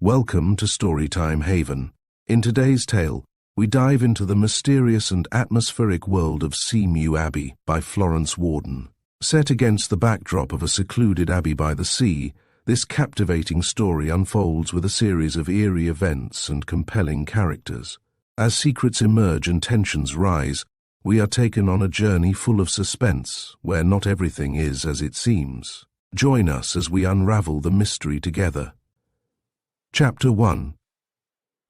Welcome to Storytime Haven. In today's tale, we dive into the mysterious and atmospheric world of Mew Abbey by Florence Warden. Set against the backdrop of a secluded abbey by the sea, this captivating story unfolds with a series of eerie events and compelling characters. As secrets emerge and tensions rise, we are taken on a journey full of suspense, where not everything is as it seems. Join us as we unravel the mystery together. Chapter 1.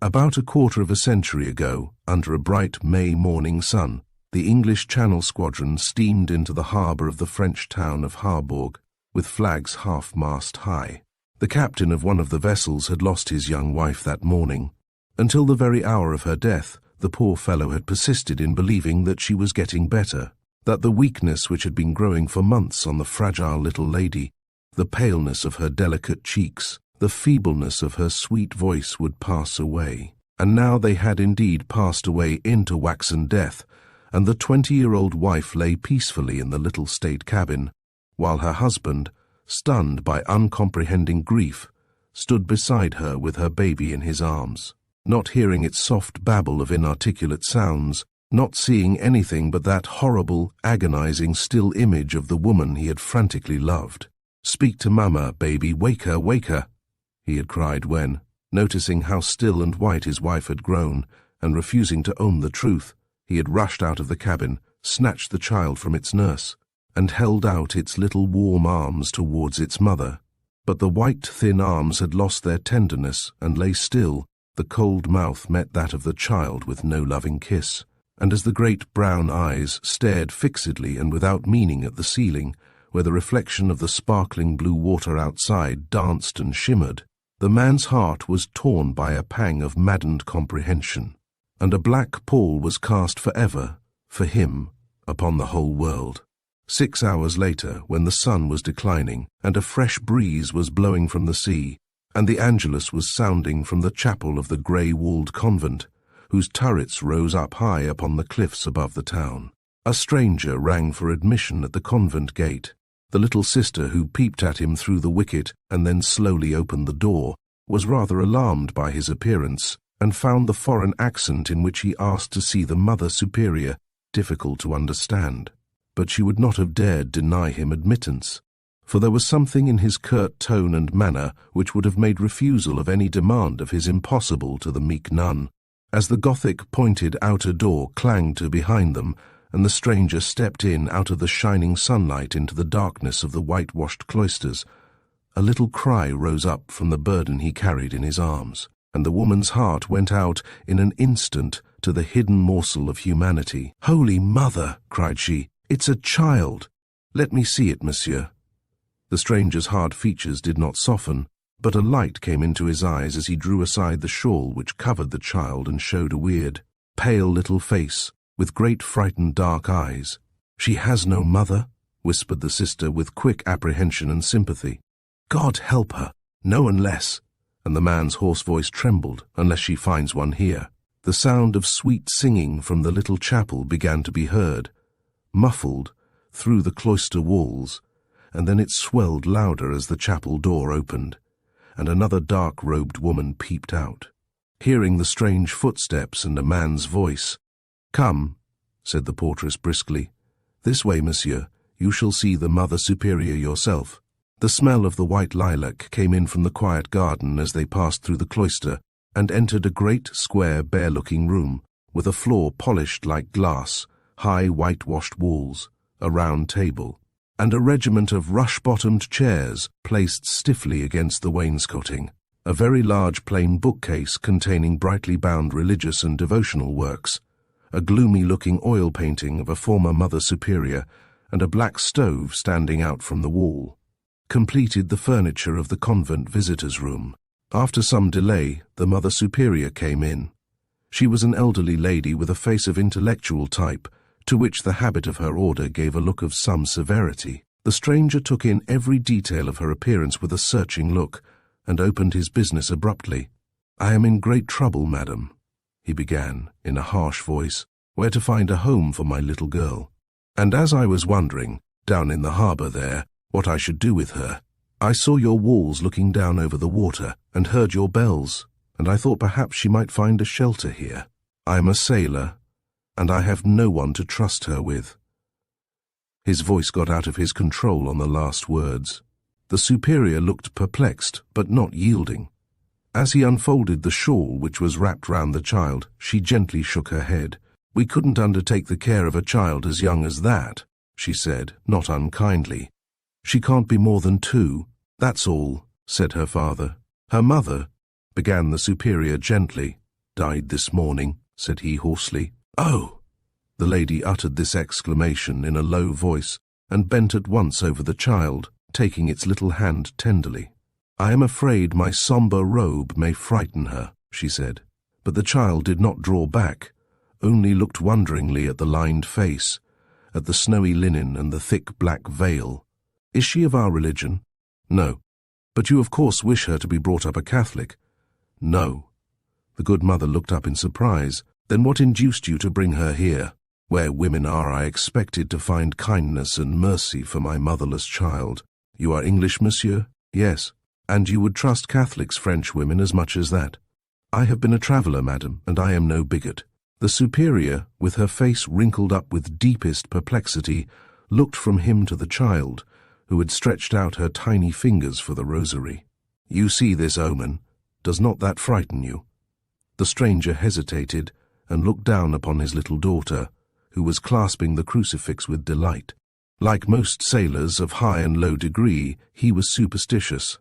About a quarter of a century ago, under a bright May morning sun, the English Channel Squadron steamed into the harbour of the French town of Harbourg, with flags half-mast high. The captain of one of the vessels had lost his young wife that morning. Until the very hour of her death, the poor fellow had persisted in believing that she was getting better, that the weakness which had been growing for months on the fragile little lady, the paleness of her delicate cheeks, the feebleness of her sweet voice would pass away. And now they had indeed passed away into waxen death, and the 20-year-old wife lay peacefully in the little state cabin, while her husband, stunned by uncomprehending grief, stood beside her with her baby in his arms, not hearing its soft babble of inarticulate sounds, not seeing anything but that horrible, agonizing still image of the woman he had frantically loved. "Speak to Mama, baby, wake her, wake her," he had cried when, noticing how still and white his wife had grown, and refusing to own the truth, he had rushed out of the cabin, snatched the child from its nurse, and held out its little warm arms towards its mother. But the white, thin arms had lost their tenderness and lay still. The cold mouth met that of the child with no loving kiss, and as the great brown eyes stared fixedly and without meaning at the ceiling, where the reflection of the sparkling blue water outside danced and shimmered, the man's heart was torn by a pang of maddened comprehension, and a black pall was cast forever, for him, upon the whole world. 6 hours later, when the sun was declining, and a fresh breeze was blowing from the sea, and the Angelus was sounding from the chapel of the grey-walled convent, whose turrets rose up high upon the cliffs above the town, a stranger rang for admission at the convent gate. The little sister who peeped at him through the wicket and then slowly opened the door was rather alarmed by his appearance, and found the foreign accent in which he asked to see the Mother Superior difficult to understand. But she would not have dared deny him admittance, for there was something in his curt tone and manner which would have made refusal of any demand of his impossible to the meek nun. As the Gothic pointed outer door clanged to behind them, and the stranger stepped in out of the shining sunlight into the darkness of the whitewashed cloisters, a little cry rose up from the burden he carried in his arms, and the woman's heart went out in an instant to the hidden morsel of humanity. "Holy Mother!" cried she. "It's a child! Let me see it, monsieur." The stranger's hard features did not soften, but a light came into his eyes as he drew aside the shawl which covered the child and showed a weird, pale little face, with great frightened dark eyes. "She has no mother," whispered the sister with quick apprehension and sympathy. "God help her, no one less," and the man's hoarse voice trembled, "unless she finds one here." The sound of sweet singing from the little chapel began to be heard, muffled, through the cloister walls, and then it swelled louder as the chapel door opened, and another dark-robed woman peeped out. Hearing the strange footsteps and a man's voice, "Come," said the portress briskly. "This way, monsieur. You shall see the Mother Superior yourself." The smell of the white lilac came in from the quiet garden as they passed through the cloister and entered a great, square, bare-looking room, with a floor polished like glass, high whitewashed walls, a round table, and a regiment of rush-bottomed chairs placed stiffly against the wainscoting, a very large plain bookcase containing brightly bound religious and devotional works, a gloomy-looking oil painting of a former Mother Superior, and a black stove standing out from the wall, completed the furniture of the convent visitors' room. After some delay, the Mother Superior came in. She was an elderly lady with a face of intellectual type, to which the habit of her order gave a look of some severity. The stranger took in every detail of her appearance with a searching look, and opened his business abruptly. "I am in great trouble, madam," he began, in a harsh voice, "where to find a home for my little girl. And as I was wondering, down in the harbour there, what I should do with her, I saw your walls looking down over the water and heard your bells, and I thought perhaps she might find a shelter here. I am a sailor, and I have no one to trust her with." His voice got out of his control on the last words. The superior looked perplexed, but not yielding. As he unfolded the shawl which was wrapped round the child, she gently shook her head. "We couldn't undertake the care of a child as young as that," she said, not unkindly. "She can't be more than 2, that's all," said her father. "Her mother," began the superior gently. "Died this morning," said he hoarsely. "Oh!" The lady uttered this exclamation in a low voice and bent at once over the child, taking its little hand tenderly. "I am afraid my sombre robe may frighten her," she said. But the child did not draw back, only looked wonderingly at the lined face, at the snowy linen and the thick black veil. "Is she of our religion?" "No." "But you of course wish her to be brought up a Catholic?" "No." The good mother looked up in surprise. "Then what induced you to bring her here? Where women are, I expected to find kindness and mercy for my motherless child. You are English, monsieur?" "Yes." "And you would trust Catholics, French women, as much as that?" "I have been a traveller, madam, and I am no bigot." The superior, with her face wrinkled up with deepest perplexity, looked from him to the child, who had stretched out her tiny fingers for the rosary. "You see this omen. Does not that frighten you?" The stranger hesitated and looked down upon his little daughter, who was clasping the crucifix with delight. Like most sailors of high and low degree, he was superstitious.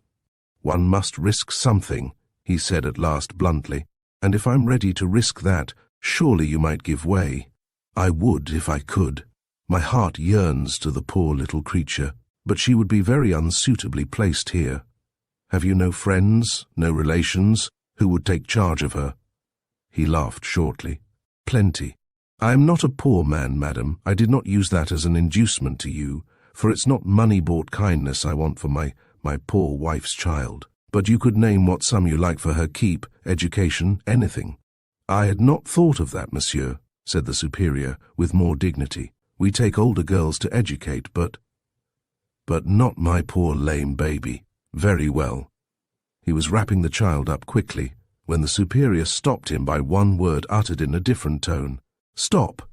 "One must risk something," he said at last bluntly, "and if I'm ready to risk that, surely you might give way." "I would if I could. My heart yearns to the poor little creature, but she would be very unsuitably placed here. Have you no friends, no relations, who would take charge of her?" He laughed shortly. "Plenty. I am not a poor man, madam. I did not use that as an inducement to you, for it's not money-bought kindness I want for my poor wife's child. But you could name what sum you like for her keep, education, anything." "I had not thought of that, monsieur," said the superior, with more dignity. "We take older girls to educate, but not my poor lame baby." "Very well." He was wrapping the child up quickly, when the superior stopped him by one word uttered in a different tone. "Stop!"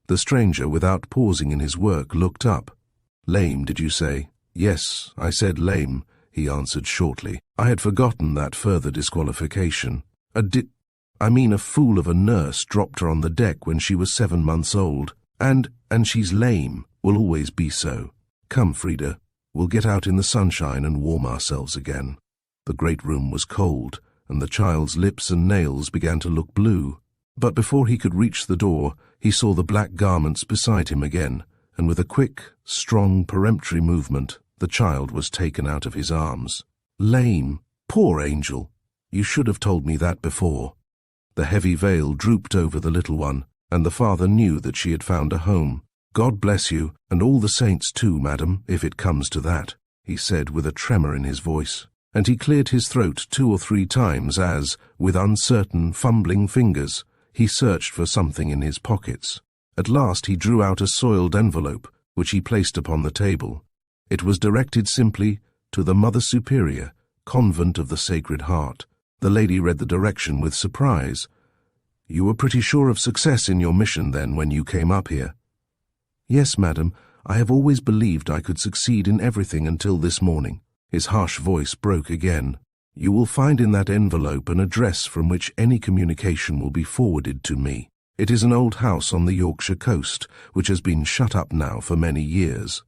The stranger, without pausing in his work, looked up. "Lame, did you say?" "Yes, I said lame," he answered shortly. "I had forgotten that further disqualification. I mean a fool of a nurse dropped her on the deck when she was 7 months old, and she's lame, will always be so. Come, Frida, we'll get out in the sunshine and warm ourselves again." The great room was cold, and the child's lips and nails began to look blue. But before he could reach the door, he saw the black garments beside him again, and with a quick, strong, peremptory movement, the child was taken out of his arms. "Lame! Poor angel! You should have told me that before." The heavy veil drooped over the little one, and the father knew that she had found a home. "God bless you, and all the saints too, madam, if it comes to that," he said with a tremor in his voice, and he cleared his throat 2 or 3 times as, with uncertain, fumbling fingers, he searched for something in his pockets. At last he drew out a soiled envelope, which he placed upon the table. It was directed simply to the Mother Superior, Convent of the Sacred Heart. The lady read the direction with surprise. "You were pretty sure of success in your mission, then, when you came up here?" "Yes, madam. I have always believed I could succeed in everything until this morning." His harsh voice broke again. "You will find in that envelope an address from which any communication will be forwarded to me. It is an old house on the Yorkshire coast, which has been shut up now for many years.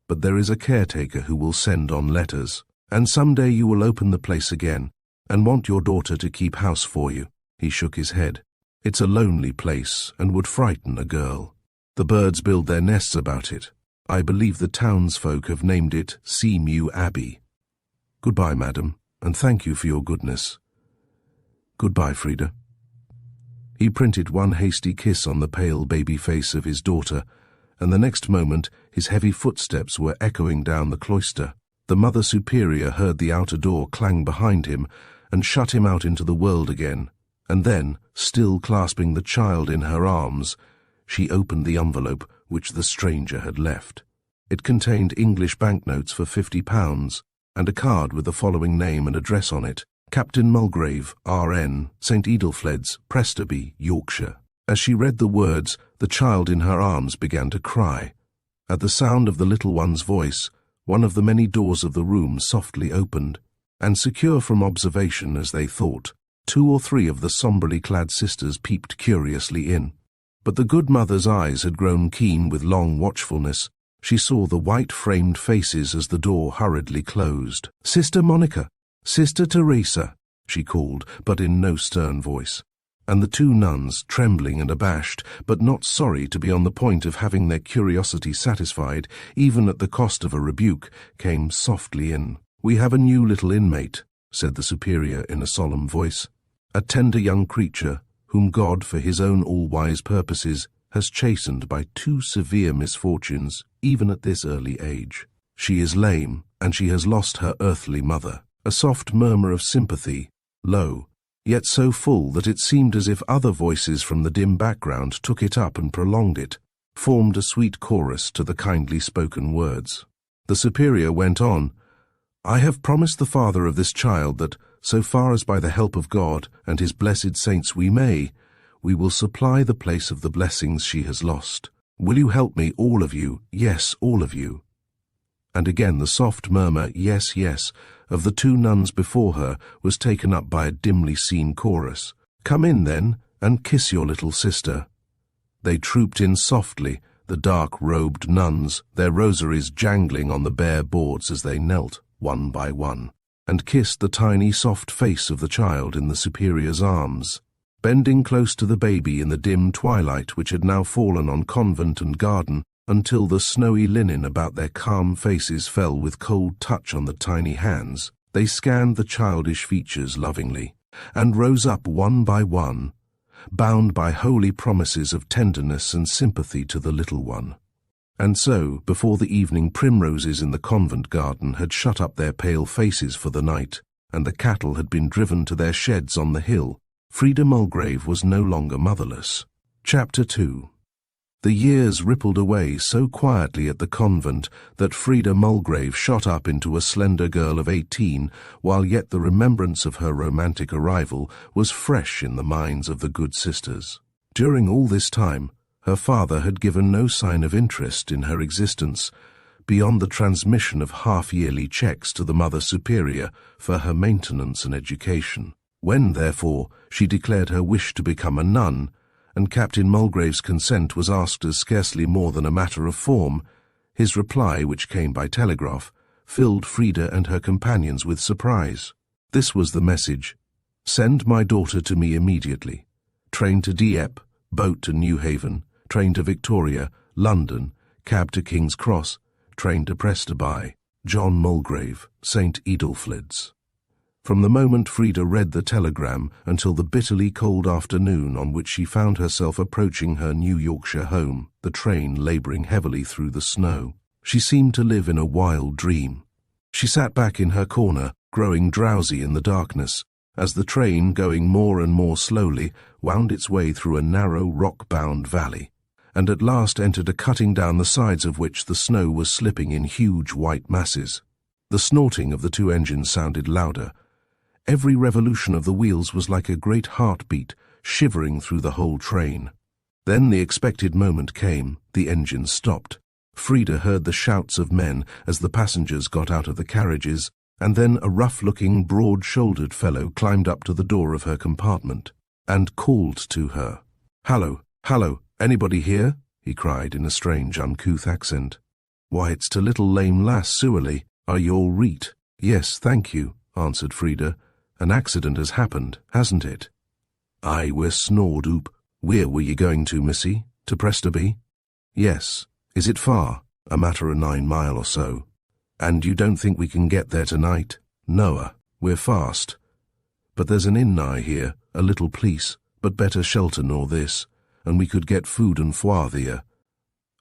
But there is a caretaker who will send on letters, and some day you will open the place again, and want your daughter to keep house for you." He shook his head. "It's a lonely place, and would frighten a girl. The birds build their nests about it. I believe the townsfolk have named it Mew Abbey. Goodbye, madam, and thank you for your goodness. Goodbye, Frida." He printed one hasty kiss on the pale baby face of his daughter, and the next moment his heavy footsteps were echoing down the cloister. The Mother Superior heard the outer door clang behind him and shut him out into the world again, and then, still clasping the child in her arms, she opened the envelope which the stranger had left. It contained English banknotes for £50 and a card with the following name and address on it: Captain Mulgrave, R.N., St. Edelfleds, Presterby, Yorkshire. As she read the words, the child in her arms began to cry. At the sound of the little one's voice, one of the many doors of the room softly opened, and secure from observation as they thought, 2 or 3 of the sombrely clad sisters peeped curiously in. But the good mother's eyes had grown keen with long watchfulness. She saw the white-framed faces as the door hurriedly closed. "Sister Monica! Sister Teresa!" she called, but in no stern voice. And the 2 nuns, trembling and abashed, but not sorry to be on the point of having their curiosity satisfied, even at the cost of a rebuke, came softly in. "We have a new little inmate," said the superior in a solemn voice. "A tender young creature, whom God, for his own all-wise purposes, has chastened by 2 severe misfortunes, even at this early age. She is lame, and she has lost her earthly mother." A soft murmur of sympathy, low, yet so full that it seemed as if other voices from the dim background took it up and prolonged it, formed a sweet chorus to the kindly spoken words. The superior went on, "I have promised the father of this child that, so far as by the help of God and his blessed saints we will supply the place of the blessings she has lost. Will you help me, all of you? Yes, all of you." And again the soft murmur, "Yes, yes," of the 2 nuns before her was taken up by a dimly seen chorus. "Come in, then, and kiss your little sister." They trooped in softly, the dark-robed nuns, their rosaries jangling on the bare boards as they knelt, one by one, and kissed the tiny soft face of the child in the superior's arms. Bending close to the baby in the dim twilight which had now fallen on convent and garden, until the snowy linen about their calm faces fell with cold touch on the tiny hands, they scanned the childish features lovingly, and rose up one by one, bound by holy promises of tenderness and sympathy to the little one. And so, before the evening primroses in the convent garden had shut up their pale faces for the night, and the cattle had been driven to their sheds on the hill, Frida Mulgrave was no longer motherless. Chapter 2. The years rippled away so quietly at the convent that Frida Mulgrave shot up into a slender girl of 18, while yet the remembrance of her romantic arrival was fresh in the minds of the good sisters. During all this time, her father had given no sign of interest in her existence, beyond the transmission of half-yearly cheques to the Mother Superior for her maintenance and education. When, therefore, she declared her wish to become a nun, and Captain Mulgrave's consent was asked as scarcely more than a matter of form, his reply, which came by telegraph, filled Frida and her companions with surprise. This was the message: "Send my daughter to me immediately. Train to Dieppe, boat to Newhaven, train to Victoria, London, cab to King's Cross, train to Presterby. John Mulgrave, St. Edelfleds." From the moment Frida read the telegram until the bitterly cold afternoon on which she found herself approaching her New Yorkshire home, the train labouring heavily through the snow, she seemed to live in a wild dream. She sat back in her corner, growing drowsy in the darkness, as the train, going more and more slowly, wound its way through a narrow rock-bound valley, and at last entered a cutting down the sides of which the snow was slipping in huge white masses. The snorting of the 2 engines sounded louder. Every revolution of the wheels was like a great heartbeat, shivering through the whole train. Then the expected moment came. The engines stopped. Frida heard the shouts of men as the passengers got out of the carriages, and then a rough-looking, broad-shouldered fellow climbed up to the door of her compartment and called to her. "Hallo, hallo, anybody here?" he cried in a strange, uncouth accent. "Why, it's to little lame lass Suerley. Are you all reet?" "Yes, thank you," answered Frida. "An accident has happened, hasn't it?" "Aye, we're snored oop. Where were you going to, missy? To Presterby?" "Yes. Is it far?" "A matter of 9 mile or so." "And you don't think we can get there tonight?" "Noa, we're fast. But there's an inn nigh here, a little place, but better shelter nor this, and we could get food and foie there.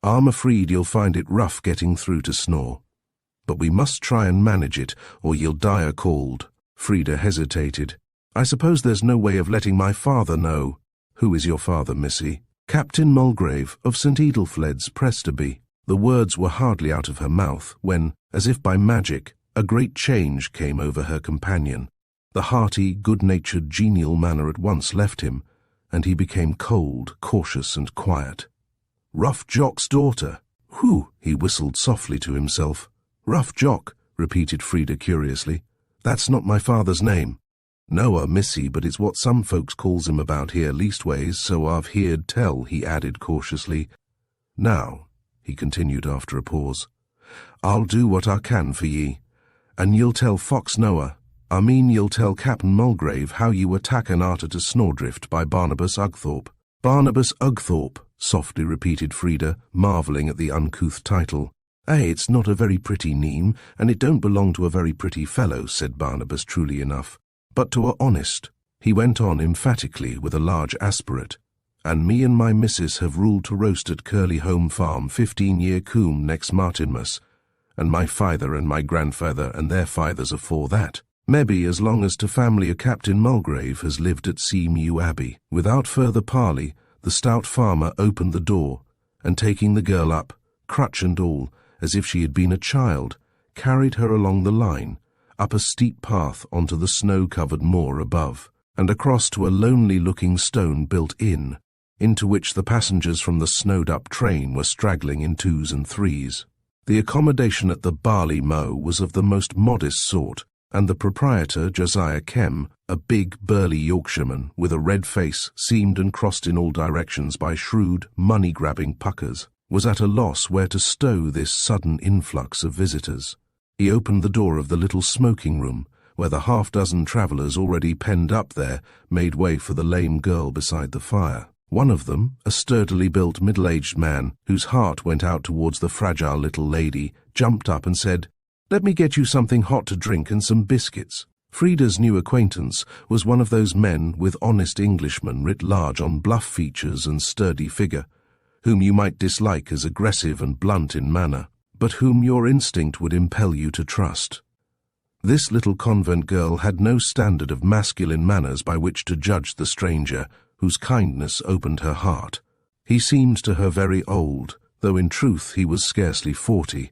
I'm afraid you'll find it rough getting through to Snore. But we must try and manage it, or you'll die o' cold." Frida hesitated. "I suppose there's no way of letting my father know." "Who is your father, missy?" "Captain Mulgrave, of St. Edelfleds, Presterby." The words were hardly out of her mouth when, as if by magic, a great change came over her companion. The hearty, good-natured, genial manner at once left him, and he became cold, cautious, and quiet. "Rough Jock's daughter! Whew!" he whistled softly to himself. "Rough Jock," repeated Frida curiously. "That's not my father's name." "Noa, missy, but it's what some folks calls him about here leastways, so I've heerd tell," he added cautiously. "Now," he continued after a pause, "I'll do what I can for ye, and you'll tell Fox Noah, you'll tell Captain Mulgrave how you were taken arter to Snowdrift by Barnabas Ugthorpe." "Barnabas Ugthorpe," softly repeated Frida, marvelling at the uncouth title. "It's not a very pretty name, and it don't belong to a very pretty fellow," said Barnabas truly enough, "but to a honest," he went on emphatically with a large aspirate, "and me and my missus have ruled to roast at Curly Home Farm 15-year coom next Martinmas, and my father and my grandfather and their fathers afore that. Mebbe as long as to family of Captain Mulgrave has lived at Mew Abbey." Without further parley, the stout farmer opened the door, and taking the girl up, crutch and all, as if she had been a child, carried her along the line, up a steep path onto the snow-covered moor above, and across to a lonely-looking stone-built inn, into which the passengers from the snowed-up train were straggling in twos and threes. The accommodation at the Barley Mow was of the most modest sort, and the proprietor, Josiah Kem, a big, burly Yorkshireman with a red face seamed and crossed in all directions by shrewd, money-grabbing puckers, was at a loss where to stow this sudden influx of visitors. He opened the door of the little smoking room, where the half-dozen travellers already penned up there made way for the lame girl beside the fire. One of them, a sturdily built middle-aged man, whose heart went out towards the fragile little lady, jumped up and said, "Let me get you something hot to drink and some biscuits." Frida's new acquaintance was one of those men with honest Englishmen writ large on bluff features and sturdy figure, whom you might dislike as aggressive and blunt in manner, but whom your instinct would impel you to trust. This little convent girl had no standard of masculine manners by which to judge the stranger, whose kindness opened her heart. He seemed to her very old, though in truth he was scarcely 40,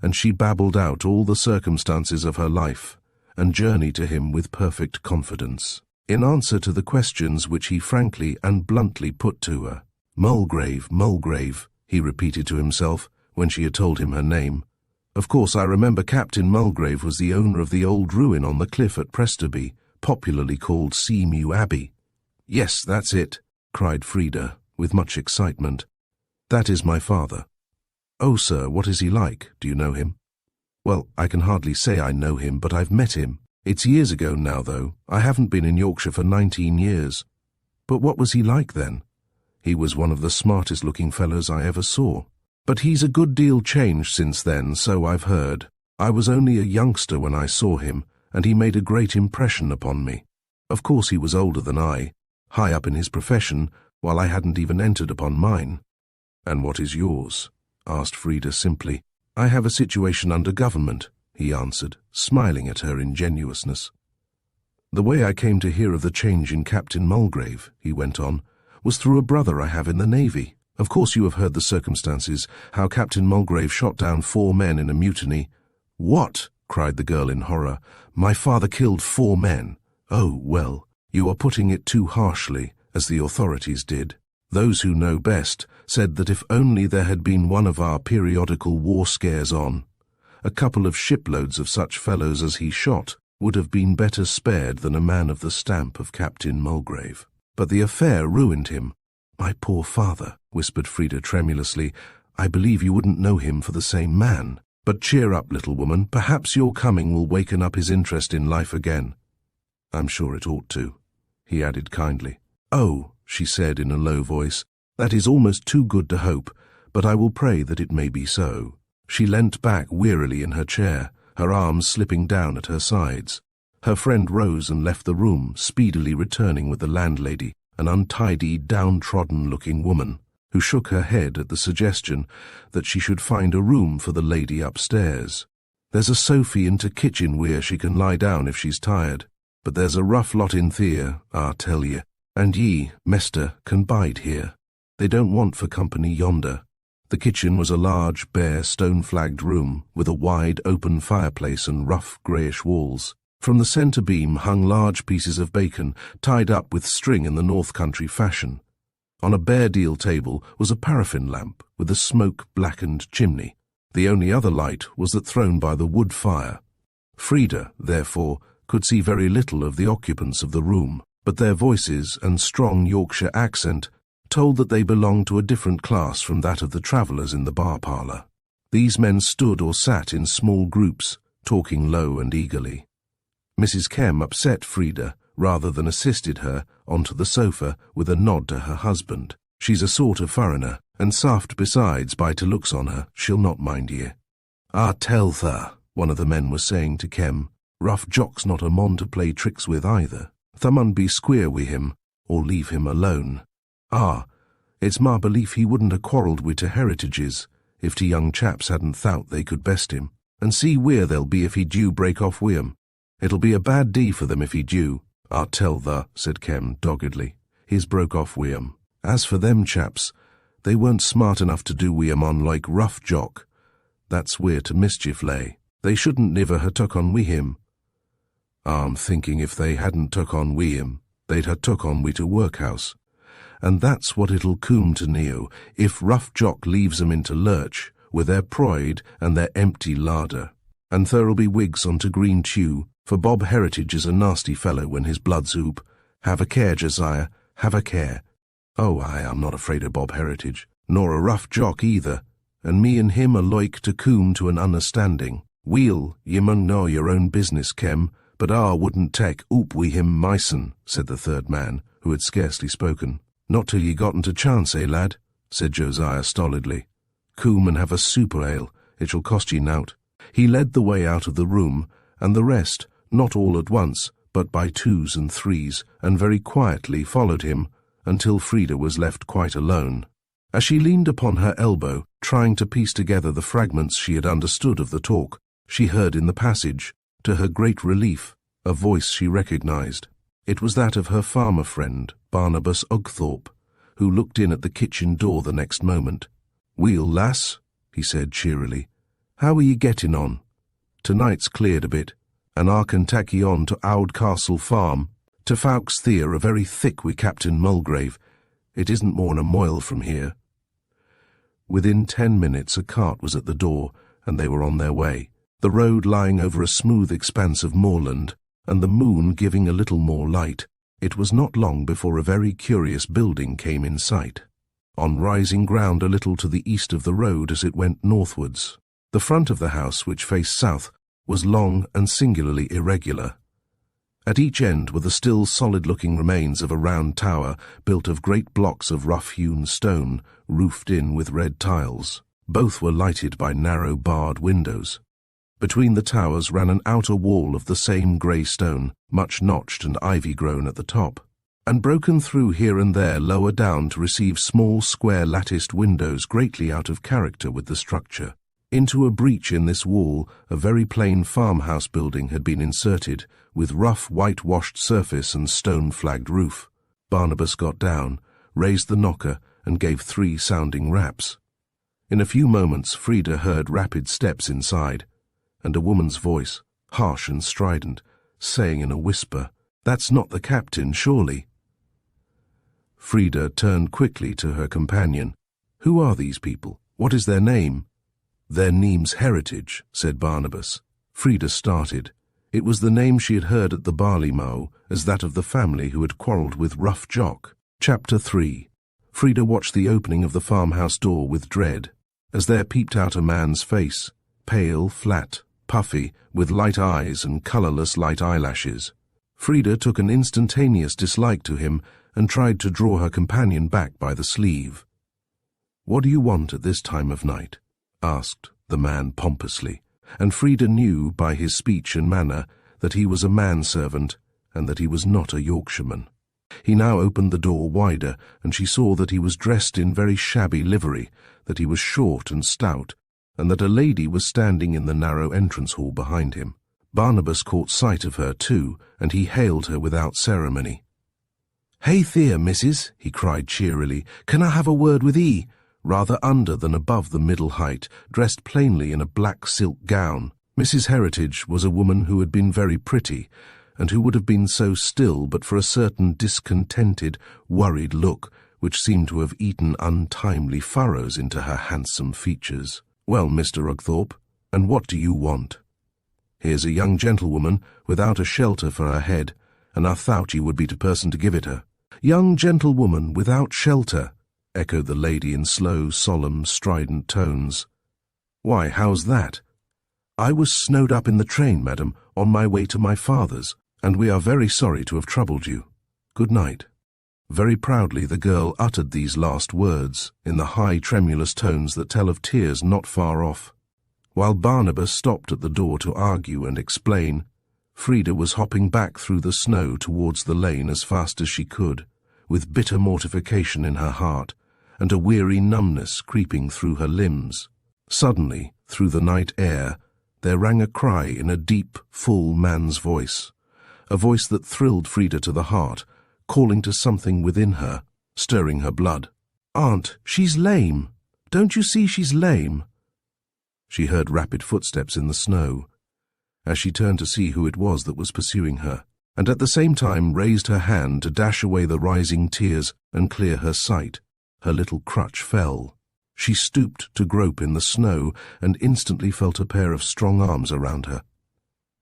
and she babbled out all the circumstances of her life, and journeyed to him with perfect confidence. In answer to the questions which he frankly and bluntly put to her, "Mulgrave, Mulgrave," he repeated to himself, when she had told him her name. "Of course I remember Captain Mulgrave was the owner of the old ruin on the cliff at Presterby, popularly called Mew Abbey." "Yes, that's it," cried Frida, with much excitement. "That is my father." "Oh, sir, what is he like? Do you know him?" "Well, I can hardly say I know him, but I've met him. It's years ago now, though. I haven't been in Yorkshire for 19 years. But what was he like then?" "He was one of the smartest-looking fellows I ever saw. But he's a good deal changed since then, so I've heard. I was only a youngster when I saw him, and he made a great impression upon me. Of course he was older than I, high up in his profession, while I hadn't even entered upon mine." "And what is yours?" asked Frida simply. "I have a situation under government," he answered, smiling at her ingenuousness. "The way I came to hear of the change in Captain Mulgrave," he went on, "was through a brother I have in the Navy. Of course you have heard the circumstances, how Captain Mulgrave shot down 4 men in a mutiny." "What?" cried the girl in horror. "My father killed 4 men? Oh, well, you are putting it too harshly, as the authorities did. Those who know best said that if only there had been one of our periodical war scares on, a couple of shiploads of such fellows as he shot would have been better spared than a man of the stamp of Captain Mulgrave. But the affair ruined him." "My poor father," whispered Frida tremulously. "I believe you wouldn't know him for the same man. But cheer up, little woman. Perhaps your coming will waken up his interest in life again." "I'm sure it ought to," he added kindly. "Oh," she said in a low voice, "that is almost too good to hope, but I will pray that it may be so." She leant back wearily in her chair, her arms slipping down at her sides. Her friend rose and left the room, speedily returning with the landlady, an untidy, downtrodden-looking woman, who shook her head at the suggestion that she should find a room for the lady upstairs. "There's a sofy into kitchen where she can lie down if she's tired, but there's a rough lot in theer, I tell ye, and ye, mester, can bide here. They don't want for company yonder. The kitchen was a large, bare, stone-flagged room with a wide, open fireplace and rough, greyish walls. From the centre beam hung large pieces of bacon, tied up with string in the North Country fashion. On a bare deal table was a paraffin lamp with a smoke-blackened chimney. The only other light was that thrown by the wood fire. Frida, therefore, could see very little of the occupants of the room, but their voices and strong Yorkshire accent told that they belonged to a different class from that of the travellers in the bar parlour. These men stood or sat in small groups, talking low and eagerly. Mrs. Kem upset Frida, rather than assisted her, onto the sofa with a nod to her husband. She's a sort of foreigner, and soft besides by to looks on her, she'll not mind ye. Ah, tell tha, one of the men was saying to Kem, rough Jock's not a mon to play tricks with either. Tha mun be square wi him, or leave him alone. Ah, it's my belief he wouldn't ha' quarrelled wi' t' heritages, if t' young chaps hadn't thought they could best him. And see where they'll be if he do break off wi' 'em. It'll be a bad day for them if he do. Ah, tell tha, said Kem doggedly. He's broke off wi' 'em. As for them chaps, they weren't smart enough to do wi' 'em on like rough Jock. That's where t' mischief lay. They shouldn't niver ha' took on wi' him. I'm thinking if they hadn't took on wi' him, they'd ha' took on wi' t' workhouse. And that's what it'll coom to Neo, if rough Jock leaves 'em into lurch, with their pride and their empty larder. And there'll be wigs on to green tew, for Bob Heritage is a nasty fellow when his blood's oop. Have a care, Josiah, have a care. Oh, I'm not afraid of Bob Heritage, nor a rough Jock either, and me and him are like to coom to an understanding. Weel, ye mun know your own business, Kem, but I wouldn't take oop wi' him myson, said the third man, who had scarcely spoken. Not till ye gotten to chance, lad, said Josiah stolidly. Coom and have a super ale, it shall cost ye nowt. He led the way out of the room, and the rest, not all at once, but by twos and threes, and very quietly followed him, until Frida was left quite alone. As she leaned upon her elbow, trying to piece together the fragments she had understood of the talk, she heard in the passage, to her great relief, a voice she recognized. It was that of her farmer friend, Barnabas Ogthorpe, who looked in at the kitchen door the next moment. "Weel, lass," he said cheerily, "how are ye getting on? Tonight's cleared a bit, and I can tak ye on to Owdcastle Farm. To Fowkes Theer are very thick wi' Captain Mulgrave. It isn't more'n a mile from here." Within 10 minutes a cart was at the door, and they were on their way, the road lying over a smooth expanse of moorland, and the moon giving a little more light. It was not long before a very curious building came in sight, on rising ground a little to the east of the road as it went northwards. The front of the house, which faced south, was long and singularly irregular. At each end were the still solid-looking remains of a round tower built of great blocks of rough-hewn stone, roofed in with red tiles. Both were lighted by narrow barred windows. Between the towers ran an outer wall of the same grey stone, much notched and ivy-grown at the top, and broken through here and there lower down to receive small square latticed windows greatly out of character with the structure. Into a breach in this wall a very plain farmhouse building had been inserted, with rough whitewashed surface and stone-flagged roof. Barnabas got down, raised the knocker, and gave 3 sounding raps. In a few moments Frida heard rapid steps inside, and a woman's voice, harsh and strident, saying in a whisper, "That's not the captain, surely?" Frida turned quickly to her companion. "Who are these people? What is their name?" "Their name's Heritage," said Barnabas. Frida started. It was the name she had heard at the barley mow as that of the family who had quarrelled with rough Jock. Chapter 3. Frida watched the opening of the farmhouse door with dread, as there peeped out a man's face, pale, flat, puffy, with light eyes and colourless light eyelashes. Frida took an instantaneous dislike to him and tried to draw her companion back by the sleeve. "What do you want at this time of night?" asked the man pompously, and Frida knew by his speech and manner that he was a manservant and that he was not a Yorkshireman. He now opened the door wider, and she saw that he was dressed in very shabby livery, that he was short and stout, and that a lady was standing in the narrow entrance hall behind him. Barnabas caught sight of her too, and he hailed her without ceremony. "Hey there, missus," he cried cheerily. "Can I have a word with 'ee? rather under than above the middle height, dressed plainly in a black silk gown. Mrs. Heritage was a woman who had been very pretty, and who would have been so still but for a certain discontented, worried look which seemed to have eaten untimely furrows into her handsome features. "Well, Mr. Rugthorpe, and what do you want?" "Here's a young gentlewoman without a shelter for her head, and I thought you would be the person to give it her." "Young gentlewoman without shelter," echoed the lady in slow, solemn, strident tones. "Why, how's that?" "I was snowed up in the train, madam, on my way to my father's, and we are very sorry to have troubled you. Good night." Very proudly the girl uttered these last words, in the high, tremulous tones that tell of tears not far off. While Barnabas stopped at the door to argue and explain, Frida was hopping back through the snow towards the lane as fast as she could, with bitter mortification in her heart, and a weary numbness creeping through her limbs. Suddenly, through the night air, there rang a cry in a deep, full man's voice, a voice that thrilled Frida to the heart, calling to something within her, stirring her blood. "Aunt, she's lame. Don't you see she's lame?" She heard rapid footsteps in the snow, as she turned to see who it was that was pursuing her, and at the same time raised her hand to dash away the rising tears and clear her sight. Her little crutch fell. She stooped to grope in the snow and instantly felt a pair of strong arms around her.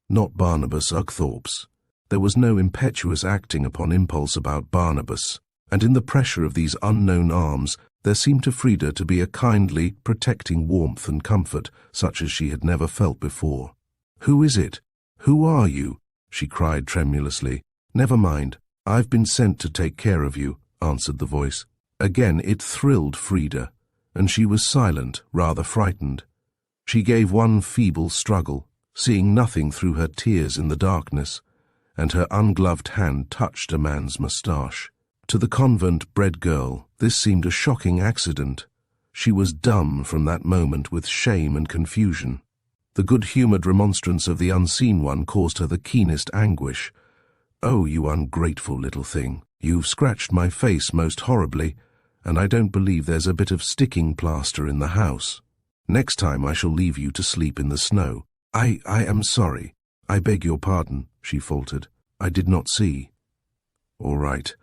Not Barnabas Uckthorpe's. There was no impetuous acting upon impulse about Barnabas, and in the pressure of these unknown arms there seemed to Frida to be a kindly, protecting warmth and comfort such as she had never felt before. "Who is it? Who are you?" she cried tremulously. "Never mind, I've been sent to take care of you," answered the voice. Again it thrilled Frida, and she was silent, rather frightened. She gave one feeble struggle, seeing nothing through her tears in the darkness, and her ungloved hand touched a man's moustache. To the convent-bred girl, this seemed a shocking accident. She was dumb from that moment with shame and confusion. The good-humoured remonstrance of the unseen one caused her the keenest anguish. "Oh, you ungrateful little thing, you've scratched my face most horribly, and I don't believe there's a bit of sticking plaster in the house. Next time I shall leave you to sleep in the snow." I am sorry. I beg your pardon," she faltered. "I did not see." "All right.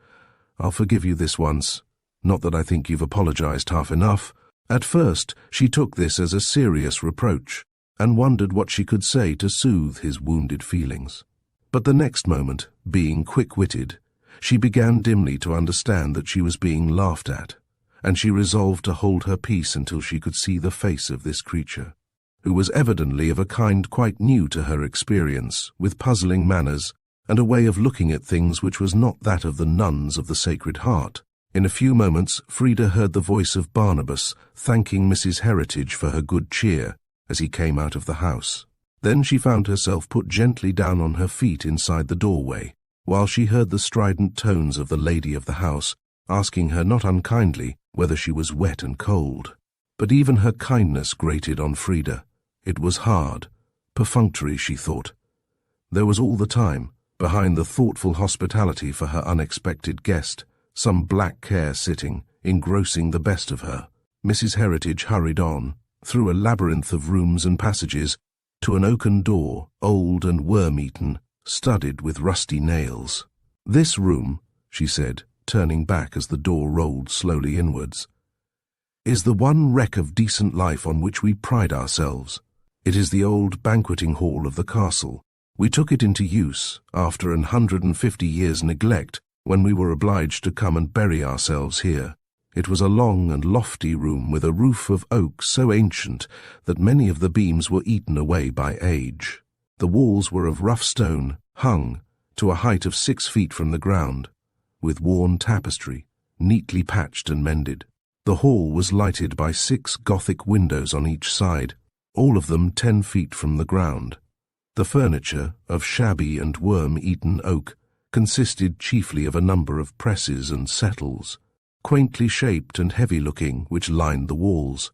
I'll forgive you this once. Not that I think you've apologized half enough." At first, she took this as a serious reproach, and wondered what she could say to soothe his wounded feelings. But the next moment, being quick-witted, she began dimly to understand that she was being laughed at, and she resolved to hold her peace until she could see the face of this creature, who was evidently of a kind quite new to her experience, with puzzling manners, and a way of looking at things which was not that of the nuns of the Sacred Heart. In a few moments, Frida heard the voice of Barnabas thanking Mrs. Heritage for her good cheer as he came out of the house. Then she found herself put gently down on her feet inside the doorway, while she heard the strident tones of the lady of the house, asking her not unkindly whether she was wet and cold. But even her kindness grated on Frida. It was hard, perfunctory, she thought. There was all the time, behind the thoughtful hospitality for her unexpected guest, some black care sitting, engrossing the best of her. Mrs. Heritage hurried on, through a labyrinth of rooms and passages, to an oaken door, old and worm-eaten, studded with rusty nails. "This room," she said, turning back as the door rolled slowly inwards, "is the one wreck of decent life on which we pride ourselves. It is the old banqueting hall of the castle. We took it into use after 150 years' neglect, when we were obliged to come and bury ourselves here. It was a long and lofty room with a roof of oak so ancient that many of the beams were eaten away by age. The walls were of rough stone, hung to a height of 6 feet from the ground, with worn tapestry, neatly patched and mended. The hall was lighted by 6 Gothic windows on each side, all of them 10 feet from the ground. The furniture, of shabby and worm-eaten oak, consisted chiefly of a number of presses and settles, quaintly shaped and heavy-looking, which lined the walls.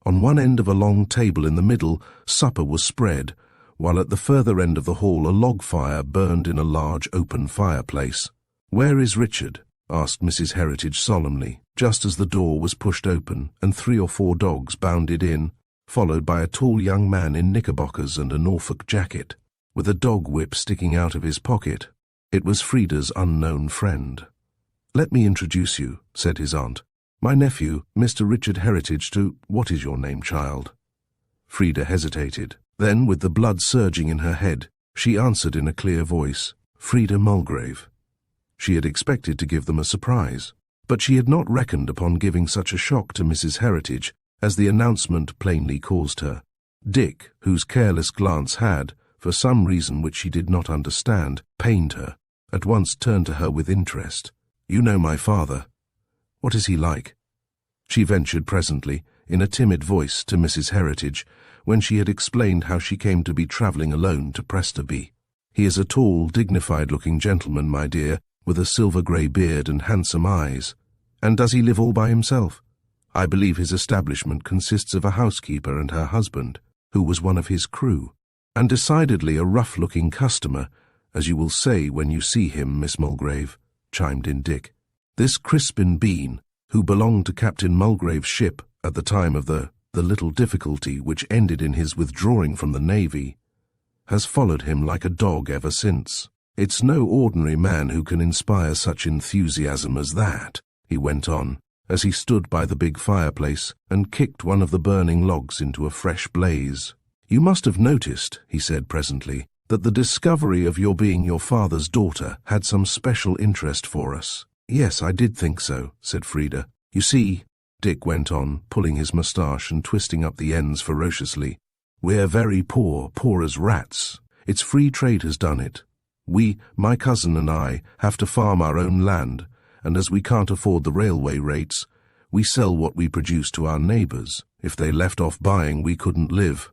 On one end of a long table in the middle, supper was spread, while at the further end of the hall a log fire burned in a large open fireplace. "Where is Richard?" asked Mrs. Heritage solemnly, just as the door was pushed open and 3 or 4 dogs bounded in, followed by a tall young man in knickerbockers and a Norfolk jacket, with a dog whip sticking out of his pocket. It was Frida's unknown friend. "Let me introduce you," said his aunt. "My nephew, Mr. Richard Heritage, to— What is your name, child?" Frida hesitated. Then, with the blood surging in her head, she answered in a clear voice, "Frida Mulgrave." She had expected to give them a surprise, but she had not reckoned upon giving such a shock to Mrs. Heritage as the announcement plainly caused her. Dick, whose careless glance had, for some reason which she did not understand, pained her, at once turned to her with interest. "You know my father. What is he like?" she ventured presently, in a timid voice, to Mrs. Heritage, when she had explained how she came to be travelling alone to Presterby. "He is a tall, dignified-looking gentleman, my dear, with a silver-grey beard and handsome eyes." "And does he live all by himself?" "I believe his establishment consists of a housekeeper and her husband, who was one of his crew, and decidedly a rough-looking customer, as you will say when you see him, Miss Mulgrave," chimed in Dick. "This Crispin Bean, who belonged to Captain Mulgrave's ship at the time of the little difficulty which ended in his withdrawing from the Navy, has followed him like a dog ever since. It's no ordinary man who can inspire such enthusiasm as that," he went on, as he stood by the big fireplace and kicked one of the burning logs into a fresh blaze. "You must have noticed," he said presently, "that the discovery of your being your father's daughter had some special interest for us." "Yes, I did think so," said Frida. "You see," Dick went on, pulling his moustache and twisting up the ends ferociously, "we're very poor, poor as rats. It's free trade has done it. We, my cousin and I, have to farm our own land, and as we can't afford the railway rates, we sell what we produce to our neighbours. If they left off buying, we couldn't live.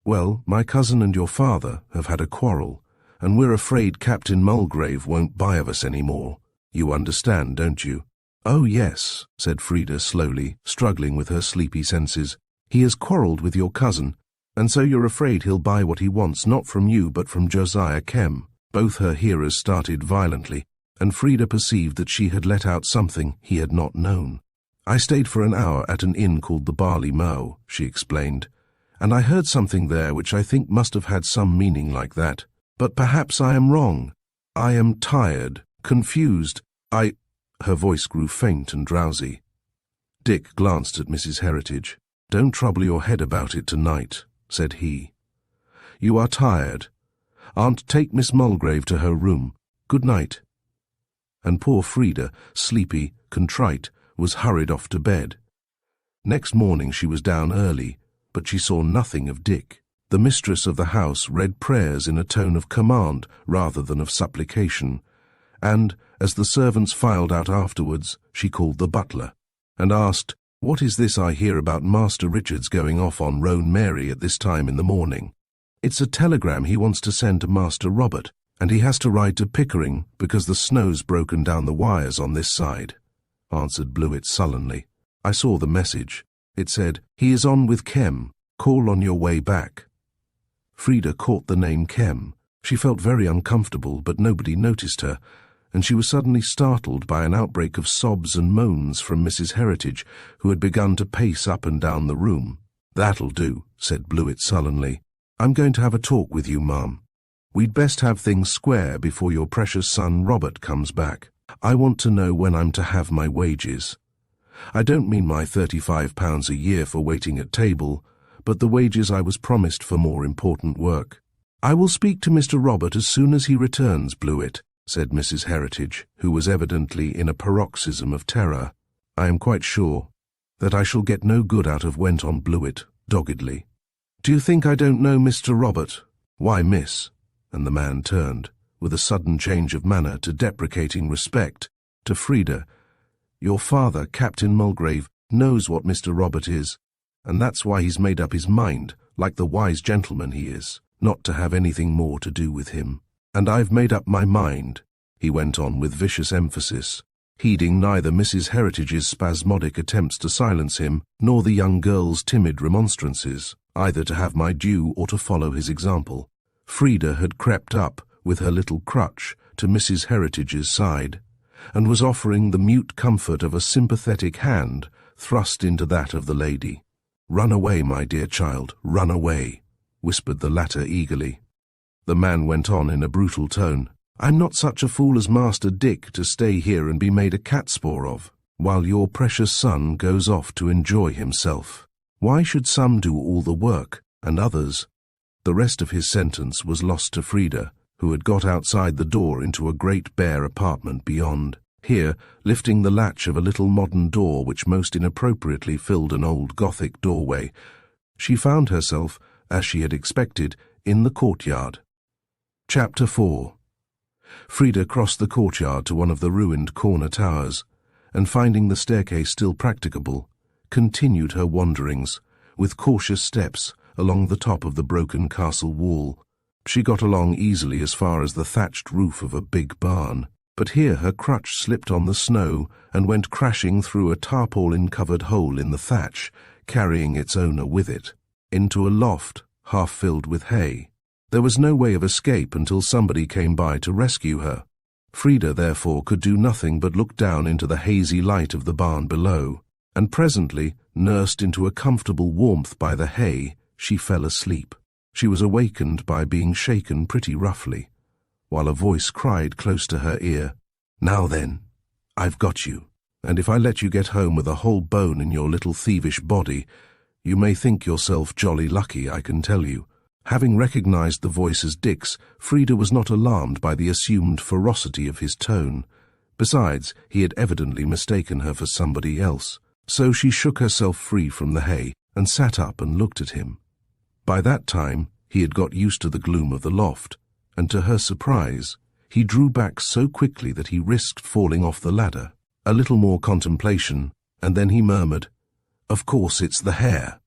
Well, my cousin and your father have had a quarrel, and we're afraid Captain Mulgrave won't buy of us any more. You understand, don't you?" "Oh, yes," said Frida slowly, struggling with her sleepy senses. "He has quarrelled with your cousin, and so you're afraid he'll buy what he wants not from you but from Josiah Kem." Both her hearers started violently, and Frida perceived that she had let out something he had not known. "I stayed for an hour at an inn called the Barley Mow," she explained, "and I heard something there which I think must have had some meaning like that. But perhaps I am wrong. I am tired, confused. Her voice grew faint and drowsy. Dick glanced at Mrs. Heritage. "Don't trouble your head about it tonight," said he. "You are tired. Aunt, take Miss Mulgrave to her room. Good night." And poor Frida, sleepy, contrite, was hurried off to bed. Next morning she was down early, but she saw nothing of Dick. The mistress of the house read prayers in a tone of command rather than of supplication, and, as the servants filed out afterwards, she called the butler, and asked, "What is this I hear about Master Richard's going off on Roan Mary at this time in the morning?" "It's a telegram he wants to send to Master Robert, and he has to ride to Pickering because the snow's broken down the wires on this side," answered Blewett sullenly. "I saw the message. It said, 'He is on with Kem. Call on your way back.'" Frida caught the name Kem. She felt very uncomfortable, but nobody noticed her, and she was suddenly startled by an outbreak of sobs and moans from Mrs. Heritage, who had begun to pace up and down the room. "That'll do," said Blewett sullenly. "I'm going to have a talk with you, ma'am. We'd best have things square before your precious son Robert comes back. I want to know when I'm to have my wages. I don't mean my £35 a year for waiting at table, but the wages I was promised for more important work." "I will speak to Mr. Robert as soon as he returns, Blewett," said Mrs. Heritage, who was evidently in a paroxysm of terror. "I am quite sure that I shall get no good out of," went on Blewett, doggedly. "Do you think I don't know Mr. Robert? Why, miss," and the man turned, with a sudden change of manner to deprecating respect, to Frida, "your father, Captain Mulgrave, knows what Mr. Robert is, and that's why he's made up his mind, like the wise gentleman he is, not to have anything more to do with him. And I've made up my mind," he went on with vicious emphasis, heeding neither Mrs. Heritage's spasmodic attempts to silence him, nor the young girl's timid remonstrances, either to have my due or to follow his example. Frida had crept up, with her little crutch, to Mrs. Heritage's side, and was offering the mute comfort of a sympathetic hand thrust into that of the lady. "Run away, my dear child, run away," whispered the latter eagerly. The man went on in a brutal tone. "I'm not such a fool as Master Dick to stay here and be made a catspaw of, while your precious son goes off to enjoy himself. Why should some do all the work, and others—" The rest of his sentence was lost to Frida, who had got outside the door into a great bare apartment beyond. Here, lifting the latch of a little modern door which most inappropriately filled an old Gothic doorway, she found herself, as she had expected, in the courtyard. Chapter 4. Frida crossed the courtyard to one of the ruined corner towers, and finding the staircase still practicable, continued her wanderings, with cautious steps, along the top of the broken castle wall. She got along easily as far as the thatched roof of a big barn, but here her crutch slipped on the snow and went crashing through a tarpaulin-covered hole in the thatch, carrying its owner with it, into a loft half filled with hay. There was no way of escape until somebody came by to rescue her. Frida, therefore, could do nothing but look down into the hazy light of the barn below, and presently, nursed into a comfortable warmth by the hay, she fell asleep. She was awakened by being shaken pretty roughly, while a voice cried close to her ear, "Now then, I've got you, and if I let you get home with a whole bone in your little thievish body, you may think yourself jolly lucky, I can tell you." Having recognized the voice as Dick's, Frida was not alarmed by the assumed ferocity of his tone. Besides, he had evidently mistaken her for somebody else. So she shook herself free from the hay and sat up and looked at him. By that time, he had got used to the gloom of the loft, and to her surprise, he drew back so quickly that he risked falling off the ladder. A little more contemplation, and then he murmured, "Of course it's the hair."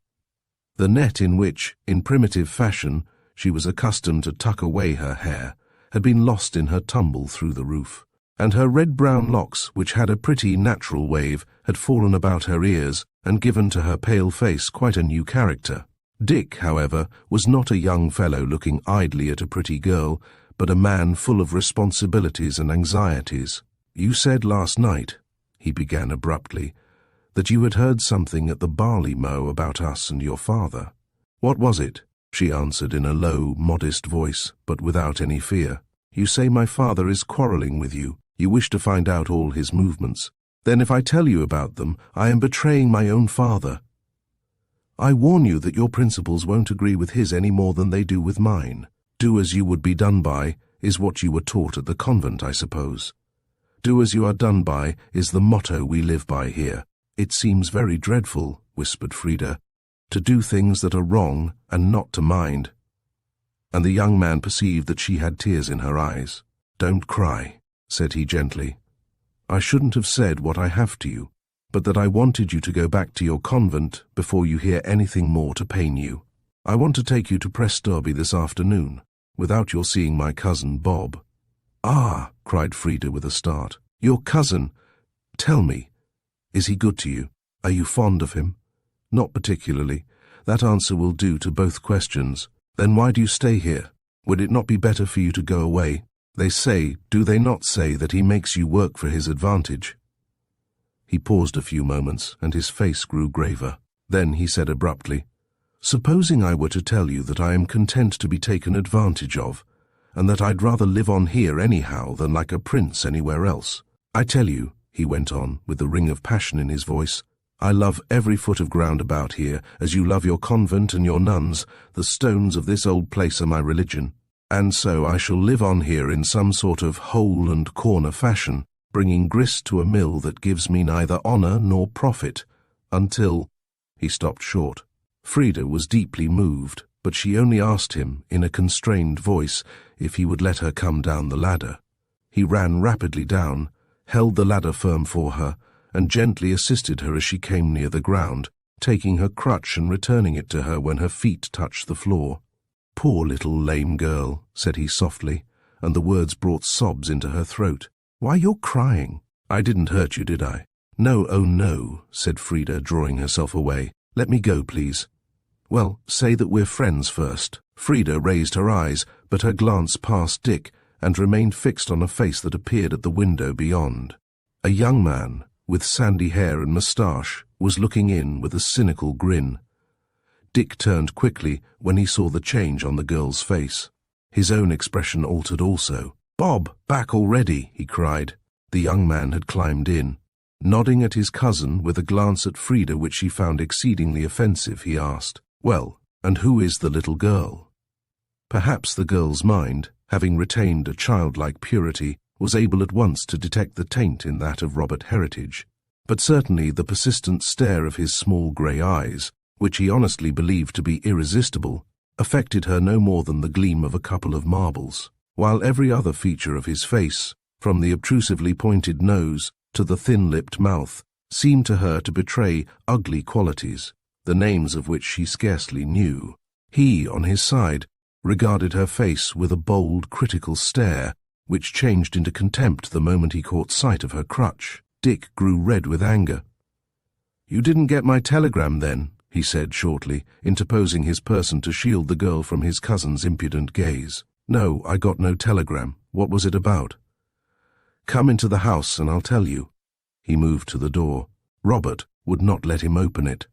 The net in which, in primitive fashion, she was accustomed to tuck away her hair, had been lost in her tumble through the roof, and her red-brown locks, which had a pretty natural wave, had fallen about her ears and given to her pale face quite a new character. Dick, however, was not a young fellow looking idly at a pretty girl, but a man full of responsibilities and anxieties. "You said last night," he began abruptly, "that you had heard something at the barley mow about us and your father." "What was it?" she answered in a low, modest voice, but without any fear. "You say my father is quarrelling with you. You wish to find out all his movements. Then if I tell you about them, I am betraying my own father. I warn you that your principles won't agree with his any more than they do with mine. Do as you would be done by is what you were taught at the convent, I suppose. Do as you are done by is the motto we live by here. It seems very dreadful," whispered Frida, "to do things that are wrong and not to mind." And the young man perceived that she had tears in her eyes. "Don't cry," said he gently. "I shouldn't have said what I have to you, but that I wanted you to go back to your convent before you hear anything more to pain you. I want to take you to Presturby this afternoon, without your seeing my cousin Bob." "Ah," cried Frida with a start. "Your cousin? Tell me, is he good to you? Are you fond of him?" "Not particularly. That answer will do to both questions." "Then why do you stay here? Would it not be better for you to go away? They say, do they not say, that he makes you work for his advantage?" He paused a few moments, and his face grew graver. Then he said abruptly, "Supposing I were to tell you that I am content to be taken advantage of, and that I'd rather live on here anyhow than like a prince anywhere else. I tell you," he went on, with the ring of passion in his voice, "I love every foot of ground about here, as you love your convent and your nuns. The stones of this old place are my religion. And so I shall live on here in some sort of hole and corner fashion, bringing grist to a mill that gives me neither honour nor profit, until—" He stopped short. Frida was deeply moved, but she only asked him, in a constrained voice, if he would let her come down the ladder. He ran rapidly down, held the ladder firm for her, and gently assisted her as she came near the ground, taking her crutch and returning it to her when her feet touched the floor. "Poor little lame girl," said he softly, and the words brought sobs into her throat. "Why, you're crying. I didn't hurt you, did I?" "No, oh no," said Frida, drawing herself away. "Let me go, please." "Well, say that we're friends first." Frida raised her eyes, but her glance passed Dick and remained fixed on a face that appeared at the window beyond. A young man, with sandy hair and moustache, was looking in with a cynical grin. Dick turned quickly when he saw the change on the girl's face. His own expression altered also. "Bob, back already," he cried. The young man had climbed in. Nodding at his cousin with a glance at Frida which she found exceedingly offensive, he asked, "Well, and who is the little girl?" Perhaps the girl's mind, having retained a childlike purity, was able at once to detect the taint in that of Robert Heritage, but certainly the persistent stare of his small grey eyes, which he honestly believed to be irresistible, affected her no more than the gleam of a couple of marbles, while every other feature of his face, from the obtrusively pointed nose to the thin-lipped mouth, seemed to her to betray ugly qualities, the names of which she scarcely knew. He, on his side, regarded her face with a bold, critical stare, which changed into contempt the moment he caught sight of her crutch. Dick grew red with anger. "You didn't get my telegram, then?" he said shortly, interposing his person to shield the girl from his cousin's impudent gaze. "No, I got no telegram. What was it about?" "Come into the house and I'll tell you." He moved to the door. Robert would not let him open it.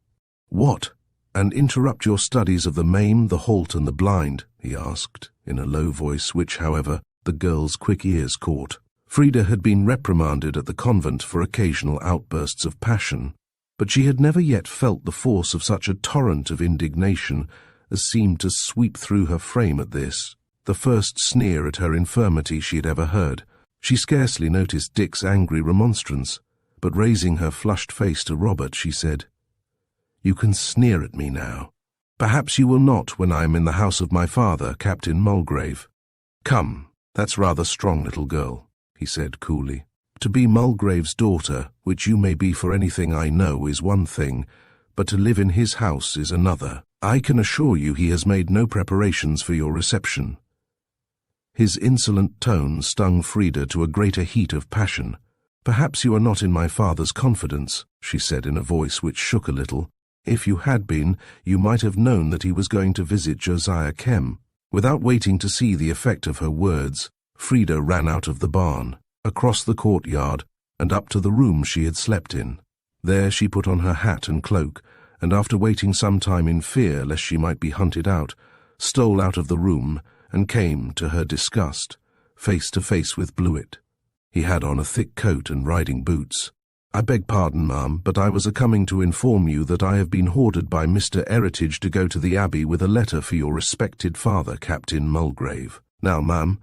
"What? And interrupt your studies of the maimed, the halt, and the blind?" he asked, in a low voice which, however, the girl's quick ears caught. Frida had been reprimanded at the convent for occasional outbursts of passion, but she had never yet felt the force of such a torrent of indignation as seemed to sweep through her frame at this, the first sneer at her infirmity she had ever heard. She scarcely noticed Dick's angry remonstrance, but raising her flushed face to Robert, she said, "You can sneer at me now. Perhaps you will not when I am in the house of my father, Captain Mulgrave. Come, that's rather strong, little girl," he said coolly. "To be Mulgrave's daughter, which you may be for anything I know, is one thing, but to live in his house is another. I can assure you he has made no preparations for your reception." His insolent tone stung Frida to a greater heat of passion. "Perhaps you are not in my father's confidence," she said in a voice which shook a little. "If you had been, you might have known that he was going to visit Josiah Kem." Without waiting to see the effect of her words, Frida ran out of the barn, across the courtyard, and up to the room she had slept in. There she put on her hat and cloak, and after waiting some time in fear lest she might be hunted out, stole out of the room and came, to her disgust, face to face with Blewett. He had on a thick coat and riding boots. "I beg pardon, ma'am, but I was a-coming to inform you that I have been ordered by Mr. Heritage to go to the Abbey with a letter for your respected father, Captain Mulgrave. Now, ma'am,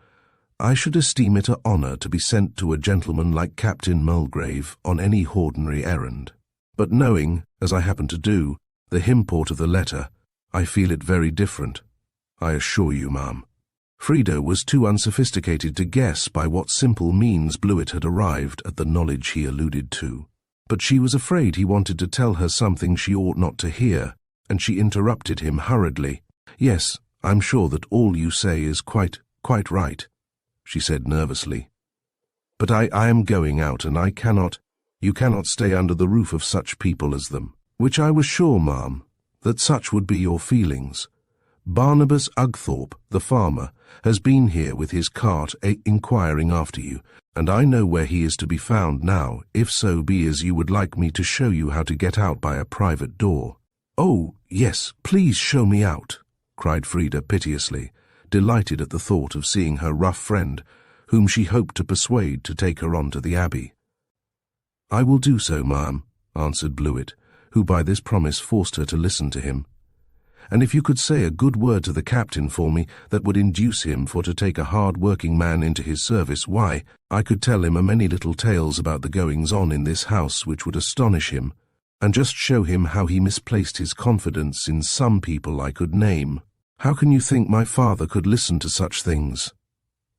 I should esteem it an honour to be sent to a gentleman like Captain Mulgrave on any ordinary errand. But knowing, as I happen to do, the import of the letter, I feel it very different, I assure you, ma'am." Frida was too unsophisticated to guess by what simple means Blewett had arrived at the knowledge he alluded to. But she was afraid he wanted to tell her something she ought not to hear, and she interrupted him hurriedly. "Yes, I'm sure that all you say is quite right," she said nervously. "But I am going out, and you cannot stay under the roof of such people as them." "Which I was sure, ma'am, that such would be your feelings. Barnabas Ugthorpe, the farmer, has been here with his cart inquiring after you, and I know where he is to be found now, if so be as you would like me to show you how to get out by a private door." "Oh, yes, please show me out," cried Frida piteously, delighted at the thought of seeing her rough friend, whom she hoped to persuade to take her on to the Abbey. "I will do so, ma'am," answered Blewett, who by this promise forced her to listen to him. "And if you could say a good word to the captain for me that would induce him for to take a hard-working man into his service, why, I could tell him a many little tales about the goings-on in this house which would astonish him, and just show him how he misplaced his confidence in some people I could name. How can you think my father could listen to such things?"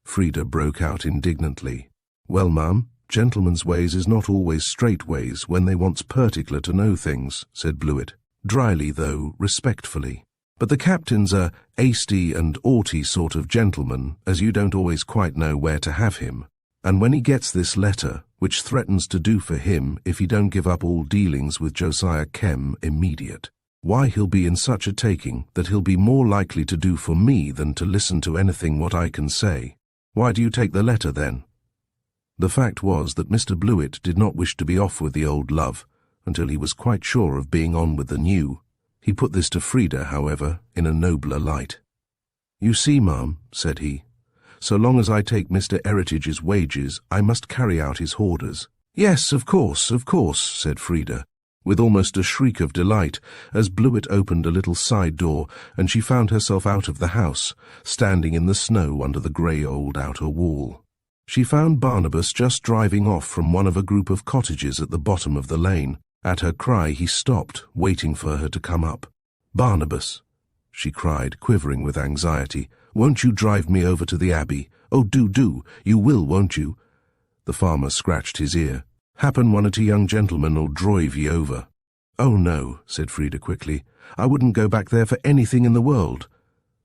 Frida broke out indignantly. "Well, ma'am, gentlemen's ways is not always straight ways when they wants particular to know things," said Blewett, dryly though respectfully. "But the captain's a hasty and haughty sort of gentleman, as you don't always quite know where to have him. And when he gets this letter, which threatens to do for him if he don't give up all dealings with Josiah Kem immediate, why he'll be in such a taking that he'll be more likely to do for me than to listen to anything what I can say. Why do you take the letter then?" The fact was that Mr. Blewett did not wish to be off with the old love until he was quite sure of being on with the new. He put this to Frida, however, in a nobler light. "You see, ma'am," said he, "so long as I take Mr. Heritage's wages, I must carry out his orders." "Yes, of course," said Frida, with almost a shriek of delight, as Blewett opened a little side door and she found herself out of the house, standing in the snow under the grey old outer wall. She found Barnabas just driving off from one of a group of cottages at the bottom of the lane. At her cry he stopped, waiting for her to come up. "Barnabas," she cried, quivering with anxiety, "won't you drive me over to the Abbey? Oh, do, you will, won't you?" The farmer scratched his ear. "Happen one o' t' young gentlemen'll drive ye over." "Oh, no," said Frida quickly. "I wouldn't go back there for anything in the world."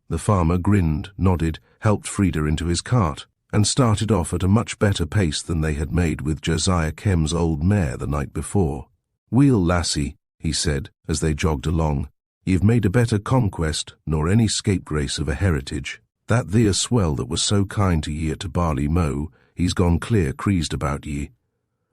The farmer grinned, nodded, helped Frida into his cart, and started off at a much better pace than they had made with Josiah Kemm's old mare the night before. "Weel, lassie," he said, as they jogged along, "ye've made a better conquest nor any scapegrace of a heritage. That theer swell that was so kind to ye at t' Barley Mow, he's gone clear creased about ye.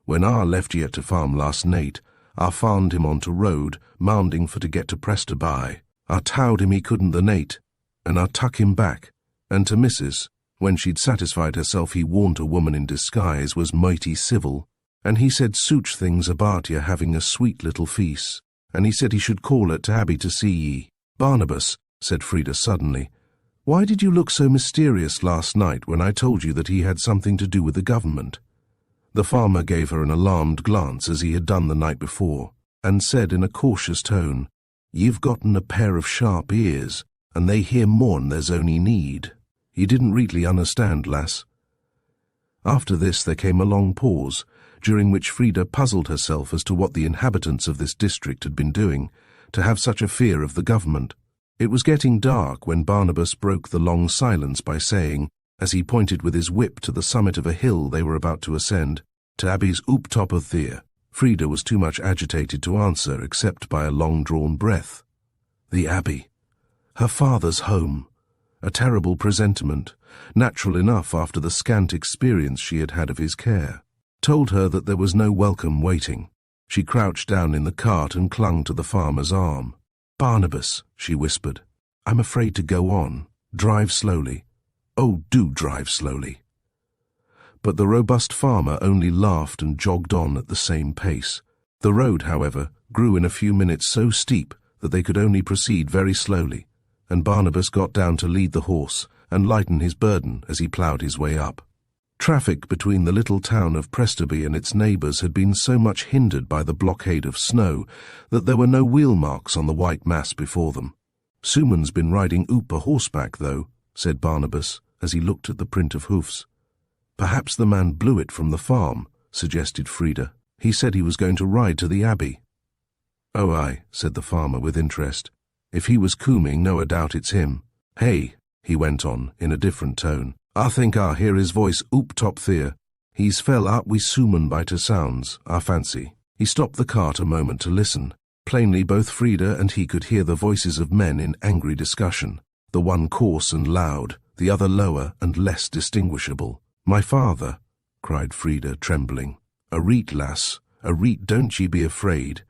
When I left ye at t' farm last night, I found him on t' road, mounding for to get to Prester-by. I towed him he couldn't the nate, and I tuck him back, and to Mrs., when she'd satisfied herself he warn't a woman in disguise, was mighty civil, and he said such things about ye having a sweet little feast, and he said he should call at t' Abbey to see ye." "Barnabas," said Frida suddenly, "why did you look so mysterious last night when I told you that he had something to do with the government?" The farmer gave her an alarmed glance as he had done the night before, and said in a cautious tone, "Ye've gotten a pair of sharp ears, and they hear more'n there's ony need. Ye didn't really understand, lass." After this there came a long pause, during which Frida puzzled herself as to what the inhabitants of this district had been doing, to have such a fear of the government. It was getting dark when Barnabas broke the long silence by saying, as he pointed with his whip to the summit of a hill they were about to ascend, "To Abbey's oop top of theer." Frida was too much agitated to answer except by a long-drawn breath. The Abbey. Her father's home. A terrible presentiment, natural enough after the scant experience she had had of his care, told her that there was no welcome waiting. She crouched down in the cart and clung to the farmer's arm. "Barnabas," she whispered, "I'm afraid to go on. Drive slowly. Oh, do drive slowly." But the robust farmer only laughed and jogged on at the same pace. The road, however, grew in a few minutes so steep that they could only proceed very slowly, and Barnabas got down to lead the horse and lighten his burden as he ploughed his way up. Traffic between the little town of Presterby and its neighbours had been so much hindered by the blockade of snow that there were no wheel marks on the white mass before them. "Suman's been riding oop a horseback, though," said Barnabas, as he looked at the print of hoofs. "Perhaps the man Blewett from the farm," suggested Frida. "He said he was going to ride to the Abbey." "Oh, aye," said the farmer with interest. "If he was cooming, no a doubt it's him. Hey," he went on, in a different tone, "I think I hear his voice oop top there. He's fell out wi' Suman by t' sounds, I fancy." He stopped the cart a moment to listen. Plainly both Frida and he could hear the voices of men in angry discussion, the one coarse and loud, the other lower and less distinguishable. "My father," cried Frida, trembling. "A reet, lass, a reet, don't ye be afraid.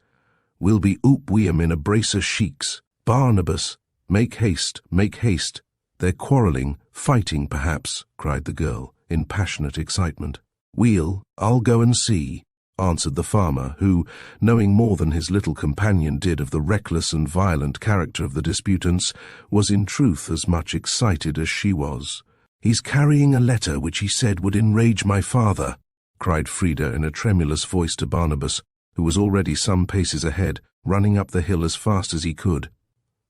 We'll be oop wi' 'em in a brace o' sheiks. Barnabas, make haste, make haste. They're quarrelling, fighting perhaps," cried the girl, in passionate excitement. "Weel, I'll go and see," answered the farmer, who, knowing more than his little companion did of the reckless and violent character of the disputants, was in truth as much excited as she was. "He's carrying a letter which he said would enrage my father," cried Frida in a tremulous voice to Barnabas, who was already some paces ahead, running up the hill as fast as he could.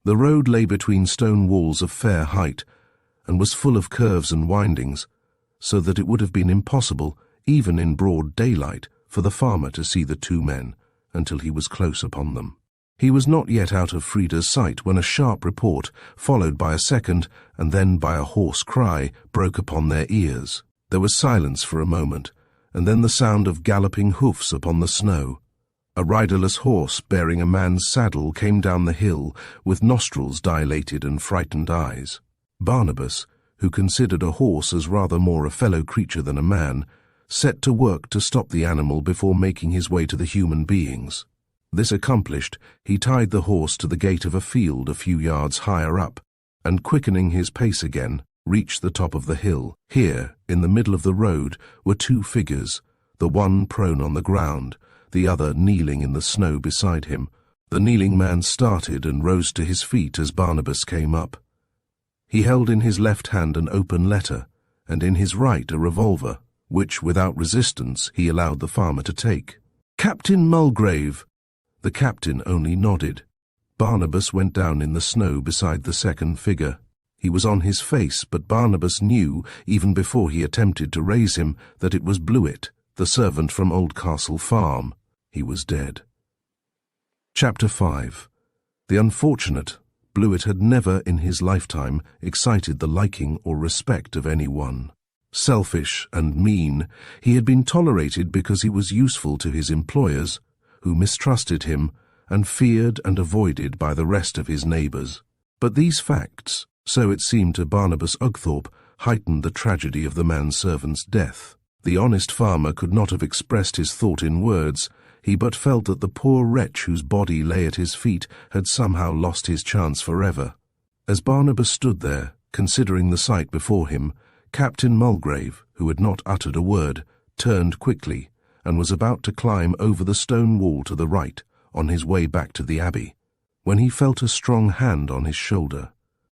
The road lay between stone walls of fair height, and was full of curves and windings, so that it would have been impossible, even in broad daylight, for the farmer to see the two men until he was close upon them. He was not yet out of Frida's sight when a sharp report, followed by a second, and then by a hoarse cry, broke upon their ears. There was silence for a moment, and then the sound of galloping hoofs upon the snow. A riderless horse bearing a man's saddle came down the hill with nostrils dilated and frightened eyes. Barnabas, who considered a horse as rather more a fellow creature than a man, set to work to stop the animal before making his way to the human beings. This accomplished, he tied the horse to the gate of a field a few yards higher up, and quickening his pace again, reached the top of the hill. Here, in the middle of the road, were two figures, the one prone on the ground, the other kneeling in the snow beside him. The kneeling man started and rose to his feet as Barnabas came up. He held in his left hand an open letter, and in his right a revolver, which, without resistance, he allowed the farmer to take. "Captain Mulgrave!" The captain only nodded. Barnabas went down in the snow beside the second figure. He was on his face, but Barnabas knew, even before he attempted to raise him, that it was Blewett, the servant from Oldcastle Farm. He was dead. Chapter 5. The unfortunate Blewett had never in his lifetime excited the liking or respect of anyone. Selfish and mean, he had been tolerated because he was useful to his employers, who mistrusted him and feared and avoided by the rest of his neighbours. But these facts, so it seemed to Barnabas Ugthorpe, heightened the tragedy of the manservant's death. The honest farmer could not have expressed his thought in words. He but felt that the poor wretch whose body lay at his feet had somehow lost his chance forever. As Barnabas stood there, considering the sight before him, Captain Mulgrave, who had not uttered a word, turned quickly, and was about to climb over the stone wall to the right, on his way back to the Abbey, when he felt a strong hand on his shoulder.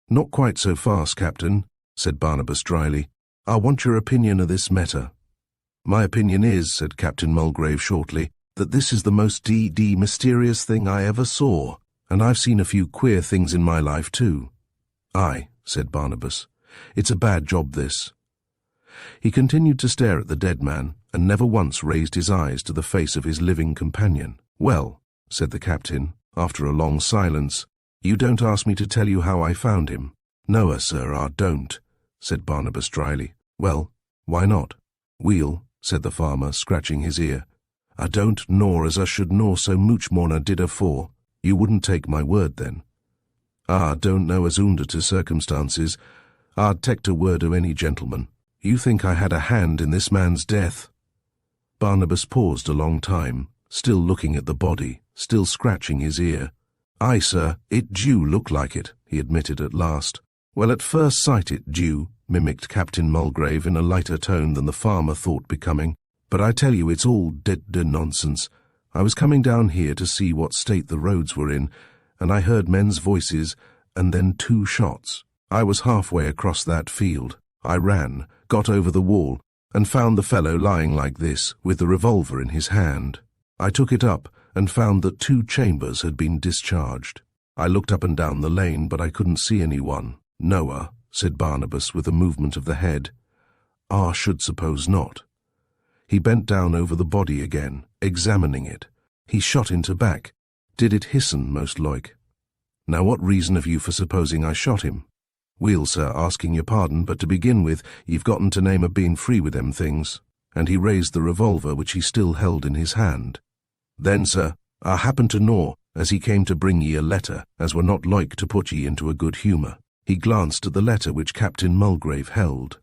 "Not quite so fast, Captain," said Barnabas dryly. "I want your opinion of this matter." "My opinion is," said Captain Mulgrave shortly, "that this is the most mysterious thing I ever saw, and I've seen a few queer things in my life too." "Aye," said Barnabas. "It's a bad job, this." He continued to stare at the dead man, and never once raised his eyes to the face of his living companion. "Well," said the captain, after a long silence, "you don't ask me to tell you how I found him." "No, sir, I don't," said Barnabas dryly. "Well, why not?" "Weel," said the farmer, scratching his ear, "I don't nor as I should nor so much more I did afore." "You wouldn't take my word, then?" "I don't know as under to circumstances. I'd take the word of any gentleman. You think I had a hand in this man's death?" Barnabas paused a long time, still looking at the body, still scratching his ear. "Aye, sir, it do look like it," he admitted at last. "Well, at first sight it do," mimicked Captain Mulgrave in a lighter tone than the farmer thought becoming. "But I tell you it's all dead nonsense. I was coming down here to see what state the roads were in, and I heard men's voices, and then 2 shots. I was halfway across that field. I ran, got over the wall, and found the fellow lying like this, with the revolver in his hand. I took it up, and found that 2 chambers had been discharged. I looked up and down the lane, but I couldn't see anyone." "Noah," said Barnabas with a movement of the head. "I should suppose not." He bent down over the body again, examining it. "He shot into back. Did it hissen, most like?" "Now what reason have you for supposing I shot him?" "Weel, sir, asking your pardon, but to begin with, you've gotten to name of being free with them things." And he raised the revolver which he still held in his hand. "Then, sir, I happened to know, as he came to bring ye a letter, as were not like to put ye into a good humour." He glanced at the letter which Captain Mulgrave held.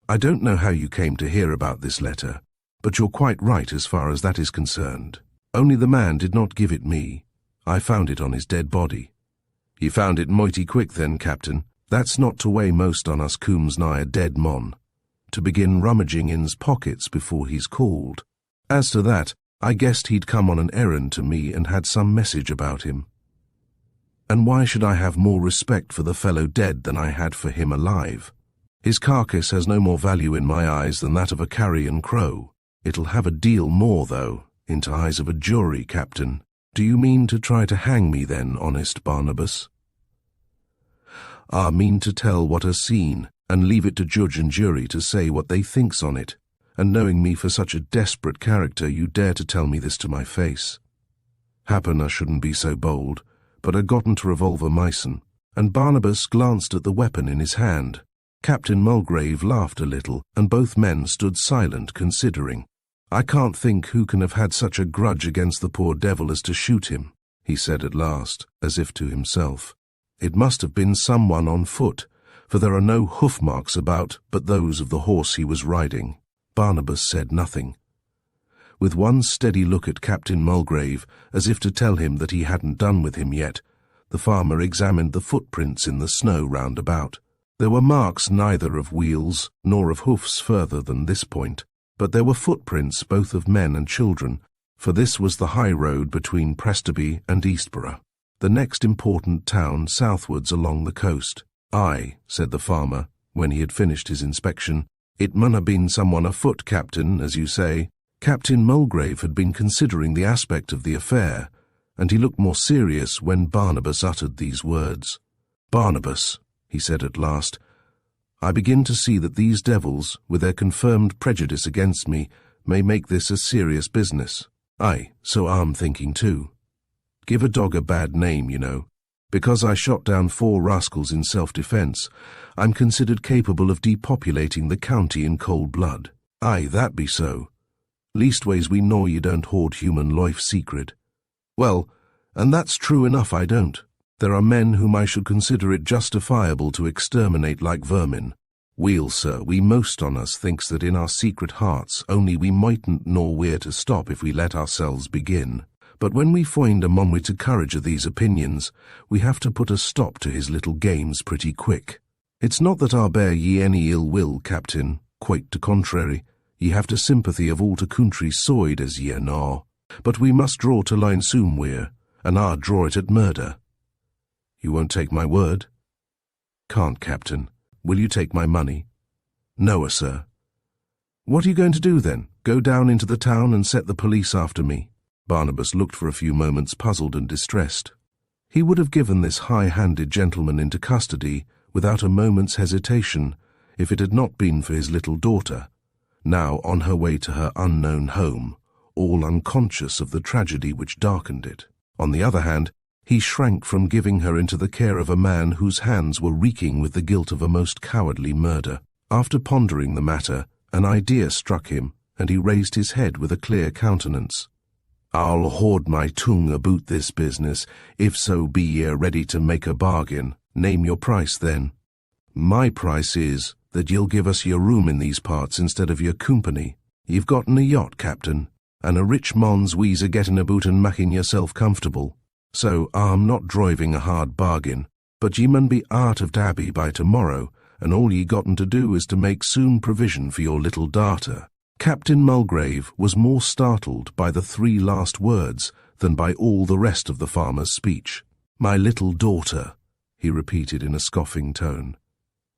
"I don't know how you came to hear about this letter, but you're quite right as far as that is concerned. Only the man did not give it me. I found it on his dead body." "You found it mighty quick then, Captain. That's not to weigh most on us cooms nigh a dead mon, to begin rummaging in's pockets before he's called. As to that, I guessed he'd come on an errand to me and had some message about him. And why should I have more respect for the fellow dead than I had for him alive? His carcass has no more value in my eyes than that of a carrion crow. It'll have a deal more, though, into eyes of a jury, Captain. Do you mean to try to hang me then, honest Barnabas?" "I mean to tell what I've seen, and leave it to judge and jury to say what they thinks on it, and knowing me for such a desperate character you dare to tell me this to my face. Happen I shouldn't be so bold, but I'd gotten to revolver mysen," and Barnabas glanced at the weapon in his hand. Captain Mulgrave laughed a little, and both men stood silent considering. "I can't think who can have had such a grudge against the poor devil as to shoot him," he said at last, as if to himself. "It must have been someone on foot, for there are no hoof marks about but those of the horse he was riding. Barnabas said nothing. With one steady look at Captain Mulgrave, as if to tell him that he hadn't done with him yet, the farmer examined the footprints in the snow round about. There were marks neither of wheels nor of hoofs further than this point, but there were footprints both of men and children, for this was the high road between Prestaby and Eastborough, the next important town southwards along the coast. "Aye," said the farmer, when he had finished his inspection, "it mun ha' been someone afoot, Captain, as you say." Captain Mulgrave had been considering the aspect of the affair, and he looked more serious when Barnabas uttered these words. "Barnabas," he said at last, "I begin to see that these devils, with their confirmed prejudice against me, may make this a serious business. Aye, so I'm thinking too. Give a dog a bad name, you know. Because I shot down 4 rascals in self-defence, I'm considered capable of depopulating the county in cold blood. Aye, that be so. Leastways we know you don't hoard human life secret. Well, and that's true enough I don't. There are men whom I should consider it justifiable to exterminate like vermin. Weel, sir, we most on us thinks that in our secret hearts only we mightn't know where to stop if we let ourselves begin. But when we find a mon with the courage of these opinions, we have to put a stop to his little games pretty quick. It's not that I bear ye any ill will, Captain, quite the contrary. Ye have the sympathy of all the country's side, as ye know. But we must draw to line somewhere, and I draw it at murder. You won't take my word?" "Can't, Captain. Will you take my money?" "No, sir." "What are you going to do then? Go down into the town and set the police after me?" Barnabas looked for a few moments puzzled and distressed. He would have given this high-handed gentleman into custody without a moment's hesitation if it had not been for his little daughter, now on her way to her unknown home, all unconscious of the tragedy which darkened it. On the other hand, he shrank from giving her into the care of a man whose hands were reeking with the guilt of a most cowardly murder. After pondering the matter, an idea struck him, and he raised his head with a clear countenance. "I'll hoard my tongue about this business, if so be ye're ready to make a bargain. Name your price, then." "My price is that you'll give us your room in these parts instead of your company. You've gotten a yacht, Captain, and a rich mon's we's a getting about and making yourself comfortable. So I'm not driving a hard bargain, but ye mun be out of Abbey by tomorrow, and all ye gotten to do is to make soon provision for your little darter." Captain Mulgrave was more startled by the 3 last words than by all the rest of the farmer's speech. "My little daughter," he repeated in a scoffing tone.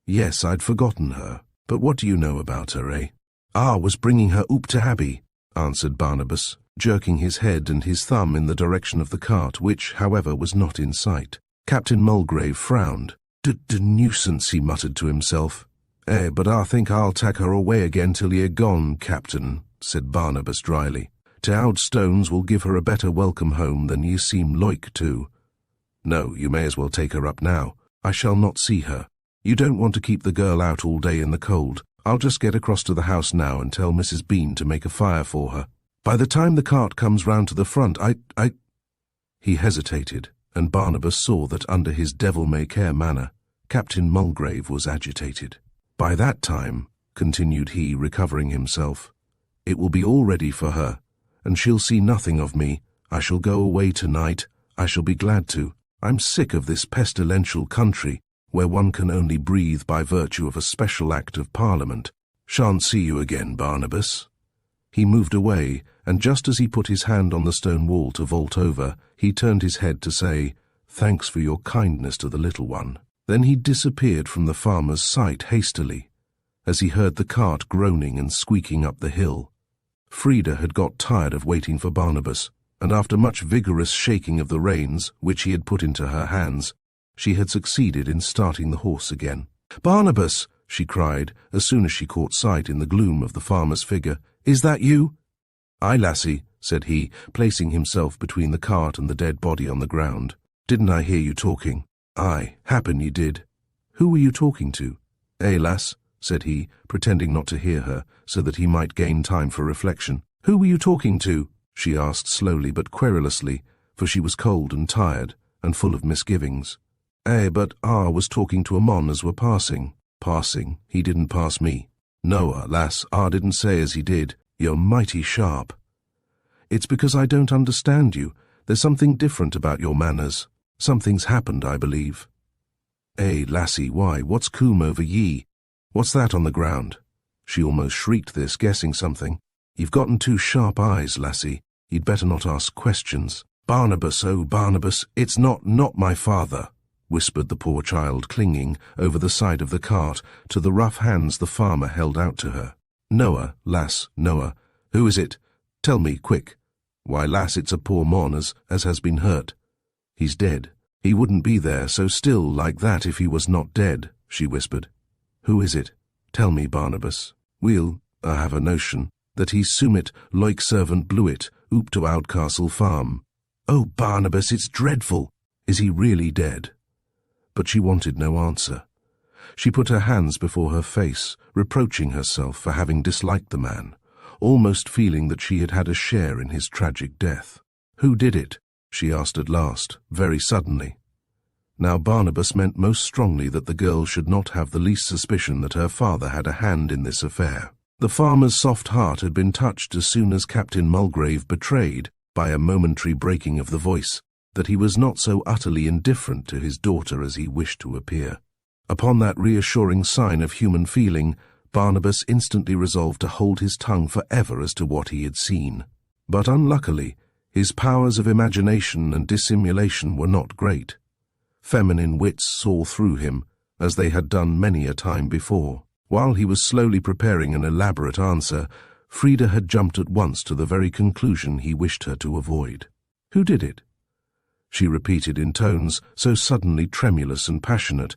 "Yes, I'd forgotten her. But what do you know about her, eh?" "I was bringing her up to Abbey," answered Barnabas, jerking his head and his thumb in the direction of the cart, which, however, was not in sight. Captain Mulgrave frowned. "The nuisance," he muttered to himself. But I think I'll take her away again till ye're gone, Captain," said Barnabas dryly. "T' Outstones will give her a better welcome home than ye seem like to." "No, you may as well take her up now. I shall not see her. You don't want to keep the girl out all day in the cold. I'll just get across to the house now and tell Mrs. Bean to make a fire for her. By the time the cart comes round to the front, I— He hesitated, and Barnabas saw that under his devil-may-care manner, Captain Mulgrave was agitated. "By that time," continued he, recovering himself, "it will be all ready for her, and she'll see nothing of me. I shall go away tonight. I shall be glad to. I'm sick of this pestilential country, where one can only breathe by virtue of a special act of Parliament. Shan't see you again, Barnabas." He moved away, and just as he put his hand on the stone wall to vault over, he turned his head to say, "Thanks for your kindness to the little one." Then he disappeared from the farmer's sight hastily, as he heard the cart groaning and squeaking up the hill. Frida had got tired of waiting for Barnabas, and after much vigorous shaking of the reins, which he had put into her hands, she had succeeded in starting the horse again. "Barnabas!" she cried, as soon as she caught sight in the gloom of the farmer's figure. "Is that you?" "Aye, lassie," said he, placing himself between the cart and the dead body on the ground. "Didn't I hear you talking?" "Aye, happen ye did." "Who were you talking to?" Lass," said he, pretending not to hear her, so that he might gain time for reflection. "Who were you talking to?" she asked slowly but querulously, for she was cold and tired, and full of misgivings. But I was talking to a mon as were passing." "Passing? He didn't pass me." "Noah, lass, I didn't say as he did. You're mighty sharp." "It's because I don't understand you. There's something different about your manners. Something's happened, I believe." "Eh, lassie, why, what's coom over ye? What's that on the ground?" She almost shrieked this, guessing something. "You've gotten two sharp eyes, lassie. You'd better not ask questions." "Barnabas, oh Barnabas, it's not my father," whispered the poor child, clinging, over the side of the cart, to the rough hands the farmer held out to her. "Noah, lass, Noah. Who is it? Tell me, quick." "Why, lass, it's a poor mon as has been hurt." "He's dead. He wouldn't be there so still like that if he was not dead," she whispered. "Who is it? Tell me, Barnabas. I have a notion, that he's Sumit, like servant Blewett, oop to Oudcastle Farm." "Oh, Barnabas, it's dreadful. Is he really dead?" But she wanted no answer. She put her hands before her face, reproaching herself for having disliked the man, almost feeling that she had had a share in his tragic death. "Who did it?" she asked at last, very suddenly. Now Barnabas meant most strongly that the girl should not have the least suspicion that her father had a hand in this affair. The farmer's soft heart had been touched as soon as Captain Mulgrave betrayed, by a momentary breaking of the voice, that he was not so utterly indifferent to his daughter as he wished to appear. Upon that reassuring sign of human feeling, Barnabas instantly resolved to hold his tongue forever as to what he had seen. But unluckily, his powers of imagination and dissimulation were not great. Feminine wits saw through him, as they had done many a time before. While he was slowly preparing an elaborate answer, Frida had jumped at once to the very conclusion he wished her to avoid. "Who did it?" she repeated in tones so suddenly tremulous and passionate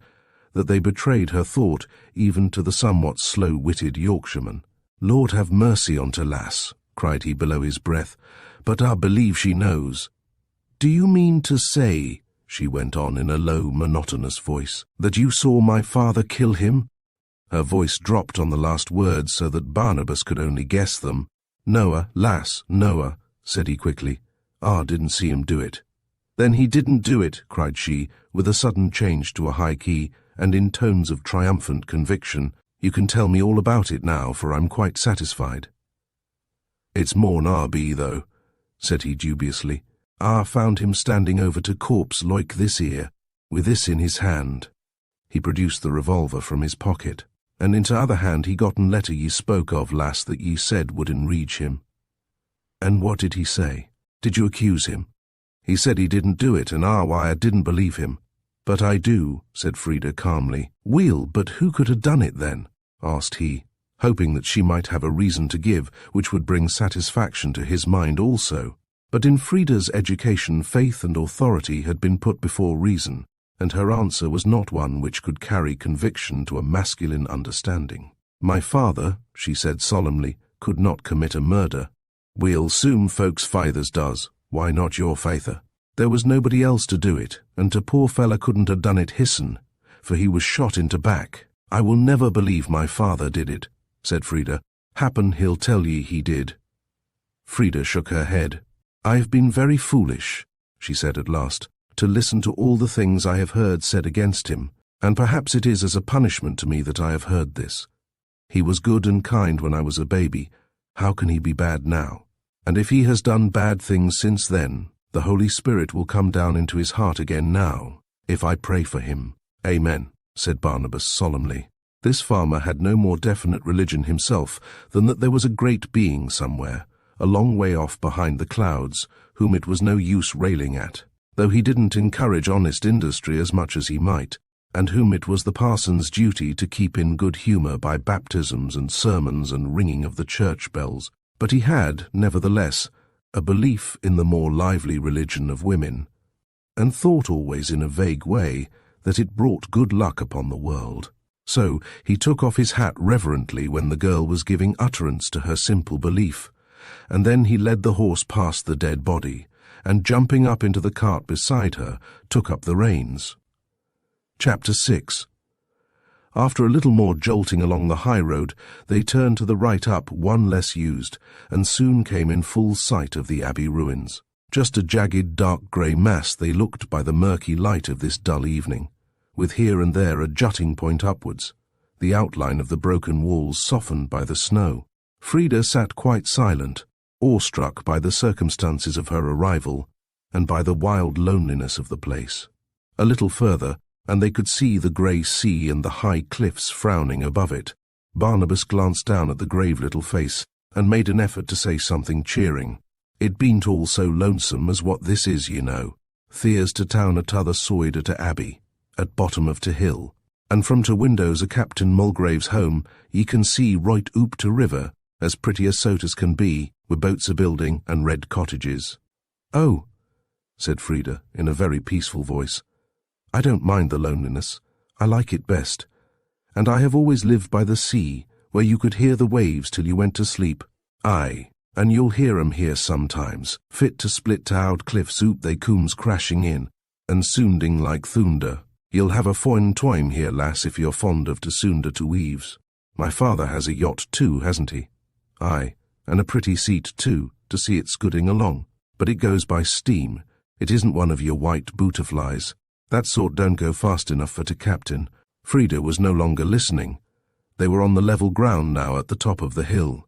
that they betrayed her thought even to the somewhat slow-witted Yorkshireman. "Lord have mercy on't, lass," cried he below his breath, "but I believe she knows." "Do you mean to say," she went on in a low, monotonous voice, "that you saw my father kill him?" Her voice dropped on the last words so that Barnabas could only guess them. "Noah, lass, Noah," said he quickly. "I didn't see him do it." "Then he didn't do it," cried she, with a sudden change to a high key, and in tones of triumphant conviction. "You can tell me all about it now, for I'm quite satisfied." "It's more'n I be, though," said he dubiously. "I found him standing over to corpse like this here, with this in his hand." He produced the revolver from his pocket. "And into other hand he gotten letter ye spoke of, lass, that ye said would enrage him." "And what did he say? Did you accuse him?" "He said he didn't do it, and why I didn't believe him." "But I do," said Frida calmly. "Weel, but who could have done it then?" asked he, hoping that she might have a reason to give which would bring satisfaction to his mind also. But in Frida's education faith and authority had been put before reason, and her answer was not one which could carry conviction to a masculine understanding. "My father," she said solemnly, "could not commit a murder." "We'll soon folks' fathers does. Why not your father? There was nobody else to do it, and to poor fella couldn't have done it hisson, for he was shot into back." "I will never believe my father did it," said Frida. "Happen he'll tell ye he did." Frida shook her head. "I have been very foolish," she said at last, "to listen to all the things I have heard said against him, and perhaps it is as a punishment to me that I have heard this. He was good and kind when I was a baby. How can he be bad now? And if he has done bad things since then, the Holy Spirit will come down into his heart again now, if I pray for him." "Amen," said Barnabas solemnly. This farmer had no more definite religion himself than that there was a great being somewhere, a long way off behind the clouds, whom it was no use railing at, though he didn't encourage honest industry as much as he might, and whom it was the parson's duty to keep in good humour by baptisms and sermons and ringing of the church bells. But he had, nevertheless, a belief in the more lively religion of women, and thought always in a vague way that it brought good luck upon the world. So he took off his hat reverently when the girl was giving utterance to her simple belief, and then he led the horse past the dead body, and jumping up into the cart beside her, took up the reins. Chapter 6. After a little more jolting along the high road, they turned to the right up, one less used, and soon came in full sight of the abbey ruins. Just a jagged, dark grey mass they looked by the murky light of this dull evening, with here and there a jutting point upwards. the outline of the broken walls softened by the snow. Frida sat quite silent, awestruck by the circumstances of her arrival and by the wild loneliness of the place. A little further, and they could see the grey sea and the high cliffs frowning above it. Barnabas glanced down at the grave little face and made an effort to say something cheering. "It bean't all so lonesome as what this is, you know. There's to town a t'other side o' to Abbey, at bottom of to hill, and from to windows o' Captain Mulgrave's home ye can see right oop to river, as pretty a soat as can be, wi' boats a-building and red cottages." "Oh," said Frida in a very peaceful voice, "I don't mind the loneliness. I like it best. And I have always lived by the sea, where you could hear the waves till you went to sleep. Aye, and you'll hear 'em here sometimes, fit to split to out cliffs oop they cooms crashing in, and sounding like thunder. You'll have a foine time here, lass, if you're fond of to sounder to eaves. My father has a yacht too, hasn't he? Aye, and a pretty seat too, to see it scudding along. But it goes by steam. It isn't one of your white butterflies. That sort don't go fast enough for to captain." Frida was no longer listening. They were on the level ground now at the top of the hill.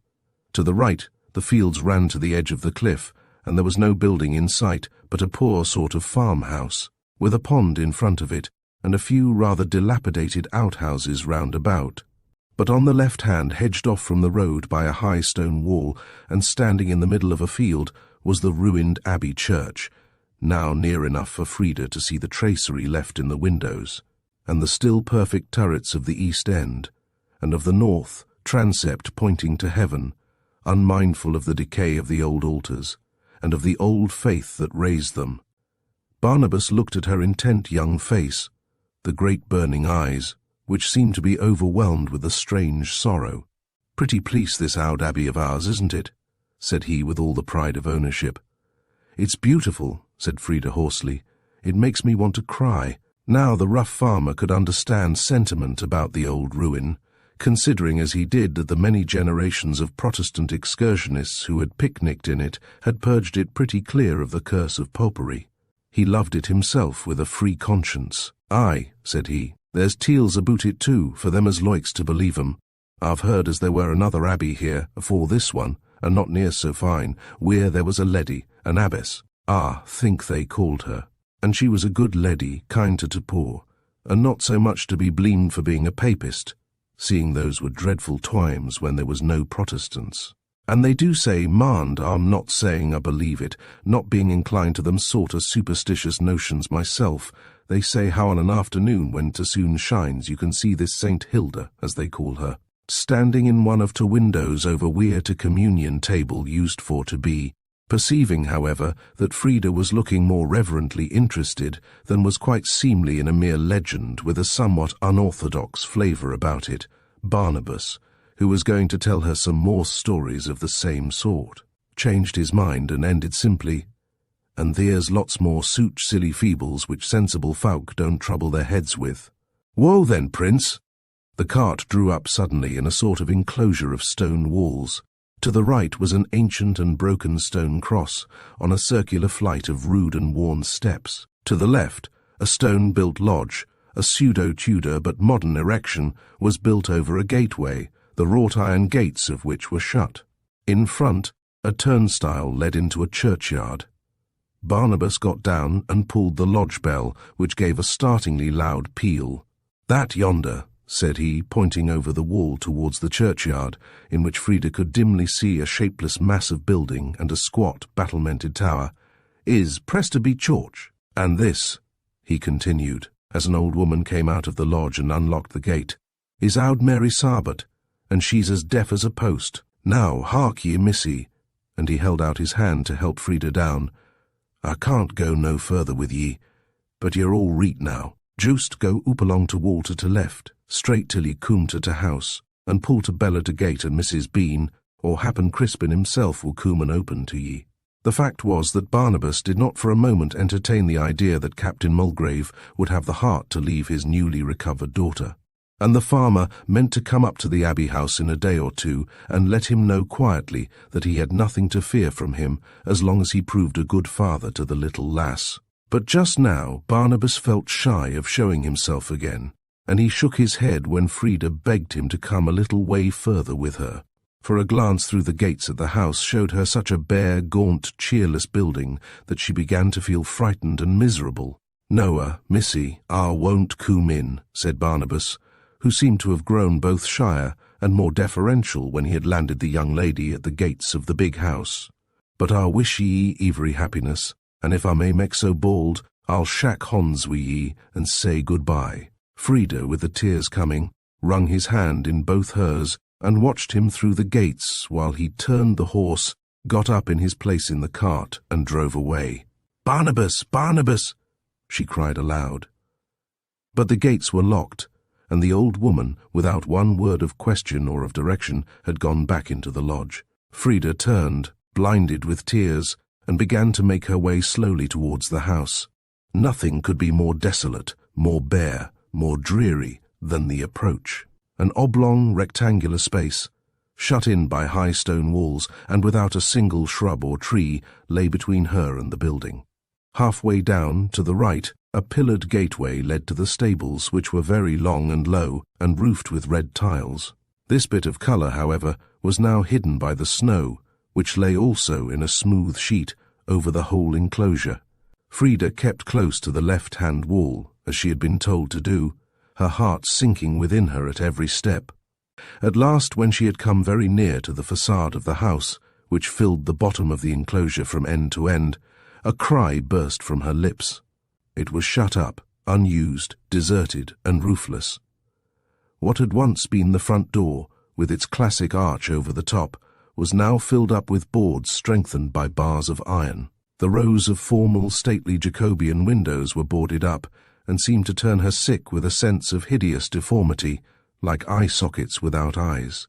To the right, the fields ran to the edge of the cliff, and there was no building in sight but a poor sort of farmhouse, with a pond in front of it and a few rather dilapidated outhouses round about. But on the left hand, hedged off from the road by a high stone wall and standing in the middle of a field, was the ruined Abbey church, now near enough for Frida to see the tracery left in the windows, and the still perfect turrets of the east end, and of the north, transept pointing to heaven, unmindful of the decay of the old altars, and of the old faith that raised them. Barnabas looked at her intent young face, the great burning eyes, which seemed to be overwhelmed with a strange sorrow. "Pretty place this oud Abbey of ours, isn't it?" said he with all the pride of ownership. "It's beautiful," said Frida hoarsely. "It makes me want to cry." Now the rough farmer could understand sentiment about the old ruin, considering as he did that the many generations of Protestant excursionists who had picnicked in it had purged it pretty clear of the curse of popery. He loved it himself with a free conscience. "Aye," said he, "there's tales aboot it too, for them as likes to believe 'em. I've heard as there were another abbey here, afore this one, and not near so fine, where there was a leddy, an abbess. Think they called her. And she was a good leddy, kind to poor, and not so much to be blamed for being a papist, seeing those were dreadful times when there was no Protestants. And they do say, mind, I'm not saying I believe it, not being inclined to them sort of superstitious notions myself, they say how on an afternoon when to soon shines you can see this Saint Hilda, as they call her, standing in one of to windows over where to communion table used for to be. Perceiving, however, that Frida was looking more reverently interested than was quite seemly in a mere legend with a somewhat unorthodox flavour about it, Barnabas, who was going to tell her some more stories of the same sort, changed his mind and ended simply, "And there's lots more such silly feebles which sensible folk don't trouble their heads with." "Whoa then, Prince!" The cart drew up suddenly in a sort of enclosure of stone walls. To the right was an ancient and broken stone cross on a circular flight of rude and worn steps. To the left, a stone-built lodge, a pseudo-Tudor but modern erection, was built over a gateway, the wrought iron gates of which were shut. In front, a turnstile led into a churchyard. Barnabas got down and pulled the lodge bell, which gave a startlingly loud peal. "That yonder," said he, pointing over the wall towards the churchyard, in which Frida could dimly see a shapeless mass of building and a squat, battlemented tower, "is Presteby Church. And this," he continued, as an old woman came out of the lodge and unlocked the gate, "is Aud Mary Sarbot, and she's as deaf as a post. Now, hark ye, missy," and he held out his hand to help Frida down. "I can't go no further with ye, but you're all reet now. Joost go oop along to wall to left, straight till ye coom to house, and pull to Bella to gate and Mrs. Bean, or happen Crispin himself will coom and open to ye." The fact was that Barnabas did not for a moment entertain the idea that Captain Mulgrave would have the heart to leave his newly recovered daughter, and the farmer meant to come up to the Abbey house in a day or two and let him know quietly that he had nothing to fear from him as long as he proved a good father to the little lass. But just now Barnabas felt shy of showing himself again. and he shook his head when Frida begged him to come a little way further with her. For a glance through the gates at the house showed her such a bare, gaunt, cheerless building that she began to feel frightened and miserable. "Noah, Missy, won't coom in," said Barnabas, who seemed to have grown both shyer and more deferential when he had landed the young lady at the gates of the big house. "But wish ye every happiness, and if I may make so bold, I'll shake hands wi' ye and say goodbye." Frida, with the tears coming, wrung his hand in both hers and watched him through the gates while he turned the horse, got up in his place in the cart, and drove away. "Barnabas! Barnabas!" she cried aloud. But the gates were locked, and the old woman, without one word of question or of direction, had gone back into the lodge. Frida turned, blinded with tears, and began to make her way slowly towards the house. Nothing could be more desolate, more bare, more dreary than the approach. An oblong, rectangular space, shut in by high stone walls and without a single shrub or tree, lay between her and the building. Halfway down, to the right, a pillared gateway led to the stables, which were very long and low and roofed with red tiles. This bit of colour, however, was now hidden by the snow, which lay also in a smooth sheet over the whole enclosure. Frida kept close to the left-hand wall, as she had been told to do, her heart sinking within her at every step. At last, when she had come very near to the facade of the house, which filled the bottom of the enclosure from end to end, a cry burst from her lips. It was shut up, unused, deserted, and roofless. What had once been the front door, with its classic arch over the top, was now filled up with boards strengthened by bars of iron. The rows of formal, stately Jacobean windows were boarded up, and seemed to turn her sick with a sense of hideous deformity, like eye sockets without eyes.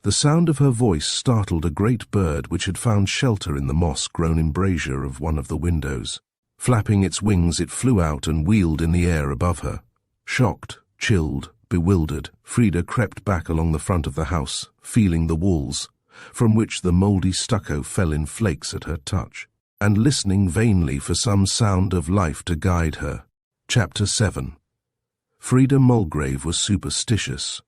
The sound of her voice startled a great bird which had found shelter in the moss-grown embrasure of one of the windows. Flapping its wings, it flew out and wheeled in the air above her. Shocked, chilled, bewildered, Frida crept back along the front of the house, feeling the walls, from which the mouldy stucco fell in flakes at her touch, and listening vainly for some sound of life to guide her. Chapter 7. Frida Mulgrave was superstitious.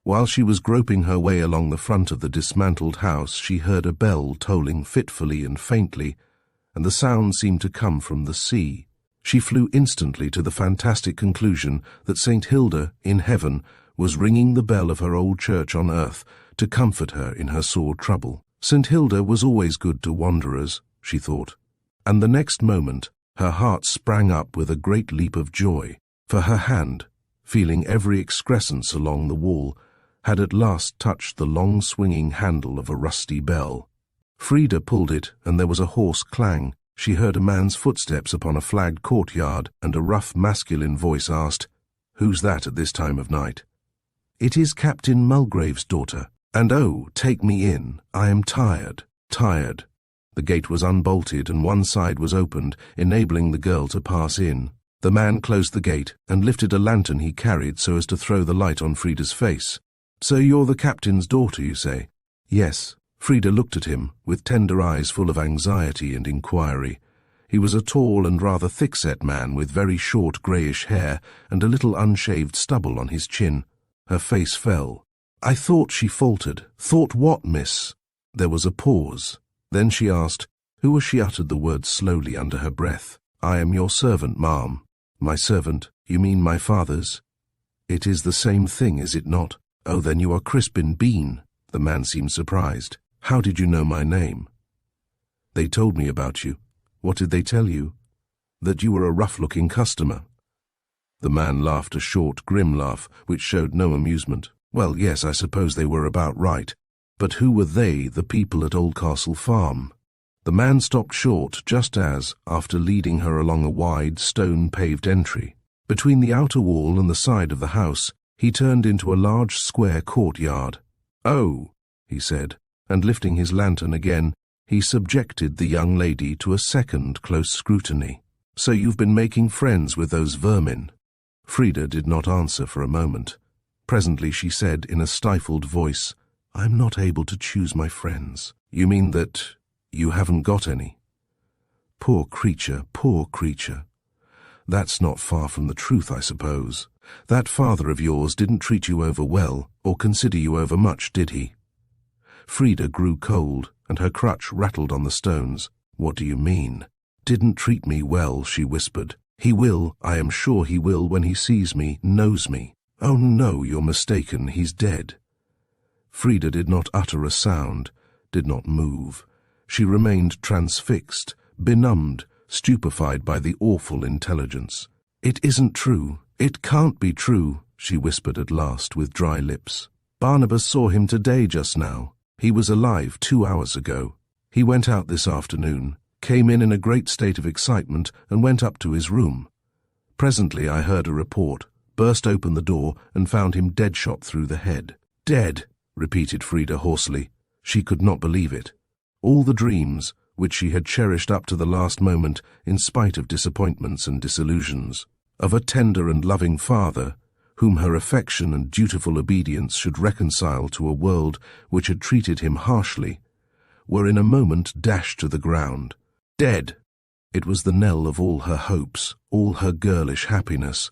While she was groping her way along the front of the dismantled house, she heard a bell tolling fitfully and faintly, and the sound seemed to come from the sea. She flew instantly to the fantastic conclusion that St. Hilda, in heaven, was ringing the bell of her old church on earth to comfort her in her sore trouble. St. Hilda was always good to wanderers, she thought, and the next moment her heart sprang up with a great leap of joy, for her hand, feeling every excrescence along the wall, had at last touched the long swinging handle of a rusty bell. Frida pulled it, and there was a hoarse clang. She heard a man's footsteps upon a flagged courtyard, and a rough masculine voice asked, "Who's that at this time of night?" "It is Captain Mulgrave's daughter, and take me in. I am tired, tired." The gate was unbolted and one side was opened, enabling the girl to pass in. The man closed the gate and lifted a lantern he carried so as to throw the light on Frida's face. "So you're the captain's daughter, you say?" "Yes." Frida looked at him, with tender eyes full of anxiety and inquiry. He was a tall and rather thick-set man with very short greyish hair and a little unshaved stubble on his chin. Her face fell. "I thought," she faltered. "Thought what, miss?" There was a pause. Then she asked, who as she uttered the words slowly under her breath, "I am your servant, ma'am." "My servant? You mean my father's?" "It is the same thing, is it not?" "Oh, then you are Crispin Bean." The man seemed surprised. "How did you know my name?" "They told me about you." "What did they tell you?" "That you were a rough-looking customer." The man laughed a short, grim laugh, which showed no amusement. "Well, yes, I suppose they were about right. But who were they, the people at Oldcastle Farm?" The man stopped short just as, after leading her along a wide, stone-paved entry, between the outer wall and the side of the house, he turned into a large square courtyard. "Oh," he said, and lifting his lantern again, he subjected the young lady to a second close scrutiny. "So you've been making friends with those vermin?" Frida did not answer for a moment. Presently she said in a stifled voice, "I'm not able to choose my friends." "You mean that you haven't got any?" "Poor creature, poor creature. That's not far from the truth, I suppose." That father of yours didn't treat you over well or consider you over much, did he? Frida grew cold, and her crutch rattled on the stones. What do you mean? Didn't treat me well, she whispered. He will, I am sure he will, when he sees me, knows me. Oh no, you're mistaken, he's dead. Frida did not utter a sound, did not move. She remained transfixed, benumbed, stupefied by the awful intelligence. It isn't true. It can't be true, she whispered at last with dry lips. Barnabas saw him today just now. He was alive 2 hours ago. He went out this afternoon, came in a great state of excitement, and went up to his room. Presently I heard a report, burst open the door, and found him dead shot through the head. Dead, repeated Frida hoarsely. She could not believe it. All the dreams, which she had cherished up to the last moment, in spite of disappointments and disillusions, of a tender and loving father, whom her affection and dutiful obedience should reconcile to a world which had treated him harshly, were in a moment dashed to the ground. Dead! It was the knell of all her hopes, all her girlish happiness.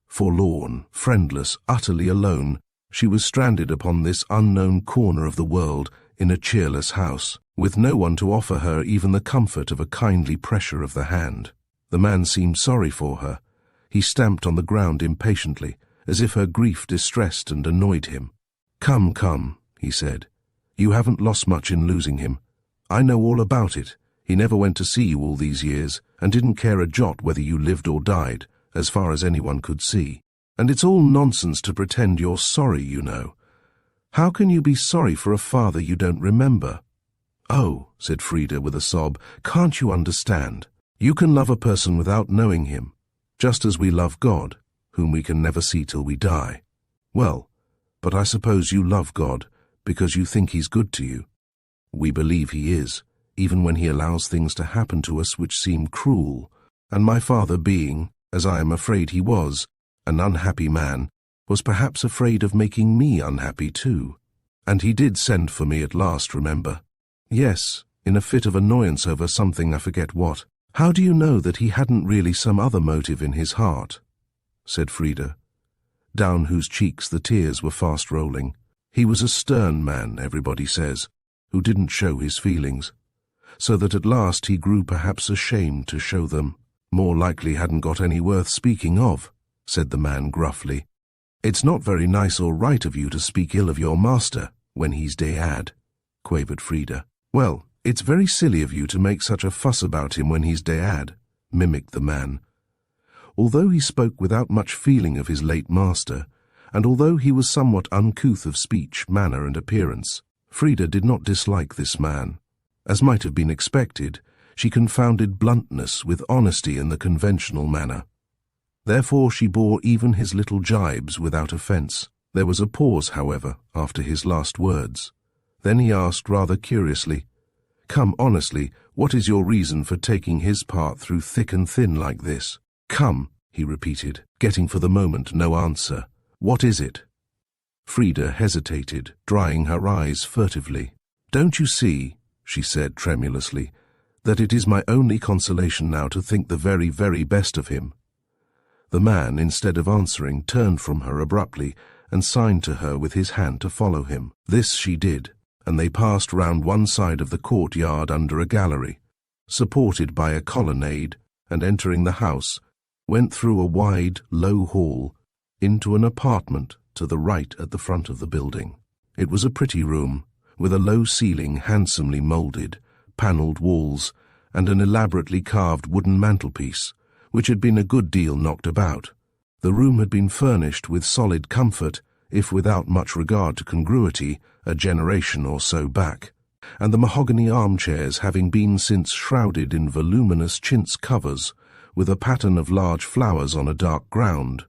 Forlorn, friendless, utterly alone, she was stranded upon this unknown corner of the world, in a cheerless house, with no one to offer her even the comfort of a kindly pressure of the hand. The man seemed sorry for her. He stamped on the ground impatiently, as if her grief distressed and annoyed him. Come, come, he said. You haven't lost much in losing him. I know all about it. He never went to see you all these years, and didn't care a jot whether you lived or died, as far as anyone could see. And it's all nonsense to pretend you're sorry, you know. How can you be sorry for a father you don't remember? Oh, said Frida with a sob, can't you understand? You can love a person without knowing him, just as we love God, whom we can never see till we die. Well, but I suppose you love God because you think he's good to you. We believe he is, even when he allows things to happen to us which seem cruel, and my father being, as I am afraid he was, an unhappy man, was perhaps afraid of making me unhappy too. And he did send for me at last, remember? Yes, in a fit of annoyance over something I forget what. How do you know that he hadn't really some other motive in his heart? Said Frida, down whose cheeks the tears were fast rolling. He was a stern man, everybody says, who didn't show his feelings, so that at last he grew perhaps ashamed to show them. More likely hadn't got any worth speaking of, said the man gruffly. It's not very nice or right of you to speak ill of your master when he's dead, quavered Frida. Well, it's very silly of you to make such a fuss about him when he's dead, mimicked the man. Although he spoke without much feeling of his late master, and although he was somewhat uncouth of speech, manner, and appearance, Frida did not dislike this man. As might have been expected, she confounded bluntness with honesty in the conventional manner. Therefore she bore even his little jibes without offence. There was a pause, however, after his last words. Then he asked rather curiously, Come, honestly, what is your reason for taking his part through thick and thin like this? Come, he repeated, getting for the moment no answer. What is it? Frida hesitated, drying her eyes furtively. Don't you see, she said tremulously, that it is my only consolation now to think the very, very best of him? The man, instead of answering, turned from her abruptly and signed to her with his hand to follow him. This she did, and they passed round one side of the courtyard under a gallery, supported by a colonnade, and entering the house, went through a wide, low hall, into an apartment to the right at the front of the building. It was a pretty room, with a low ceiling handsomely moulded, panelled walls, and an elaborately carved wooden mantelpiece, which had been a good deal knocked about. The room had been furnished with solid comfort, if without much regard to congruity, a generation or so back, and the mahogany armchairs having been since shrouded in voluminous chintz covers, with a pattern of large flowers on a dark ground.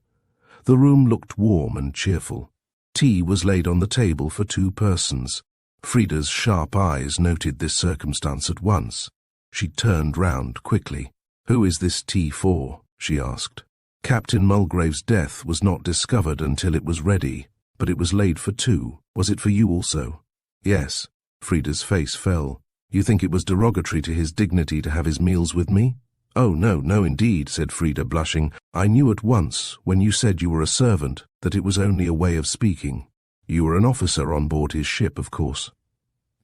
The room looked warm and cheerful. Tea was laid on the table for 2 persons. Frida's sharp eyes noted this circumstance at once. She turned round quickly. Who is this tea for? She asked. Captain Mulgrave's death was not discovered until it was ready, but it was laid for 2. Was it for you also? Yes. Frida's face fell. You think it was derogatory to his dignity to have his meals with me? "Oh, no, no indeed," said Frida, blushing. "I knew at once, when you said you were a servant, that it was only a way of speaking. You were an officer on board his ship, of course."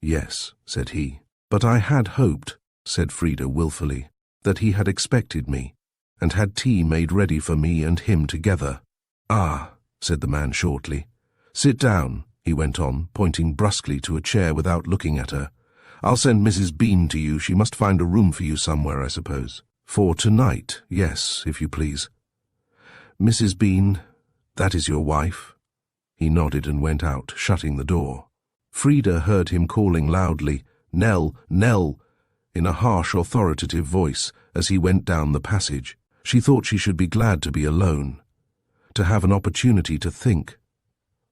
"Yes," said he. "But I had hoped," said Frida wilfully, "that he had expected me, and had tea made ready for me and him together." "Ah," said the man shortly. "Sit down," he went on, pointing brusquely to a chair without looking at her. "I'll send Mrs. Bean to you. She must find a room for you somewhere, I suppose." "For tonight, yes, if you please." "Mrs. Bean, that is your wife?" He nodded and went out, shutting the door. Frida heard him calling loudly, "Nell, Nell," in a harsh, authoritative voice as he went down the passage. She thought she should be glad to be alone, to have an opportunity to think.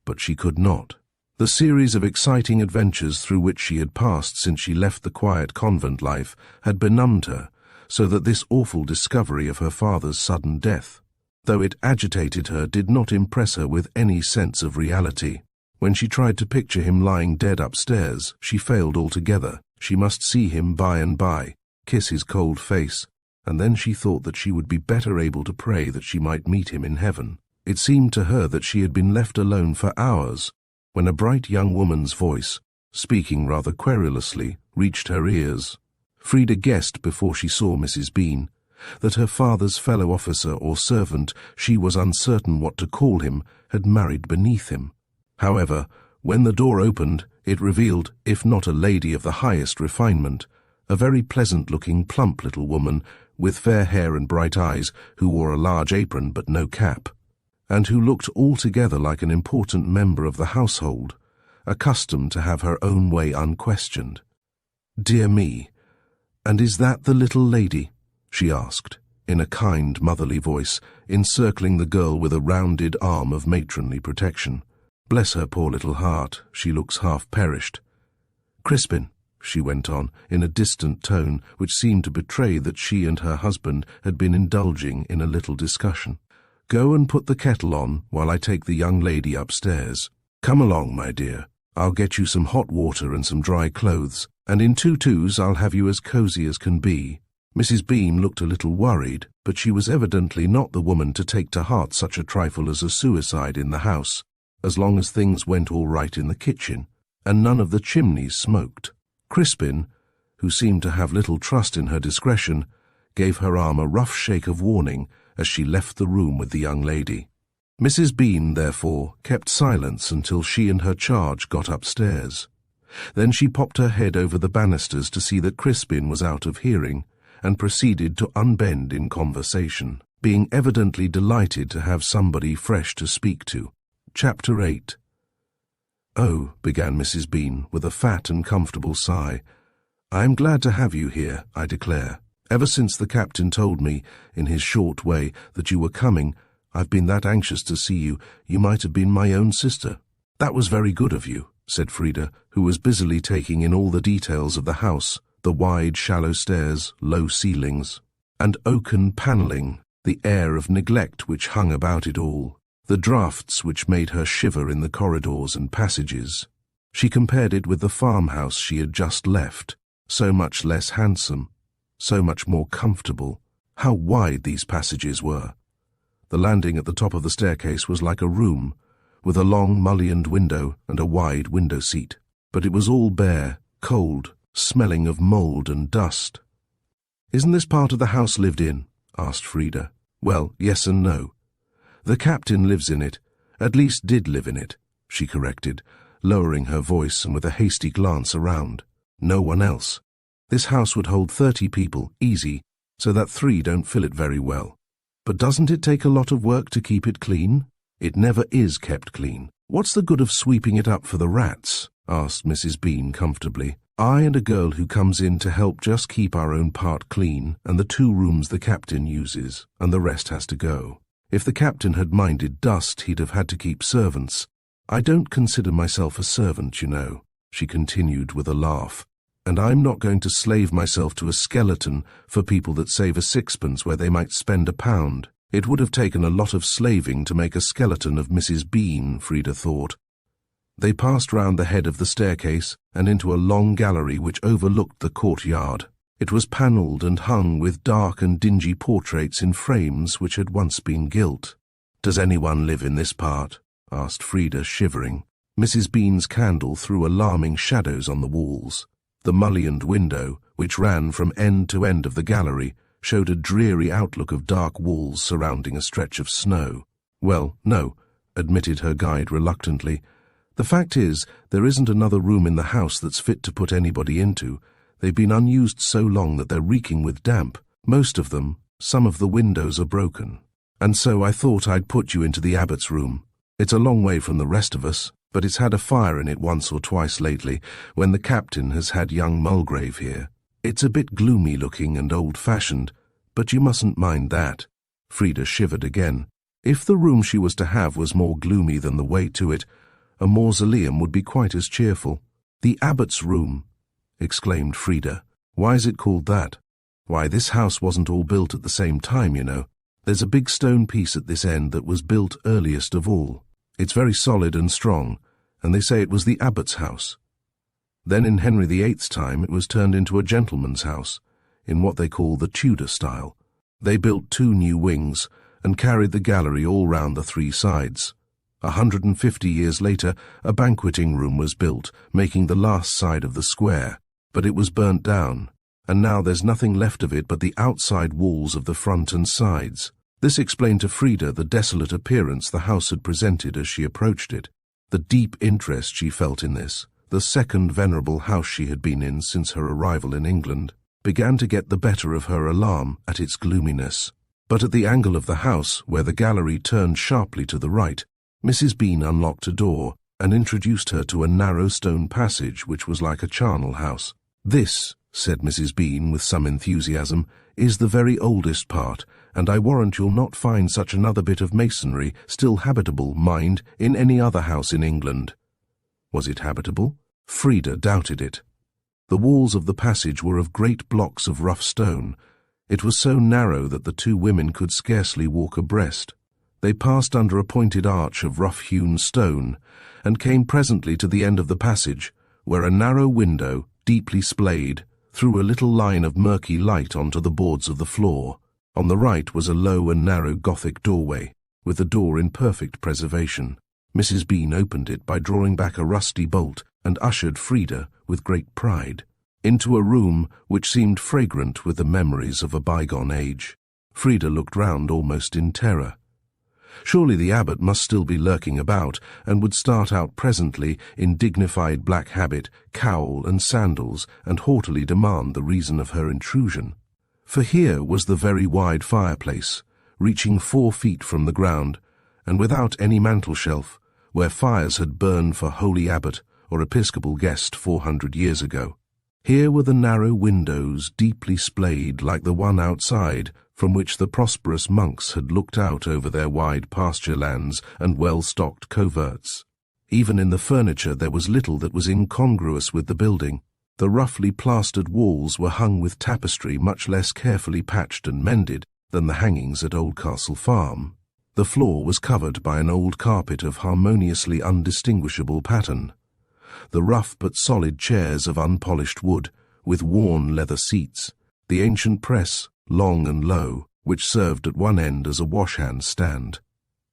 But she could not. The series of exciting adventures through which she had passed since she left the quiet convent life had benumbed her, so that this awful discovery of her father's sudden death, though it agitated her, did not impress her with any sense of reality. When she tried to picture him lying dead upstairs, she failed altogether. She must see him by and by, kiss his cold face, and then she thought that she would be better able to pray that she might meet him in heaven. It seemed to her that she had been left alone for hours, when a bright young woman's voice, speaking rather querulously, reached her ears. Frida guessed before she saw Mrs. Bean that her father's fellow officer or servant, she was uncertain what to call him, had married beneath him. However, when the door opened, it revealed, if not a lady of the highest refinement, a very pleasant-looking, plump little woman with fair hair and bright eyes, who wore a large apron but no cap, and who looked altogether like an important member of the household, accustomed to have her own way unquestioned. "Dear me, and is that the little lady?" she asked, in a kind, motherly voice, encircling the girl with a rounded arm of matronly protection. "Bless her poor little heart, she looks half perished. Crispin," she went on, in a distant tone which seemed to betray that she and her husband had been indulging in a little discussion, "go and put the kettle on while I take the young lady upstairs. Come along, my dear. I'll get you some hot water and some dry clothes, and in 2 I'll have you as cosy as can be." Mrs. Bean looked a little worried, but she was evidently not the woman to take to heart such a trifle as a suicide in the house, as long as things went all right in the kitchen, and none of the chimneys smoked. Crispin, who seemed to have little trust in her discretion, gave her arm a rough shake of warning as she left the room with the young lady. Mrs. Bean, therefore, kept silence until she and her charge got upstairs. Then she popped her head over the banisters to see that Crispin was out of hearing, and proceeded to unbend in conversation, being evidently delighted to have somebody fresh to speak to. Chapter 8. "Oh," began Mrs. Bean, with a fat and comfortable sigh, "I am glad to have you here, I declare. Ever since the captain told me, in his short way, that you were coming, I've been that anxious to see you, you might have been my own sister." "That was very good of you," said Frida, who was busily taking in all the details of the house, the wide, shallow stairs, low ceilings, and oaken panelling, the air of neglect which hung about it all, the draughts which made her shiver in the corridors and passages. She compared it with the farmhouse she had just left, so much less handsome, so much more comfortable. How wide these passages were! The landing at the top of the staircase was like a room, with a long mullioned window and a wide window seat, but it was all bare, cold, smelling of mould and dust. "Isn't this part of the house lived in?" asked Frida. "Well, yes and no. The captain lives in it, at least did live in it," she corrected, lowering her voice and with a hasty glance around. "No one else. This house would hold 30 people, easy, so that 3 don't fill it very well. But doesn't it take a lot of work to keep it clean?" "It never is kept clean." "What's the good of sweeping it up for the rats?" asked Mrs. Bean comfortably. "I and a girl who comes in to help just keep our own part clean, and the 2 rooms the captain uses, and the rest has to go. If the captain had minded dust, he'd have had to keep servants. I don't consider myself a servant, you know," she continued with a laugh, "and I'm not going to slave myself to a skeleton for people that save a 6pence where they might spend £1. It would have taken a lot of slaving to make a skeleton of Mrs. Bean, Frida thought. They passed round the head of the staircase and into a long gallery which overlooked the courtyard. It was panelled and hung with dark and dingy portraits in frames which had once been gilt. "Does anyone live in this part?" asked Frida, shivering. Mrs. Bean's candle threw alarming shadows on the walls. The mullioned window, which ran from end to end of the gallery, showed a dreary outlook of dark walls surrounding a stretch of snow. "Well, no," admitted her guide reluctantly. "The fact is, there isn't another room in the house that's fit to put anybody into. They've been unused so long that they're reeking with damp. Most of them, some of the windows are broken. And so I thought I'd put you into the abbot's room. It's a long way from the rest of us, but it's had a fire in it once or twice lately, when the captain has had young Mulgrave here. It's a bit gloomy-looking and old-fashioned, but you mustn't mind that." Frida shivered again. If the room she was to have was more gloomy than the way to it, a mausoleum would be quite as cheerful. "The abbot's room," exclaimed Frida. "Why is it called that?" "Why, this house wasn't all built at the same time, you know. There's a big stone piece at this end that was built earliest of all. It's very solid and strong, and they say it was the abbot's house. Then in Henry VIII's time it was turned into a gentleman's house, in what they call the Tudor style. They built 2 new wings and carried the gallery all round the 3 sides. 150 years later, a banqueting room was built, making the last side of the square, but it was burnt down, and now there's nothing left of it but the outside walls of the front and sides. This explained to Frida the desolate appearance the house had presented as she approached it. The deep interest she felt in this, the second venerable house she had been in since her arrival in England, began to get the better of her alarm at its gloominess. But at the angle of the house, where the gallery turned sharply to the right, Mrs. Bean unlocked a door and introduced her to a narrow stone passage which was like a charnel house. "This," said Mrs. Bean with some enthusiasm, "is the very oldest part, and I warrant you'll not find such another bit of masonry, still habitable, mind, in any other house in England." Was it habitable? Frida doubted it. The walls of the passage were of great blocks of rough stone. It was so narrow that the 2 women could scarcely walk abreast. They passed under a pointed arch of rough-hewn stone, and came presently to the end of the passage, where a narrow window, deeply splayed, threw a little line of murky light onto the boards of the floor. On the right was a low and narrow Gothic doorway, with the door in perfect preservation. Mrs. Bean opened it by drawing back a rusty bolt and ushered Frida, with great pride, into a room which seemed fragrant with the memories of a bygone age. Frida looked round almost in terror. Surely the abbot must still be lurking about, and would start out presently in dignified black habit, cowl and sandals, and haughtily demand the reason of her intrusion. For here was the very wide fireplace, reaching 4 feet from the ground, and without any mantel-shelf, where fires had burned for holy abbot or episcopal guest 400 years ago. Here were the narrow windows, deeply splayed like the one outside, from which the prosperous monks had looked out over their wide pasture lands and well-stocked coverts. Even in the furniture there was little that was incongruous with the building. The roughly plastered walls were hung with tapestry much less carefully patched and mended than the hangings at Oldcastle Farm. The floor was covered by an old carpet of harmoniously undistinguishable pattern. The rough but solid chairs of unpolished wood, with worn leather seats, the ancient press, long and low, which served at one end as a wash-hand stand,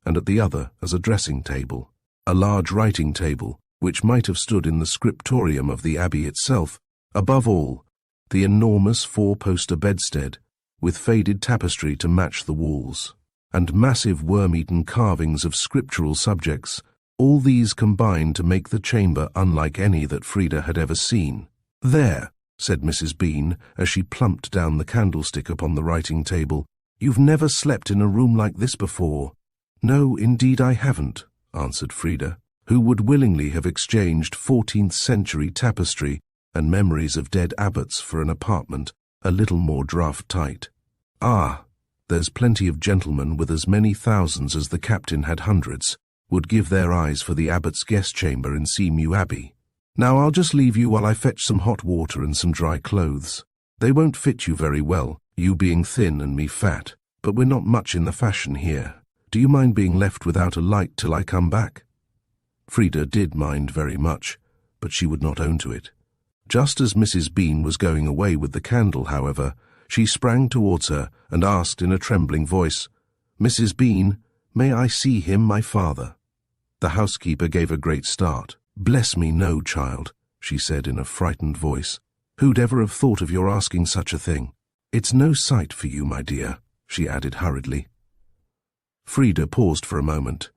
and at the other as a dressing table, a large writing table, which might have stood in the scriptorium of the abbey itself, above all, the enormous 4-poster bedstead, with faded tapestry to match the walls, and massive worm-eaten carvings of scriptural subjects. All these combined to make the chamber unlike any that Frida had ever seen. "There," said Mrs. Bean, as she plumped down the candlestick upon the writing table, "you've never slept in a room like this before." "No, indeed I haven't," answered Frida, who would willingly have exchanged 14th-century tapestry and memories of dead abbots for an apartment a little more draft-tight. "Ah, there's plenty of gentlemen with as many thousands as the captain had hundreds, would give their eyes for the abbot's guest-chamber in Mew Abbey. Now I'll just leave you while I fetch some hot water and some dry clothes. They won't fit you very well, you being thin and me fat, but we're not much in the fashion here. Do you mind being left without a light till I come back?" Frida did mind very much, but she would not own to it. Just as Mrs. Bean was going away with the candle, however, she sprang towards her and asked in a trembling voice, "Mrs. Bean, may I see him, my father?" The housekeeper gave a great start. "Bless me, no, child," she said in a frightened voice. "Who'd ever have thought of your asking such a thing? It's no sight for you, my dear," she added hurriedly. Frida paused for a moment,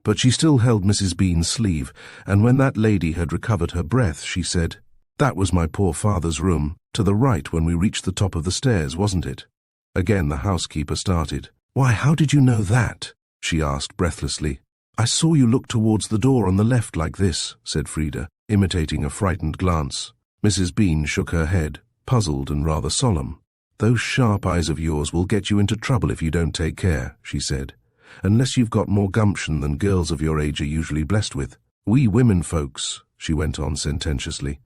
but she still held Mrs. Bean's sleeve, and when that lady had recovered her breath, she said, "That was my poor father's room, to the right when we reached the top of the stairs, wasn't it?" Again the housekeeper started. "Why, how did you know that?" she asked breathlessly. "I saw you look towards the door on the left like this," said Frida, imitating a frightened glance. Mrs. Bean shook her head, puzzled and rather solemn. "Those sharp eyes of yours will get you into trouble if you don't take care," she said, "unless you've got more gumption than girls of your age are usually blessed with. We women folks," she went on sententiously,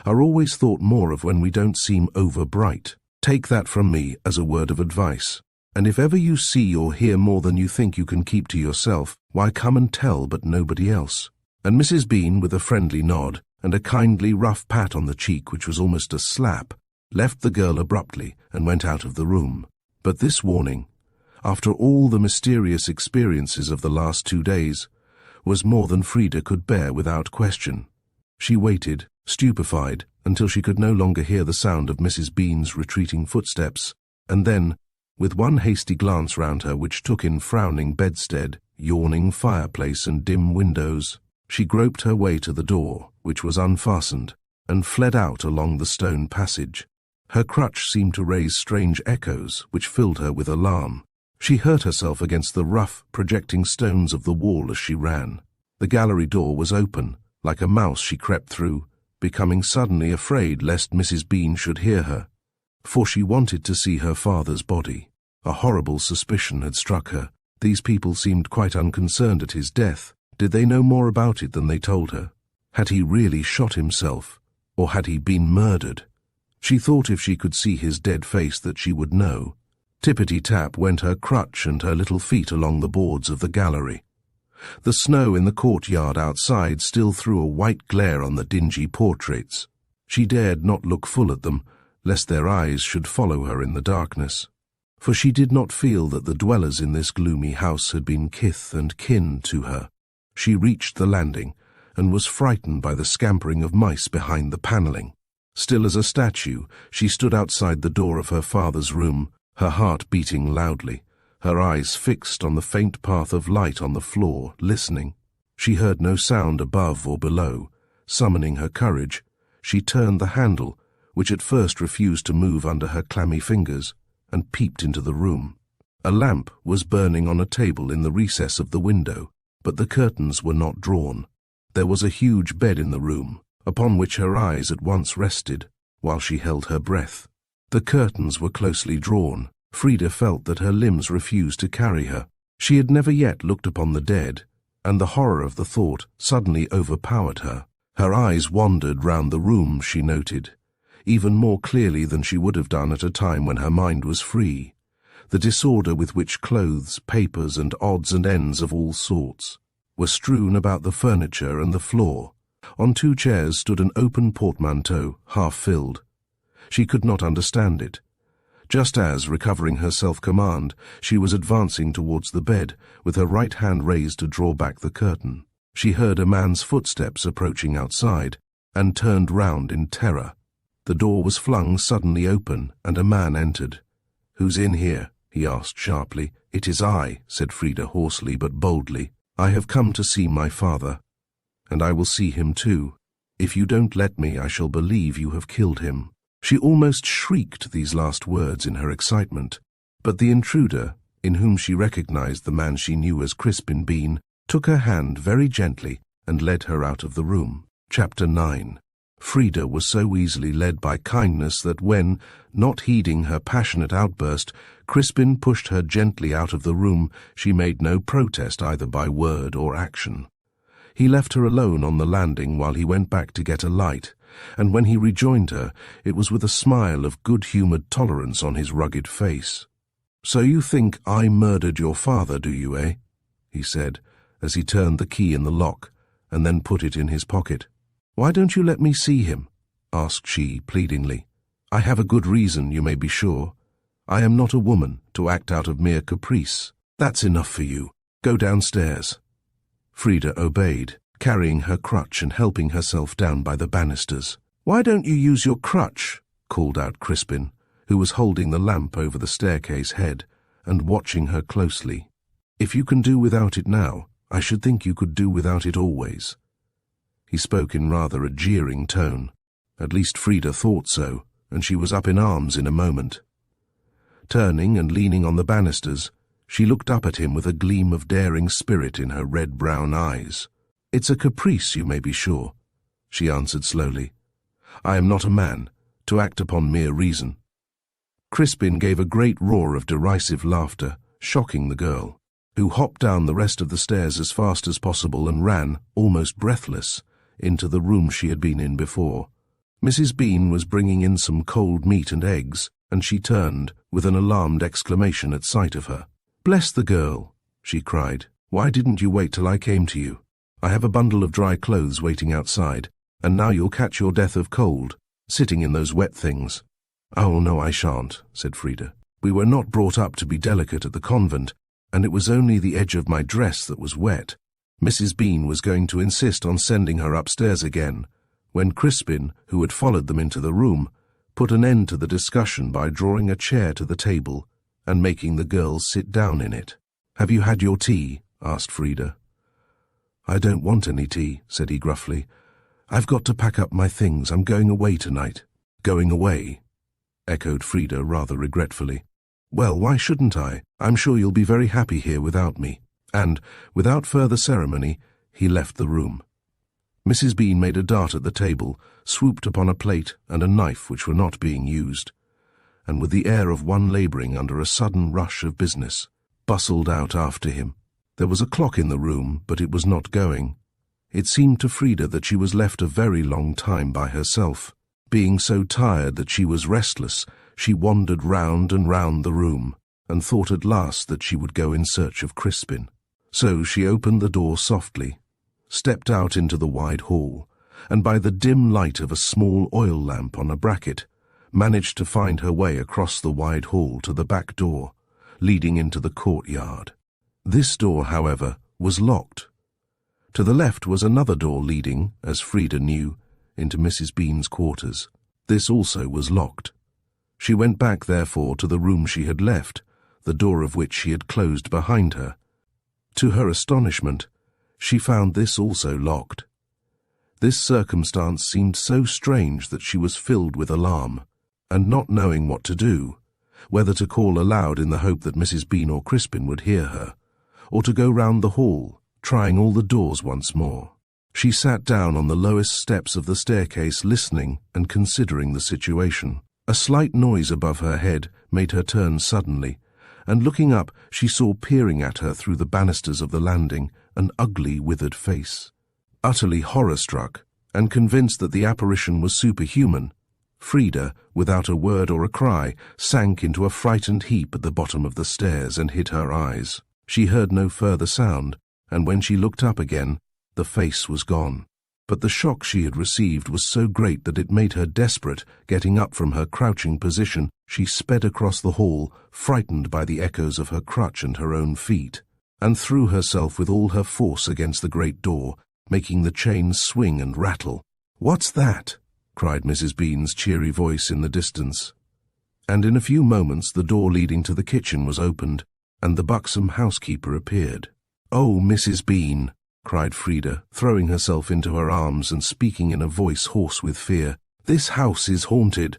"are always thought more of when we don't seem over-bright. Take that from me as a word of advice. And if ever you see or hear more than you think you can keep to yourself, why come and tell, but nobody else." And Mrs. Bean, with a friendly nod and a kindly rough pat on the cheek which was almost a slap, left the girl abruptly and went out of the room. But this warning, after all the mysterious experiences of the last 2 days, was more than Frida could bear without question. She waited, stupefied, until she could no longer hear the sound of Mrs. Bean's retreating footsteps, and then, with one hasty glance round her which took in frowning bedstead, yawning fireplace and dim windows, she groped her way to the door, which was unfastened, and fled out along the stone passage. Her crutch seemed to raise strange echoes which filled her with alarm. She hurt herself against the rough, projecting stones of the wall as she ran. The gallery door was open. Like a mouse she crept through, becoming suddenly afraid lest Mrs. Bean should hear her, for she wanted to see her father's body. A horrible suspicion had struck her. These people seemed quite unconcerned at his death. Did they know more about it than they told her? Had he really shot himself, or had he been murdered? She thought if she could see his dead face that she would know. Tippity-tap went her crutch and her little feet along the boards of the gallery. The snow in the courtyard outside still threw a white glare on the dingy portraits. She dared not look full at them, lest their eyes should follow her in the darkness. For she did not feel that the dwellers in this gloomy house had been kith and kin to her. She reached the landing, and was frightened by the scampering of mice behind the panelling. Still as a statue, she stood outside the door of her father's room, her heart beating loudly, her eyes fixed on the faint path of light on the floor, listening. She heard no sound above or below. Summoning her courage, she turned the handle, which at first refused to move under her clammy fingers, and peeped into the room. A lamp was burning on a table in the recess of the window, but the curtains were not drawn. There was a huge bed in the room, upon which her eyes at once rested, while she held her breath. The curtains were closely drawn. Frida felt that her limbs refused to carry her. She had never yet looked upon the dead, and the horror of the thought suddenly overpowered her. Her eyes wandered round the room, she noted, even more clearly than she would have done at a time when her mind was free. The disorder with which clothes, papers, and odds and ends of all sorts were strewn about the furniture and the floor. On 2 chairs stood an open portmanteau, half filled. She could not understand it. Just as, recovering her self-command, she was advancing towards the bed, with her right hand raised to draw back the curtain, she heard a man's footsteps approaching outside, and turned round in terror. The door was flung suddenly open, and a man entered. "Who's in here?" he asked sharply. "It is I," said Frida hoarsely but boldly. "I have come to see my father, and I will see him too. If you don't let me, I shall believe you have killed him." She almost shrieked these last words in her excitement, but the intruder, in whom she recognized the man she knew as Crispin Bean, took her hand very gently and led her out of the room. Chapter 9. Frida was so easily led by kindness that when, not heeding her passionate outburst, Crispin pushed her gently out of the room, she made no protest either by word or action. He left her alone on the landing while he went back to get a light, and when he rejoined her, it was with a smile of good-humoured tolerance on his rugged face. "So you think I murdered your father, do you, eh?" he said, as he turned the key in the lock, and then put it in his pocket. "Why don't you let me see him? asked she pleadingly. "I have a good reason, you may be sure. I am not a woman to act out of mere caprice. That's enough for you. Go downstairs." Frida obeyed, carrying her crutch and helping herself down by the banisters. "Why don't you use your crutch?" called out Crispin, who was holding the lamp over the staircase head and watching her closely. "If you can do without it now, I should think you could do without it always." He spoke in rather a jeering tone. At least Frida thought so, and she was up in arms in a moment. Turning and leaning on the banisters, she looked up at him with a gleam of daring spirit in her red-brown eyes. "It's a caprice, you may be sure," she answered slowly. "I am not a man to act upon mere reason." Crispin gave a great roar of derisive laughter, shocking the girl, who hopped down the rest of the stairs as fast as possible and ran, almost breathless, into the room she had been in before. Mrs. Bean was bringing in some cold meat and eggs, and she turned, with an alarmed exclamation at sight of her. "Bless the girl," she cried. "Why didn't you wait till I came to you? I have a bundle of dry clothes waiting outside, and now you'll catch your death of cold, sitting in those wet things." "Oh, no, I shan't," said Frida. "We were not brought up to be delicate at the convent, and it was only the edge of my dress that was wet." Mrs. Bean was going to insist on sending her upstairs again, when Crispin, who had followed them into the room, put an end to the discussion by drawing a chair to the table and making the girls sit down in it. "Have you had your tea?" asked Frida. "I don't want any tea," said he gruffly. "I've got to pack up my things. I'm going away tonight." "Going away?" echoed Frida rather regretfully. "Well, why shouldn't I? I'm sure you'll be very happy here without me." And, without further ceremony, he left the room. Mrs. Bean made a dart at the table, swooped upon a plate and a knife which were not being used, and with the air of one labouring under a sudden rush of business, bustled out after him. There was a clock in the room, but it was not going. It seemed to Frida that she was left a very long time by herself. Being so tired that she was restless, she wandered round and round the room, and thought at last that she would go in search of Crispin. So she opened the door softly, stepped out into the wide hall, and by the dim light of a small oil lamp on a bracket, managed to find her way across the wide hall to the back door, leading into the courtyard. This door, however, was locked. To the left was another door leading, as Frida knew, into Mrs. Bean's quarters. This also was locked. She went back, therefore, to the room she had left, the door of which she had closed behind her. To her astonishment, she found this also locked. This circumstance seemed so strange that she was filled with alarm, and not knowing what to do, whether to call aloud in the hope that Mrs. Bean or Crispin would hear her, or to go round the hall, trying all the doors once more. She sat down on the lowest steps of the staircase, listening and considering the situation. A slight noise above her head made her turn suddenly, and looking up she saw peering at her through the banisters of the landing an ugly, withered face. Utterly horror-struck, and convinced that the apparition was superhuman, Frida, without a word or a cry, sank into a frightened heap at the bottom of the stairs and hid her eyes. She heard no further sound, and when she looked up again, the face was gone. But the shock she had received was so great that it made her desperate. Getting up from her crouching position, she sped across the hall, frightened by the echoes of her crutch and her own feet, and threw herself with all her force against the great door, making the chains swing and rattle. "What's that?" cried Mrs. Bean's cheery voice in the distance. And in a few moments the door leading to the kitchen was opened, and the buxom housekeeper appeared. "Oh, Mrs. Bean!" cried Frida, throwing herself into her arms and speaking in a voice hoarse with fear. "This house is haunted."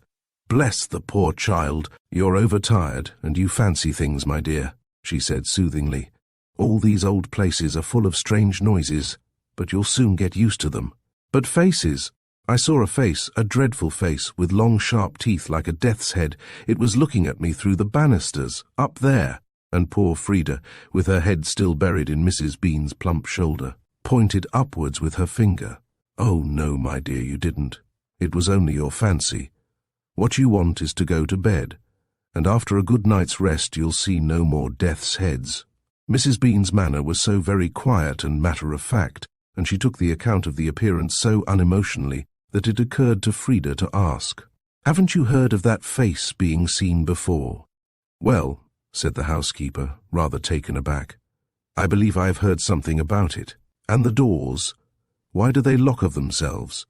"Bless the poor child! You're overtired, and you fancy things, my dear," she said soothingly. "All these old places are full of strange noises, but you'll soon get used to them." "But faces! I saw a face, a dreadful face, with long sharp teeth like a death's head. It was looking at me through the banisters, up there." And poor Frida, with her head still buried in Mrs. Bean's plump shoulder, pointed upwards with her finger. "Oh, no, my dear, you didn't. It was only your fancy. What you want is to go to bed, and after a good night's rest you'll see no more death's heads." Mrs. Bean's manner was so very quiet and matter-of-fact, and she took the account of the appearance so unemotionally, that it occurred to Frida to ask, "Haven't you heard of that face being seen before?" "Well," said the housekeeper, rather taken aback, "I believe I have heard something about it. And the doors? Why do they lock of themselves?"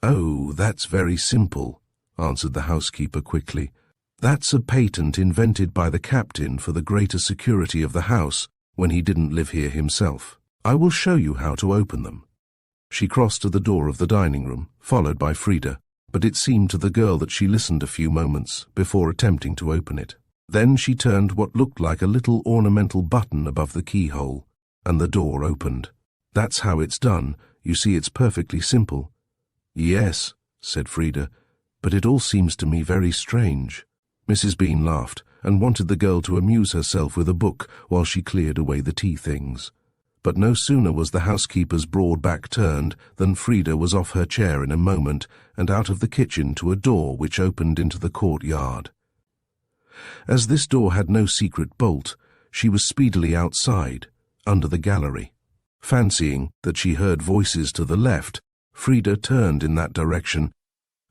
"Oh, that's very simple," answered the housekeeper quickly. "That's a patent invented by the captain for the greater security of the house when he didn't live here himself. I will show you how to open them." She crossed to the door of the dining room, followed by Frida, but it seemed to the girl that she listened a few moments before attempting to open it. Then she turned what looked like a little ornamental button above the keyhole, and the door opened. "That's how it's done. You see, it's perfectly simple." "Yes," said Frida, "but it all seems to me very strange." Mrs. Bean laughed and wanted the girl to amuse herself with a book while she cleared away the tea things. But no sooner was the housekeeper's broad back turned than Frida was off her chair in a moment and out of the kitchen to a door which opened into the courtyard. As this door had no secret bolt, she was speedily outside, under the gallery. Fancying that she heard voices to the left, Frida turned in that direction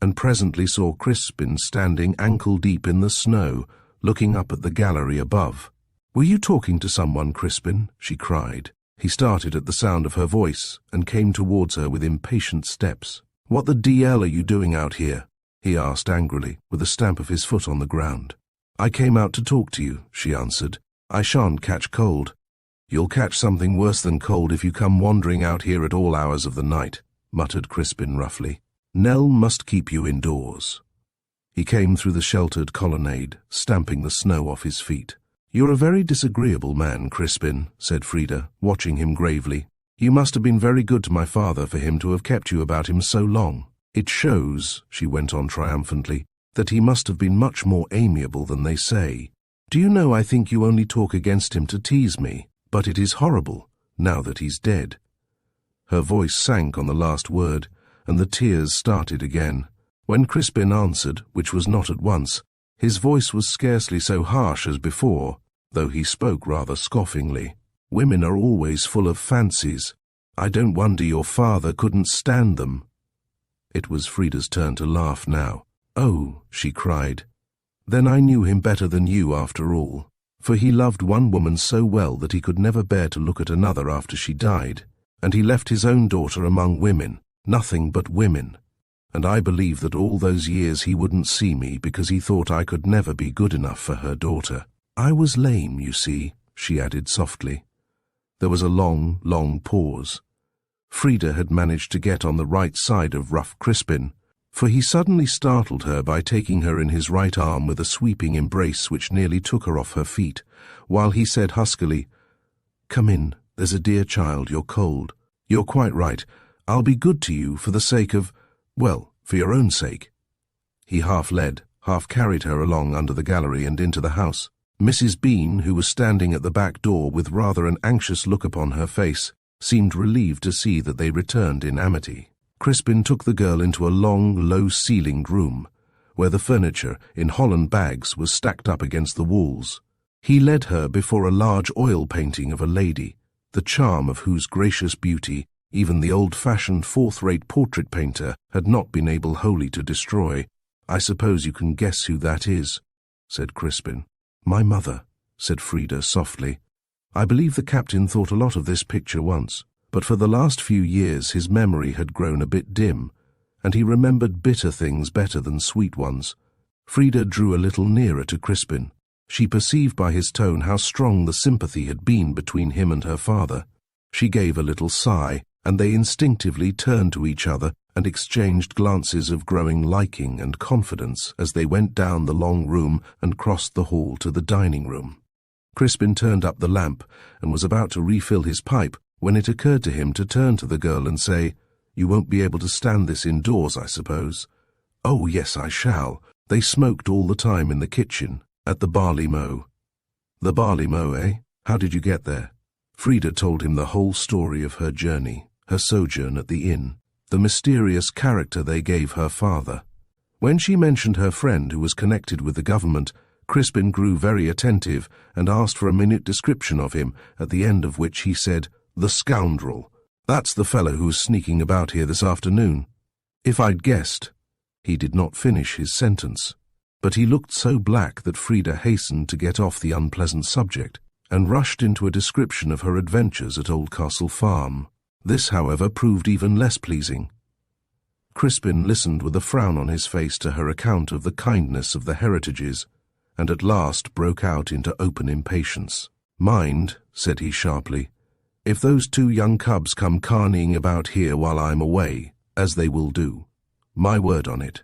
and presently saw Crispin standing ankle-deep in the snow, looking up at the gallery above. "Were you talking to someone, Crispin?" she cried. He started at the sound of her voice and came towards her with impatient steps. "What the DL are you doing out here?" he asked angrily, with a stamp of his foot on the ground. "I came out to talk to you," she answered. "I shan't catch cold." "You'll catch something worse than cold if you come wandering out here at all hours of the night," muttered Crispin roughly. "Nell must keep you indoors." He came through the sheltered colonnade, stamping the snow off his feet. "You're a very disagreeable man, Crispin," said Frida, watching him gravely. "You must have been very good to my father for him to have kept you about him so long. It shows," she went on triumphantly, "that he must have been much more amiable than they say. Do you know, I think you only talk against him to tease me, but it is horrible, now that he's dead." Her voice sank on the last word, and the tears started again. When Crispin answered, which was not at once, his voice was scarcely so harsh as before, though he spoke rather scoffingly. "Women are always full of fancies. I don't wonder your father couldn't stand them." It was Frida's turn to laugh now. "Oh," she cried, "then I knew him better than you after all, for he loved one woman so well that he could never bear to look at another after she died, and he left his own daughter among women, nothing but women. And I believe that all those years he wouldn't see me because he thought I could never be good enough for her daughter. I was lame, you see," she added softly. There was a long, long pause. Frida had managed to get on the right side of rough Crispin, for he suddenly startled her by taking her in his right arm with a sweeping embrace which nearly took her off her feet, while he said huskily, "Come in, there's a dear child, you're cold. You're quite right. I'll be good to you for the sake of, well, for your own sake." He half led, half carried her along under the gallery and into the house. Mrs. Bean, who was standing at the back door with rather an anxious look upon her face, seemed relieved to see that they returned in amity. Crispin took the girl into a long, low-ceilinged room, where the furniture, in Holland bags, was stacked up against the walls. He led her before a large oil painting of a lady, the charm of whose gracious beauty even the old-fashioned fourth-rate portrait painter had not been able wholly to destroy. "I suppose you can guess who that is," said Crispin. "My mother," said Frida softly. "I believe the captain thought a lot of this picture once, but for the last few years his memory had grown a bit dim, and he remembered bitter things better than sweet ones." Frida drew a little nearer to Crispin. She perceived by his tone how strong the sympathy had been between him and her father. She gave a little sigh, and they instinctively turned to each other and exchanged glances of growing liking and confidence as they went down the long room and crossed the hall to the dining room. Crispin turned up the lamp and was about to refill his pipe when it occurred to him to turn to the girl and say, "You won't be able to stand this indoors, I suppose?" "Oh, yes, I shall. They smoked all the time in the kitchen, at the barley mow." "The barley mow, eh? How did you get there?" Frida told him the whole story of her journey, her sojourn at the inn, the mysterious character they gave her father. When she mentioned her friend who was connected with the government, Crispin grew very attentive and asked for a minute description of him, at the end of which he said, "The scoundrel. That's the fellow who was sneaking about here this afternoon." If I'd guessed. He did not finish his sentence, but he looked so black that Frida hastened to get off the unpleasant subject and rushed into a description of her adventures at Oldcastle Farm. This, however, proved even less pleasing. Crispin listened with a frown on his face to her account of the kindness of the Heritages, and at last broke out into open impatience. "Mind," said he sharply, "if those 2 young cubs come carneying about here while I'm away, as they will do. My word on it.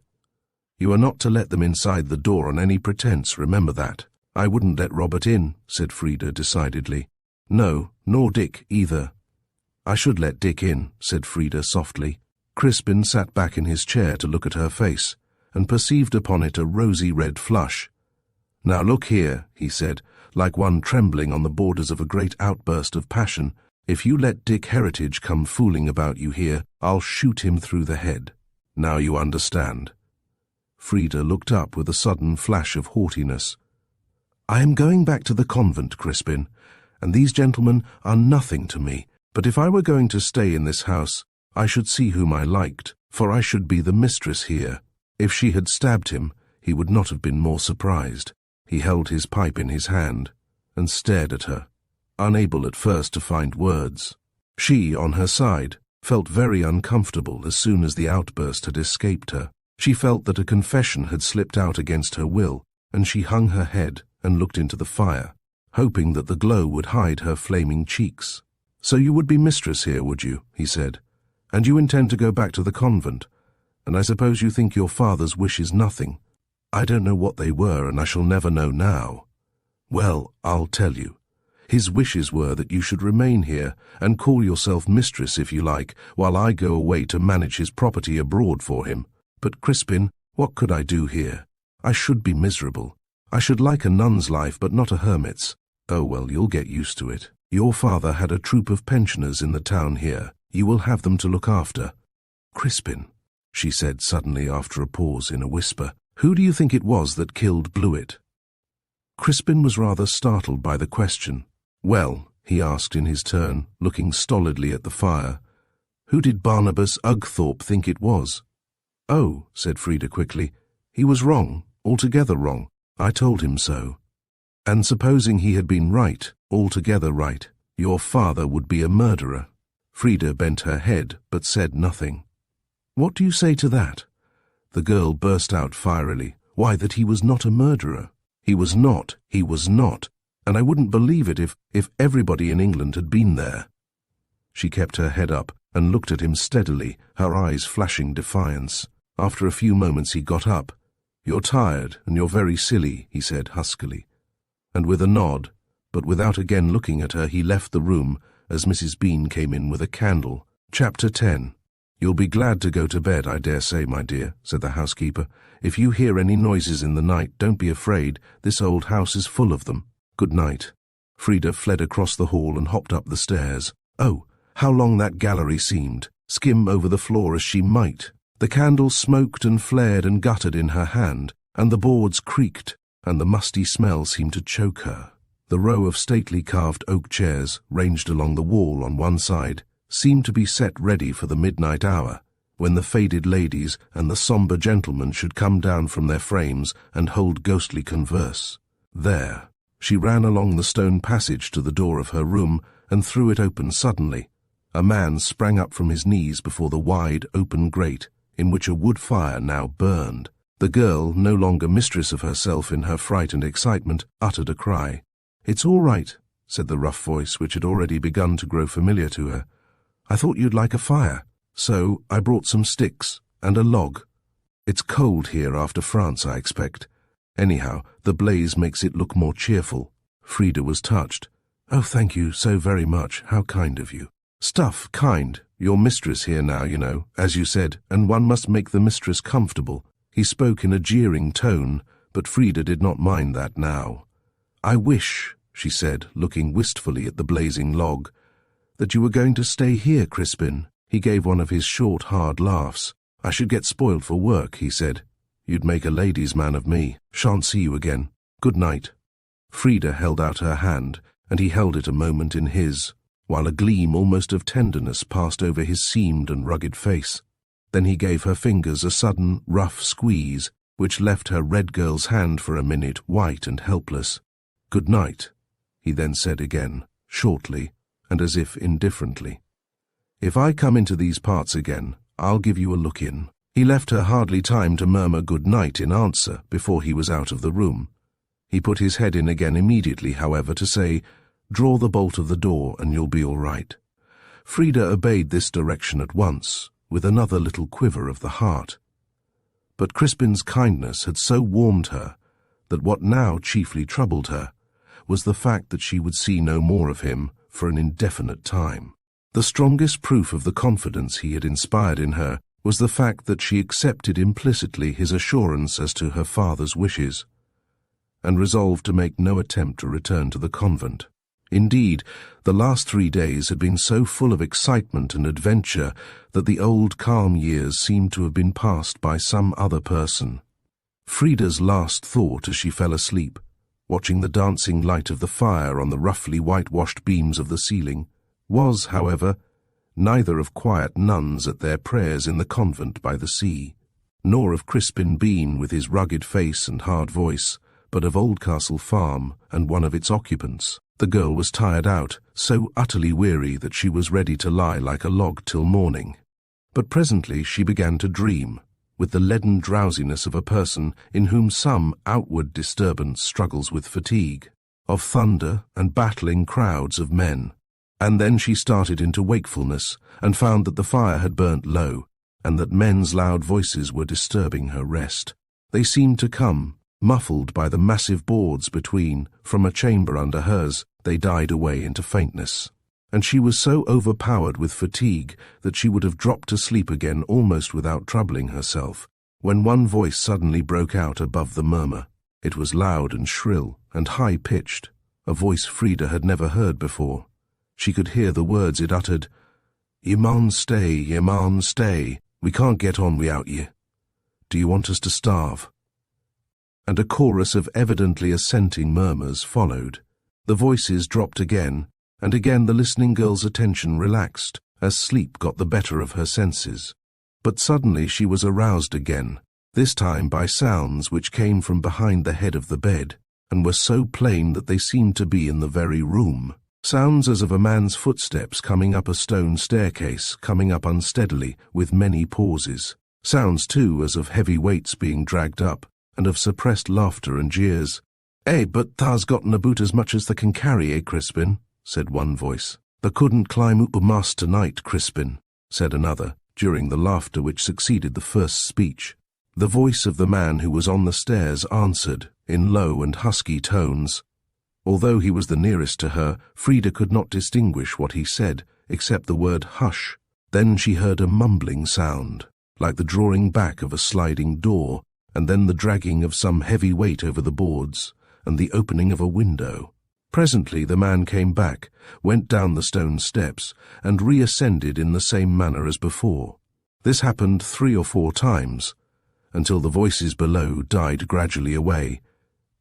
You are not to let them inside the door on any pretense, remember that." "I wouldn't let Robert in," said Frida decidedly. "No, nor Dick either." "I should let Dick in," said Frida softly. Crispin sat back in his chair to look at her face, and perceived upon it a rosy red flush. "Now look here," he said, like one trembling on the borders of a great outburst of passion, "if you let Dick Heritage come fooling about you here, I'll shoot him through the head. Now you understand." Frida looked up with a sudden flash of haughtiness. "I am going back to the convent, Crispin, and these gentlemen are nothing to me, but if I were going to stay in this house, I should see whom I liked, for I should be the mistress here." If she had stabbed him, he would not have been more surprised. He held his pipe in his hand and stared at her, unable at first to find words. She, on her side, felt very uncomfortable as soon as the outburst had escaped her. She felt that a confession had slipped out against her will, and she hung her head and looked into the fire, hoping that the glow would hide her flaming cheeks. "So you would be mistress here, would you?" he said. "And you intend to go back to the convent, and I suppose you think your father's wish is nothing." "I don't know what they were, and I shall never know now." "Well, I'll tell you. His wishes were that you should remain here and call yourself mistress if you like, while I go away to manage his property abroad for him. But, Crispin, what could I do here? I should be miserable. I should like a nun's life, but not a hermit's. Oh, well, you'll get used to it. Your father had a troop of pensioners in the town here. You will have them to look after." "Crispin," she said suddenly after a pause in a whisper, "who do you think it was that killed Blewett?" Crispin was rather startled by the question. "Well," he asked in his turn, looking stolidly at the fire, "who did Barnabas Ugthorpe think it was?" "Oh," said Frida quickly, "he was wrong, altogether wrong. I told him so." "And supposing he had been right, altogether right, your father would be a murderer." Frida bent her head, but said nothing. "What do you say to that?" The girl burst out fierily. "Why, that he was not a murderer. He was not, and I wouldn't believe it if everybody in England had been there." She kept her head up and looked at him steadily, her eyes flashing defiance. After a few moments he got up. "You're tired, and you're very silly," he said huskily. And with a nod, but without again looking at her, he left the room as Mrs. Bean came in with a candle. Chapter 10. "You'll be glad to go to bed, I dare say, my dear," said the housekeeper. "If you hear any noises in the night, don't be afraid. This old house is full of them. Good night." Frida fled across the hall and hopped up the stairs. Oh, how long that gallery seemed, skim over the floor as she might. The candle smoked and flared and guttered in her hand, and the boards creaked, and the musty smell seemed to choke her. The row of stately carved oak chairs, ranged along the wall on one side, seemed to be set ready for the midnight hour, when the faded ladies and the sombre gentlemen should come down from their frames and hold ghostly converse. There. She ran along the stone passage to the door of her room and threw it open suddenly. A man sprang up from his knees before the wide, open grate, in which a wood fire now burned. The girl, no longer mistress of herself in her fright and excitement, uttered a cry. "It's all right," said the rough voice, which had already begun to grow familiar to her. "I thought you'd like a fire, so I brought some sticks and a log. It's cold here after France, I expect. Anyhow, the blaze makes it look more cheerful." Frida was touched. "Oh, thank you so very much. How kind of you." "Stuff, kind. You're mistress here now, you know, as you said, and one must make the mistress comfortable." He spoke in a jeering tone, but Frida did not mind that now. "I wish," she said, looking wistfully at the blazing log, "that you were going to stay here, Crispin." He gave one of his short, hard laughs. "I should get spoiled for work," he said. "You'd make a ladies' man of me. Shan't see you again. Good night." Frida held out her hand, and he held it a moment in his, while a gleam almost of tenderness passed over his seamed and rugged face. Then he gave her fingers a sudden, rough squeeze, which left her red girl's hand for a minute white and helpless. "Good night," he then said again, shortly, and as if indifferently. "If I come into these parts again, I'll give you a look in." He left her hardly time to murmur good night in answer before he was out of the room. He put his head in again immediately, however, to say, "Draw the bolt of the door and you'll be all right." Frida obeyed this direction at once, with another little quiver of the heart. But Crispin's kindness had so warmed her that what now chiefly troubled her was the fact that she would see no more of him for an indefinite time. The strongest proof of the confidence he had inspired in her was the fact that she accepted implicitly his assurance as to her father's wishes, and resolved to make no attempt to return to the convent. Indeed, the last 3 days had been so full of excitement and adventure that the old calm years seemed to have been passed by some other person. Frida's last thought as she fell asleep, watching the dancing light of the fire on the roughly whitewashed beams of the ceiling, was, however, neither of quiet nuns at their prayers in the convent by the sea, nor of Crispin Bean with his rugged face and hard voice, but of Oldcastle Farm and one of its occupants. The girl was tired out, so utterly weary that she was ready to lie like a log till morning. But presently she began to dream, with the leaden drowsiness of a person in whom some outward disturbance struggles with fatigue, of thunder and battling crowds of men. And then she started into wakefulness, and found that the fire had burnt low, and that men's loud voices were disturbing her rest. They seemed to come, muffled by the massive boards between, from a chamber under hers. They died away into faintness, and she was so overpowered with fatigue that she would have dropped to sleep again almost without troubling herself, when one voice suddenly broke out above the murmur. It was loud and shrill and high-pitched, a voice Frida had never heard before. She could hear the words it uttered. "Ye maun stay, ye maun stay. We can't get on without ye. Do you want us to starve?" And a chorus of evidently assenting murmurs followed. The voices dropped again, and again the listening girl's attention relaxed, as sleep got the better of her senses. But suddenly she was aroused again, this time by sounds which came from behind the head of the bed, and were so plain that they seemed to be in the very room. Sounds as of a man's footsteps coming up a stone staircase, coming up unsteadily, with many pauses. Sounds, too, as of heavy weights being dragged up, and of suppressed laughter and jeers. But tha's gotten about as much as tha can carry, Crispin?" said one voice. "Tha couldn't climb up a mast tonight, Crispin," said another, during the laughter which succeeded the first speech. The voice of the man who was on the stairs answered, in low and husky tones. Although he was the nearest to her, Frida could not distinguish what he said, except the word hush. Then she heard a mumbling sound, like the drawing back of a sliding door, and then the dragging of some heavy weight over the boards, and the opening of a window. Presently the man came back, went down the stone steps, and reascended in the same manner as before. This happened 3 or 4 times, until the voices below died gradually away,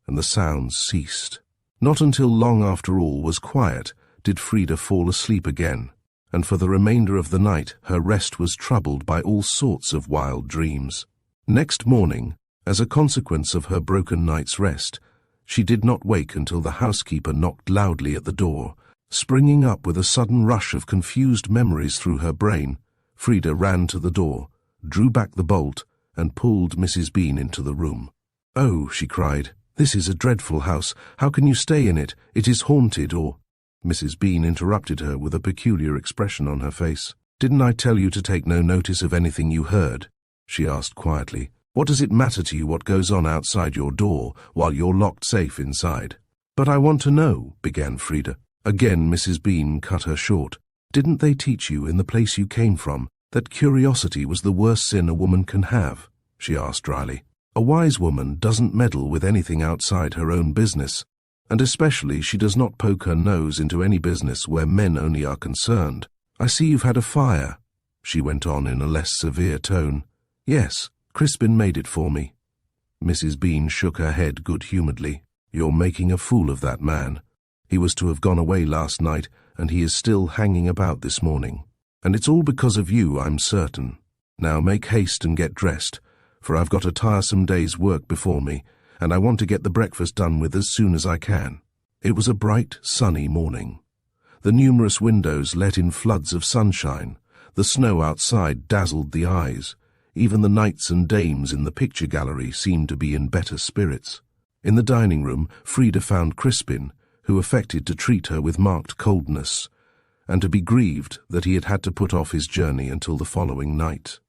and the sounds ceased. Not until long after all was quiet did Frida fall asleep again, and for the remainder of the night her rest was troubled by all sorts of wild dreams. Next morning, as a consequence of her broken night's rest, she did not wake until the housekeeper knocked loudly at the door. Springing up with a sudden rush of confused memories through her brain, Frida ran to the door, drew back the bolt, and pulled Mrs. Bean into the room. "Oh," she cried, "this is a dreadful house. How can you stay in it? It is haunted, or—" Mrs. Bean interrupted her with a peculiar expression on her face. "Didn't I tell you to take no notice of anything you heard?" she asked quietly. "What does it matter to you what goes on outside your door while you're locked safe inside?" "But I want to know," began Frida. Again Mrs. Bean cut her short. "Didn't they teach you in the place you came from that curiosity was the worst sin a woman can have?" she asked dryly. "A wise woman doesn't meddle with anything outside her own business, and especially she does not poke her nose into any business where men only are concerned. I see you've had a fire," she went on in a less severe tone. "Yes, Crispin made it for me." Mrs. Bean shook her head good-humouredly. "You're making a fool of that man. He was to have gone away last night, and he is still hanging about this morning. And it's all because of you, I'm certain." Now make haste and get dressed, for I've got a tiresome day's work before me, and I want to get the breakfast done with as soon as I can." It was a bright, sunny morning. The numerous windows let in floods of sunshine. The snow outside dazzled the eyes. Even the knights and dames in the picture gallery seemed to be in better spirits. In the dining room, Frida found Crispin, who affected to treat her with marked coldness, and to be grieved that he had had to put off his journey until the following night.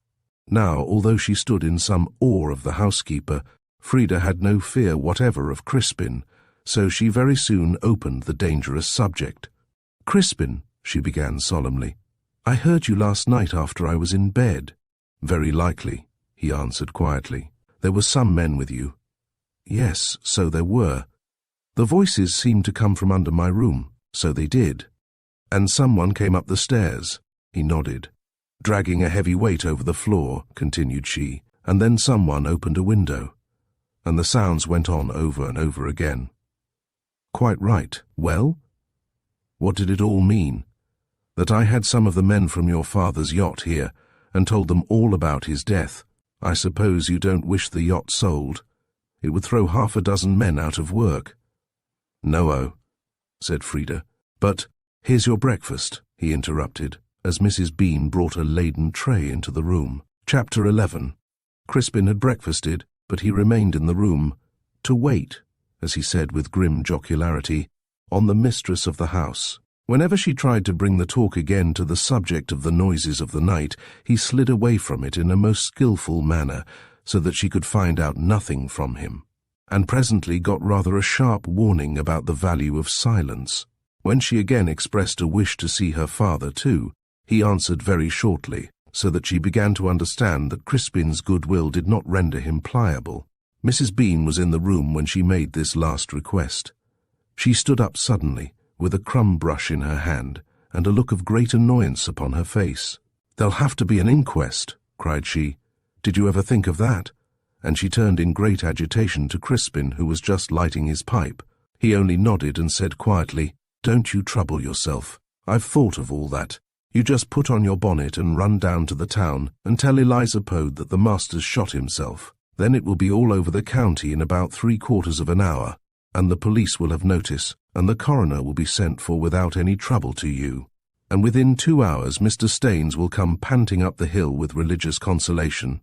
Now, although she stood in some awe of the housekeeper, Frida had no fear whatever of Crispin, so she very soon opened the dangerous subject. "Crispin," she began solemnly, "I heard you last night after I was in bed." "Very likely," he answered quietly. "There were some men with you." "Yes, so there were. The voices seemed to come from under my room, so they did. And someone came up the stairs." He nodded. "Dragging a heavy weight over the floor," continued she, "and then someone opened a window." And the sounds went on over and over again. "Quite right. Well? What did it all mean? That I had some of the men from your father's yacht here, and told them all about his death. I suppose you don't wish the yacht sold. It would throw half a dozen men out of work." "No-o," said Frida. "But here's your breakfast," he interrupted, as Mrs. Bean brought a laden tray into the room. Chapter 11. Crispin had breakfasted, but he remained in the room, to wait, as he said with grim jocularity, on the mistress of the house. Whenever she tried to bring the talk again to the subject of the noises of the night, he slid away from it in a most skilful manner, so that she could find out nothing from him, and presently got rather a sharp warning about the value of silence. When she again expressed a wish to see her father too, he answered very shortly, so that she began to understand that Crispin's goodwill did not render him pliable. Mrs. Bean was in the room when she made this last request. She stood up suddenly, with a crumb brush in her hand, and a look of great annoyance upon her face. "There'll have to be an inquest," cried she. "Did you ever think of that?" And she turned in great agitation to Crispin, who was just lighting his pipe. He only nodded and said quietly, "Don't you trouble yourself. I've thought of all that. You just put on your bonnet and run down to the town and tell Eliza Pode that the master's shot himself. Then it will be all over the county in about 3/4 of an hour, and the police will have notice, and the coroner will be sent for without any trouble to you. And within 2 hours Mr. Staines will come panting up the hill with religious consolation."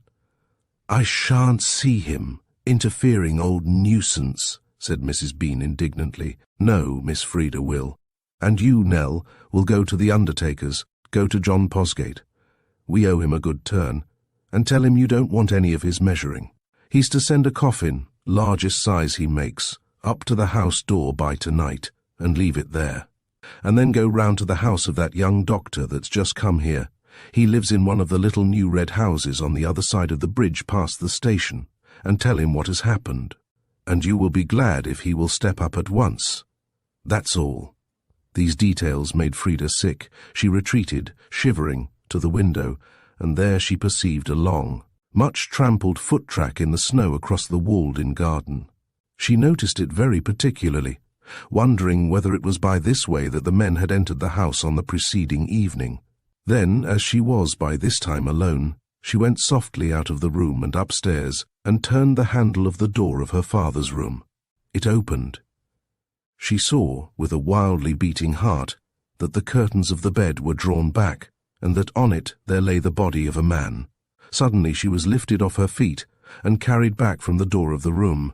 "I shan't see him, interfering old nuisance," said Mrs. Bean indignantly. "No, Miss Frida will. And you, Nell, will go to the undertaker's. Go to John Posgate. We owe him a good turn. And tell him you don't want any of his measuring. He's to send a coffin, largest size he makes, up to the house door by tonight, and leave it there. And then go round to the house of that young doctor that's just come here. He lives in one of the little new red houses on the other side of the bridge past the station, and tell him what has happened. And you will be glad if he will step up at once. That's all." These details made Frida sick. She retreated, shivering, to the window, and there she perceived a long, much trampled foot-track in the snow across the walled-in garden. She noticed it very particularly, wondering whether it was by this way that the men had entered the house on the preceding evening. Then, as she was by this time alone, she went softly out of the room and upstairs, and turned the handle of the door of her father's room. It opened. She saw, with a wildly beating heart, that the curtains of the bed were drawn back, and that on it there lay the body of a man. Suddenly she was lifted off her feet, and carried back from the door of the room.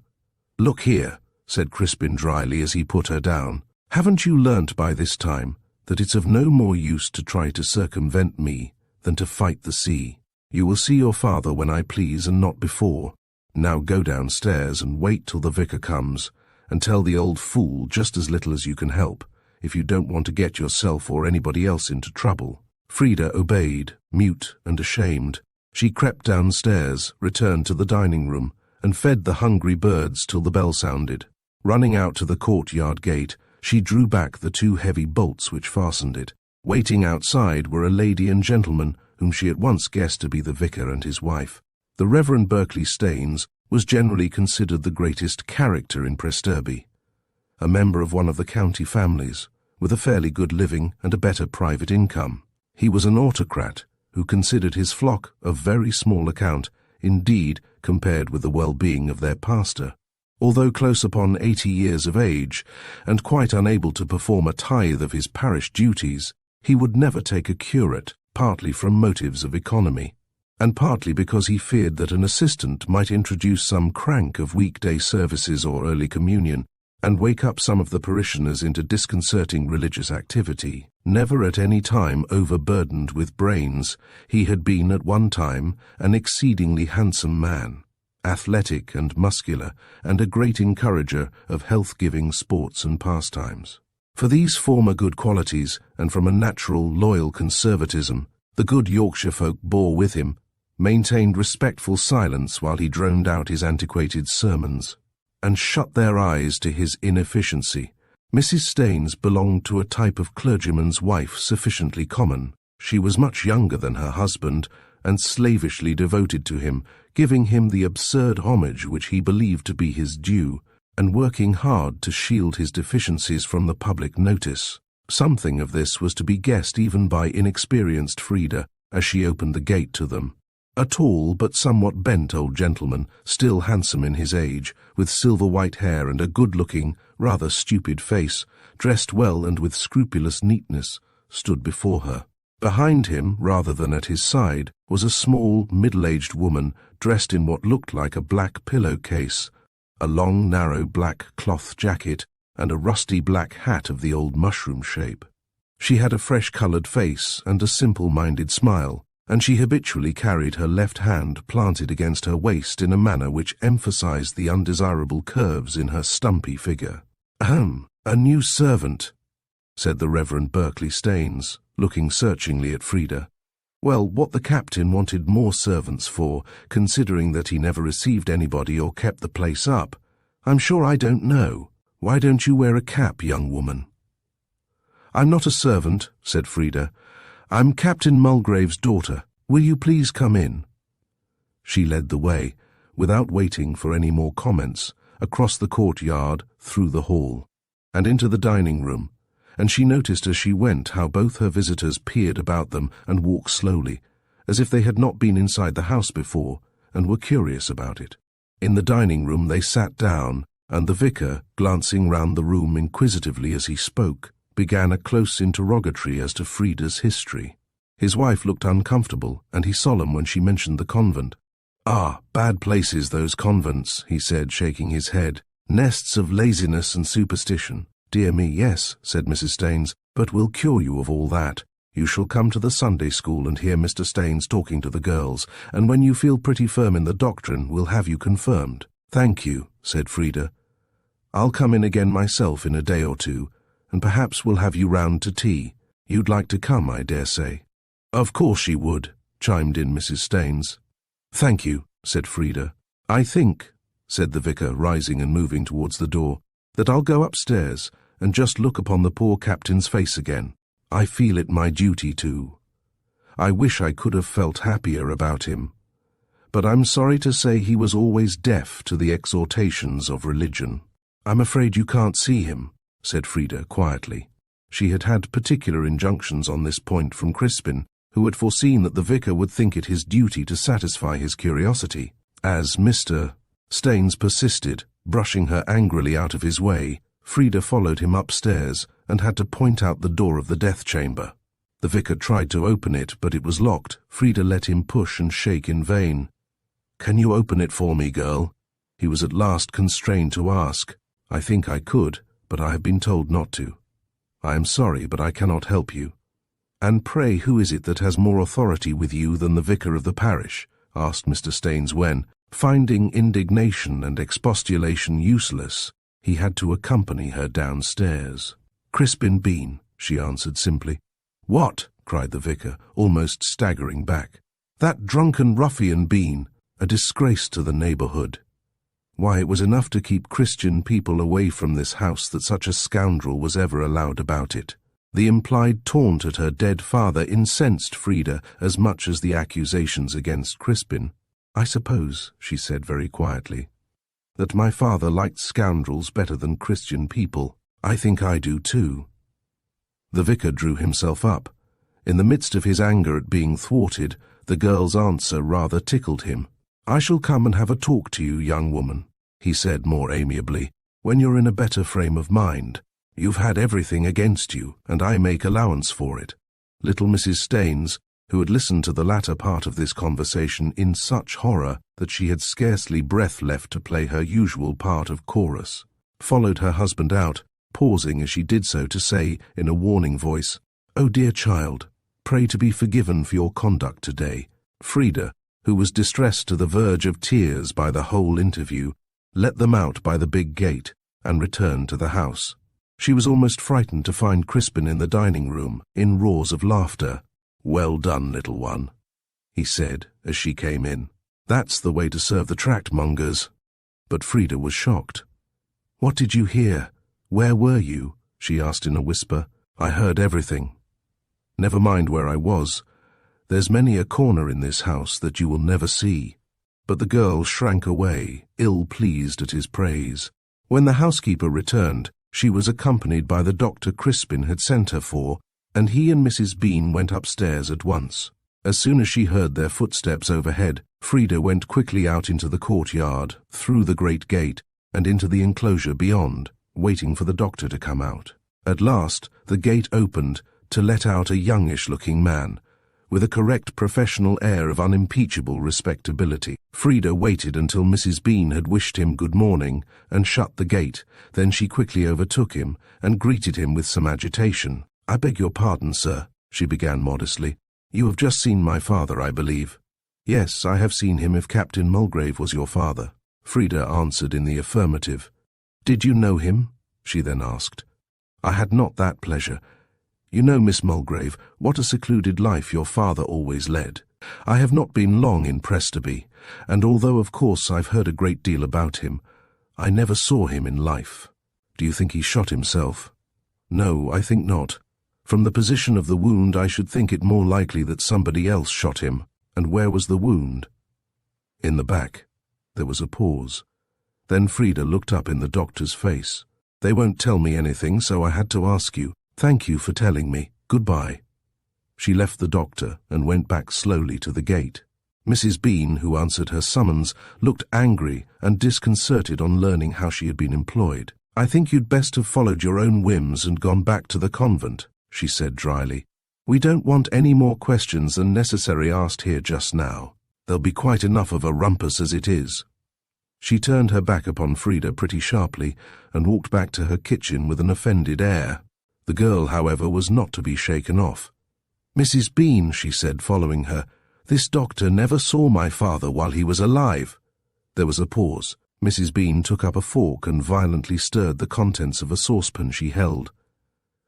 "Look here," said Crispin dryly as he put her down. "Haven't you learnt by this time that it's of no more use to try to circumvent me than to fight the sea? You will see your father when I please and not before. Now go downstairs and wait till the vicar comes, and tell the old fool just as little as you can help, if you don't want to get yourself or anybody else into trouble." Frida obeyed, mute and ashamed. She crept downstairs, returned to the dining room, and fed the hungry birds till the bell sounded. Running out to the courtyard gate, she drew back the 2 heavy bolts which fastened it. Waiting outside were a lady and gentleman whom she at once guessed to be the vicar and his wife. The Reverend Berkeley Staines was generally considered the greatest character in Presterby, a member of one of the county families, with a fairly good living and a better private income. He was an autocrat who considered his flock of very small account, indeed, compared with the well-being of their pastor. Although close upon 80 years of age, and quite unable to perform a tithe of his parish duties, he would never take a curate, partly from motives of economy, and partly because he feared that an assistant might introduce some crank of weekday services or early communion, and wake up some of the parishioners into disconcerting religious activity. Never at any time overburdened with brains, he had been at one time an exceedingly handsome man, athletic and muscular, and a great encourager of health-giving sports and pastimes. For these former good qualities, and from a natural, loyal conservatism, the good Yorkshire folk bore with him, maintained respectful silence while he droned out his antiquated sermons, and shut their eyes to his inefficiency. Mrs. Staines belonged to a type of clergyman's wife sufficiently common. She was much younger than her husband, and slavishly devoted to him, giving him the absurd homage which he believed to be his due, and working hard to shield his deficiencies from the public notice. Something of this was to be guessed even by inexperienced Frida as she opened the gate to them. A tall but somewhat bent old gentleman, still handsome in his age, with silver-white hair and a good-looking, rather stupid face, dressed well and with scrupulous neatness, stood before her. Behind him, rather than at his side, was a small, middle-aged woman dressed in what looked like a black pillow-case, a long, narrow black cloth jacket, and a rusty black hat of the old mushroom shape. She had a fresh-coloured face and a simple-minded smile, and she habitually carried her left hand planted against her waist in a manner which emphasized the undesirable curves in her stumpy figure. "Ahem, a new servant," said the Reverend Berkeley Staines, looking searchingly at Frida. "Well, what the captain wanted more servants for, considering that he never received anybody or kept the place up, I'm sure I don't know. Why don't you wear a cap, young woman?" "I'm not a servant," said Frida. "I'm Captain Mulgrave's daughter. Will you please come in?" She led the way, without waiting for any more comments, across the courtyard, through the hall, and into the dining room, and she noticed as she went how both her visitors peered about them and walked slowly, as if they had not been inside the house before, and were curious about it. In the dining room they sat down, and the vicar, glancing round the room inquisitively as he spoke, began a close interrogatory as to Frida's history. His wife looked uncomfortable, and he solemn when she mentioned the convent. "Ah, bad places, those convents," he said, shaking his head. "Nests of laziness and superstition." "Dear me, yes," said Mrs. Staines, "but we'll cure you of all that. You shall come to the Sunday school and hear Mr. Staines talking to the girls, and when you feel pretty firm in the doctrine, we'll have you confirmed." "Thank you," said Frida. "I'll come in again myself in a day or two, and perhaps we'll have you round to tea. You'd like to come, I dare say." "Of course she would," chimed in Mrs. Staines. "Thank you," said Frida. "I think," said the vicar, rising and moving towards the door, "that I'll go upstairs and just look upon the poor captain's face again. I feel it my duty to. I wish I could have felt happier about him. But I'm sorry to say he was always deaf to the exhortations of religion." "I'm afraid you can't see him," said Frida quietly. She had had particular injunctions on this point from Crispin, who had foreseen that the vicar would think it his duty to satisfy his curiosity. As Mr. Staines persisted, brushing her angrily out of his way, Frida followed him upstairs and had to point out the door of the death chamber. The vicar tried to open it, but it was locked. Frida let him push and shake in vain. "Can you open it for me, girl?" he was at last constrained to ask. "I think I could, but I have been told not to. I am sorry, but I cannot help you." "And pray who is it that has more authority with you than the vicar of the parish?" asked Mr. Staines when, finding indignation and expostulation useless, he had to accompany her downstairs. "Crispin Bean," she answered simply. "What?" cried the vicar, almost staggering back. "That drunken ruffian Bean, a disgrace to the neighbourhood. Why, it was enough to keep Christian people away from this house that such a scoundrel was ever allowed about it." The implied taunt at her dead father incensed Frida as much as the accusations against Crispin. "I suppose," she said very quietly, "that my father liked scoundrels better than Christian people. I think I do too." The vicar drew himself up. In the midst of his anger at being thwarted, the girl's answer rather tickled him. "I shall come and have a talk to you, young woman," he said more amiably, "when you're in a better frame of mind. You've had everything against you, and I make allowance for it." Little Mrs. Staines, who had listened to the latter part of this conversation in such horror that she had scarcely breath left to play her usual part of chorus, followed her husband out, pausing as she did so to say in a warning voice, "Oh dear child, pray to be forgiven for your conduct today." Frida, who was distressed to the verge of tears by the whole interview, let them out by the big gate and returned to the house. She was almost frightened to find Crispin in the dining room, in roars of laughter. "Well done, little one," he said as she came in. "That's the way to serve the tract-mongers." But Frida was shocked. "What did you hear? Where were you?" she asked in a whisper. "I heard everything." "Never mind where I was. There's many a corner in this house that you will never see." But the girl shrank away, ill-pleased at his praise. When the housekeeper returned, she was accompanied by the doctor Crispin had sent her for, and he and Mrs. Bean went upstairs at once. As soon as she heard their footsteps overhead, Frida went quickly out into the courtyard, through the great gate, and into the enclosure beyond, waiting for the doctor to come out. At last, the gate opened to let out a youngish-looking man, with a correct professional air of unimpeachable respectability. Frida waited until Mrs. Bean had wished him good morning and shut the gate. Then she quickly overtook him and greeted him with some agitation. "I beg your pardon, sir," she began modestly. "You have just seen my father, I believe." "Yes, I have seen him if Captain Mulgrave was your father." Frida answered in the affirmative. "Did you know him?" she then asked. "I had not that pleasure. You know, Miss Mulgrave, what a secluded life your father always led. I have not been long in Presterby, and although of course I've heard a great deal about him, I never saw him in life." "Do you think he shot himself?" "No, I think not. From the position of the wound, I should think it more likely that somebody else shot him." "And where was the wound?" "In the back." There was a pause. Then Frida looked up in the doctor's face. "They won't tell me anything, so I had to ask you. Thank you for telling me. Goodbye." She left the doctor and went back slowly to the gate. Mrs. Bean, who answered her summons, looked angry and disconcerted on learning how she had been employed. "I think you'd best have followed your own whims and gone back to the convent," she said dryly. "We don't want any more questions than necessary asked here just now. There'll be quite enough of a rumpus as it is." She turned her back upon Frida pretty sharply and walked back to her kitchen with an offended air. The girl, however, was not to be shaken off. "Mrs. Bean," she said, following her, "this doctor never saw my father while he was alive." There was a pause. Mrs. Bean took up a fork and violently stirred the contents of a saucepan she held.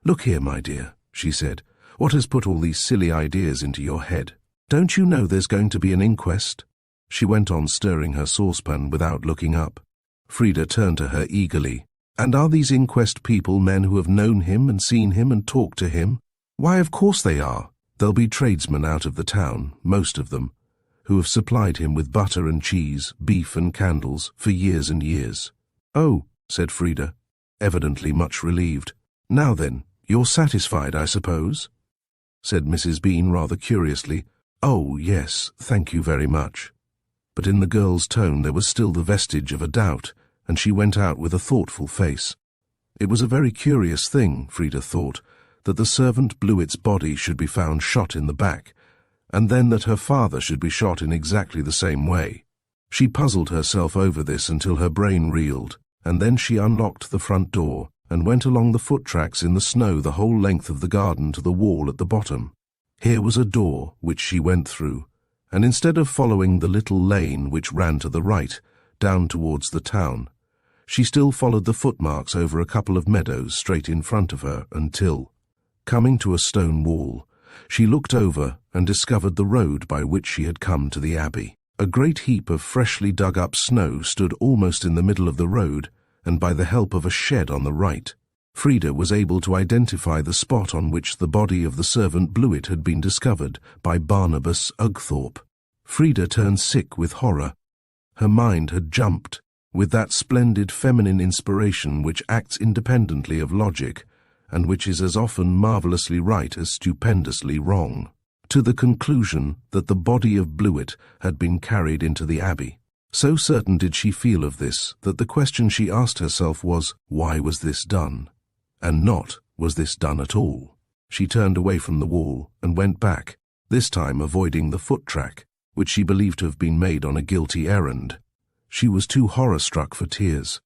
"Look here, my dear," she said, "what has put all these silly ideas into your head? Don't you know there's going to be an inquest?" She went on stirring her saucepan without looking up. Frida turned to her eagerly. "And are these inquest people men who have known him and seen him and talked to him?" "Why, of course they are. There'll be tradesmen out of the town, most of them, who have supplied him with butter and cheese, beef and candles, for years and years." "Oh," said Frida, evidently much relieved. "Now then, you're satisfied, I suppose?" said Mrs. Bean rather curiously. "Oh, yes, thank you very much." But in the girl's tone there was still the vestige of a doubt, and she went out with a thoughtful face. It was a very curious thing, Frida thought, that the servant Blewit's body should be found shot in the back, and then that her father should be shot in exactly the same way. She puzzled herself over this until her brain reeled, and then she unlocked the front door and went along the foot tracks in the snow the whole length of the garden to the wall at the bottom. Here was a door which she went through, and instead of following the little lane which ran to the right, down towards the town, she still followed the footmarks over a couple of meadows straight in front of her until, coming to a stone wall, she looked over and discovered the road by which she had come to the abbey. A great heap of freshly dug-up snow stood almost in the middle of the road, and by the help of a shed on the right, Frida was able to identify the spot on which the body of the servant Blewit had been discovered by Barnabas Ugthorpe. Frida turned sick with horror. Her mind had jumped, with that splendid feminine inspiration which acts independently of logic, and which is as often marvellously right as stupendously wrong, to the conclusion that the body of Blewett had been carried into the Abbey. So certain did she feel of this that the question she asked herself was, why was this done? And not, was this done at all? She turned away from the wall and went back, this time avoiding the foot track, which she believed to have been made on a guilty errand. She was too horror-struck for tears.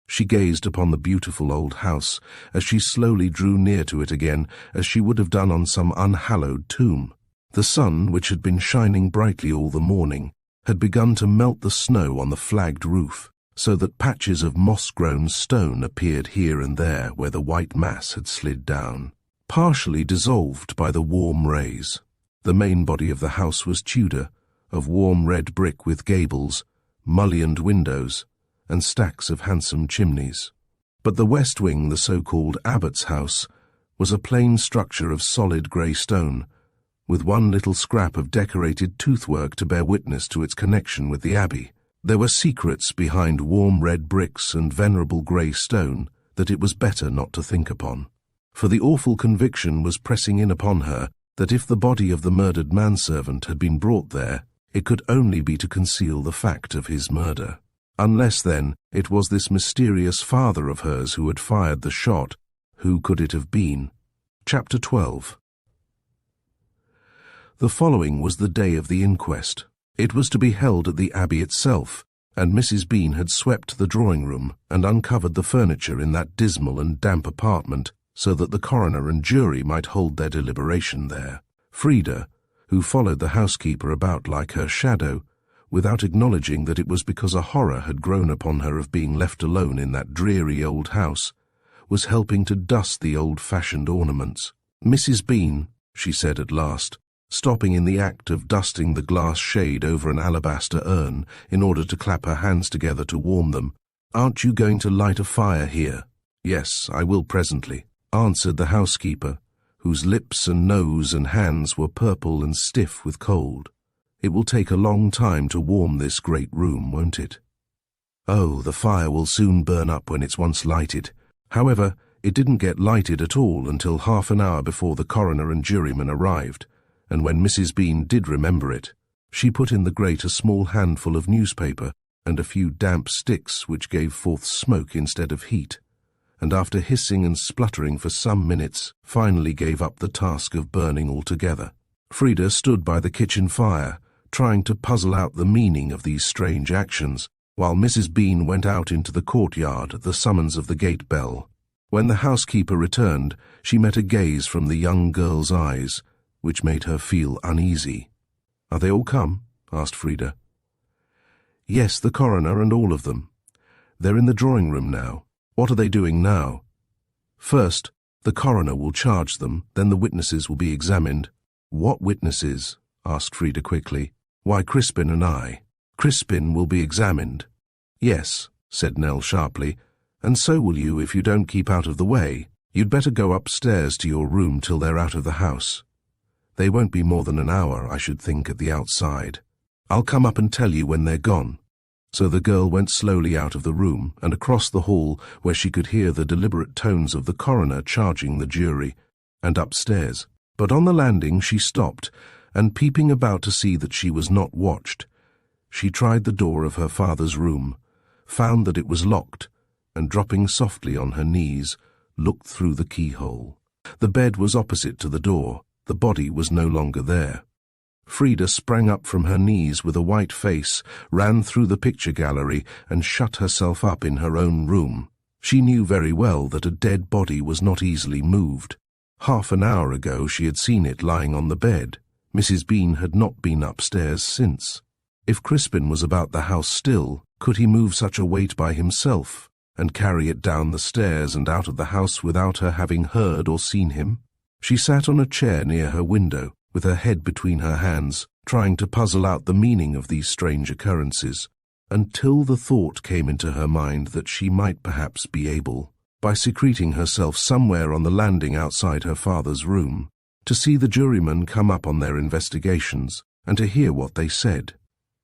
She gazed upon the beautiful old house as she slowly drew near to it again, as she would have done on some unhallowed tomb. The sun, which had been shining brightly all the morning, had begun to melt the snow on the flagged roof, so that patches of moss-grown stone appeared here and there where the white mass had slid down, partially dissolved by the warm rays. The main body of the house was Tudor, of warm red brick with gables, mullioned windows, and stacks of handsome chimneys. But the west wing, the so-called Abbot's house, was a plain structure of solid grey stone, with one little scrap of decorated toothwork to bear witness to its connection with the Abbey. There were secrets behind warm red bricks and venerable grey stone that it was better not to think upon, for the awful conviction was pressing in upon her that if the body of the murdered manservant had been brought there, it could only be to conceal the fact of his murder. Unless, then, it was this mysterious father of hers who had fired the shot. Who could it have been? Chapter 12. The following was the day of the inquest. It was to be held at the Abbey itself, and Mrs. Bean had swept the drawing-room and uncovered the furniture in that dismal and damp apartment, so that the coroner and jury might hold their deliberation there. Frida, who followed the housekeeper about like her shadow, without acknowledging that it was because a horror had grown upon her of being left alone in that dreary old house, was helping to dust the old-fashioned ornaments. "Mrs. Bean," she said at last, stopping in the act of dusting the glass shade over an alabaster urn in order to clap her hands together to warm them, "aren't you going to light a fire here?" "Yes, I will presently," answered the housekeeper, whose lips and nose and hands were purple and stiff with cold. "It will take a long time to warm this great room, won't it?" "Oh, the fire will soon burn up when it's once lighted." However, it didn't get lighted at all until half an hour before the coroner and jurymen arrived, and when Mrs. Bean did remember it, she put in the grate a small handful of newspaper and a few damp sticks which gave forth smoke instead of heat, and after hissing and spluttering for some minutes, finally gave up the task of burning altogether. Frida stood by the kitchen fire, trying to puzzle out the meaning of these strange actions, while Mrs. Bean went out into the courtyard at the summons of the gate bell. When the housekeeper returned, she met a gaze from the young girl's eyes, which made her feel uneasy. "Are they all come?" asked Frida. "Yes, the coroner and all of them. They're in the drawing-room now." "What are they doing now?" "First, the coroner will charge them, then the witnesses will be examined." "What witnesses?" asked Frida quickly. "Why, Crispin and I." "Crispin will be examined." "Yes," said Nell sharply, "and so will you if you don't keep out of the way. You'd better go upstairs to your room till they're out of the house. They won't be more than an hour, I should think, at the outside. I'll come up and tell you when they're gone." So the girl went slowly out of the room and across the hall where she could hear the deliberate tones of the coroner charging the jury, and upstairs. But on the landing she stopped, and peeping about to see that she was not watched, she tried the door of her father's room, found that it was locked, and dropping softly on her knees, looked through the keyhole. The bed was opposite to the door. The body was no longer there. Frida sprang up from her knees with a white face, ran through the picture gallery, and shut herself up in her own room. She knew very well that a dead body was not easily moved. Half an hour ago she had seen it lying on the bed. Mrs. Bean had not been upstairs since. If Crispin was about the house still, could he move such a weight by himself, and carry it down the stairs and out of the house without her having heard or seen him? She sat on a chair near her window, with her head between her hands, trying to puzzle out the meaning of these strange occurrences, until the thought came into her mind that she might perhaps be able, by secreting herself somewhere on the landing outside her father's room, to see the jurymen come up on their investigations, and to hear what they said.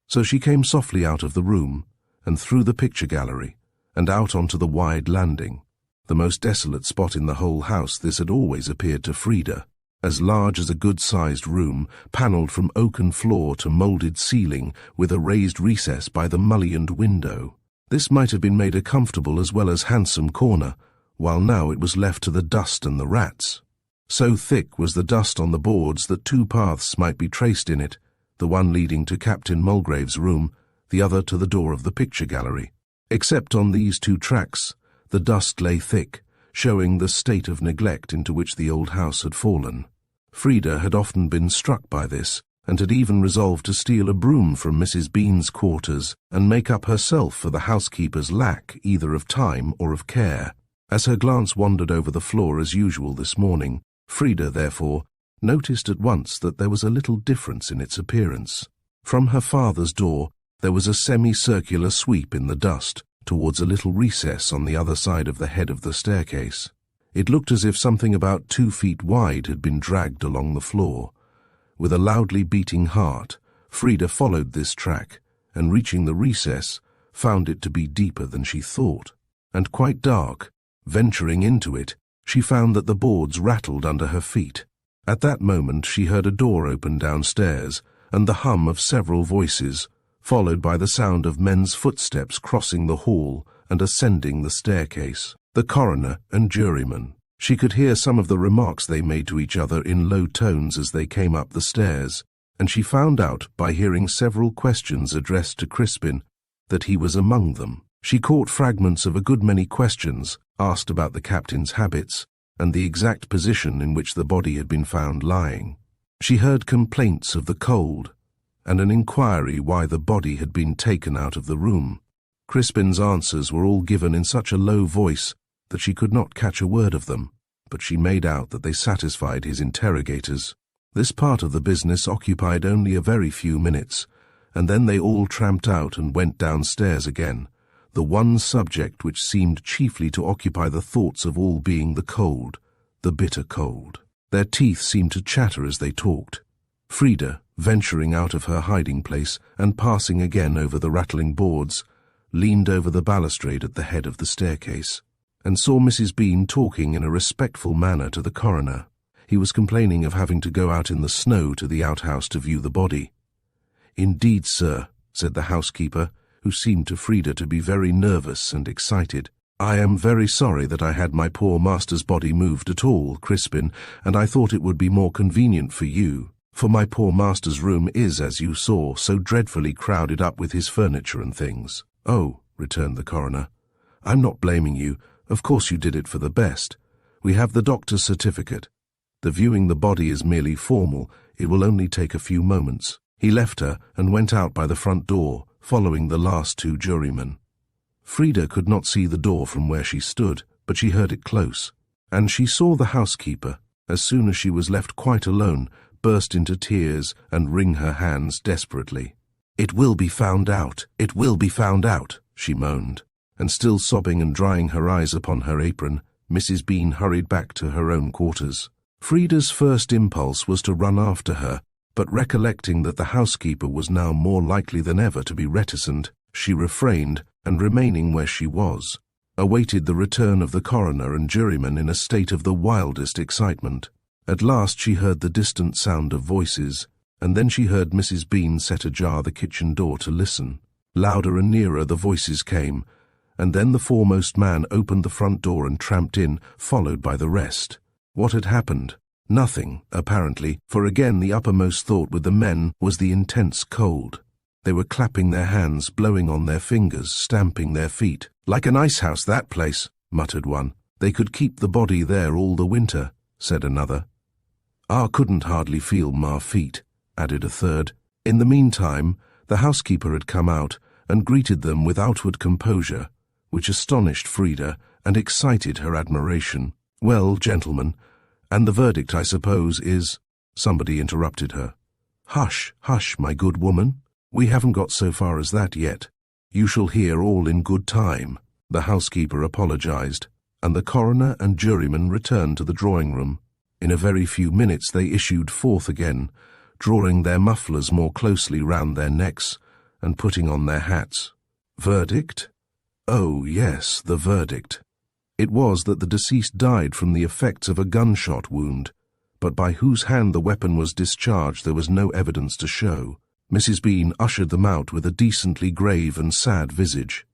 So she came softly out of the room, and through the picture gallery, and out onto the wide landing. The most desolate spot in the whole house, this had always appeared to Frida. As large as a good-sized room, panelled from oaken floor to moulded ceiling, with a raised recess by the mullioned window. This might have been made a comfortable as well as handsome corner, while now it was left to the dust and the rats. So thick was the dust on the boards that 2 paths might be traced in it, the one leading to Captain Mulgrave's room, the other to the door of the picture gallery. Except on these 2 tracks, the dust lay thick, showing the state of neglect into which the old house had fallen. Frida had often been struck by this, and had even resolved to steal a broom from Mrs. Bean's quarters and make up herself for the housekeeper's lack either of time or of care. As her glance wandered over the floor as usual this morning, Frida, therefore, noticed at once that there was a little difference in its appearance. From her father's door there was a semicircular sweep in the dust towards a little recess on the other side of the head of the staircase. It looked as if something about 2 feet wide had been dragged along the floor. With a loudly beating heart, Frida followed this track, and reaching the recess, found it to be deeper than she thought, and quite dark. Venturing into it, she found that the boards rattled under her feet. At that moment she heard a door open downstairs, and the hum of several voices, followed by the sound of men's footsteps crossing the hall and ascending the staircase. The coroner and juryman. She could hear some of the remarks they made to each other in low tones as they came up the stairs, and she found out by hearing several questions addressed to Crispin that he was among them. She caught fragments of a good many questions asked about the captain's habits and the exact position in which the body had been found lying. She heard complaints of the cold, and an inquiry why the body had been taken out of the room. Crispin's answers were all given in such a low voice that she could not catch a word of them, but she made out that they satisfied his interrogators. This part of the business occupied only a very few minutes, and then they all tramped out and went downstairs again, the one subject which seemed chiefly to occupy the thoughts of all being the cold, the bitter cold. Their teeth seemed to chatter as they talked. Frida, venturing out of her hiding place and passing again over the rattling boards, leaned over the balustrade at the head of the staircase, and saw Mrs. Bean talking in a respectful manner to the coroner. He was complaining of having to go out in the snow to the outhouse to view the body. "Indeed, sir," said the housekeeper, who seemed to Frida to be very nervous and excited. "I am very sorry that I had my poor master's body moved at all, Crispin, and I thought it would be more convenient for you, for my poor master's room is, as you saw, so dreadfully crowded up with his furniture and things." "Oh," returned the coroner, "I'm not blaming you. Of course you did it for the best. We have the doctor's certificate. The viewing the body is merely formal. It will only take a few moments." He left her and went out by the front door, following the last 2 jurymen. Frida could not see the door from where she stood, but she heard it close, and she saw the housekeeper, as soon as she was left quite alone, burst into tears and wring her hands desperately. "It will be found out. It will be found out," she moaned. And still sobbing and drying her eyes upon her apron, Mrs. Bean hurried back to her own quarters. Frida's first impulse was to run after her, but recollecting that the housekeeper was now more likely than ever to be reticent, she refrained, and remaining where she was, awaited the return of the coroner and juryman in a state of the wildest excitement. At last she heard the distant sound of voices, and then she heard Mrs. Bean set ajar the kitchen door to listen. Louder and nearer the voices came, and then the foremost man opened the front door and tramped in, followed by the rest. What had happened? Nothing, apparently, for again the uppermost thought with the men was the intense cold. They were clapping their hands, blowing on their fingers, stamping their feet. "Like an ice house, that place," muttered one. "They could keep the body there all the winter," said another. "Ah, couldn't hardly feel ma feet," added a third. In the meantime, the housekeeper had come out and greeted them with outward composure, which astonished Frida and excited her admiration. "Well, gentlemen, and the verdict, I suppose, is—" Somebody interrupted her. "Hush, hush, my good woman. We haven't got so far as that yet. You shall hear all in good time." The housekeeper apologized, and the coroner and juryman returned to the drawing-room. In a very few minutes they issued forth again, drawing their mufflers more closely round their necks and putting on their hats. "Verdict? Oh, yes, the verdict. It was that the deceased died from the effects of a gunshot wound, but by whose hand the weapon was discharged there was no evidence to show. Mrs. Bean ushered them out with a decently grave and sad visage,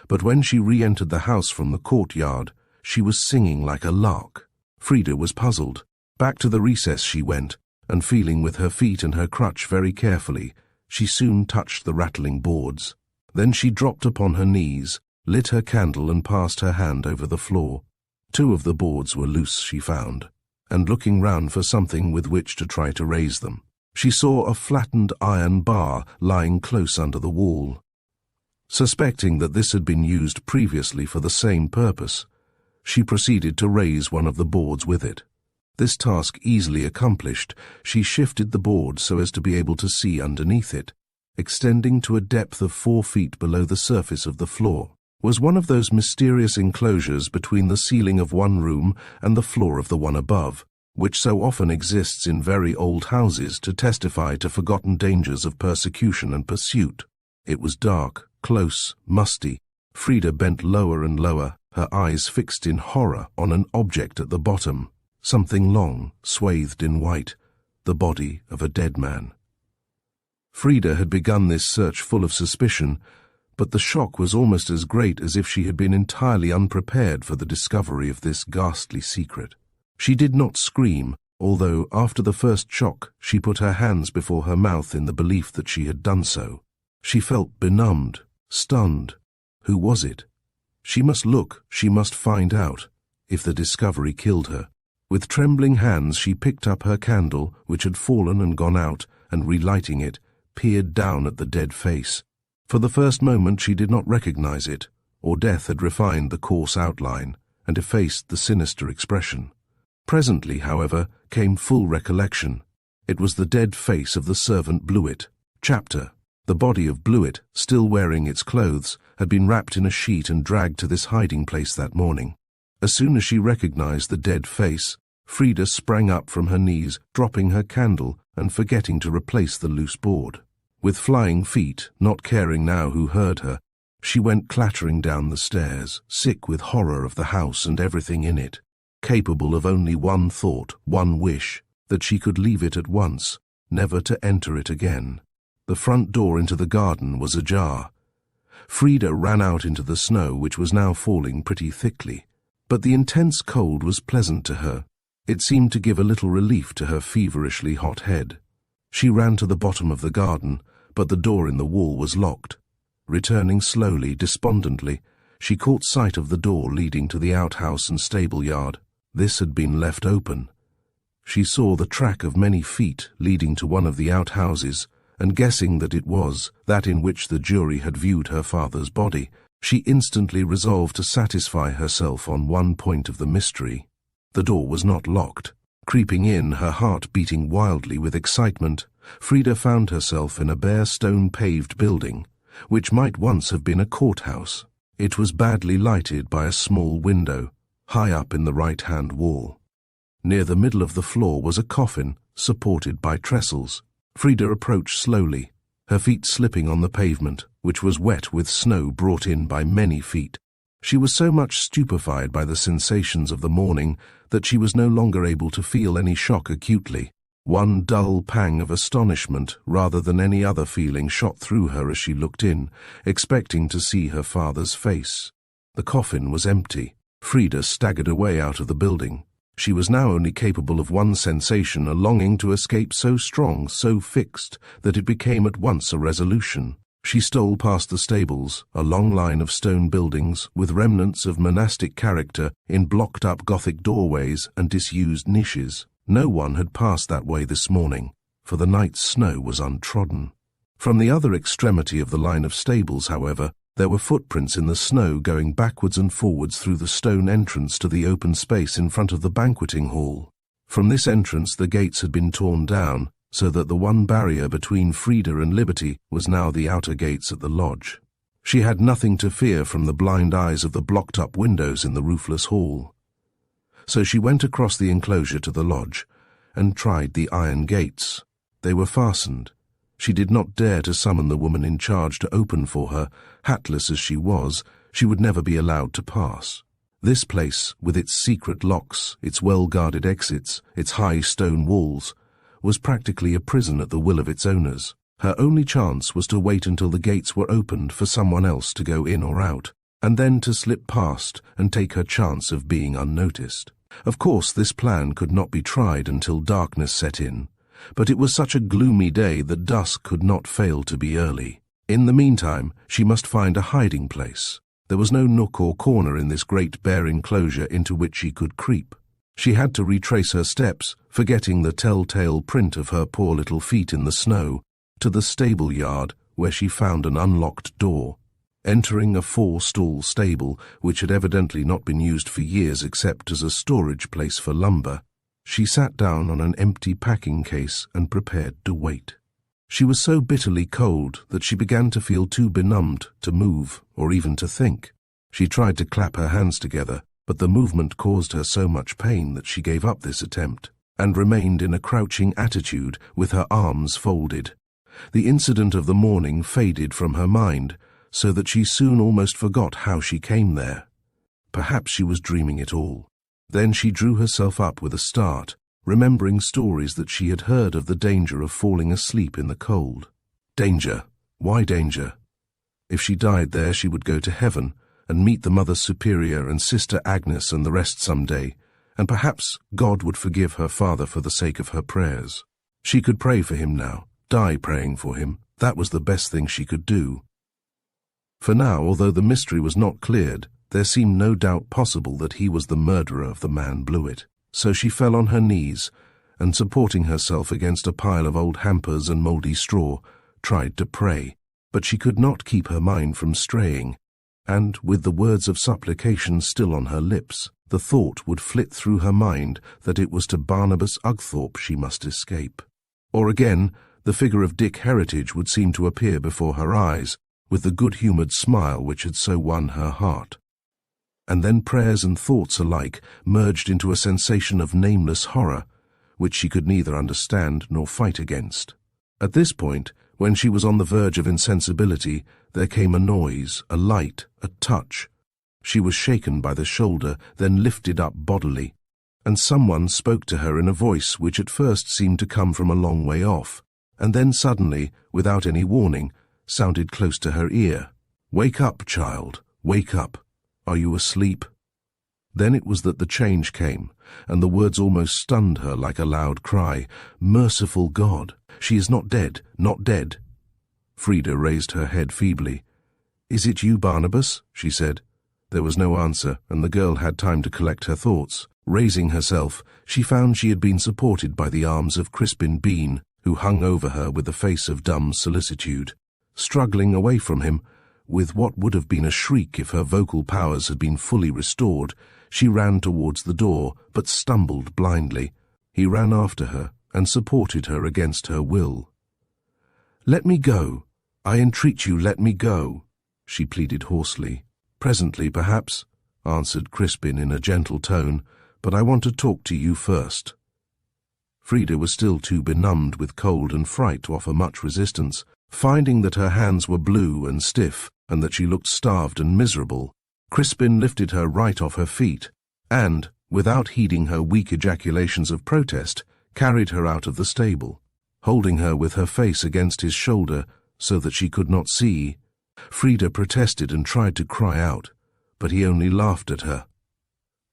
but when she re-entered the house from the courtyard, she was singing like a lark. Frida was puzzled. Back to the recess she went, and feeling with her feet and her crutch very carefully, she soon touched the rattling boards. Then she dropped upon her knees, lit her candle and passed her hand over the floor. 2 of the boards were loose, she found, and looking round for something with which to try to raise them, she saw a flattened iron bar lying close under the wall. Suspecting that this had been used previously for the same purpose, she proceeded to raise one of the boards with it. This task easily accomplished, she shifted the board so as to be able to see underneath it. Extending to a depth of 4 feet below the surface of the floor was one of those mysterious enclosures between the ceiling of one room and the floor of the one above, which so often exists in very old houses to testify to forgotten dangers of persecution and pursuit. It was dark, close, musty. Frida bent lower and lower, her eyes fixed in horror on an object at the bottom, something long, swathed in white, the body of a dead man. Frida had begun this search full of suspicion, but the shock was almost as great as if she had been entirely unprepared for the discovery of this ghastly secret. She did not scream, although after the first shock she put her hands before her mouth in the belief that she had done so. She felt benumbed, stunned. Who was it? She must look, she must find out, if the discovery killed her. With trembling hands she picked up her candle, which had fallen and gone out, and relighting it, peered down at the dead face. For the first moment she did not recognize it, or death had refined the coarse outline and effaced the sinister expression. Presently, however, came full recollection. It was the dead face of the servant Blewett. Chapter. The body of Blewett, still wearing its clothes, had been wrapped in a sheet and dragged to this hiding place that morning. As soon as she recognized the dead face, Frida sprang up from her knees, dropping her candle and forgetting to replace the loose board. With flying feet, not caring now who heard her, she went clattering down the stairs, sick with horror of the house and everything in it, capable of only one thought, one wish, that she could leave it at once, never to enter it again. The front door into the garden was ajar. Frida ran out into the snow, which was now falling pretty thickly. But the intense cold was pleasant to her. It seemed to give a little relief to her feverishly hot head. She ran to the bottom of the garden, but the door in the wall was locked. Returning slowly, despondently, she caught sight of the door leading to the outhouse and stable yard. This had been left open. She saw the track of many feet leading to one of the outhouses, and guessing that it was that in which the jury had viewed her father's body, she instantly resolved to satisfy herself on one point of the mystery. The door was not locked. Creeping in, her heart beating wildly with excitement, Frida found herself in a bare stone-paved building, which might once have been a courthouse. It was badly lighted by a small window, high up in the right-hand wall. Near the middle of the floor was a coffin, supported by trestles. Frida approached slowly, her feet slipping on the pavement, which was wet with snow brought in by many feet. She was so much stupefied by the sensations of the morning that she was no longer able to feel any shock acutely. One dull pang of astonishment rather than any other feeling shot through her as she looked in, expecting to see her father's face. The coffin was empty. Frida staggered away out of the building. She was now only capable of one sensation, a longing to escape so strong, so fixed, that it became at once a resolution. She stole past the stables, a long line of stone buildings with remnants of monastic character in blocked-up Gothic doorways and disused niches. No one had passed that way this morning, for the night's snow was untrodden. From the other extremity of the line of stables, however, there were footprints in the snow going backwards and forwards through the stone entrance to the open space in front of the banqueting hall. From this entrance the gates had been torn down, so that the one barrier between Frida and liberty was now the outer gates at the lodge. She had nothing to fear from the blind eyes of the blocked-up windows in the roofless hall. So she went across the enclosure to the lodge, and tried the iron gates. They were fastened. She did not dare to summon the woman in charge to open for her. Hatless as she was, she would never be allowed to pass. This place, with its secret locks, its well-guarded exits, its high stone walls, was practically a prison at the will of its owners. Her only chance was to wait until the gates were opened for someone else to go in or out, and then to slip past and take her chance of being unnoticed. Of course, this plan could not be tried until darkness set in, but it was such a gloomy day that dusk could not fail to be early. In the meantime, she must find a hiding place. There was no nook or corner in this great bare enclosure into which she could creep. She had to retrace her steps, forgetting the telltale print of her poor little feet in the snow, to the stable yard where she found an unlocked door. Entering a 4-stall stable, which had evidently not been used for years except as a storage place for lumber, she sat down on an empty packing case and prepared to wait. She was so bitterly cold that she began to feel too benumbed to move or even to think. She tried to clap her hands together, but the movement caused her so much pain that she gave up this attempt and remained in a crouching attitude with her arms folded. The incident of the morning faded from her mind, so that she soon almost forgot how she came there. Perhaps she was dreaming it all. Then she drew herself up with a start, remembering stories that she had heard of the danger of falling asleep in the cold. Danger? Why danger? If she died there, she would go to heaven and meet the Mother Superior and Sister Agnes and the rest some day, and perhaps God would forgive her father for the sake of her prayers. She could pray for him now, die praying for him. That was the best thing she could do. For now, although the mystery was not cleared, there seemed no doubt possible that he was the murderer of the man Blewett. So she fell on her knees, and supporting herself against a pile of old hampers and mouldy straw, tried to pray. But she could not keep her mind from straying, and, with the words of supplication still on her lips, the thought would flit through her mind that it was to Barnabas Ugthorpe she must escape. Or again, the figure of Dick Heritage would seem to appear before her eyes, with the good-humoured smile which had so won her heart. And then prayers and thoughts alike merged into a sensation of nameless horror, which she could neither understand nor fight against. At this point, when she was on the verge of insensibility, there came a noise, a light, a touch. She was shaken by the shoulder, then lifted up bodily, and someone spoke to her in a voice which at first seemed to come from a long way off, and then suddenly, without any warning, sounded close to her ear. "Wake up, child, wake up. Are you asleep?" Then it was that the change came, and the words almost stunned her like a loud cry. "Merciful God, she is not dead, not dead." Frida raised her head feebly. "Is it you, Barnabas?" she said. There was no answer, and the girl had time to collect her thoughts. Raising herself, she found she had been supported by the arms of Crispin Bean, who hung over her with a face of dumb solicitude. Struggling away from him, with what would have been a shriek if her vocal powers had been fully restored, she ran towards the door, but stumbled blindly. He ran after her and supported her against her will. "Let me go. I entreat you, let me go," she pleaded hoarsely. "Presently, perhaps," answered Crispin in a gentle tone, "but I want to talk to you first." Frida was still too benumbed with cold and fright to offer much resistance. Finding that her hands were blue and stiff, and that she looked starved and miserable, Crispin lifted her right off her feet, and, without heeding her weak ejaculations of protest, carried her out of the stable. Holding her with her face against his shoulder so that she could not see, Frida protested and tried to cry out, but he only laughed at her.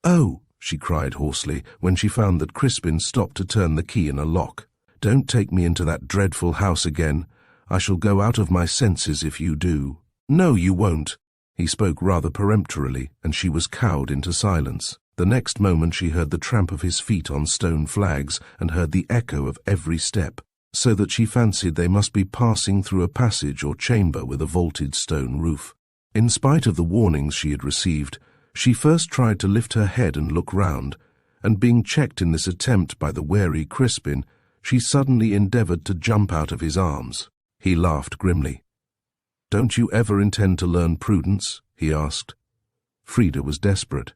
"Oh!" she cried hoarsely when she found that Crispin stopped to turn the key in a lock. "Don't take me into that dreadful house again. I shall go out of my senses if you do." "No, you won't." He spoke rather peremptorily, and she was cowed into silence. The next moment she heard the tramp of his feet on stone flags and heard the echo of every step, so that she fancied they must be passing through a passage or chamber with a vaulted stone roof. In spite of the warnings she had received, she first tried to lift her head and look round, and being checked in this attempt by the wary Crispin, she suddenly endeavoured to jump out of his arms. He laughed grimly. "Don't you ever intend to learn prudence?" he asked. Frida was desperate.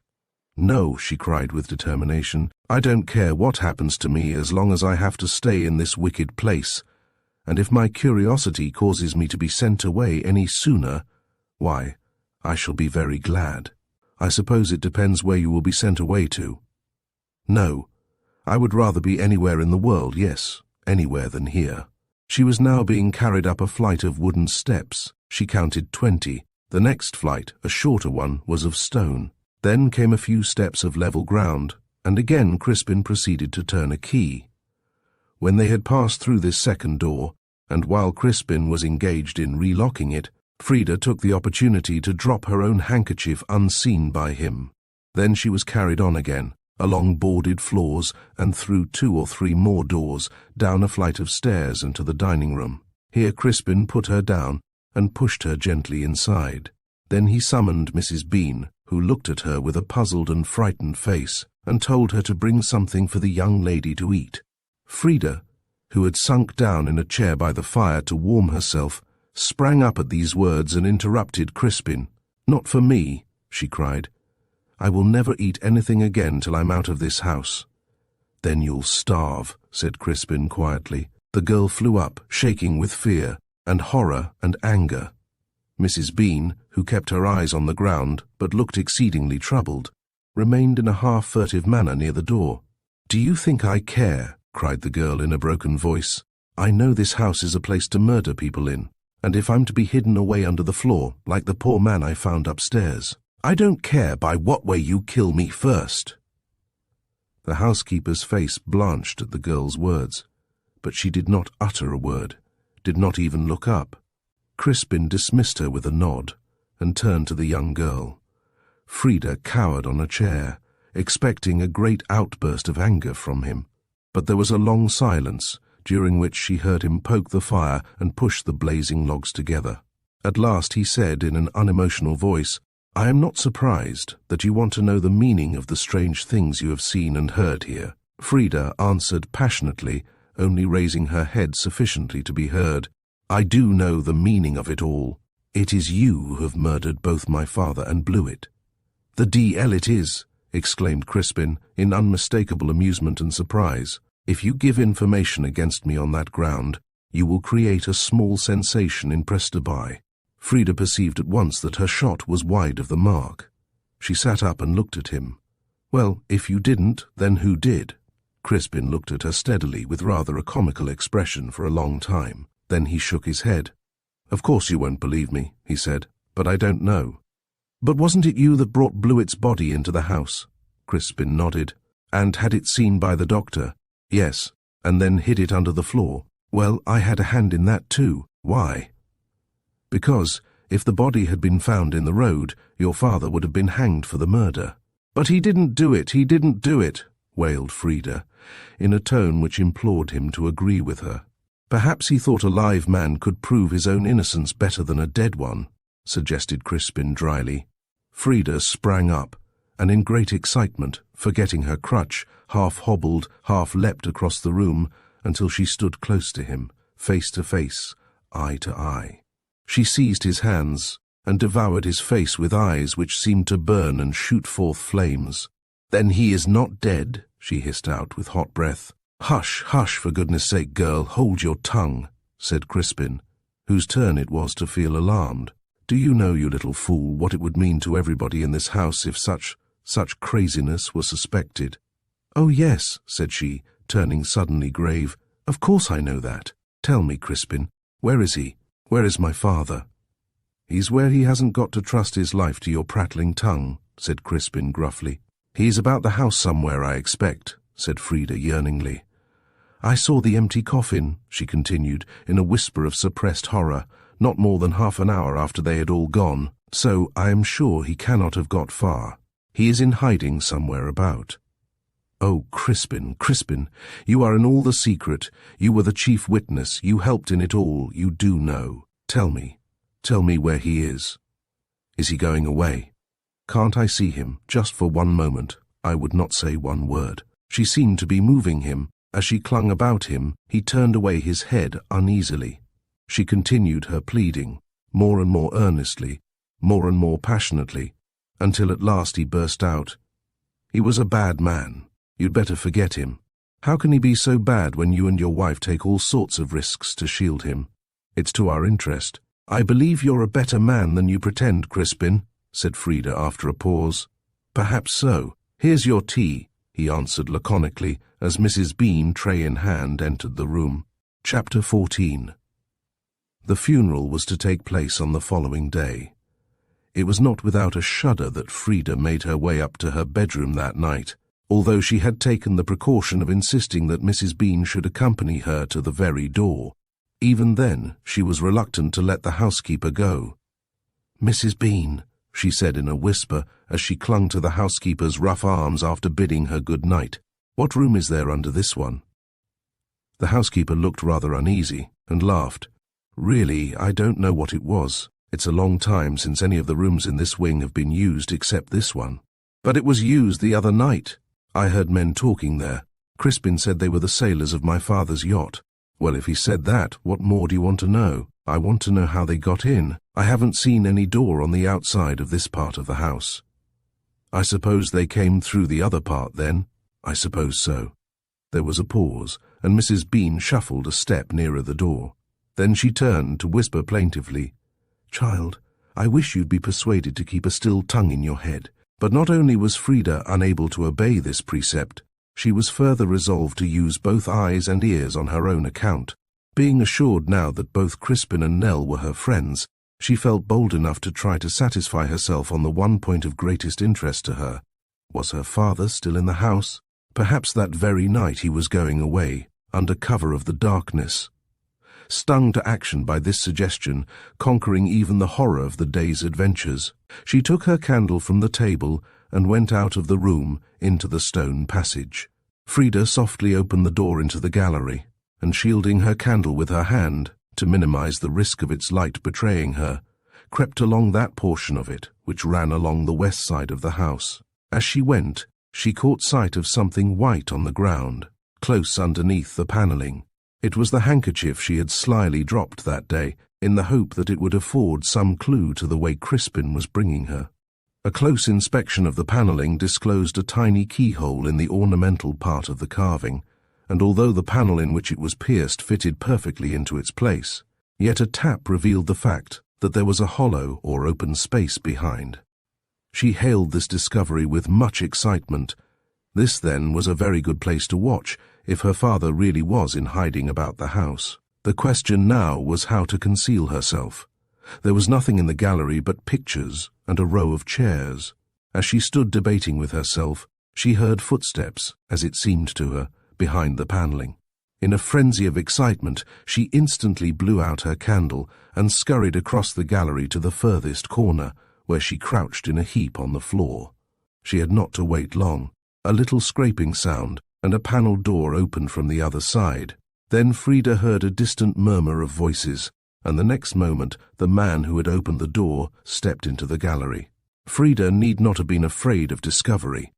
"No," she cried with determination. "I don't care what happens to me as long as I have to stay in this wicked place. And if my curiosity causes me to be sent away any sooner, why, I shall be very glad. I suppose it depends where you will be sent away to. No, I would rather be anywhere in the world, yes, anywhere than here. She was now being carried up a flight of wooden steps. She counted 20. The next flight, a shorter one, was of stone. Then came a few steps of level ground, and again Crispin proceeded to turn a key. When they had passed through this second door, and while Crispin was engaged in relocking it, Frida took the opportunity to drop her own handkerchief unseen by him. Then she was carried on again, along boarded floors and through 2 or 3 more doors, down a flight of stairs and to the dining room. Here Crispin put her down and pushed her gently inside. Then he summoned Mrs. Bean, who looked at her with a puzzled and frightened face, and told her to bring something for the young lady to eat. Frida, who had sunk down in a chair by the fire to warm herself, sprang up at these words and interrupted Crispin. "Not for me," she cried. "I will never eat anything again till I'm out of this house." "Then you'll starve," said Crispin quietly. The girl flew up, shaking with fear, and horror and anger. Mrs. Bean, who kept her eyes on the ground, but looked exceedingly troubled, remained in a half-furtive manner near the door. "Do you think I care?" cried the girl in a broken voice. "I know this house is a place to murder people in, and if I'm to be hidden away under the floor, like the poor man I found upstairs, I don't care by what way you kill me first." The housekeeper's face blanched at the girl's words, but she did not utter a word, did not even look up. Crispin dismissed her with a nod, and turned to the young girl. Frida cowered on a chair, expecting a great outburst of anger from him. But there was a long silence, during which she heard him poke the fire and push the blazing logs together. At last he said in an unemotional voice, "I am not surprised that you want to know the meaning of the strange things you have seen and heard here." Frida answered passionately, only raising her head sufficiently to be heard, "I do know the meaning of it all. It is you who have murdered both my father and Blewett." "The D.L. it is!" exclaimed Crispin, in unmistakable amusement and surprise. "If you give information against me on that ground, you will create a small sensation in Prestaby." Frida perceived at once that her shot was wide of the mark. She sat up and looked at him. "Well, if you didn't, then who did?" Crispin looked at her steadily with rather a comical expression for a long time. Then he shook his head. "Of course you won't believe me," he said, "but I don't know." "But wasn't it you that brought Blewett's body into the house?" Crispin nodded. "And had it seen by the doctor?" "Yes, and then hid it under the floor." "Well, I had a hand in that too." "Why?" "Because, if the body had been found in the road, your father would have been hanged for the murder." "But he didn't do it, he didn't do it," wailed Frida, in a tone which implored him to agree with her. "Perhaps he thought a live man could prove his own innocence better than a dead one," suggested Crispin dryly. Frida sprang up, and in great excitement, forgetting her crutch, half hobbled, half leapt across the room, until she stood close to him, face to face, eye to eye. She seized his hands, and devoured his face with eyes which seemed to burn and shoot forth flames. "Then he is not dead," she hissed out with hot breath. "Hush, hush, for goodness sake, girl, hold your tongue," said Crispin, whose turn it was to feel alarmed. "Do you know, you little fool, what it would mean to everybody in this house if such craziness were suspected?" "Oh, yes," said she, turning suddenly grave. "Of course I know that. Tell me, Crispin, where is he? Where is my father?" "He's where he hasn't got to trust his life to your prattling tongue," said Crispin gruffly. "He's about the house somewhere, I expect," said Frida yearningly. "I saw the empty coffin," she continued, in a whisper of suppressed horror, "not more than half an hour after they had all gone, so I am sure he cannot have got far. He is in hiding somewhere about." "Oh, Crispin, Crispin, you are in all the secret. You were the chief witness. You helped in it all. You do know. Tell me where he is. Is he going away? Can't I see him, just for one moment? I would not say one word." She seemed to be moving him. As she clung about him, he turned away his head uneasily. She continued her pleading, more and more earnestly, more and more passionately, until at last he burst out, "He was a bad man. You'd better forget him. How can he be so bad when you and your wife take all sorts of risks to shield him? It's to our interest. I believe you're a better man than you pretend, Crispin." said Frida after a pause. "Perhaps so. Here's your tea," he answered laconically as Mrs. Bean, tray in hand, entered the room. Chapter 14. The funeral was to take place on the following day. It was not without a shudder that Frida made her way up to her bedroom that night, although she had taken the precaution of insisting that Mrs. Bean should accompany her to the very door. Even then, she was reluctant to let the housekeeper go. "Mrs. Bean," she said in a whisper as she clung to the housekeeper's rough arms after bidding her good night, "what room is there under this one?" The housekeeper looked rather uneasy and laughed. "Really, I don't know what it was. It's a long time since any of the rooms in this wing have been used except this one." "But it was used the other night. I heard men talking there. Crispin said they were the sailors of my father's yacht." "Well, if he said that, what more do you want to know?" "I want to know how they got in. I haven't seen any door on the outside of this part of the house." "I suppose they came through the other part then?" "I suppose so." There was a pause, and Mrs. Bean shuffled a step nearer the door. Then she turned to whisper plaintively, "Child, I wish you'd be persuaded to keep a still tongue in your head." But not only was Frida unable to obey this precept, she was further resolved to use both eyes and ears on her own account. Being assured now that both Crispin and Nell were her friends, she felt bold enough to try to satisfy herself on the one point of greatest interest to her. Was her father still in the house? Perhaps that very night he was going away, under cover of the darkness. Stung to action by this suggestion, conquering even the horror of the day's adventures, she took her candle from the table and went out of the room into the stone passage. Frida softly opened the door into the gallery, and shielding her candle with her hand, to minimize the risk of its light betraying her, crept along that portion of it which ran along the west side of the house. As she went, she caught sight of something white on the ground, close underneath the panelling. It was the handkerchief she had slyly dropped that day, in the hope that it would afford some clue to the way Crispin was bringing her. A close inspection of the panelling disclosed a tiny keyhole in the ornamental part of the carving, and although the panel in which it was pierced fitted perfectly into its place, yet a tap revealed the fact that there was a hollow or open space behind. She hailed this discovery with much excitement. This, then, was a very good place to watch, if her father really was in hiding about the house. The question now was how to conceal herself. There was nothing in the gallery but pictures and a row of chairs. As she stood debating with herself, she heard footsteps, as it seemed to her, behind the panelling. In a frenzy of excitement, she instantly blew out her candle and scurried across the gallery to the furthest corner, where she crouched in a heap on the floor. She had not to wait long. A little scraping sound, and a panelled door opened from the other side. Then Frida heard a distant murmur of voices, and the next moment the man who had opened the door stepped into the gallery. Frida need not have been afraid of discovery.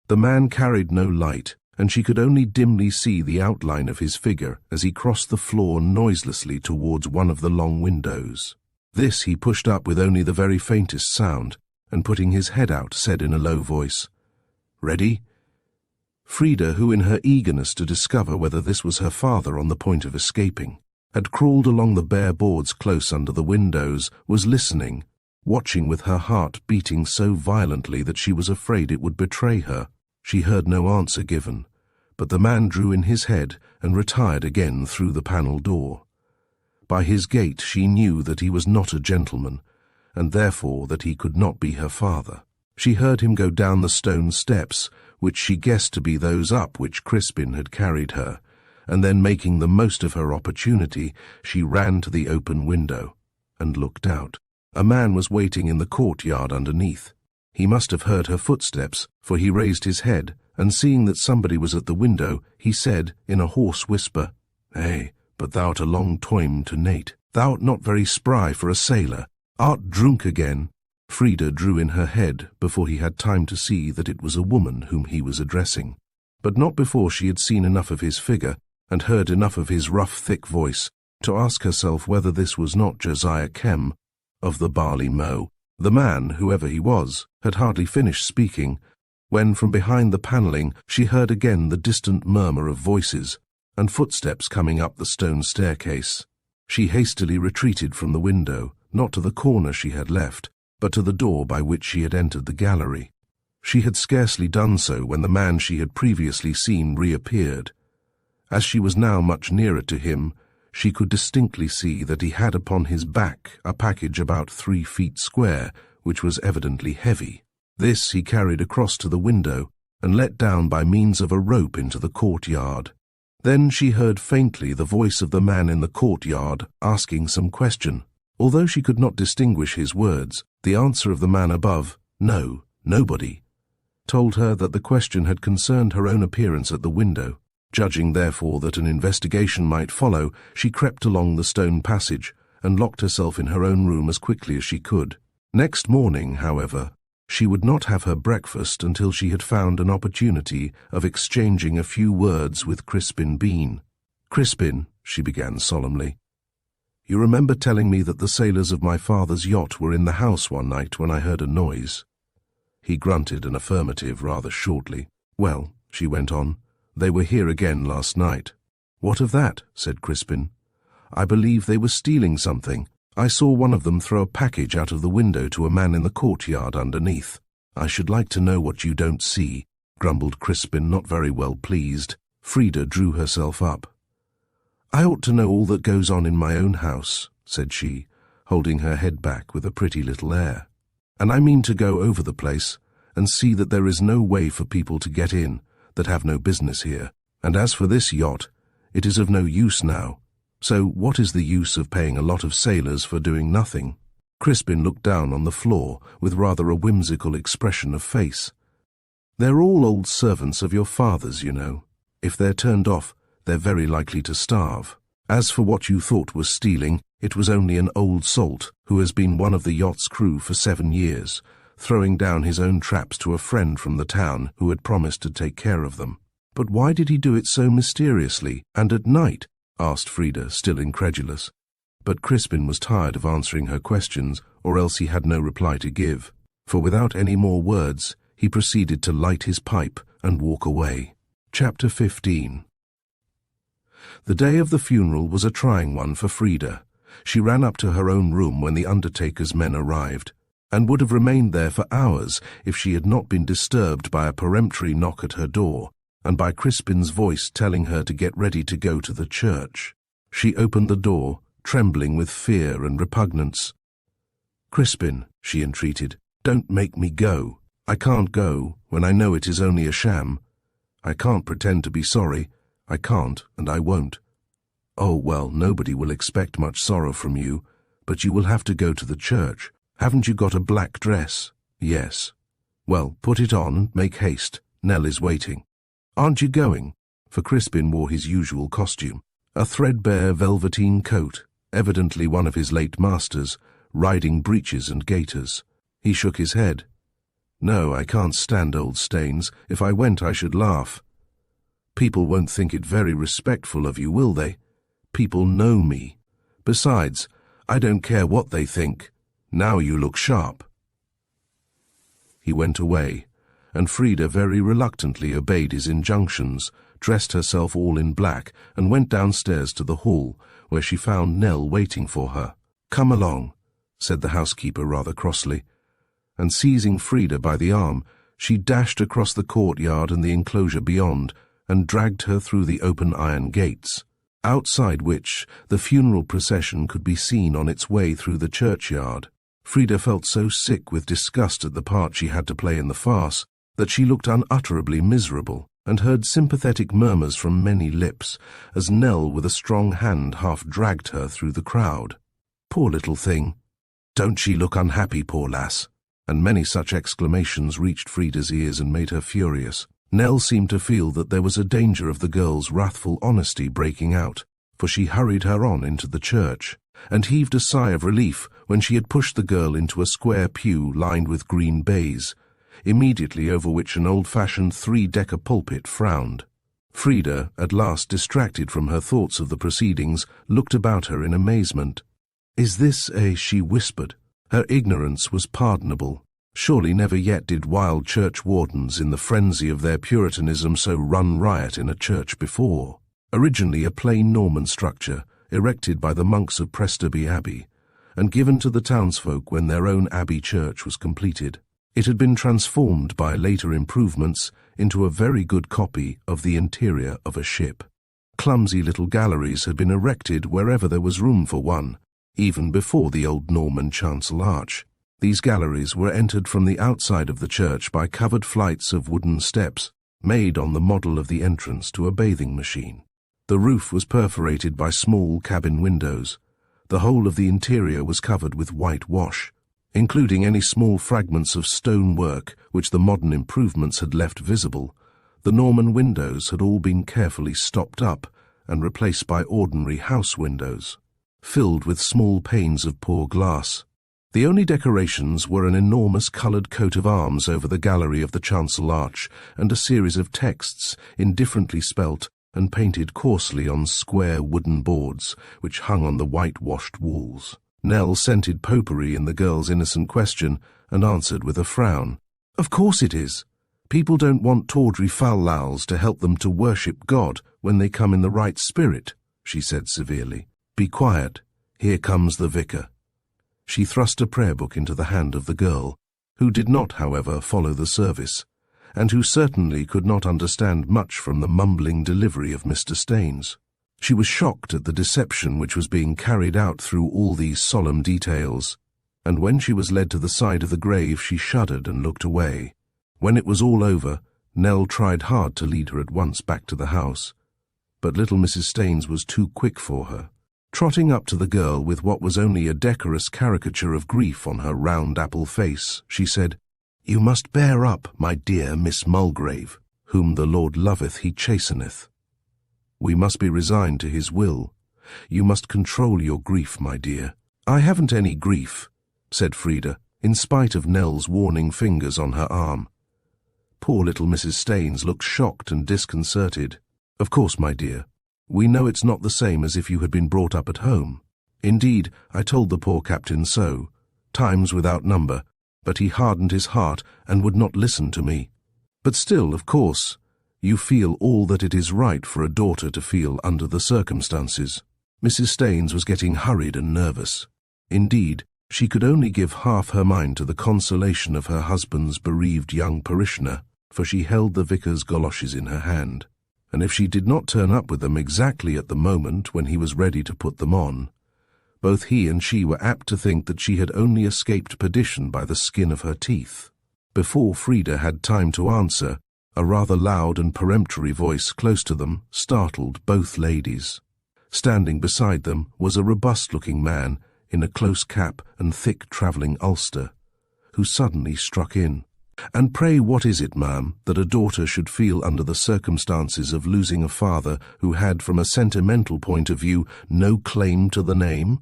The man carried no light, and she could only dimly see the outline of his figure as he crossed the floor noiselessly towards one of the long windows. This he pushed up with only the very faintest sound, and putting his head out said in a low voice, "Ready?" Frida, who in her eagerness to discover whether this was her father on the point of escaping, had crawled along the bare boards close under the windows, was listening, watching with her heart beating so violently that she was afraid it would betray her. She heard no answer given, but the man drew in his head and retired again through the panel door. By his gait she knew that he was not a gentleman, and therefore that he could not be her father. She heard him go down the stone steps, which she guessed to be those up which Crispin had carried her, and then making the most of her opportunity, she ran to the open window and looked out. A man was waiting in the courtyard underneath. He must have heard her footsteps, for he raised his head, and seeing that somebody was at the window, he said in a hoarse whisper, "Hey, but thou'rt a long toime to nate. Thou'rt not very spry for a sailor. Art drunk again?" Frida drew in her head before he had time to see that it was a woman whom he was addressing, but not before she had seen enough of his figure and heard enough of his rough, thick voice to ask herself whether this was not Josiah Kem of the Barley Mow. The man, whoever he was, had hardly finished speaking when from behind the panelling she heard again the distant murmur of voices and footsteps coming up the stone staircase. She hastily retreated from the window, not to the corner she had left, but to the door by which she had entered the gallery. She had scarcely done so when the man she had previously seen reappeared. As she was now much nearer to him, she could distinctly see that he had upon his back a package about 3 feet square, which was evidently heavy. This he carried across to the window and let down by means of a rope into the courtyard. Then she heard faintly the voice of the man in the courtyard asking some question. Although she could not distinguish his words, the answer of the man above, "No, nobody," told her that the question had concerned her own appearance at the window. Judging, therefore, that an investigation might follow, she crept along the stone passage and locked herself in her own room as quickly as she could. Next morning, however, she would not have her breakfast until she had found an opportunity of exchanging a few words with Crispin Bean. "Crispin," she began solemnly, "you remember telling me that the sailors of my father's yacht were in the house one night when I heard a noise?" He grunted an affirmative rather shortly. "Well," she went on, "they were here again last night." "What of that?" said Crispin. "I believe they were stealing something. I saw one of them throw a package out of the window to a man in the courtyard underneath." "I should like to know what you don't see," grumbled Crispin, not very well pleased. Frida drew herself up. "I ought to know all that goes on in my own house," said she, holding her head back with a pretty little air. "And I mean to go over the place and see that there is no way for people to get in that have no business here. And as for this yacht, it is of no use now. So what is the use of paying a lot of sailors for doing nothing?" Crispin looked down on the floor with rather a whimsical expression of face. "They're all old servants of your father's, you know. If they're turned off, they're very likely to starve. As for what you thought was stealing, it was only an old salt who has been one of the yacht's crew for 7 years, throwing down his own traps to a friend from the town who had promised to take care of them." "But why did he do it so mysteriously, and at night?" asked Frida, still incredulous. But Crispin was tired of answering her questions, or else he had no reply to give, for without any more words, he proceeded to light his pipe and walk away. Chapter 15. The day of the funeral was a trying one for Frida. She ran up to her own room when the undertaker's men arrived, and would have remained there for hours if she had not been disturbed by a peremptory knock at her door, and by Crispin's voice telling her to get ready to go to the church. She opened the door, trembling with fear and repugnance. "Crispin," she entreated, "don't make me go. I can't go when I know it is only a sham. I can't pretend to be sorry. I can't, and I won't. Oh, well, nobody will expect much sorrow from you, but you will have to go to the church. Haven't you got a black dress?" "Yes." "Well, put it on and make haste. Nell is waiting." "Aren't you going?" For Crispin wore his usual costume, a threadbare velveteen coat, evidently one of his late master's, riding breeches and gaiters. He shook his head. "No, I can't stand old stains. If I went, I should laugh." "People won't think it very respectful of you, will they? People know me. Besides, I don't care what they think. Now you look sharp." He went away, and Frida very reluctantly obeyed his injunctions, dressed herself all in black, and went downstairs to the hall, where she found Nell waiting for her. "Come along," said the housekeeper rather crossly, and seizing Frida by the arm, she dashed across the courtyard and the enclosure beyond, and dragged her through the open iron gates, outside which the funeral procession could be seen on its way through the churchyard. Frida felt so sick with disgust at the part she had to play in the farce that she looked unutterably miserable, and heard sympathetic murmurs from many lips as Nell with a strong hand half dragged her through the crowd. "Poor little thing! Don't she look unhappy, poor lass?" And many such exclamations reached Frida's ears and made her furious. Nell seemed to feel that there was a danger of the girl's wrathful honesty breaking out, for she hurried her on into the church, and heaved a sigh of relief when she had pushed the girl into a square pew lined with green baize, immediately over which an old-fashioned 3-decker pulpit frowned. Frida, at last distracted from her thoughts of the proceedings, looked about her in amazement. "Is this a—" she whispered. Her ignorance was pardonable. Surely never yet did wild church wardens in the frenzy of their Puritanism so run riot in a church before. Originally a plain Norman structure, erected by the monks of Mew Abbey, and given to the townsfolk when their own abbey church was completed. It had been transformed by later improvements into a very good copy of the interior of a ship. Clumsy little galleries had been erected wherever there was room for one, even before the old Norman chancel arch. These galleries were entered from the outside of the church by covered flights of wooden steps, made on the model of the entrance to a bathing machine. The roof was perforated by small cabin windows. The whole of the interior was covered with whitewash, including any small fragments of stonework which the modern improvements had left visible. The Norman windows had all been carefully stopped up and replaced by ordinary house windows, filled with small panes of poor glass. The only decorations were an enormous coloured coat of arms over the gallery of the chancel arch and a series of texts, indifferently spelt and painted coarsely on square wooden boards which hung on the whitewashed walls. Nell scented popery in the girl's innocent question and answered with a frown. "Of course it is. People don't want tawdry fal-lals to help them to worship God when they come in the right spirit," she said severely. "Be quiet. Here comes the vicar." She thrust a prayer book into the hand of the girl, who did not, however, follow the service, and who certainly could not understand much from the mumbling delivery of Mr. Staines. She was shocked at the deception which was being carried out through all these solemn details, and when she was led to the side of the grave she shuddered and looked away. When it was all over, Nell tried hard to lead her at once back to the house, but little Mrs. Staines was too quick for her. Trotting up to the girl with what was only a decorous caricature of grief on her round apple face, she said, "You must bear up, my dear Miss Mulgrave. Whom the Lord loveth he chasteneth. We must be resigned to his will. You must control your grief, my dear." "I haven't any grief," said Frida, in spite of Nell's warning fingers on her arm. Poor little Mrs. Staines looked shocked and disconcerted. "Of course, my dear. We know it's not the same as if you had been brought up at home. Indeed, I told the poor captain so, times without number, but he hardened his heart and would not listen to me. But still, of course, you feel all that it is right for a daughter to feel under the circumstances." Mrs. Staines was getting hurried and nervous. Indeed, she could only give half her mind to the consolation of her husband's bereaved young parishioner, for she held the vicar's goloshes in her hand, and if she did not turn up with them exactly at the moment when he was ready to put them on, both he and she were apt to think that she had only escaped perdition by the skin of her teeth. Before Frida had time to answer, a rather loud and peremptory voice close to them startled both ladies. Standing beside them was a robust-looking man in a close cap and thick travelling ulster, who suddenly struck in. "And pray what is it, ma'am, that a daughter should feel under the circumstances of losing a father who had, from a sentimental point of view, no claim to the name?"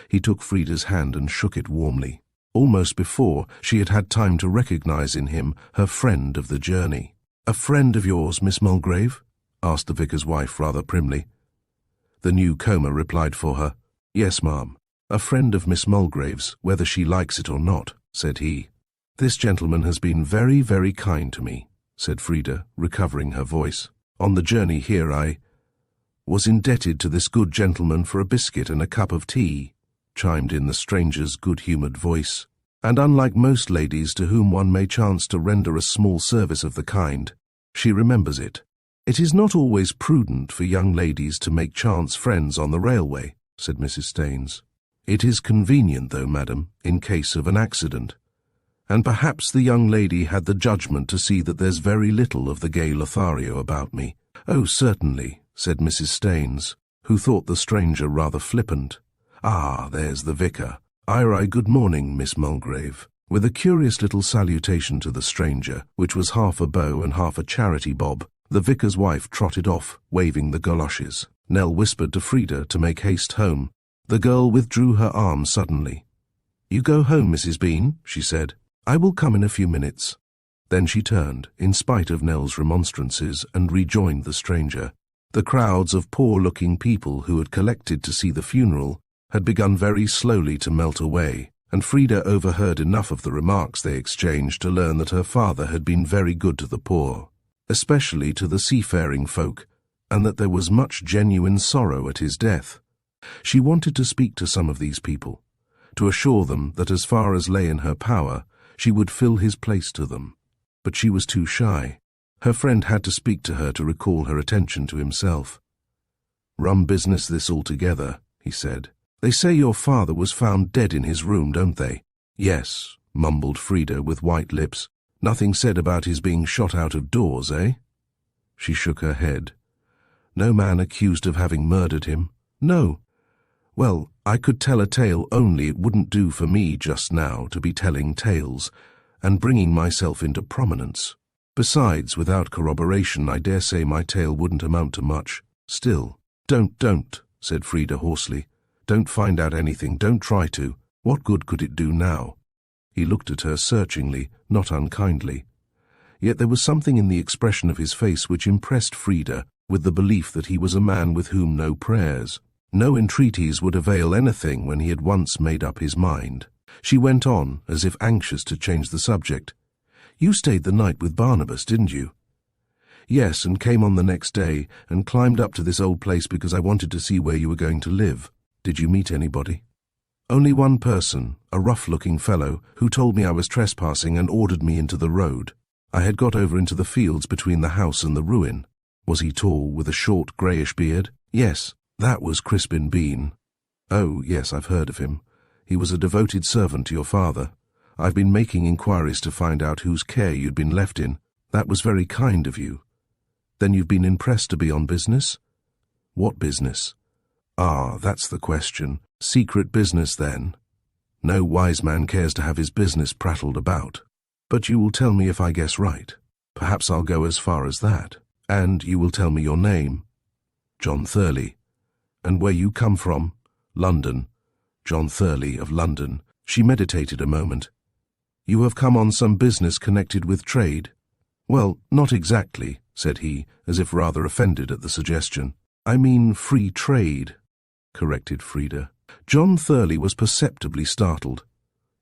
He took Frida's hand and shook it warmly, almost before she had had time to recognize in him her friend of the journey. "A friend of yours, Miss Mulgrave?" asked the vicar's wife rather primly. The newcomer replied for her. "Yes, ma'am, a friend of Miss Mulgrave's, whether she likes it or not," said he. "This gentleman has been very, very kind to me," said Frida, recovering her voice. "On the journey here I was indebted to this good gentleman for a biscuit and a cup of tea," chimed in the stranger's good-humoured voice. "And unlike most ladies to whom one may chance to render a small service of the kind, she remembers it. It is not always prudent for young ladies to make chance friends on the railway," said Mrs. Staines. "It is convenient, though, madam, in case of an accident. And perhaps the young lady had the judgment to see that there's very little of the gay Lothario about me." "Oh, certainly," said Mrs. Staines, who thought the stranger rather flippant. "Ah, there's the vicar. Good morning, Miss Mulgrave." With a curious little salutation to the stranger, which was half a bow and half a charity bob, the vicar's wife trotted off, waving the goloshes. Nell whispered to Frida to make haste home. The girl withdrew her arm suddenly. "You go home, Mrs. Bean," she said. "I will come in a few minutes." Then she turned, in spite of Nell's remonstrances, and rejoined the stranger. The crowds of poor-looking people who had collected to see the funeral had begun very slowly to melt away, and Frida overheard enough of the remarks they exchanged to learn that her father had been very good to the poor, especially to the seafaring folk, and that there was much genuine sorrow at his death. She wanted to speak to some of these people, to assure them that as far as lay in her power, she would fill his place to them. But she was too shy. Her friend had to speak to her to recall her attention to himself. "Rum business this altogether," he said. "They say your father was found dead in his room, don't they?" "Yes," mumbled Frida with white lips. "Nothing said about his being shot out of doors, eh?" She shook her head. "No man accused of having murdered him?" "No." "Well, I could tell a tale, only it wouldn't do for me just now to be telling tales and bringing myself into prominence. Besides, without corroboration, I dare say my tale wouldn't amount to much. Still." Don't," said Frida hoarsely. "Don't find out anything, don't try to. What good could it do now?" He looked at her searchingly, not unkindly. Yet there was something in the expression of his face which impressed Frida with the belief that he was a man with whom no prayers, no entreaties would avail anything when he had once made up his mind. She went on, as if anxious to change the subject. "You stayed the night with Barnabas, didn't you?" "Yes, and came on the next day, and climbed up to this old place because I wanted to see where you were going to live. Did you meet anybody?" "Only one person, a rough-looking fellow, who told me I was trespassing and ordered me into the road. I had got over into the fields between the house and the ruin." "Was he tall, with a short greyish beard?" "Yes, that was Crispin Bean." "Oh, yes, I've heard of him. He was a devoted servant to your father. I've been making inquiries to find out whose care you'd been left in. That was very kind of you. Then you've been impressed to be on business?" "What business?" "Ah, that's the question. Secret business, then. No wise man cares to have his business prattled about. But you will tell me if I guess right. Perhaps I'll go as far as that. And you will tell me your name." "John Thurley." "And where you come from?" "London." "John Thurley of London." She meditated a moment. "You have come on some business connected with trade?" "Well, not exactly," said he, as if rather offended at the suggestion. "I mean free trade," corrected Frida. John Thurley was perceptibly startled.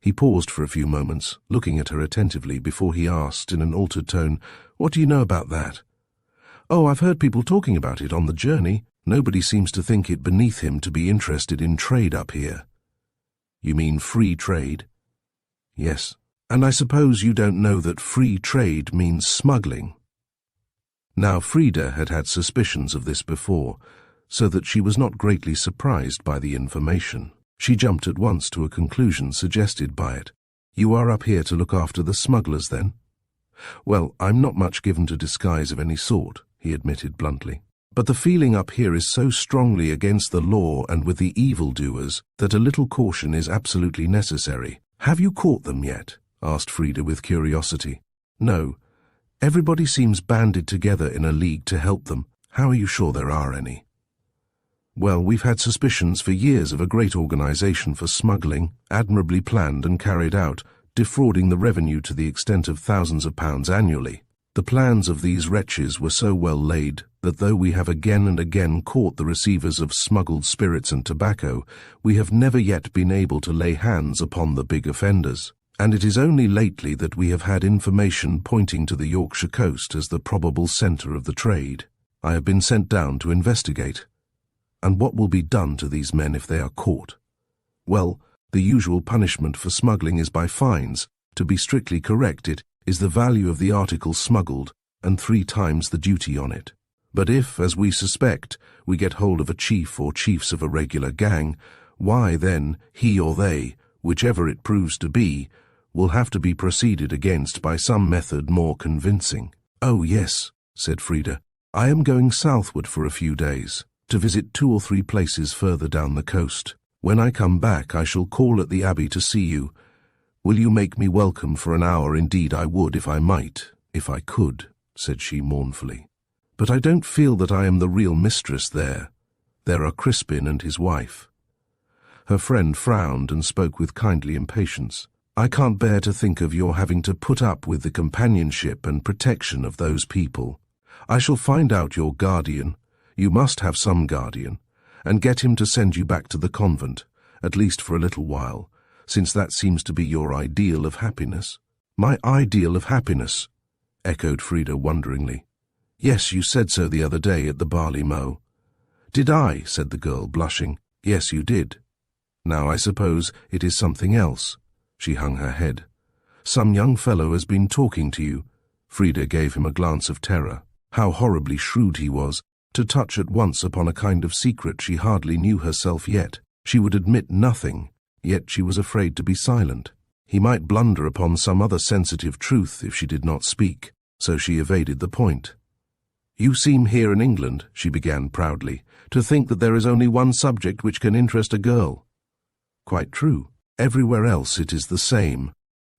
He paused for a few moments, looking at her attentively, before he asked in an altered tone, "What do you know about that?" "Oh, I've heard people talking about it on the journey. Nobody seems to think it beneath him to be interested in trade up here." "You mean free trade?" "Yes. And I suppose you don't know that free trade means smuggling." Now Frida had had suspicions of this before, so that she was not greatly surprised by the information. She jumped at once to a conclusion suggested by it. "You are up here to look after the smugglers, then?" "Well, I'm not much given to disguise of any sort," he admitted bluntly. "But the feeling up here is so strongly against the law and with the evildoers that a little caution is absolutely necessary." "Have you caught them yet?" asked Frida with curiosity. "No. Everybody seems banded together in a league to help them. How are you sure there are any?" "Well, we've had suspicions for years of a great organization for smuggling, admirably planned and carried out, defrauding the revenue to the extent of thousands of pounds annually. The plans of these wretches were so well laid that though we have again and again caught the receivers of smuggled spirits and tobacco, we have never yet been able to lay hands upon the big offenders. And it is only lately that we have had information pointing to the Yorkshire coast as the probable centre of the trade. I have been sent down to investigate. And what will be done to these men if they are caught? Well, the usual punishment for smuggling is by fines. To be strictly correct, it is the value of the article smuggled and 3 times the duty on it. But if, as we suspect, we get hold of a chief or chiefs of a regular gang, why then he or they, whichever it proves to be, will have to be proceeded against by some method more convincing." "Oh, yes," said Frida. "I am going southward for a few days, to visit 2 or 3 places further down the coast. When I come back, I shall call at the Abbey to see you. Will you make me welcome for an hour? Indeed, I would if I might, if I could," said she mournfully. "But I don't feel that I am the real mistress there. There are Crispin and his wife." Her friend frowned and spoke with kindly impatience. "I can't bear to think of your having to put up with the companionship and protection of those people. I shall find out your guardian. You must have some guardian, and get him to send you back to the convent, at least for a little while, since that seems to be your ideal of happiness." "My ideal of happiness?" echoed Frida wonderingly. "Yes, you said so the other day at the barley mow." "Did I?" said the girl, blushing. "Yes, you did." Now I suppose it is something else. She hung her head. Some young fellow has been talking to you. Frida gave him a glance of terror. How horribly shrewd he was, to touch at once upon a kind of secret she hardly knew herself yet. She would admit nothing, yet she was afraid to be silent. He might blunder upon some other sensitive truth if she did not speak, so she evaded the point. You seem here in England, she began proudly, to think that there is only one subject which can interest a girl. Quite true. Everywhere else it is the same.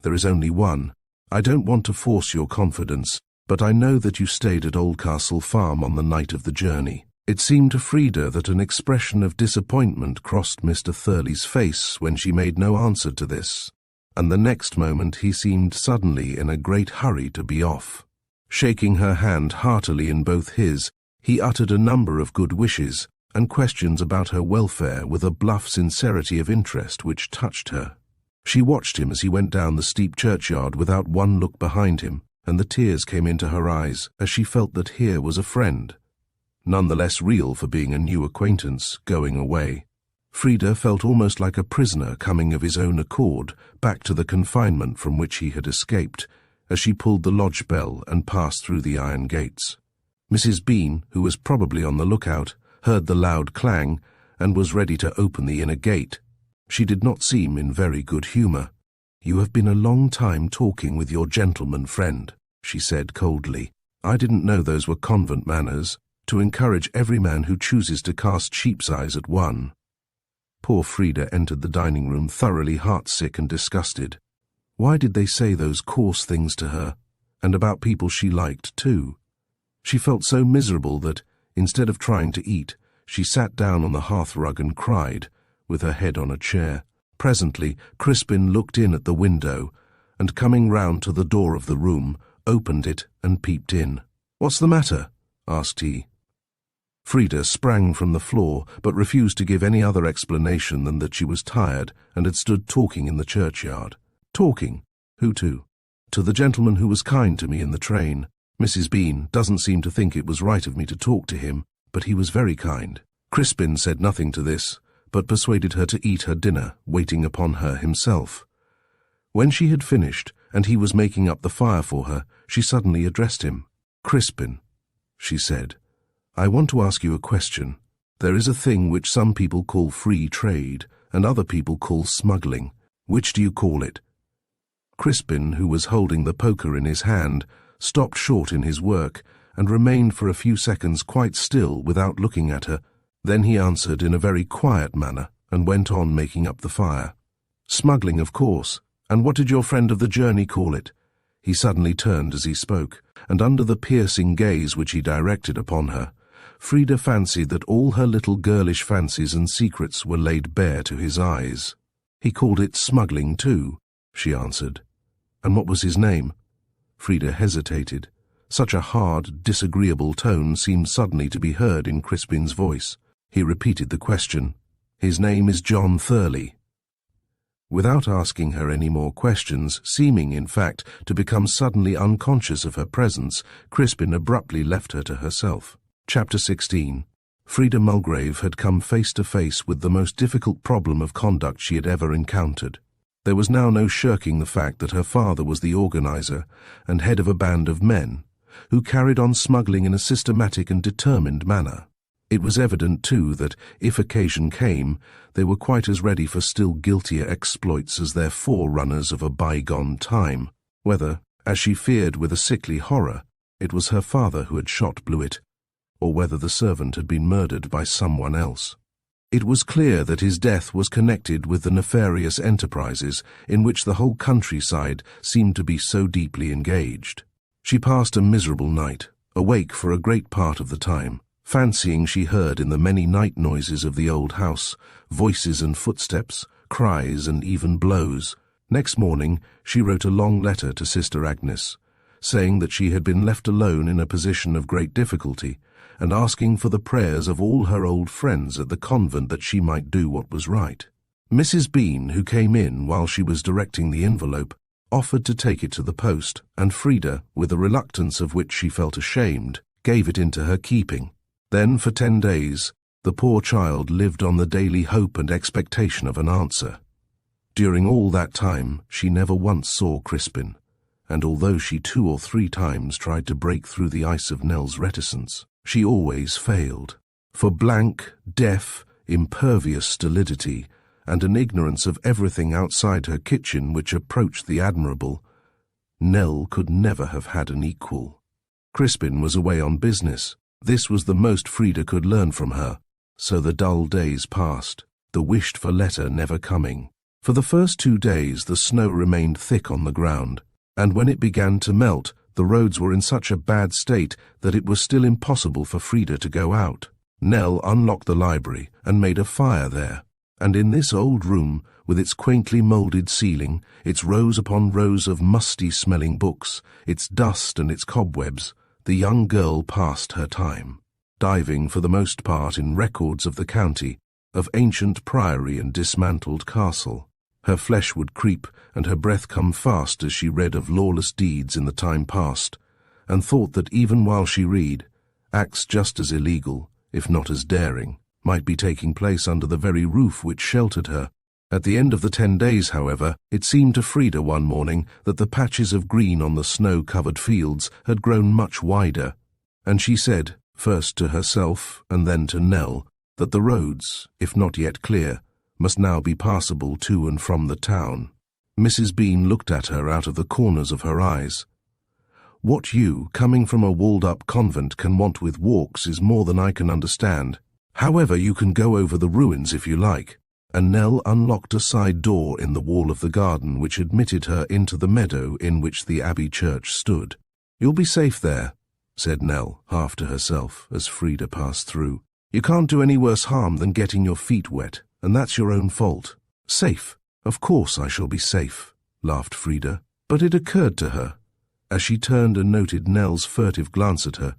There is only one. I don't want to force your confidence, but I know that you stayed at Oldcastle Farm on the night of the journey. It seemed to Frida that an expression of disappointment crossed Mr. Thurley's face when she made no answer to this, and the next moment he seemed suddenly in a great hurry to be off. Shaking her hand heartily in both his, he uttered a number of good wishes and questions about her welfare with a bluff sincerity of interest which touched her. She watched him as he went down the steep churchyard without one look behind him, and the tears came into her eyes as she felt that here was a friend, none the less real for being a new acquaintance, going away. Frida felt almost like a prisoner coming of his own accord back to the confinement from which he had escaped, as she pulled the lodge bell and passed through the iron gates. Mrs. Bean, who was probably on the lookout, heard the loud clang and was ready to open the inner gate. She did not seem in very good humour. You have been a long time talking with your gentleman friend, she said coldly. I didn't know those were convent manners, to encourage every man who chooses to cast sheep's eyes at one. Poor Frida entered the dining room thoroughly heartsick and disgusted. Why did they say those coarse things to her, and about people she liked too? She felt so miserable that, instead of trying to eat, she sat down on the hearthrug and cried, with her head on a chair. Presently, Crispin looked in at the window, and coming round to the door of the room, opened it and peeped in. "What's the matter?" asked he. Frida sprang from the floor, but refused to give any other explanation than that she was tired and had stood talking in the churchyard. Talking? Who to? To the gentleman who was kind to me in the train. Mrs. Bean doesn't seem to think it was right of me to talk to him, but he was very kind. Crispin said nothing to this, but persuaded her to eat her dinner, waiting upon her himself. When she had finished, and he was making up the fire for her, she suddenly addressed him. "Crispin," she said, "I want to ask you a question. There is a thing which some people call free trade, and other people call smuggling. Which do you call it?" Crispin, who was holding the poker in his hand, stopped short in his work, and remained for a few seconds quite still without looking at her. Then he answered in a very quiet manner, and went on making up the fire. "Smuggling, of course. And what did your friend of the journey call it?" He suddenly turned as he spoke, and under the piercing gaze which he directed upon her, Frida fancied that all her little girlish fancies and secrets were laid bare to his eyes. "He called it smuggling too," she answered. "And what was his name?" Frida hesitated. Such a hard, disagreeable tone seemed suddenly to be heard in Crispin's voice. He repeated the question. "His name is John Thurley." Without asking her any more questions, seeming, in fact, to become suddenly unconscious of her presence, Crispin abruptly left her to herself. Chapter 16. Frida Mulgrave had come face to face with the most difficult problem of conduct she had ever encountered. There was now no shirking the fact that her father was the organizer and head of a band of men, who carried on smuggling in a systematic and determined manner. It was evident, too, that, if occasion came, they were quite as ready for still guiltier exploits as their forerunners of a bygone time, whether, as she feared with a sickly horror, it was her father who had shot Blewett, or whether the servant had been murdered by someone else. It was clear that his death was connected with the nefarious enterprises in which the whole countryside seemed to be so deeply engaged. She passed a miserable night, awake for a great part of the time, fancying she heard in the many night noises of the old house voices and footsteps, cries and even blows. Next morning she wrote a long letter to Sister Agnes, saying that she had been left alone in a position of great difficulty, and asking for the prayers of all her old friends at the convent that she might do what was right. Mrs. Bean, who came in while she was directing the envelope, offered to take it to the post, and Frida, with a reluctance of which she felt ashamed, gave it into her keeping. Then, for 10 days, The poor child lived on the daily hope and expectation of an answer. During all that time, she never once saw Crispin, and although she 2 or 3 times tried to break through the ice of Nell's reticence, she always failed. For blank, deaf, impervious stolidity, and an ignorance of everything outside her kitchen which approached the admirable, Nell could never have had an equal. Crispin was away on business. This was the most Frida could learn from her. So the dull days passed, the wished-for letter never coming. For the first 2 days the snow remained thick on the ground, and when it began to melt, the roads were in such a bad state that it was still impossible for Frida to go out. Nell unlocked the library and made a fire there, and in this old room, with its quaintly moulded ceiling, its rows upon rows of musty-smelling books, its dust and its cobwebs, the young girl passed her time, diving for the most part in records of the county, of ancient priory and dismantled castle. Her flesh would creep and her breath come fast as she read of lawless deeds in the time past, and thought that even while she read, acts just as illegal, if not as daring, might be taking place under the very roof which sheltered her. At the end of the 10 days, however, it seemed to Frida one morning that the patches of green on the snow-covered fields had grown much wider, and she said, first to herself and then to Nell, that the roads, if not yet clear, must now be passable to and from the town. Mrs. Bean looked at her out of the corners of her eyes. "What you, coming from a walled-up convent, can want with walks is more than I can understand. However, you can go over the ruins if you like." And Nell unlocked a side door in the wall of the garden which admitted her into the meadow in which the Abbey church stood. "You'll be safe there," said Nell, half to herself, as Frida passed through. "You can't do any worse harm than getting your feet wet, and that's your own fault." "Safe? Of course I shall be safe," laughed Frida. But it occurred to her, as she turned and noted Nell's furtive glance at her,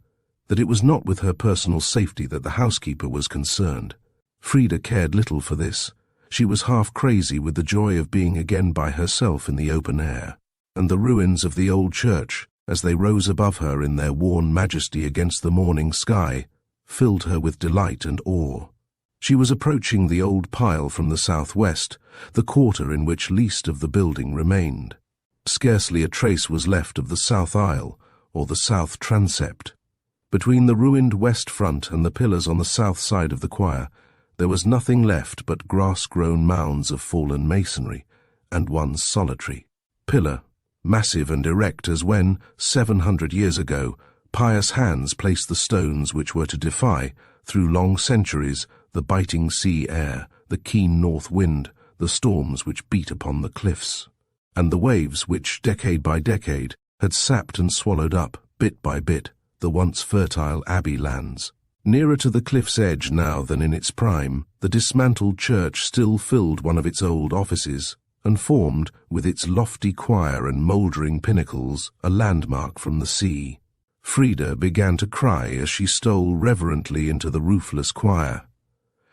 that it was not with her personal safety that the housekeeper was concerned. Frida cared little for this. She was half crazy with the joy of being again by herself in the open air, and the ruins of the old church, as they rose above her in their worn majesty against the morning sky, filled her with delight and awe. She was approaching the old pile from the southwest, the quarter in which least of the building remained. Scarcely a trace was left of the south aisle or the south transept. Between the ruined west front and the pillars on the south side of the choir, there was nothing left but grass-grown mounds of fallen masonry, and one solitary pillar, massive and erect as when, 700 years ago, pious hands placed the stones which were to defy, through long centuries, the biting sea air, the keen north wind, the storms which beat upon the cliffs, and the waves which, decade by decade, had sapped and swallowed up, bit by bit, the once fertile Abbey lands. Nearer to the cliff's edge now than in its prime, the dismantled church still filled one of its old offices, and formed, with its lofty choir and mouldering pinnacles, a landmark from the sea. Frida began to cry as she stole reverently into the roofless choir.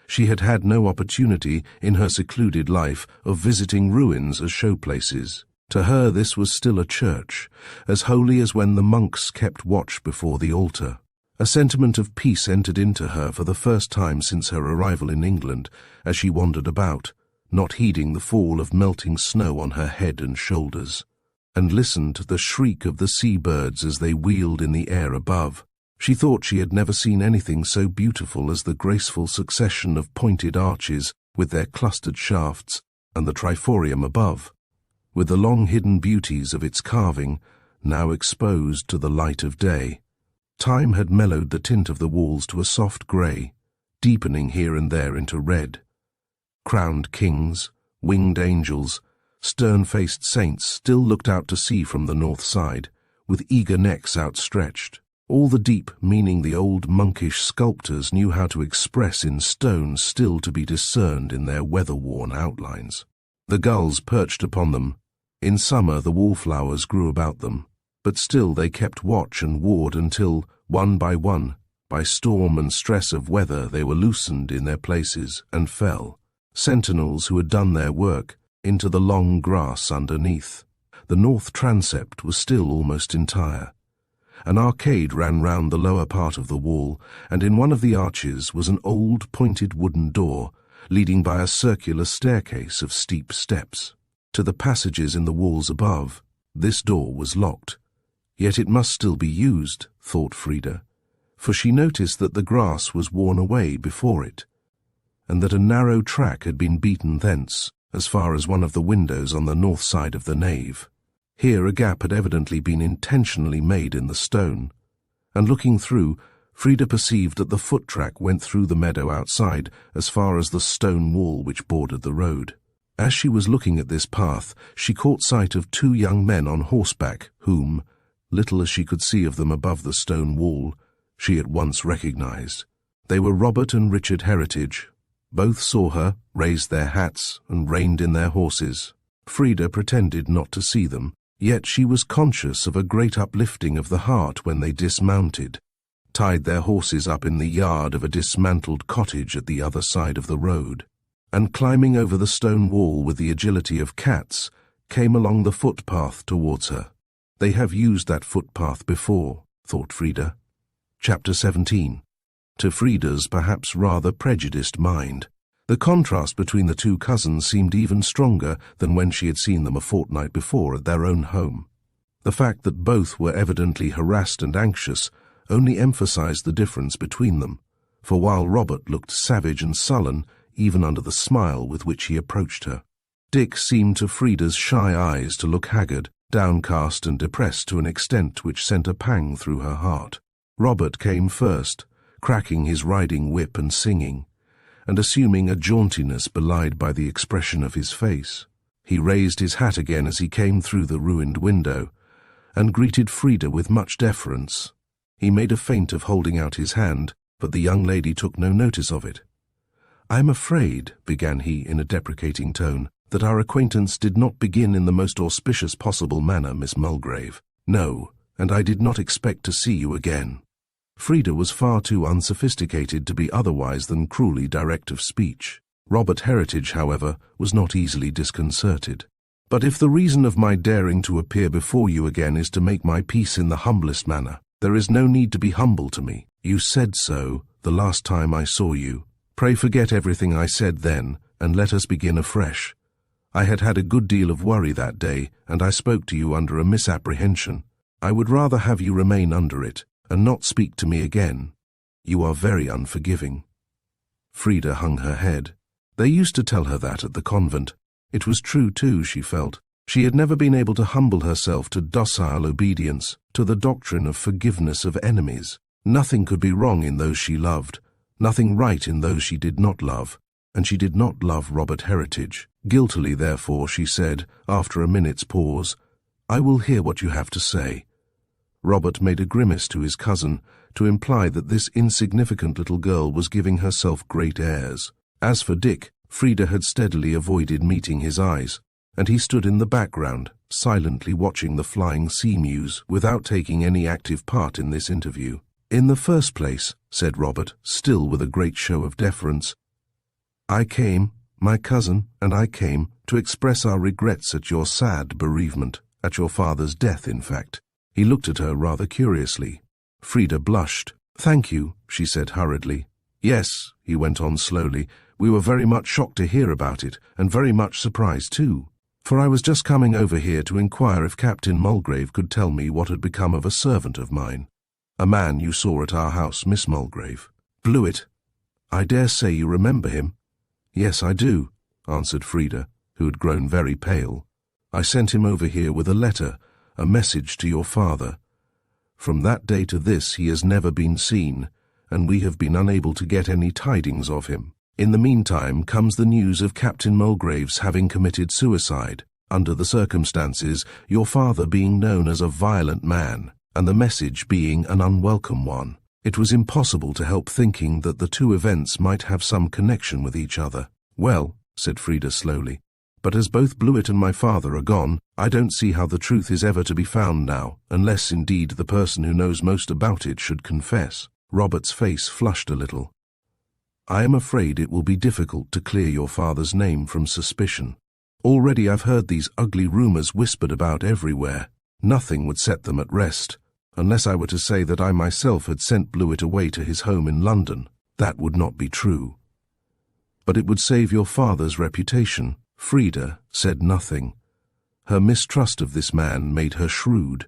She had had no opportunity, in her secluded life, of visiting ruins as showplaces. To her this was still a church, as holy as when the monks kept watch before the altar. A sentiment of peace entered into her for the first time since her arrival in England, as she wandered about, not heeding the fall of melting snow on her head and shoulders, and listened to the shriek of the sea-birds as they wheeled in the air above. She thought she had never seen anything so beautiful as the graceful succession of pointed arches with their clustered shafts, and the triforium above, with the long-hidden beauties of its carving, now exposed to the light of day. Time had mellowed the tint of the walls to a soft grey, deepening here and there into red. Crowned kings, winged angels, stern-faced saints still looked out to sea from the north side, with eager necks outstretched. All the deep meaning the old monkish sculptors knew how to express in stone still to be discerned in their weather-worn outlines. The gulls perched upon them. In summer the wallflowers grew about them, but still they kept watch and ward until, one, by storm and stress of weather, they were loosened in their places and fell, sentinels who had done their work, into the long grass underneath. The north transept was still almost entire, An arcade ran round the lower part of the wall, and in one of the arches was an old pointed wooden door, leading by a circular staircase of steep steps to the passages in the walls above. This door was locked. Yet it must still be used, thought Frida, for she noticed that the grass was worn away before it, and that a narrow track had been beaten thence, as far as one of the windows on the north side of the nave. Here a gap had evidently been intentionally made in the stone, and looking through, Frida perceived that the foot track went through the meadow outside as far as the stone wall which bordered the road. As she was looking at this path, she caught sight of two young men on horseback whom, little as she could see of them above the stone wall, she at once recognized. They were Robert and Richard Heritage. Both saw her, raised their hats, and reined in their horses. Frida pretended not to see them, yet she was conscious of a great uplifting of the heart when they dismounted, tied their horses up in the yard of a dismantled cottage at the other side of the road, and climbing over the stone wall with the agility of cats, came along the footpath towards her. They have used that footpath before, thought Frida. Chapter 17. To Frida's perhaps rather prejudiced mind, the contrast between the two cousins seemed even stronger than when she had seen them a fortnight before at their own home. The fact that both were evidently harassed and anxious only emphasized the difference between them, for while Robert looked savage and sullen, even under the smile with which he approached her, Dick seemed to Frida's shy eyes to look haggard, downcast and depressed to an extent which sent a pang through her heart. Robert came first, cracking his riding whip and singing, and assuming a jauntiness belied by the expression of his face. He raised his hat again as he came through the ruined window, and greeted Frida with much deference. He made a feint of holding out his hand, but the young lady took no notice of it. "I am afraid," began he in a deprecating tone, "that our acquaintance did not begin in the most auspicious possible manner, Miss Mulgrave. No, and I did not expect to see you again." Frida was far too unsophisticated to be otherwise than cruelly direct of speech. Robert Heritage, however, was not easily disconcerted. "But if the reason of my daring to appear before you again is to make my peace in the humblest manner, there is no need to be humble to me. You said so the last time I saw you. Pray forget everything I said then, and let us begin afresh. I had had a good deal of worry that day, and I spoke to you under a misapprehension. I would rather have you remain under it, and not speak to me again. You are very unforgiving." Frida hung her head. They used to tell her that at the convent. It was true too, she felt. She had never been able to humble herself to docile obedience, to the doctrine of forgiveness of enemies. Nothing could be wrong in those she loved, nothing right in those she did not love, and she did not love Robert Heritage. Guiltily, therefore, she said, after a minute's pause, "I will hear what you have to say." Robert made a grimace to his cousin, to imply that this insignificant little girl was giving herself great airs. As for Dick, Frida had steadily avoided meeting his eyes, and he stood in the background, silently watching the flying sea mews, without taking any active part in this interview. "In the first place," said Robert, still with a great show of deference, my cousin and I came, to express our regrets at your sad bereavement, at your father's death, in fact." He looked at her rather curiously. Frida blushed. "Thank you," she said hurriedly. "Yes," he went on slowly, "we were very much shocked to hear about it, and very much surprised too. For I was just coming over here to inquire if Captain Mulgrave could tell me what had become of a servant of mine. A man you saw at our house, Miss Mulgrave. Blewett. I dare say you remember him." "Yes, I do," answered Frida, who had grown very pale. "I sent him over here with a letter, a message to your father. From that day to this he has never been seen, and we have been unable to get any tidings of him. In the meantime comes the news of Captain Mulgrave's having committed suicide, under the circumstances, your father being known as a violent man, and the message being an unwelcome one. It was impossible to help thinking that the two events might have some connection with each other." "Well," said Frida slowly, "but as both Blewett and my father are gone, I don't see how the truth is ever to be found now, unless indeed the person who knows most about it should confess." Robert's face flushed a little. "I am afraid it will be difficult to clear your father's name from suspicion. Already I've heard these ugly rumors whispered about everywhere. Nothing would set them at rest. unless I were to say that I myself had sent Blewett away to his home in London. That would not be true. But it would save your father's reputation. Frida said nothing. Her mistrust of this man made her shrewd.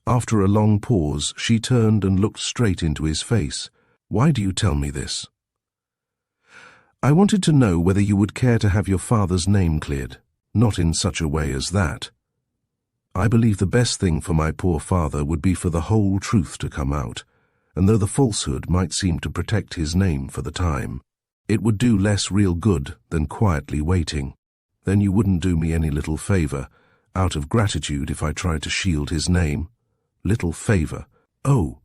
After a long pause, she turned and looked straight into his face. Why do you tell me this? I wanted to know whether you would care to have your father's name cleared, not in such a way as that. I believe the best thing for my poor father would be for the whole truth to come out, and though the falsehood might seem to protect his name for the time, it would do less real good than quietly waiting. Then you wouldn't do me any little favor, out of gratitude if I tried to shield his name. Little favor. Oh,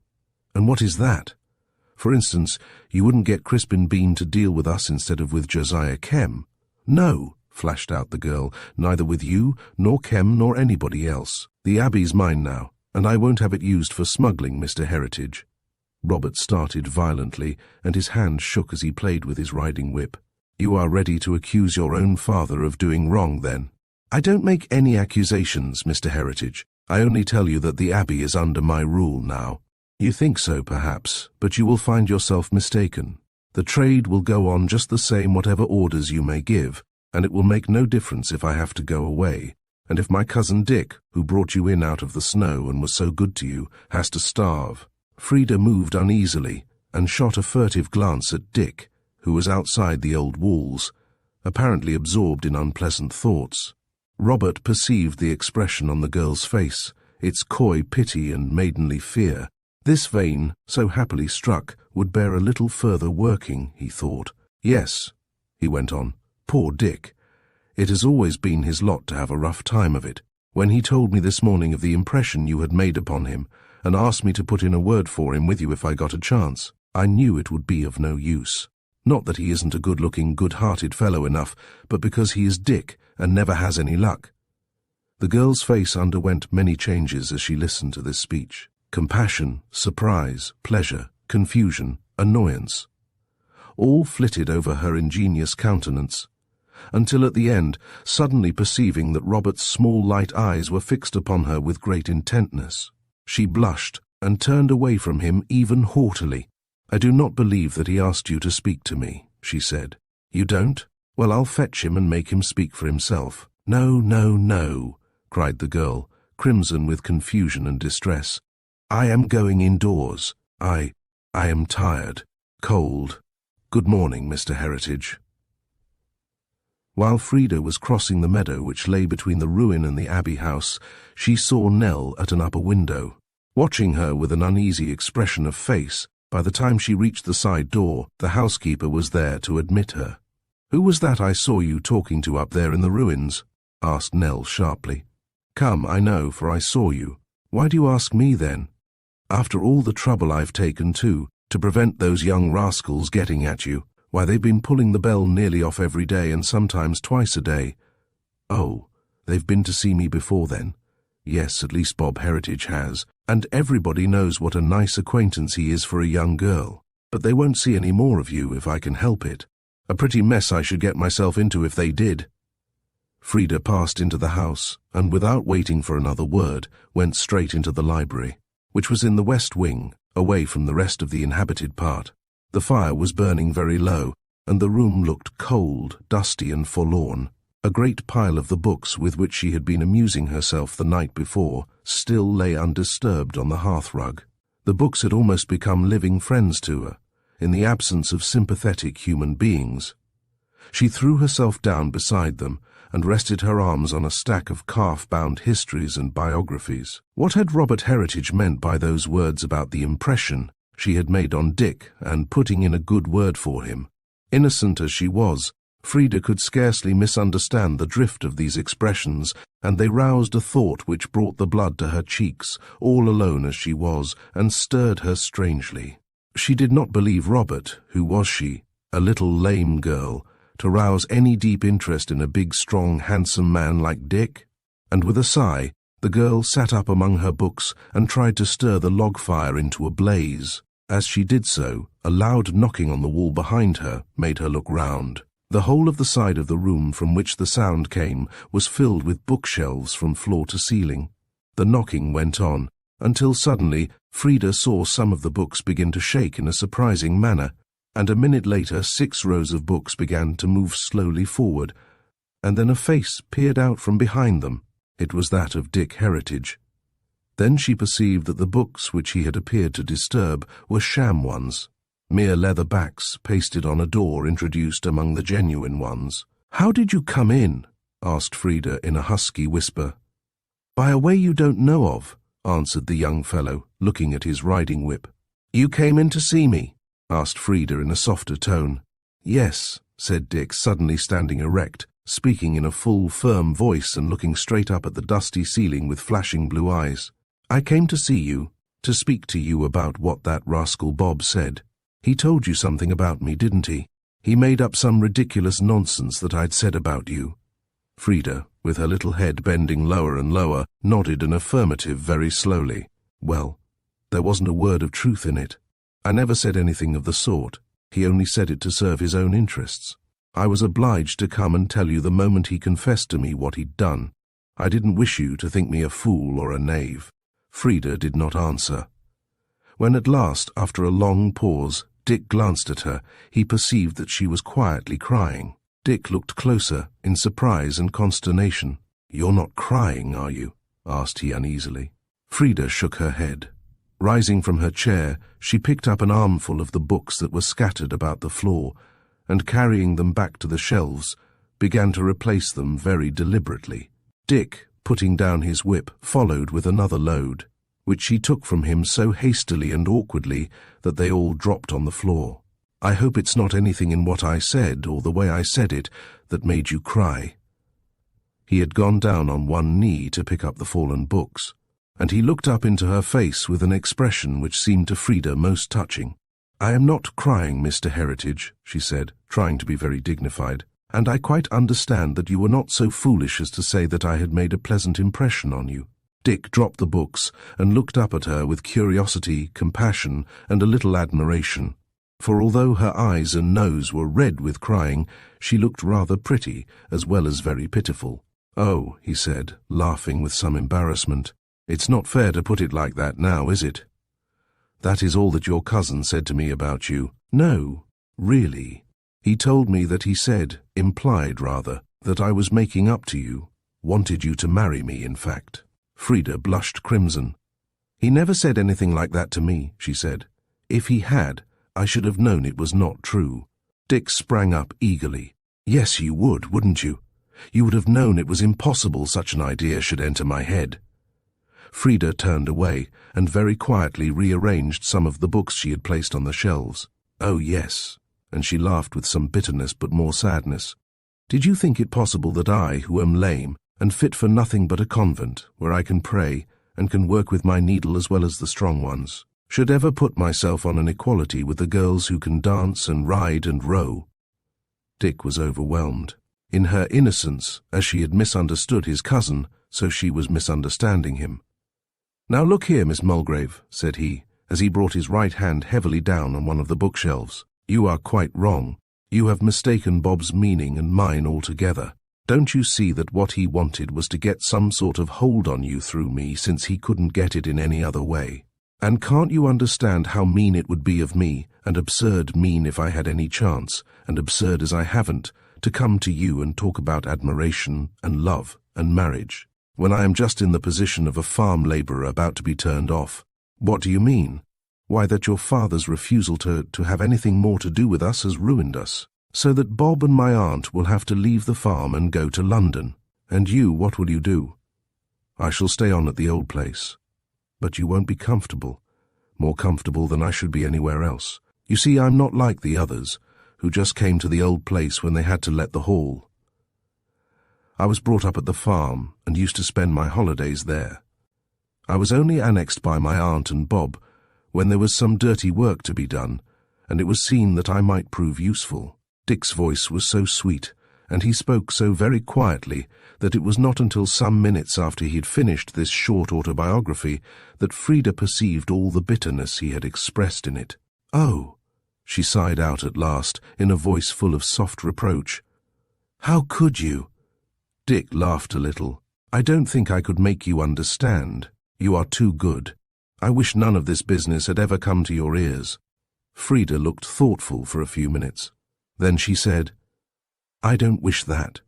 and what is that? For instance, you wouldn't get Crispin Bean to deal with us instead of with Josiah Kem. No, flashed out the girl, neither with you, nor Kem, nor anybody else. The Abbey's mine now, and I won't have it used for smuggling, Mr. Heritage. Robert started violently, and his hand shook as he played with his riding whip. You are ready to accuse your own father of doing wrong, then? I don't make any accusations, Mr. Heritage. I only tell you that the Abbey is under my rule now. You think so, perhaps, but you will find yourself mistaken. The trade will go on just the same whatever orders you may give, and it will make no difference if I have to go away, and if my cousin Dick, who brought you in out of the snow and was so good to you, has to starve. Frida moved uneasily and shot a furtive glance at Dick, who was outside the old walls, apparently absorbed in unpleasant thoughts. Robert perceived the expression on the girl's face, its coy pity and maidenly fear. This vein, so happily struck, would bear a little further working, he thought. Yes, he went on, poor Dick. It has always been his lot to have a rough time of it. When he told me this morning of the impression you had made upon him, and asked me to put in a word for him with you if I got a chance, I knew it would be of no use. Not that he isn't a good-looking, good-hearted fellow enough, but because he is Dick and never has any luck. The girl's face underwent many changes as she listened to this speech. Compassion, surprise, pleasure, confusion, annoyance. All flitted over her ingenious countenance, until at the end, suddenly perceiving that Robert's small light eyes were fixed upon her with great intentness, she blushed and turned away from him even haughtily. I do not believe that he asked you to speak to me, she said. You don't? Well, I'll fetch him and make him speak for himself. No, no, no, cried the girl, crimson with confusion and distress. I am going indoors. I am tired, cold. Good morning, Mr. Heritage. While Frida was crossing the meadow which lay between the ruin and the Abbey house, she saw Nell at an upper window. Watching her with an uneasy expression of face, by the time she reached the side door, the housekeeper was there to admit her. Who was that I saw you talking to up there in the ruins? Asked Nell sharply. Come, I know, for I saw you. Why do you ask me then? After all the trouble I've taken, too, to prevent those young rascals getting at you. Why, they've been pulling the bell nearly off every day and sometimes twice a day. Oh, they've been to see me before then? Yes, at least Bob Heritage has, and everybody knows what a nice acquaintance he is for a young girl. But they won't see any more of you if I can help it. A pretty mess I should get myself into if they did. Frida passed into the house, and without waiting for another word, went straight into the library, which was in the west wing, away from the rest of the inhabited part. The fire was burning very low, and the room looked cold, dusty, and forlorn. A great pile of the books with which she had been amusing herself the night before still lay undisturbed on the hearthrug. The books had almost become living friends to her, in the absence of sympathetic human beings. She threw herself down beside them and rested her arms on a stack of calf-bound histories and biographies. What had Robert Heritage meant by those words about the impression she had made on Dick and putting in a good word for him? Innocent as she was, Frida could scarcely misunderstand the drift of these expressions, and they roused a thought which brought the blood to her cheeks, all alone as she was, and stirred her strangely. She did not believe Robert, who was she, a little lame girl, to rouse any deep interest in a big, strong, handsome man like Dick. And with a sigh, the girl sat up among her books and tried to stir the log fire into a blaze. As she did so, a loud knocking on the wall behind her made her look round. The whole of the side of the room from which the sound came was filled with bookshelves from floor to ceiling. The knocking went on, until suddenly Frida saw some of the books begin to shake in a surprising manner, and a minute later 6 rows of books began to move slowly forward, and then a face peered out from behind them. It was that of Dick Heritage. Then she perceived that the books which he had appeared to disturb were sham ones, mere leather backs pasted on a door introduced among the genuine ones. "How did you come in?" asked Frida in a husky whisper. "By a way you don't know of," answered the young fellow, looking at his riding whip. "You came in to see me?" asked Frida in a softer tone. "Yes," said Dick, suddenly standing erect, speaking in a full, firm voice and looking straight up at the dusty ceiling with flashing blue eyes. "I came to see you, to speak to you about what that rascal Bob said. He told you something about me, didn't he? He made up some ridiculous nonsense that I'd said about you." Frida, with her little head bending lower and lower, nodded an affirmative very slowly. "Well, there wasn't a word of truth in it. I never said anything of the sort. He only said it to serve his own interests. I was obliged to come and tell you the moment he confessed to me what he'd done. I didn't wish you to think me a fool or a knave." Frida did not answer. When at last, after a long pause, Dick glanced at her, he perceived that she was quietly crying. Dick looked closer, in surprise and consternation. "You're not crying, are you?" asked he uneasily. Frida shook her head. Rising from her chair, she picked up an armful of the books that were scattered about the floor, and carrying them back to the shelves, began to replace them very deliberately. Dick, putting down his whip, followed with another load, which she took from him so hastily and awkwardly that they all dropped on the floor. "I hope it's not anything in what I said, or the way I said it, that made you cry." He had gone down on one knee to pick up the fallen books, and he looked up into her face with an expression which seemed to Frida most touching. "I am not crying, Mr. Heritage," she said, trying to be very dignified, "and I quite understand that you were not so foolish as to say that I had made a pleasant impression on you." Dick dropped the books and looked up at her with curiosity, compassion, and a little admiration. For although her eyes and nose were red with crying, she looked rather pretty, as well as very pitiful. "Oh," he said, laughing with some embarrassment, "it's not fair to put it like that now, is it? That is all that your cousin said to me about you." "No, really. He told me that he said, implied rather, that I was making up to you, wanted you to marry me, in fact." Frida blushed crimson. "He never said anything like that to me," she said. "If he had, I should have known it was not true." Dick sprang up eagerly. "Yes, you would, wouldn't you? You would have known it was impossible such an idea should enter my head." Frida turned away and very quietly rearranged some of the books she had placed on the shelves. "Oh, yes," and she laughed with some bitterness but more sadness. "Did you think it possible that I, who am lame, and fit for nothing but a convent, where I can pray, and can work with my needle as well as the strong ones, should ever put myself on an equality with the girls who can dance and ride and row?" Dick was overwhelmed. In her innocence, as she had misunderstood his cousin, so she was misunderstanding him. "Now look here, Miss Mulgrave," said he, as he brought his right hand heavily down on one of the bookshelves. "You are quite wrong. You have mistaken Bob's meaning and mine altogether. Don't you see that what he wanted was to get some sort of hold on you through me, since he couldn't get it in any other way? And can't you understand how mean it would be of me, and absurd mean if I had any chance, and absurd as I haven't, to come to you and talk about admiration and love and marriage, when I am just in the position of a farm labourer about to be turned off? What do you mean? Why, that your father's refusal to have anything more to do with us has ruined us, so that Bob and my aunt will have to leave the farm and go to London. And you, what will you do? I shall stay on at the old place. But you won't be comfortable, more comfortable than I should be anywhere else. You see, I'm not like the others, who just came to the old place when they had to let the hall. I was brought up at the farm and used to spend my holidays there. I was only annexed by my aunt and Bob when there was some dirty work to be done, and it was seen that I might prove useful." Dick's voice was so sweet, and he spoke so very quietly, that it was not until some minutes after he had finished this short autobiography that Frida perceived all the bitterness he had expressed in it. "Oh," she sighed out at last, in a voice full of soft reproach. "How could you?" Dick laughed a little. "I don't think I could make you understand. You are too good. I wish none of this business had ever come to your ears." Frida looked thoughtful for a few minutes. Then she said, "I don't wish that.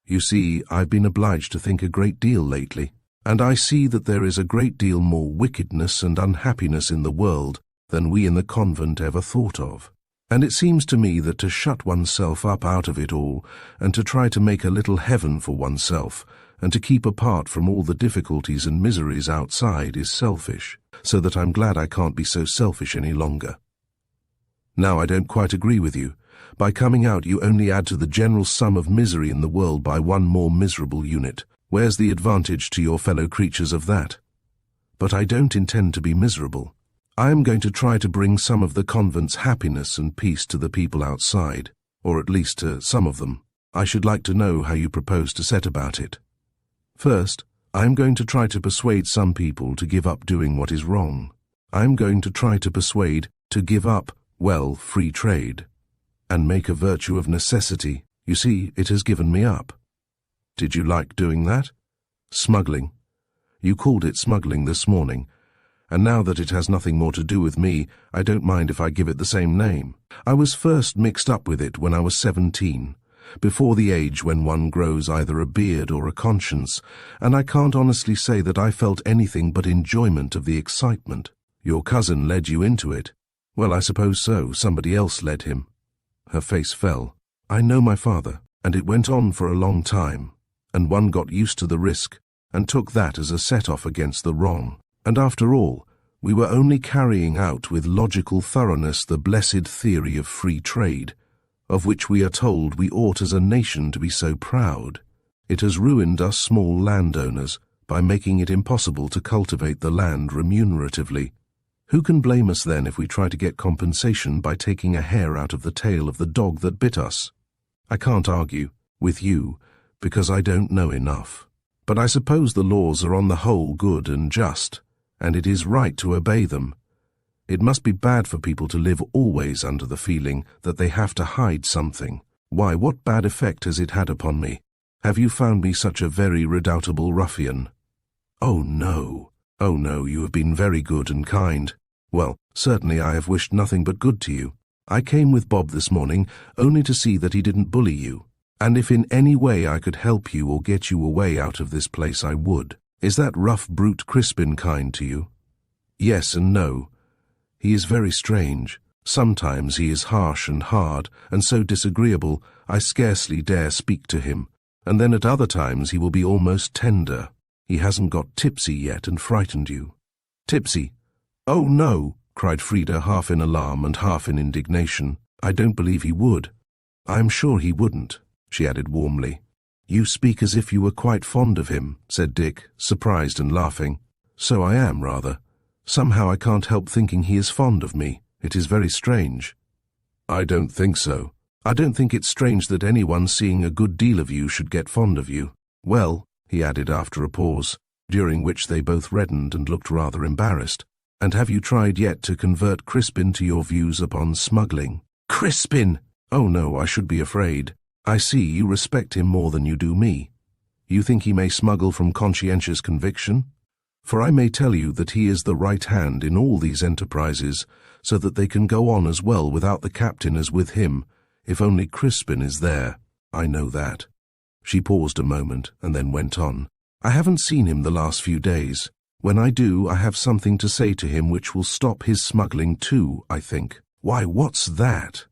You see, I've been obliged to think a great deal lately, and I see that there is a great deal more wickedness and unhappiness in the world than we in the convent ever thought of. And it seems to me that to shut oneself up out of it all, and to try to make a little heaven for oneself, and to keep apart from all the difficulties and miseries outside is selfish, so that I'm glad I can't be so selfish any longer." "Now, I don't quite agree with you. By coming out you only add to the general sum of misery in the world by one more miserable unit. Where's the advantage to your fellow creatures of that?" "But I don't intend to be miserable. I am going to try to bring some of the convent's happiness and peace to the people outside, or at least to some of them. I should like to know how you propose to set about it." "First, I am going to try to persuade some people to give up doing what is wrong. I am going to try to persuade to give up, well, free trade, and make a virtue of necessity. You see, it has given me up." "Did you like doing that?" "Smuggling. You called it smuggling this morning, and now that it has nothing more to do with me, I don't mind if I give it the same name. I was first mixed up with it when I was 17, before the age when one grows either a beard or a conscience, and I can't honestly say that I felt anything but enjoyment of the excitement." "Your cousin led you into it." "Well, I suppose so. Somebody else led him." Her face fell. "I know my father, and it went on for a long time, and one got used to the risk, and took that as a set-off against the wrong. And after all, we were only carrying out with logical thoroughness the blessed theory of free trade, of which we are told we ought as a nation to be so proud. It has ruined us small landowners by making it impossible to cultivate the land remuneratively. Who can blame us then if we try to get compensation by taking a hair out of the tail of the dog that bit us? I can't argue with you, because I don't know enough. But I suppose the laws are on the whole good and just, and it is right to obey them. It must be bad for people to live always under the feeling that they have to hide something. Why, what bad effect has it had upon me? Have you found me such a very redoubtable ruffian?" Oh no, you have been very good and kind. Well, certainly I have wished nothing but good to you. I came with Bob this morning only to see that he didn't bully you, and if in any way I could help you or get you away out of this place, I would. Is that rough brute Crispin kind to you?" "Yes and no. He is very strange. Sometimes he is harsh and hard, and so disagreeable I scarcely dare speak to him, and then at other times he will be almost tender. He hasn't got tipsy yet and frightened you." "Tipsy? Oh no," cried Frida, half in alarm and half in indignation. "I don't believe he would." "I am sure he wouldn't," she added warmly. "You speak as if you were quite fond of him," said Dick, surprised and laughing. "So I am, rather. Somehow I can't help thinking he is fond of me. It is very strange." "I don't think so. I don't think it's strange that anyone seeing a good deal of you should get fond of you. Well," he added after a pause, during which they both reddened and looked rather embarrassed, "and have you tried yet to convert Crispin to your views upon smuggling?" "Crispin!" "Oh no, I should be afraid. I see you respect him more than you do me. You think he may smuggle from conscientious conviction? For I may tell you that he is the right hand in all these enterprises, so that they can go on as well without the captain as with him, if only Crispin is there. I know that." She paused a moment and then went on. "I haven't seen him the last few days. When I do, I have something to say to him which will stop his smuggling too, I think." "Why, what's that?"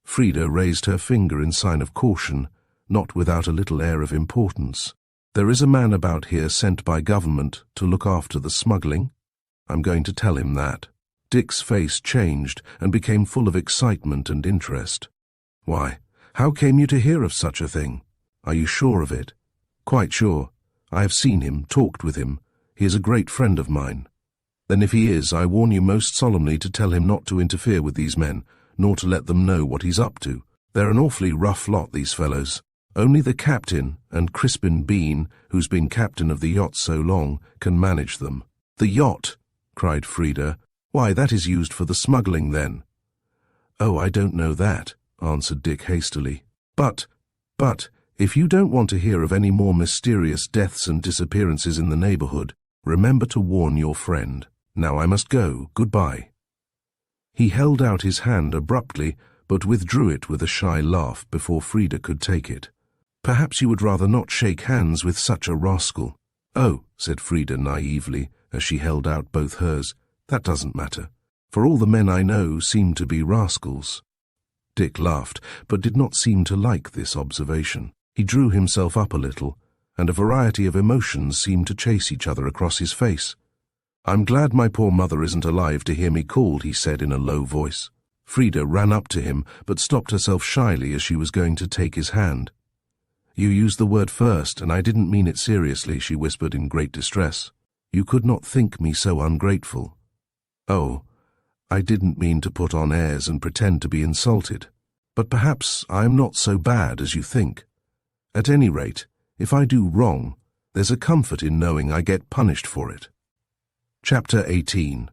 Frida raised her finger in sign of caution, not without a little air of importance. "There is a man about here sent by government to look after the smuggling. I'm going to tell him that." Dick's face changed and became full of excitement and interest. "Why, how came you to hear of such a thing? Are you sure of it?" "Quite sure. I have seen him, talked with him. He is a great friend of mine." "Then if he is, I warn you most solemnly to tell him not to interfere with these men, nor to let them know what he's up to. They're an awfully rough lot, these fellows. Only the captain, and Crispin Bean, who's been captain of the yacht so long, can manage them." "The yacht!" cried Frida. "Why, that is used for the smuggling, then." "Oh, I don't know that," answered Dick hastily. But, if you don't want to hear of any more mysterious deaths and disappearances in the neighborhood, remember to warn your friend." Now I must go. Goodbye." He held out his hand abruptly, but withdrew it with a shy laugh before Frida could take it. "Perhaps you would rather not shake hands with such a rascal." "Oh," said Frida naively, as she held out both hers, "that doesn't matter, for all the men I know seem to be rascals." Dick laughed, but did not seem to like this observation. He drew himself up a little, and a variety of emotions seemed to chase each other across his face. "I'm glad my poor mother isn't alive to hear me called," he said in a low voice. Frida ran up to him, but stopped herself shyly as she was going to take his hand. "You used the word first, and I didn't mean it seriously," she whispered in great distress. "You could not think me so ungrateful." "Oh, I didn't mean to put on airs and pretend to be insulted. But perhaps I am not so bad as you think. At any rate, if I do wrong, there's a comfort in knowing I get punished for it." Chapter 18.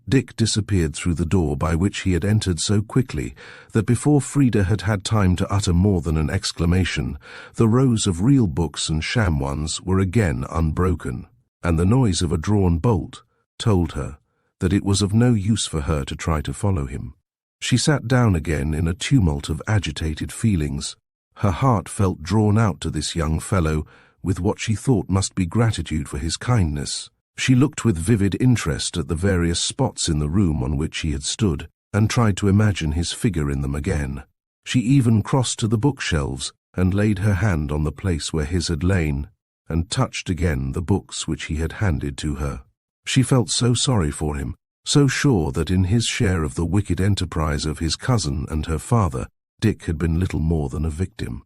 Dick disappeared through the door by which he had entered so quickly that before Frida had had time to utter more than an exclamation, the rows of real books and sham ones were again unbroken, and the noise of a drawn bolt told her that it was of no use for her to try to follow him. She sat down again in a tumult of agitated feelings. Her heart felt drawn out to this young fellow with what she thought must be gratitude for his kindness. She looked with vivid interest at the various spots in the room on which he had stood, and tried to imagine his figure in them again. She even crossed to the bookshelves and laid her hand on the place where his had lain, and touched again the books which he had handed to her. She felt so sorry for him, so sure that in his share of the wicked enterprise of his cousin and her father, Dick had been little more than a victim.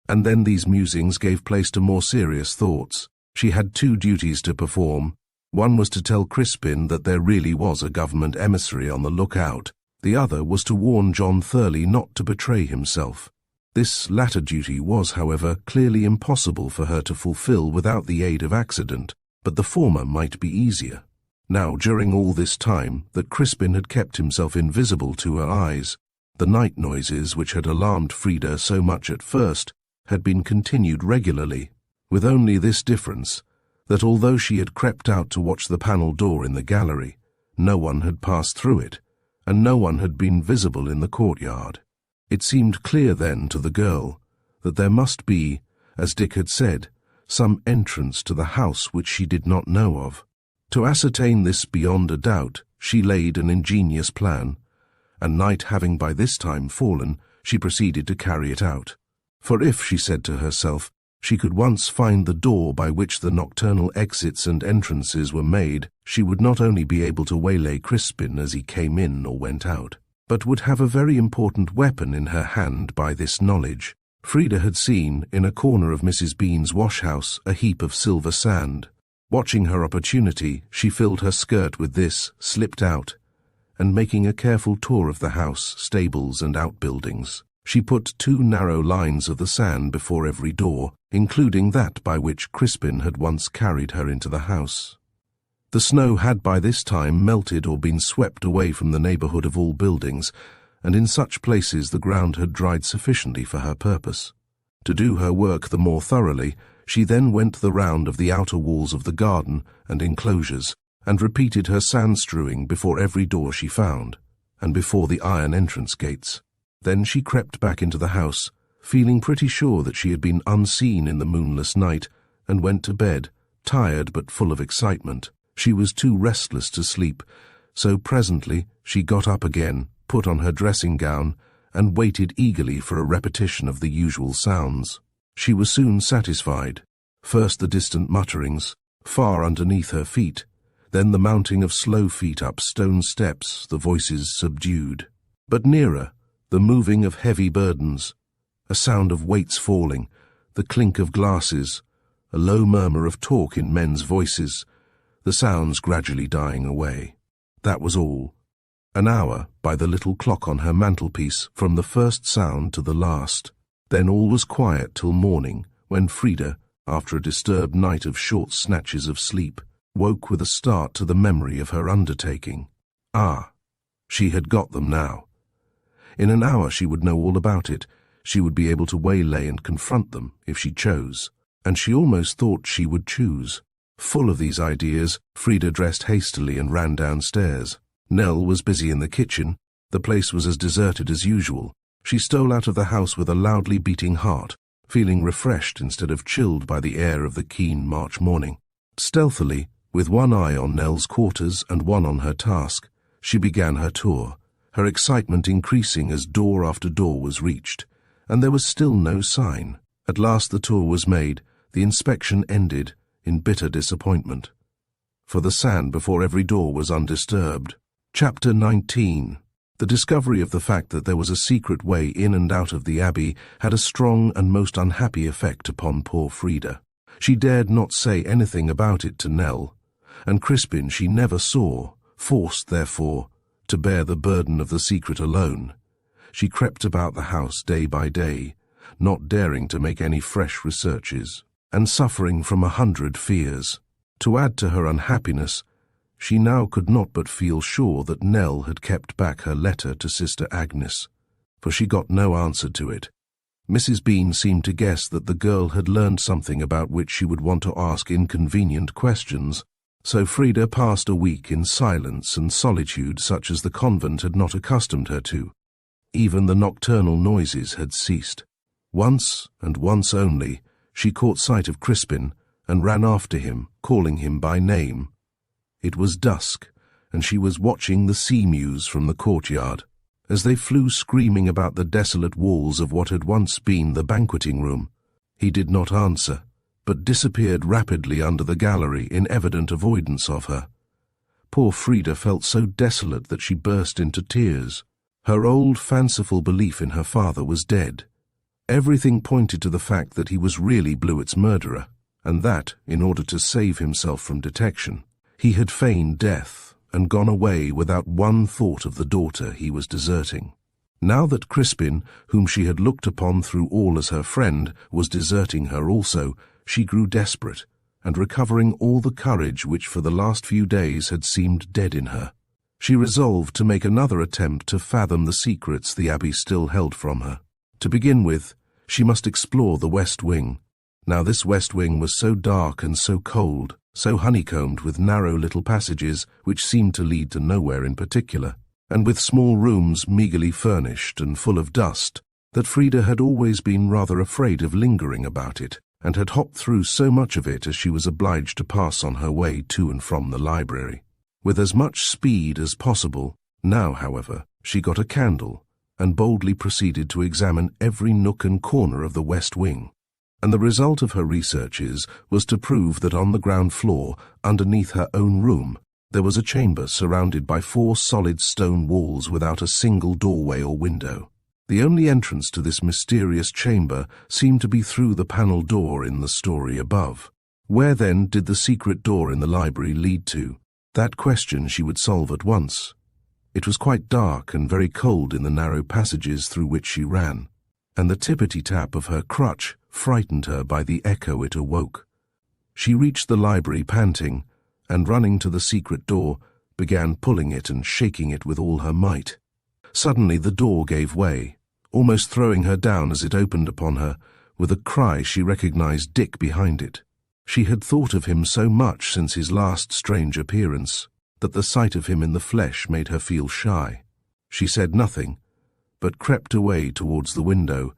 And then these musings gave place to more serious thoughts. She had two duties to perform. One was to tell Crispin that there really was a government emissary on the lookout. The other was to warn John Thurley not to betray himself. This latter duty was, however, clearly impossible for her to fulfill without the aid of accident, but the former might be easier. Now, during all this time that Crispin had kept himself invisible to her eyes, the night noises which had alarmed Frida so much at first had been continued regularly, with only this difference, that although she had crept out to watch the panel door in the gallery, no one had passed through it, and no one had been visible in the courtyard. It seemed clear then to the girl that there must be, as Dick had said, some entrance to the house which she did not know of. To ascertain this beyond a doubt, she laid an ingenious plan, and night having by this time fallen, she proceeded to carry it out. For if, she said to herself, she could once find the door by which the nocturnal exits and entrances were made, she would not only be able to waylay Crispin as he came in or went out, but would have a very important weapon in her hand by this knowledge. Frida had seen, in a corner of Mrs. Bean's wash-house, a heap of silver sand. Watching her opportunity, she filled her skirt with this, slipped out, and making a careful tour of the house, stables and outbuildings, she put 2 narrow lines of the sand before every door, including that by which Crispin had once carried her into the house. The snow had by this time melted or been swept away from the neighborhood of all buildings, and in such places the ground had dried sufficiently for her purpose. To do her work the more thoroughly, she then went the round of the outer walls of the garden and enclosures, and repeated her sand-strewing before every door she found, and before the iron entrance gates. Then she crept back into the house, feeling pretty sure that she had been unseen in the moonless night, and went to bed, tired but full of excitement. She was too restless to sleep, so presently she got up again, put on her dressing gown, and waited eagerly for a repetition of the usual sounds. She was soon satisfied. First the distant mutterings, far underneath her feet, then the mounting of slow feet up stone steps, the voices subdued. But nearer, the moving of heavy burdens, a sound of weights falling, the clink of glasses, a low murmur of talk in men's voices, the sounds gradually dying away. That was all. An hour, by the little clock on her mantelpiece, from the first sound to the last. Then all was quiet till morning, when Frida, after a disturbed night of short snatches of sleep, woke with a start to the memory of her undertaking. Ah, she had got them now. In an hour she would know all about it. She would be able to waylay and confront them, if she chose, and she almost thought she would choose. Full of these ideas, Frida dressed hastily and ran downstairs. Nell was busy in the kitchen. The place was as deserted as usual. She stole out of the house with a loudly beating heart, feeling refreshed instead of chilled by the air of the keen March morning. Stealthily, with one eye on Nell's quarters and one on her task, she began her tour, her excitement increasing as door after door was reached, and there was still no sign. At last the tour was made, the inspection ended in bitter disappointment, for the sand before every door was undisturbed. Chapter 19. The discovery of the fact that there was a secret way in and out of the Abbey had a strong and most unhappy effect upon poor Frida. She dared not say anything about it to Nell, and Crispin she never saw, forced, therefore, to bear the burden of the secret alone. She crept about the house day by day, not daring to make any fresh researches, and suffering from 100 fears. To add to her unhappiness, she now could not but feel sure that Nell had kept back her letter to Sister Agnes, for she got no answer to it. Mrs. Bean seemed to guess that the girl had learned something about which she would want to ask inconvenient questions, so Frida passed a week in silence and solitude such as the convent had not accustomed her to. Even the nocturnal noises had ceased. Once, and once only, she caught sight of Crispin and ran after him, calling him by name. It was dusk, and she was watching the sea mews from the courtyard, as they flew screaming about the desolate walls of what had once been the banqueting room. He did not answer, but disappeared rapidly under the gallery in evident avoidance of her. Poor Frida felt so desolate that she burst into tears. Her old fanciful belief in her father was dead. Everything pointed to the fact that he was really Bluett's murderer, and that, in order to save himself from detection, he had feigned death and gone away without one thought of the daughter he was deserting. Now that Crispin, whom she had looked upon through all as her friend, was deserting her also, she grew desperate, and recovering all the courage which for the last few days had seemed dead in her, she resolved to make another attempt to fathom the secrets the Abbey still held from her. To begin with, she must explore the West Wing. Now this West Wing was so dark and so cold, so honeycombed with narrow little passages which seemed to lead to nowhere in particular, and with small rooms meagerly furnished and full of dust, that Frida had always been rather afraid of lingering about it, and had hopped through so much of it as she was obliged to pass on her way to and from the library. With as much speed as possible, now, however, she got a candle, and boldly proceeded to examine every nook and corner of the West Wing. And the result of her researches was to prove that on the ground floor, underneath her own room, there was a chamber surrounded by 4 solid stone walls without a single doorway or window. The only entrance to this mysterious chamber seemed to be through the panel door in the story above. Where then did the secret door in the library lead to? That question she would solve at once. It was quite dark and very cold in the narrow passages through which she ran, and the tippity-tap of her crutch frightened her by the echo it awoke. She reached the library panting, and running to the secret door, began pulling it and shaking it with all her might. Suddenly the door gave way, almost throwing her down as it opened upon her. With a cry she recognized Dick behind it. She had thought of him so much since his last strange appearance, that the sight of him in the flesh made her feel shy. She said nothing, but crept away towards the window,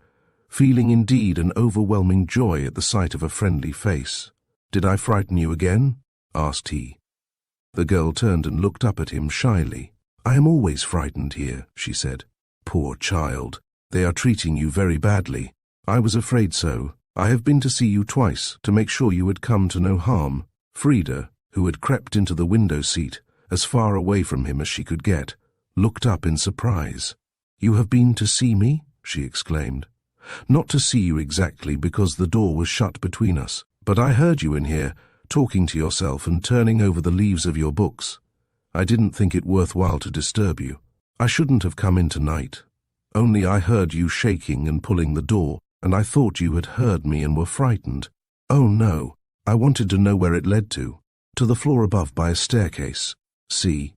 feeling indeed an overwhelming joy at the sight of a friendly face. "Did I frighten you again?" asked he. The girl turned and looked up at him shyly. "I am always frightened here," she said. "Poor child, they are treating you very badly. I was afraid so. I have been to see you twice, to make sure you had come to no harm." Frida, who had crept into the window seat, as far away from him as she could get, looked up in surprise. "You have been to see me?" she exclaimed. "Not to see you exactly, because the door was shut between us, but I heard you in here, talking to yourself and turning over the leaves of your books. I didn't think it worthwhile to disturb you. I shouldn't have come in tonight. Only I heard you shaking and pulling the door, and I thought you had heard me and were frightened. Oh no, I wanted to know where it led to. To the floor above by a staircase. See."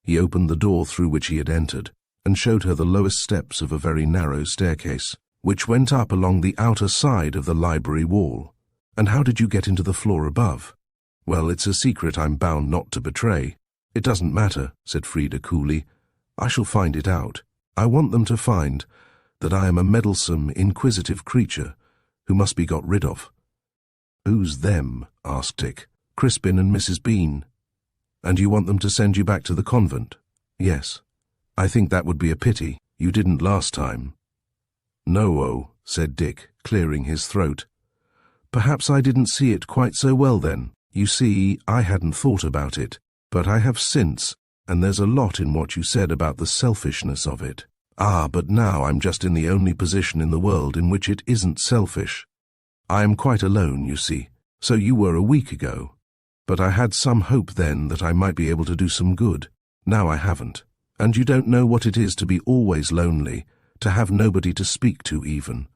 He opened the door through which he had entered, and showed her the lowest steps of a very narrow staircase, which went up along the outer side of the library wall. "And how did you get into the floor above?" Well, it's a secret I'm bound not to betray. It doesn't matter, said Frida coolly. I shall find it out. I want them to find that I am a meddlesome, inquisitive creature who must be got rid of. Who's them? Asked Dick. Crispin and Mrs. Bean. And you want them to send you back to the convent? Yes. I think that would be a pity. You didn't last time. No, said Dick, clearing his throat. Perhaps I didn't see it quite so well then. You see, I hadn't thought about it, but I have since, and there's a lot in what you said about the selfishness of it. But now I'm just in the only position in the world in which it isn't selfish. I am quite alone, you see. So you were a week ago. But I had some hope then that I might be able to do some good. Now I haven't. And you don't know what it is to be always lonely, to have nobody to speak to even.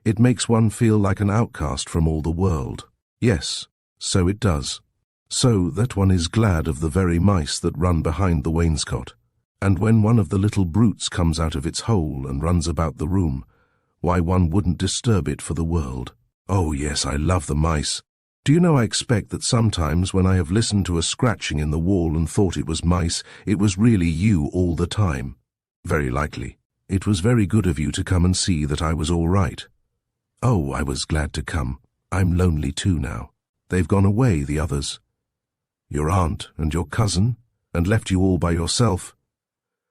It makes one feel like an outcast from all the world. Yes, so it does. So that one is glad of the very mice that run behind the wainscot. And when one of the little brutes comes out of its hole and runs about the room, why one wouldn't disturb it for the world. Oh yes, I love the mice. Do you know I expect that sometimes when I have listened to a scratching in the wall and thought it was mice, it was really you all the time? Very likely. It was very good of you to come and see that I was all right. Oh, I was glad to come. I'm lonely too now. They've gone away, the others. Your aunt and your cousin, and left you all by yourself.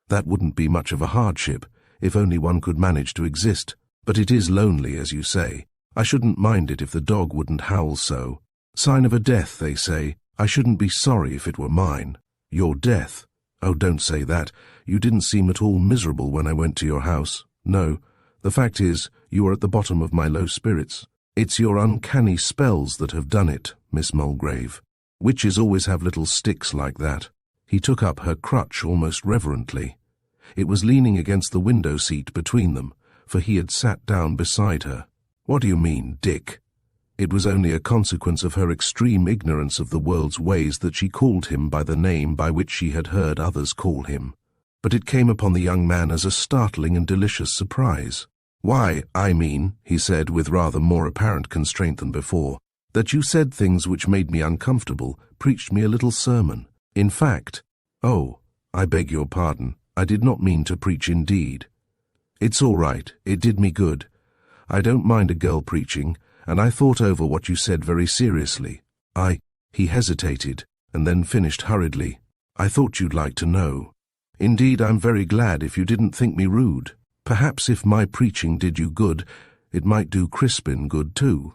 That wouldn't be much of a hardship, if only one could manage to exist. But it is lonely, as you say. I shouldn't mind it if the dog wouldn't howl so. Sign of a death, they say. I shouldn't be sorry if it were mine. Your death? Oh, don't say that. You didn't seem at all miserable when I went to your house. No, the fact is, you are at the bottom of my low spirits. It's your uncanny spells that have done it, Miss Mulgrave. Witches always have little sticks like that. He took up her crutch almost reverently. It was leaning against the window seat between them, for he had sat down beside her. What do you mean, Dick? It was only a consequence of her extreme ignorance of the world's ways that she called him by the name by which she had heard others call him. But it came upon the young man as a startling and delicious surprise. Why, I mean, he said with rather more apparent constraint than before, that you said things which made me uncomfortable, preached me a little sermon. In fact, oh, I beg your pardon, I did not mean to preach indeed. It's all right, it did me good. I don't mind a girl preaching, and I thought over what you said very seriously. He hesitated, and then finished hurriedly. I thought you'd like to know. Indeed, I'm very glad if you didn't think me rude. Perhaps if my preaching did you good, it might do Crispin good too.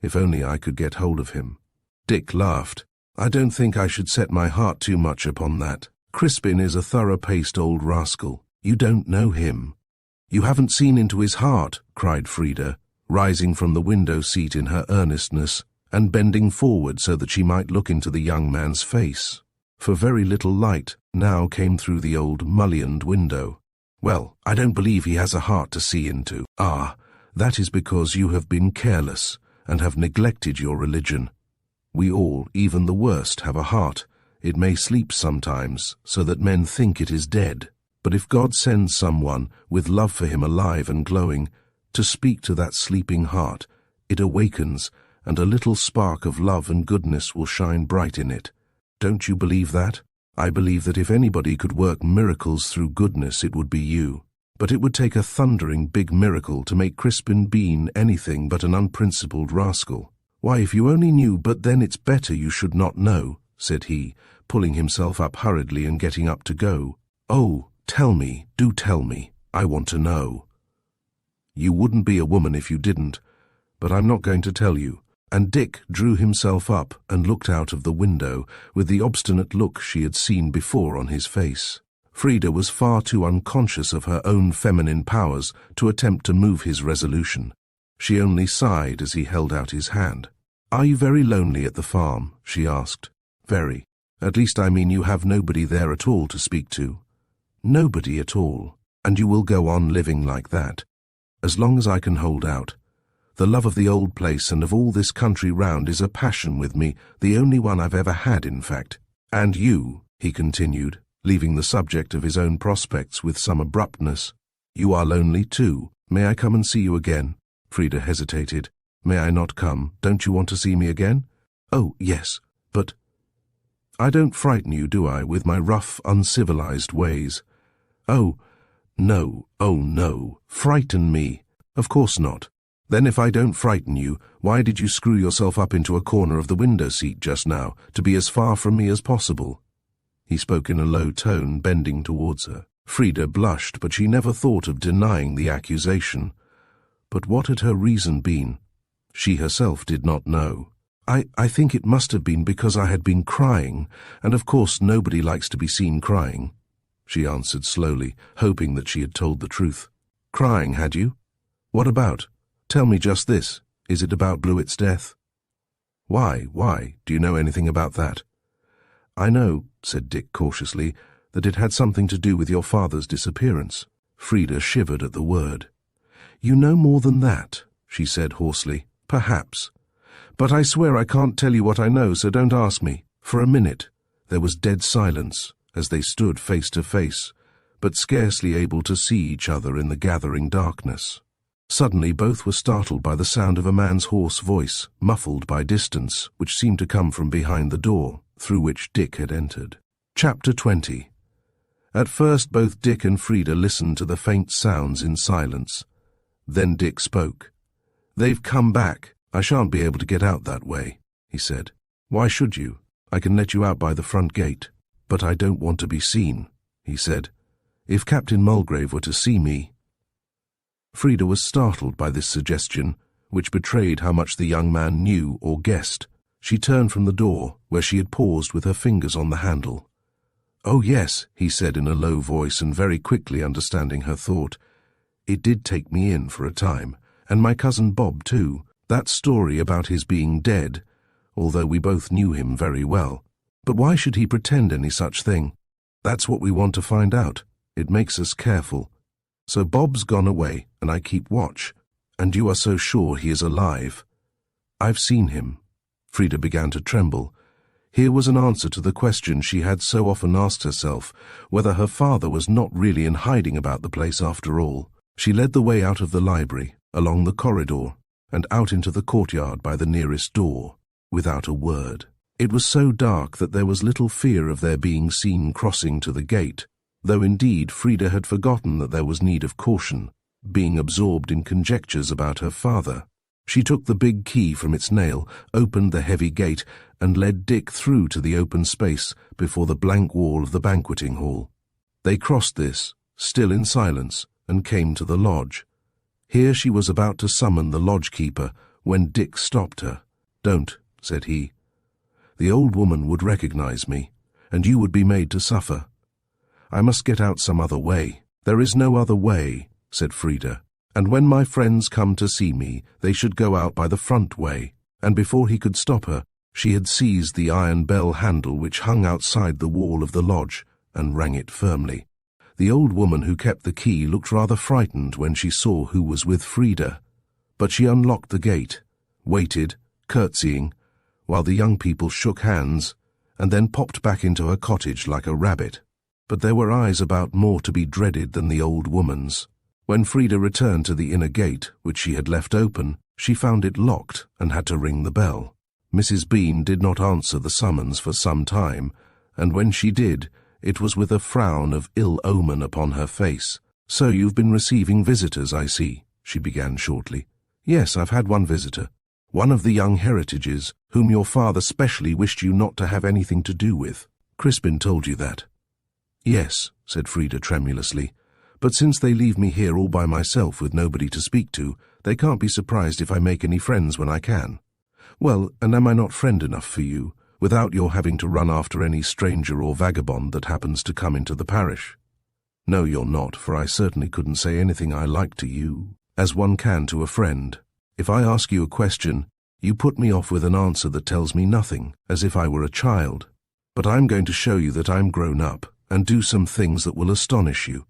If only I could get hold of him. Dick laughed. I don't think I should set my heart too much upon that. Crispin is a thorough-paced old rascal. You don't know him. You haven't seen into his heart, cried Frida, rising from the window seat in her earnestness, and bending forward so that she might look into the young man's face. For very little light now came through the old mullioned window. Well, I don't believe he has a heart to see into. That is because you have been careless, and have neglected your religion. We all, even the worst, have a heart. It may sleep sometimes, so that men think it is dead. But if God sends someone, with love for him alive and glowing, to speak to that sleeping heart, it awakens, and a little spark of love and goodness will shine bright in it. Don't you believe that? I believe that if anybody could work miracles through goodness, it would be you. But it would take a thundering big miracle to make Crispin Bean anything but an unprincipled rascal. Why, if you only knew, but then it's better you should not know, said he, pulling himself up hurriedly and getting up to go. Oh, tell me, do tell me. I want to know. You wouldn't be a woman if you didn't, but I'm not going to tell you. And Dick drew himself up and looked out of the window with the obstinate look she had seen before on his face. Frida was far too unconscious of her own feminine powers to attempt to move his resolution. She only sighed as he held out his hand. Are you very lonely at the farm? She asked. Very. At least I mean you have nobody there at all to speak to. Nobody at all. And you will go on living like that, as long as I can hold out. The love of the old place and of all this country round is a passion with me, the only one I've ever had, in fact. And you, he continued, leaving the subject of his own prospects with some abruptness. You are lonely too. May I come and see you again? Frida hesitated. May I not come? Don't you want to see me again? Oh, yes. But I don't frighten you, do I, with my rough, uncivilized ways? Oh, no, frighten me? Of course not. Then if I don't frighten you, why did you screw yourself up into a corner of the window seat just now, to be as far from me as possible? He spoke in a low tone, bending towards her. Frida blushed, but she never thought of denying the accusation. But what had her reason been? She herself did not know. I think it must have been because I had been crying, and of course nobody likes to be seen crying, she answered slowly, hoping that she had told the truth. Crying, had you? What about? Tell me just this. Is it about Bluett's death? Why? Do you know anything about that? I know, said Dick cautiously, that it had something to do with your father's disappearance. Frida shivered at the word. You know more than that, she said hoarsely. Perhaps. But I swear I can't tell you what I know, so don't ask me. For a minute, there was dead silence as they stood face to face, but scarcely able to see each other in the gathering darkness. Suddenly both were startled by the sound of a man's hoarse voice, muffled by distance, which seemed to come from behind the door, through which Dick had entered. Chapter 20. At first both Dick and Frida listened to the faint sounds in silence. Then Dick spoke. They've come back. I shan't be able to get out that way, he said. Why should you? I can let you out by the front gate. But I don't want to be seen, he said. If Captain Mulgrave were to see me... Frida was startled by this suggestion, which betrayed how much the young man knew or guessed. She turned from the door, where she had paused with her fingers on the handle. Oh yes, he said in a low voice, and very quickly understanding her thought. It did take me in for a time, and my cousin Bob too. That story about his being dead, although we both knew him very well. But why should he pretend any such thing? That's what we want to find out. It makes us careful. So Bob's gone away, and I keep watch. And you are so sure he is alive? I've seen him. Frida began to tremble. Here was an answer to the question she had so often asked herself, whether her father was not really in hiding about the place after all. She led the way out of the library, along the corridor, and out into the courtyard by the nearest door, without a word. It was so dark that there was little fear of their being seen crossing to the gate, though indeed Frida had forgotten that there was need of caution, being absorbed in conjectures about her father. She took the big key from its nail, opened the heavy gate, and led Dick through to the open space before the blank wall of the banqueting hall. They crossed this, still in silence, and came to the lodge. Here she was about to summon the lodge-keeper when Dick stopped her. Don't, said he. The old woman would recognize me, and you would be made to suffer. I must get out some other way. There is no other way, said Frida, and when my friends come to see me, they should go out by the front way. And before he could stop her, she had seized the iron bell handle which hung outside the wall of the lodge, and rang it firmly. The old woman who kept the key looked rather frightened when she saw who was with Frida, but she unlocked the gate, waited, curtsying, while the young people shook hands, and then popped back into her cottage like a rabbit. But there were eyes about more to be dreaded than the old woman's. When Frida returned to the inner gate, which she had left open, she found it locked and had to ring the bell. Mrs. Bean did not answer the summons for some time, and when she did, it was with a frown of ill omen upon her face. So you've been receiving visitors, I see, she began shortly. Yes, I've had one visitor. One of the young Heritages, whom your father specially wished you not to have anything to do with. Crispin told you that. Yes, said Frida tremulously, but since they leave me here all by myself with nobody to speak to, they can't be surprised if I make any friends when I can. Well, and am I not friend enough for you, without your having to run after any stranger or vagabond that happens to come into the parish? No, you're not, for I certainly couldn't say anything I like to you, as one can to a friend. If I ask you a question, you put me off with an answer that tells me nothing, as if I were a child. But I'm going to show you that I'm grown up, and do some things that will astonish you.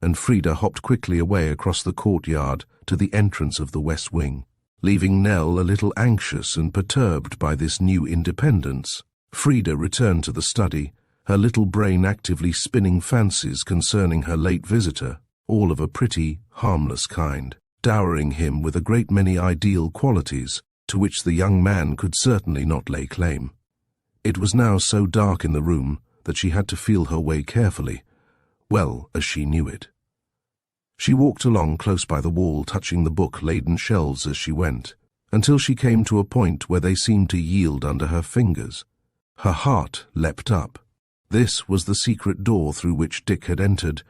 And Frida hopped quickly away across the courtyard to the entrance of the west wing, leaving Nell a little anxious and perturbed by this new independence. Frida returned to the study, her little brain actively spinning fancies concerning her late visitor, all of a pretty, harmless kind, dowering him with a great many ideal qualities to which the young man could certainly not lay claim. It was now so dark in the room that she had to feel her way carefully, well as she knew it. She walked along close by the wall, touching the book-laden shelves as she went, until she came to a point where they seemed to yield under her fingers. Her heart leapt up. This was the secret door through which Dick had entered,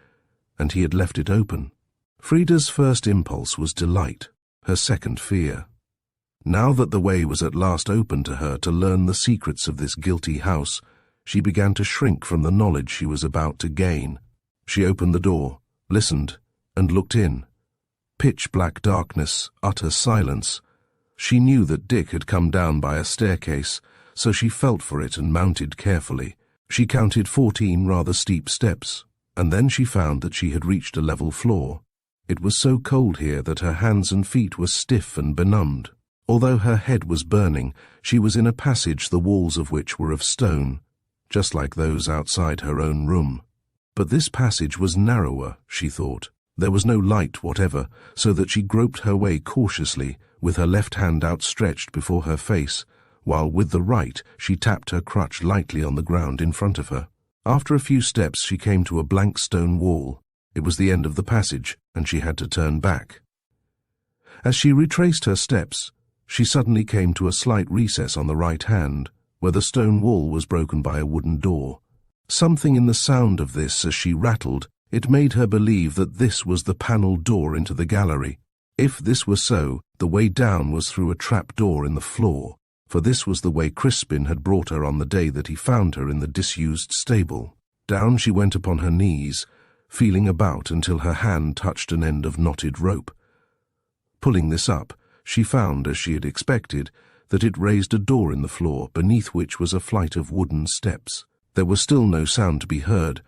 and he had left it open. Frida's first impulse was delight, her second fear. Now that the way was at last open to her to learn the secrets of this guilty house, she began to shrink from the knowledge she was about to gain. She opened the door, listened, and looked in. Pitch-black darkness, utter silence. She knew that Dick had come down by a staircase, so she felt for it and mounted carefully. She counted 14 rather steep steps, and then she found that she had reached a level floor. It was so cold here that her hands and feet were stiff and benumbed. Although her head was burning, she was in a passage the walls of which were of stone, just like those outside her own room. But this passage was narrower, she thought. There was no light whatever, so that she groped her way cautiously, with her left hand outstretched before her face, while with the right she tapped her crutch lightly on the ground in front of her. After a few steps she came to a blank stone wall. It was the end of the passage, and she had to turn back. As she retraced her steps, she suddenly came to a slight recess on the right hand, where the stone wall was broken by a wooden door. Something in the sound of this as she rattled, it made her believe that this was the panelled door into the gallery. If this were so, the way down was through a trap door in the floor, for this was the way Crispin had brought her on the day that he found her in the disused stable. Down she went upon her knees, feeling about until her hand touched an end of knotted rope. Pulling this up, she found, as she had expected, that it raised a door in the floor, beneath which was a flight of wooden steps. There was still no sound to be heard,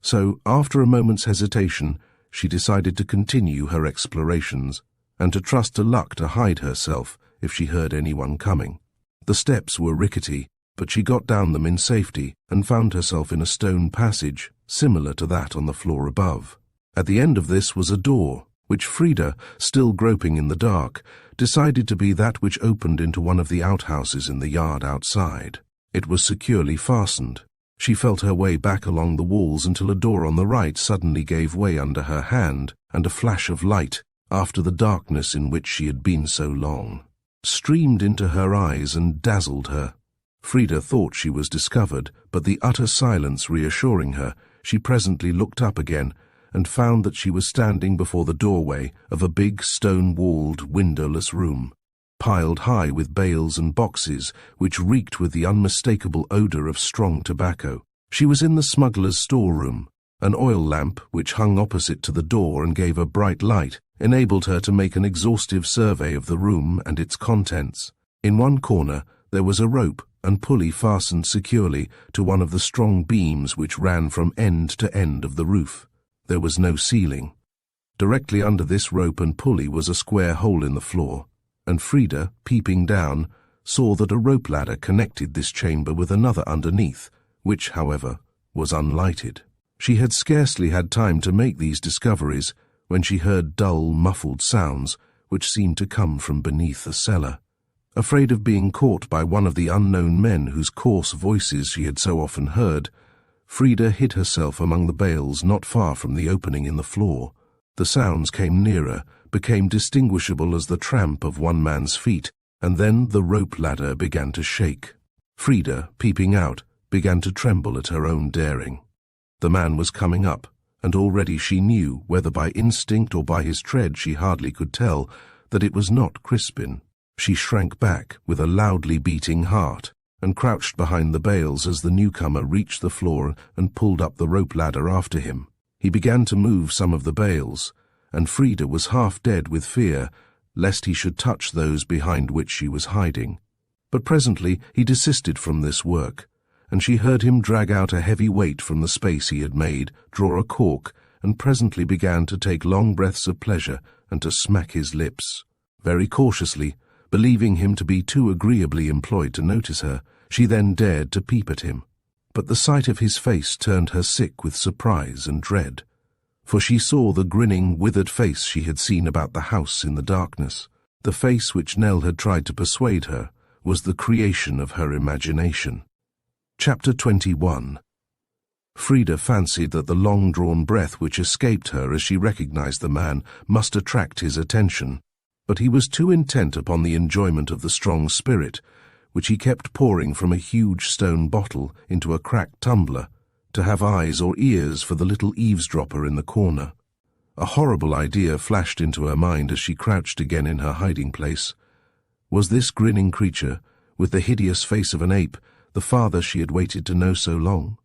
so, after a moment's hesitation, she decided to continue her explorations, and to trust to luck to hide herself if she heard anyone coming. The steps were rickety, but she got down them in safety and found herself in a stone passage, similar to that on the floor above. At the end of this was a door, which Frida, still groping in the dark, decided to be that which opened into one of the outhouses in the yard outside. It was securely fastened. She felt her way back along the walls until a door on the right suddenly gave way under her hand, and a flash of light, after the darkness in which she had been so long, streamed into her eyes and dazzled her. Frida thought she was discovered, but the utter silence reassuring her, she presently looked up again and found that she was standing before the doorway of a big stone-walled, windowless room, piled high with bales and boxes which reeked with the unmistakable odor of strong tobacco. She was in the smuggler's storeroom. An oil lamp, which hung opposite to the door and gave a bright light, enabled her to make an exhaustive survey of the room and its contents. In one corner there was a rope and pulley fastened securely to one of the strong beams which ran from end to end of the roof. There was no ceiling. Directly under this rope and pulley was a square hole in the floor, and Frida, peeping down, saw that a rope ladder connected this chamber with another underneath, which, however, was unlighted. She had scarcely had time to make these discoveries when she heard dull, muffled sounds which seemed to come from beneath the cellar. Afraid of being caught by one of the unknown men whose coarse voices she had so often heard, Frida hid herself among the bales not far from the opening in the floor. The sounds came nearer, became distinguishable as the tramp of one man's feet, and then the rope ladder began to shake. Frida, peeping out, began to tremble at her own daring. The man was coming up, and already she knew, whether by instinct or by his tread she hardly could tell, that it was not Crispin. She shrank back with a loudly beating heart, and crouched behind the bales as the newcomer reached the floor and pulled up the rope ladder after him. He began to move some of the bales, and Frida was half dead with fear, lest he should touch those behind which she was hiding. But presently he desisted from this work, and she heard him drag out a heavy weight from the space he had made, draw a cork, and presently began to take long breaths of pleasure and to smack his lips. Very cautiously, believing him to be too agreeably employed to notice her, she then dared to peep at him. But the sight of his face turned her sick with surprise and dread, for she saw the grinning, withered face she had seen about the house in the darkness. The face which Nell had tried to persuade her was the creation of her imagination. Chapter 21. Frida fancied that the long-drawn breath which escaped her as she recognized the man must attract his attention, but he was too intent upon the enjoyment of the strong spirit, which he kept pouring from a huge stone bottle into a cracked tumbler, to have eyes or ears for the little eavesdropper in the corner. A horrible idea flashed into her mind as she crouched again in her hiding place. Was this grinning creature, with the hideous face of an ape, the father she had waited to know so long?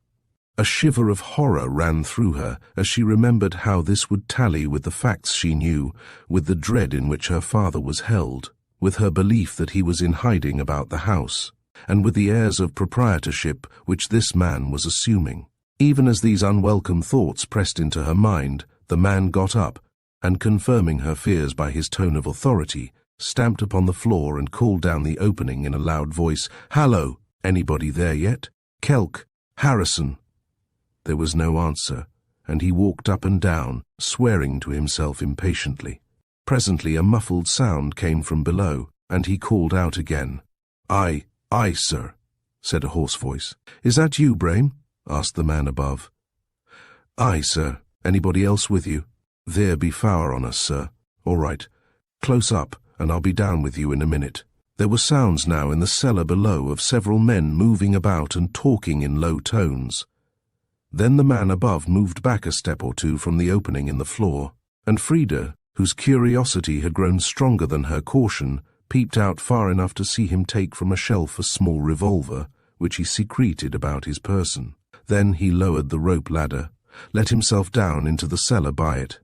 A shiver of horror ran through her as she remembered how this would tally with the facts she knew, with the dread in which her father was held, with her belief that he was in hiding about the house, and with the airs of proprietorship which this man was assuming. Even as these unwelcome thoughts pressed into her mind, the man got up, and confirming her fears by his tone of authority, stamped upon the floor and called down the opening in a loud voice, "Hallo! Anybody there yet? Kelk! Harrison!" There was no answer, and he walked up and down, swearing to himself impatiently. Presently a muffled sound came from below, and he called out again. "Aye, sir," said a hoarse voice. "Is that you, Brame?" asked the man above. "Aye, sir. Anybody else with you?" "There be fower on us, sir." "All right. Close up, and I'll be down with you in a minute." There were sounds now in the cellar below of several men moving about and talking in low tones. Then the man above moved back a step or two from the opening in the floor, and Frida, whose curiosity had grown stronger than her caution, peeped out far enough to see him take from a shelf a small revolver, which he secreted about his person. Then he lowered the rope ladder, let himself down into the cellar by it,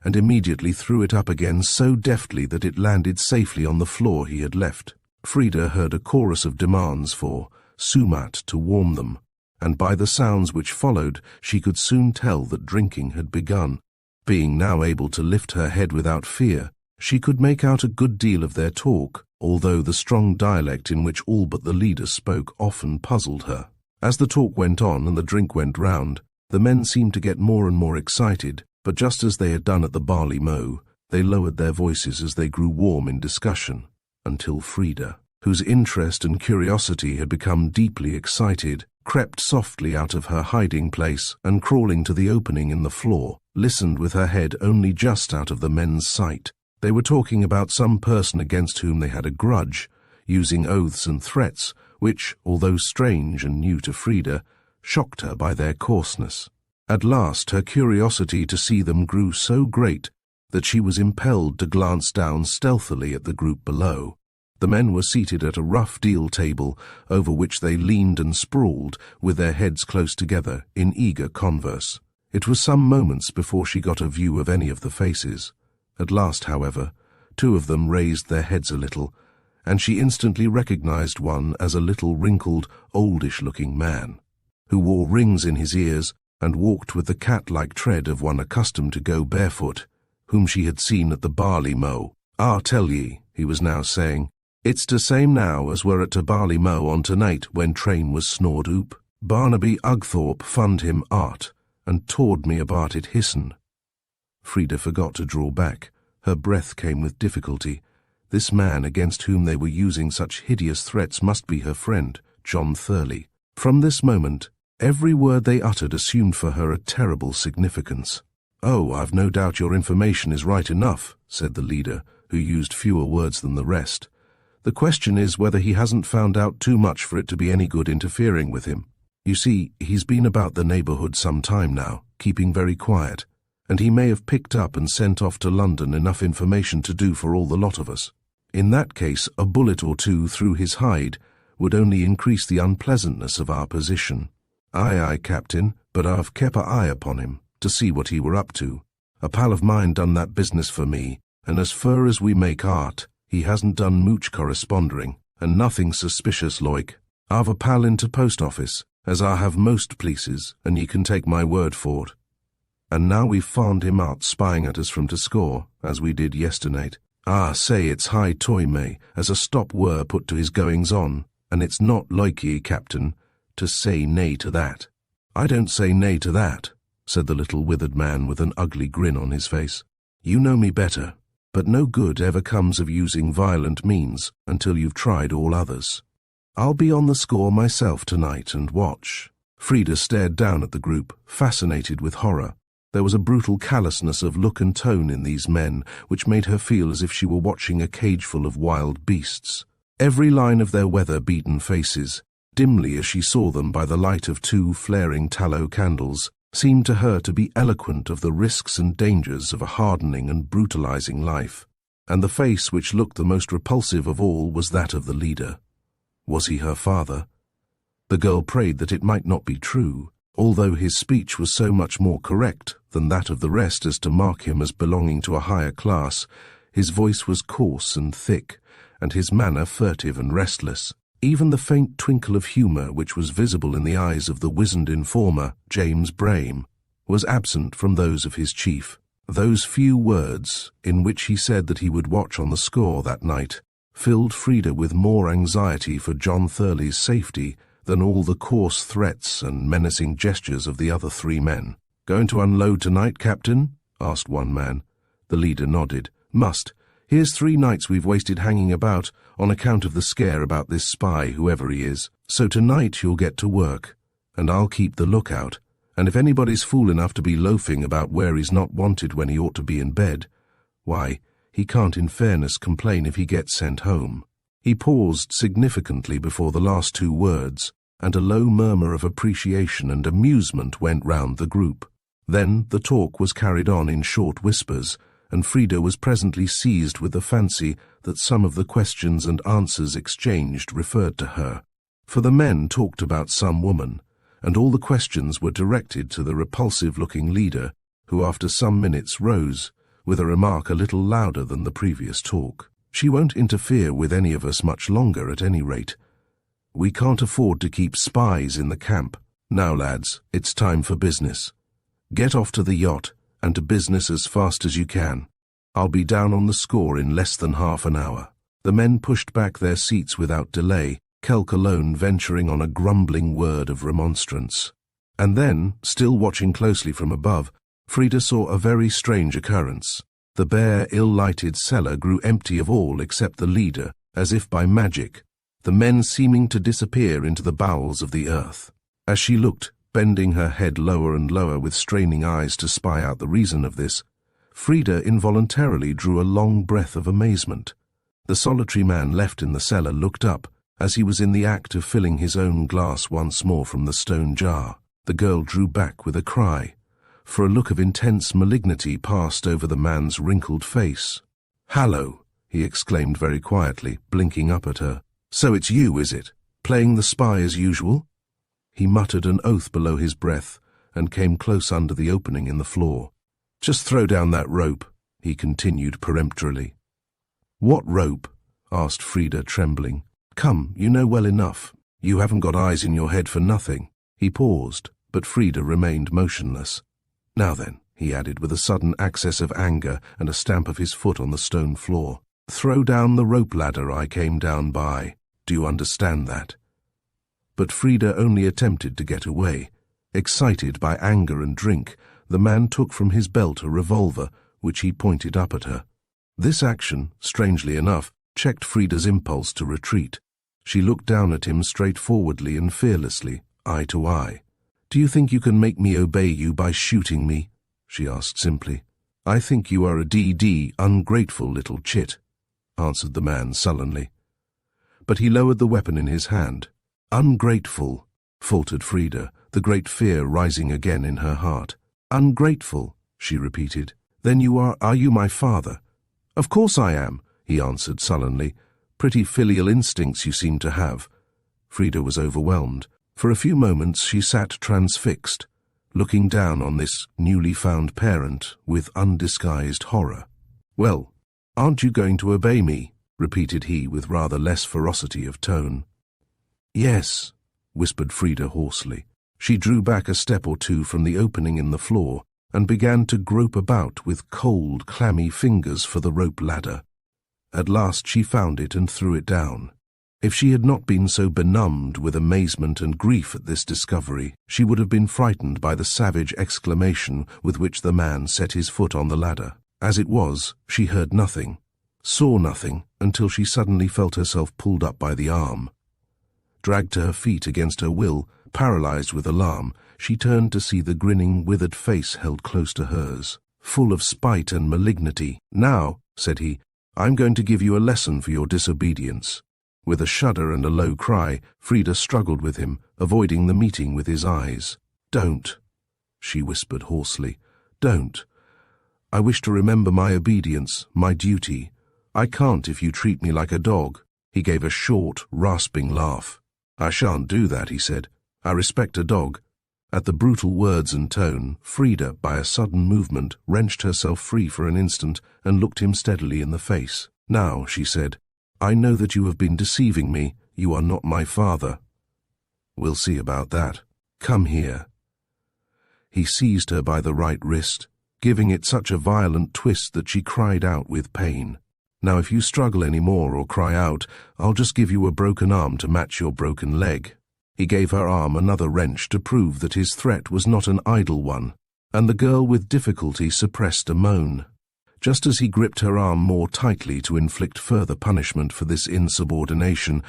and immediately threw it up again so deftly that it landed safely on the floor he had left. Frida heard a chorus of demands for sumat to warm them, and by the sounds which followed she could soon tell that drinking had begun. Being now able to lift her head without fear, she could make out a good deal of their talk, although the strong dialect in which all but the leader spoke often puzzled her. As the talk went on and the drink went round, the men seemed to get more and more excited, but just as they had done at the barley mow, they lowered their voices as they grew warm in discussion, until Frida, whose interest and curiosity had become deeply excited, crept softly out of her hiding place and, crawling to the opening in the floor, listened with her head only just out of the men's sight. They were talking about some person against whom they had a grudge, using oaths and threats, which, although strange and new to Frida, shocked her by their coarseness. At last her curiosity to see them grew so great that she was impelled to glance down stealthily at the group below. The men were seated at a rough deal table, over which they leaned and sprawled, with their heads close together, in eager converse. It was some moments before she got a view of any of the faces. At last, however, two of them raised their heads a little, and she instantly recognized one as a little wrinkled, oldish-looking man, who wore rings in his ears and walked with the cat-like tread of one accustomed to go barefoot, whom she had seen at the barley mow. "Ah, tell ye," he was now saying, "it's the same now as were at the barley mow on tonight when train was snored oop. Barnaby Ugthorpe fund him art, and towed me about it hisson." Frida forgot to draw back. Her breath came with difficulty. This man against whom they were using such hideous threats must be her friend, John Thurley. From this moment, every word they uttered assumed for her a terrible significance. "Oh, I've no doubt your information is right enough," said the leader, who used fewer words than the rest. "The question is whether he hasn't found out too much for it to be any good interfering with him. You see, he's been about the neighbourhood some time now, keeping very quiet, and he may have picked up and sent off to London enough information to do for all the lot of us. In that case, a bullet or two through his hide would only increase the unpleasantness of our position." Aye, Captain, but I've kep a eye upon him, to see what he were up to. A pal of mine done that business for me, and as fur as we make art, he hasn't done mooch corresponding, and nothing suspicious loike. I've a pal into post office, as I have most places, and ye can take my word for't. And now we've found him out spying at us from to score, as we did yesternight. Ah, say it's high toy, May, as a stop were put to his goings-on, and it's not like ye, Captain, to say nay to that." "I don't say nay to that," said the little withered man with an ugly grin on his face. "You know me better, but no good ever comes of using violent means until you've tried all others. I'll be on the score myself tonight and watch." Frida stared down at the group, fascinated with horror. There was a brutal callousness of look and tone in these men, which made her feel as if she were watching a cageful of wild beasts. Every line of their weather-beaten faces, dimly as she saw them by the light of 2 flaring tallow candles, seemed to her to be eloquent of the risks and dangers of a hardening and brutalizing life. And the face which looked the most repulsive of all was that of the leader. Was he her father? The girl prayed that it might not be true, although his speech was so much more correct than that of the rest as to mark him as belonging to a higher class. His voice was coarse and thick, and his manner furtive and restless. Even the faint twinkle of humour which was visible in the eyes of the wizened informer, James Brame, was absent from those of his chief. Those few words, in which he said that he would watch on the score that night, filled Frida with more anxiety for John Thurley's safety than all the coarse threats and menacing gestures of the other 3 men. "Going to unload tonight, Captain?" asked one man. The leader nodded. "Must. Here's 3 nights we've wasted hanging about on account of the scare about this spy, whoever he is. So tonight you'll get to work, and I'll keep the lookout. And if anybody's fool enough to be loafing about where he's not wanted when he ought to be in bed, why, he can't in fairness complain if he gets sent home." He paused significantly before the last 2 words, and a low murmur of appreciation and amusement went round the group. Then the talk was carried on in short whispers, and Frida was presently seized with the fancy that some of the questions and answers exchanged referred to her. For the men talked about some woman, and all the questions were directed to the repulsive-looking leader, who after some minutes rose, with a remark a little louder than the previous talk. "She won't interfere with any of us much longer, at any rate. We can't afford to keep spies in the camp. Now, lads, it's time for business. Get off to the yacht, and to business as fast as you can. I'll be down on the score in less than half an hour." The men pushed back their seats without delay, Kelk alone venturing on a grumbling word of remonstrance. And then, still watching closely from above, Frida saw a very strange occurrence. The bare, ill-lighted cellar grew empty of all except the leader, as if by magic, the men seeming to disappear into the bowels of the earth. As she looked, bending her head lower and lower with straining eyes to spy out the reason of this, Frida involuntarily drew a long breath of amazement. The solitary man left in the cellar looked up, as he was in the act of filling his own glass once more from the stone jar. The girl drew back with a cry, for a look of intense malignity passed over the man's wrinkled face. "Hallo," he exclaimed very quietly, blinking up at her. "So it's you, is it? Playing the spy as usual?" He muttered an oath below his breath and came close under the opening in the floor. "Just throw down that rope," he continued peremptorily. "What rope?" asked Frida, trembling. "Come, you know well enough. You haven't got eyes in your head for nothing." He paused, but Frida remained motionless. "Now then," he added with a sudden access of anger and a stamp of his foot on the stone floor, "throw down the rope ladder I came down by. Do you understand that?" But Frida only attempted to get away. Excited by anger and drink, the man took from his belt a revolver, which he pointed up at her. This action, strangely enough, checked Frida's impulse to retreat. She looked down at him straightforwardly and fearlessly, eye to eye. "Do you think you can make me obey you by shooting me?" she asked simply. "I think you are a d.d. ungrateful little chit," answered the man sullenly. But he lowered the weapon in his hand. "Ungrateful," faltered Frida, the great fear rising again in her heart. "Ungrateful," she repeated. "Then you are you my father?" "Of course I am," he answered sullenly. "Pretty filial instincts you seem to have." Frida was overwhelmed. For a few moments she sat transfixed, looking down on this newly found parent with undisguised horror. "Well, aren't you going to obey me?" repeated he with rather less ferocity of tone. "Yes," whispered Frida hoarsely. She drew back a step or 2 from the opening in the floor and began to grope about with cold, clammy fingers for the rope ladder. At last she found it and threw it down. If she had not been so benumbed with amazement and grief at this discovery, she would have been frightened by the savage exclamation with which the man set his foot on the ladder. As it was, she heard nothing, saw nothing, until she suddenly felt herself pulled up by the arm. Dragged to her feet against her will, paralyzed with alarm, she turned to see the grinning, withered face held close to hers, full of spite and malignity. "Now," said he, "I'm going to give you a lesson for your disobedience." With a shudder and a low cry, Frida struggled with him, avoiding the meeting with his eyes. "Don't," she whispered hoarsely. "Don't. I wish to remember my obedience, my duty. I can't if you treat me like a dog." He gave a short, rasping laugh. "I shan't do that," he said. "I respect a dog." At the brutal words and tone, Frida, by a sudden movement, wrenched herself free for an instant and looked him steadily in the face. "Now," she said, "I know that you have been deceiving me. You are not my father." "We'll see about that. Come here." He seized her by the right wrist, giving it such a violent twist that she cried out with pain. "Now if you struggle any more or cry out, I'll just give you a broken arm to match your broken leg." He gave her arm another wrench to prove that his threat was not an idle one, and the girl with difficulty suppressed a moan. Just as he gripped her arm more tightly to inflict further punishment for this insubordination,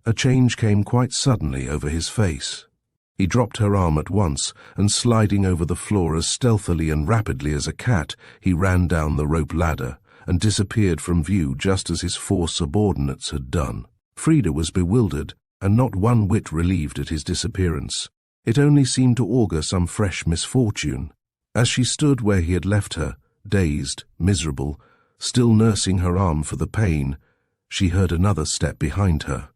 a change came quite suddenly over his face. He dropped her arm at once, and sliding over the floor as stealthily and rapidly as a cat, he ran down the rope ladder and disappeared from view just as his 4 subordinates had done. Frida was bewildered, and not one whit relieved at his disappearance. It only seemed to augur some fresh misfortune. As she stood where he had left her, dazed, miserable, still nursing her arm for the pain, she heard another step behind her.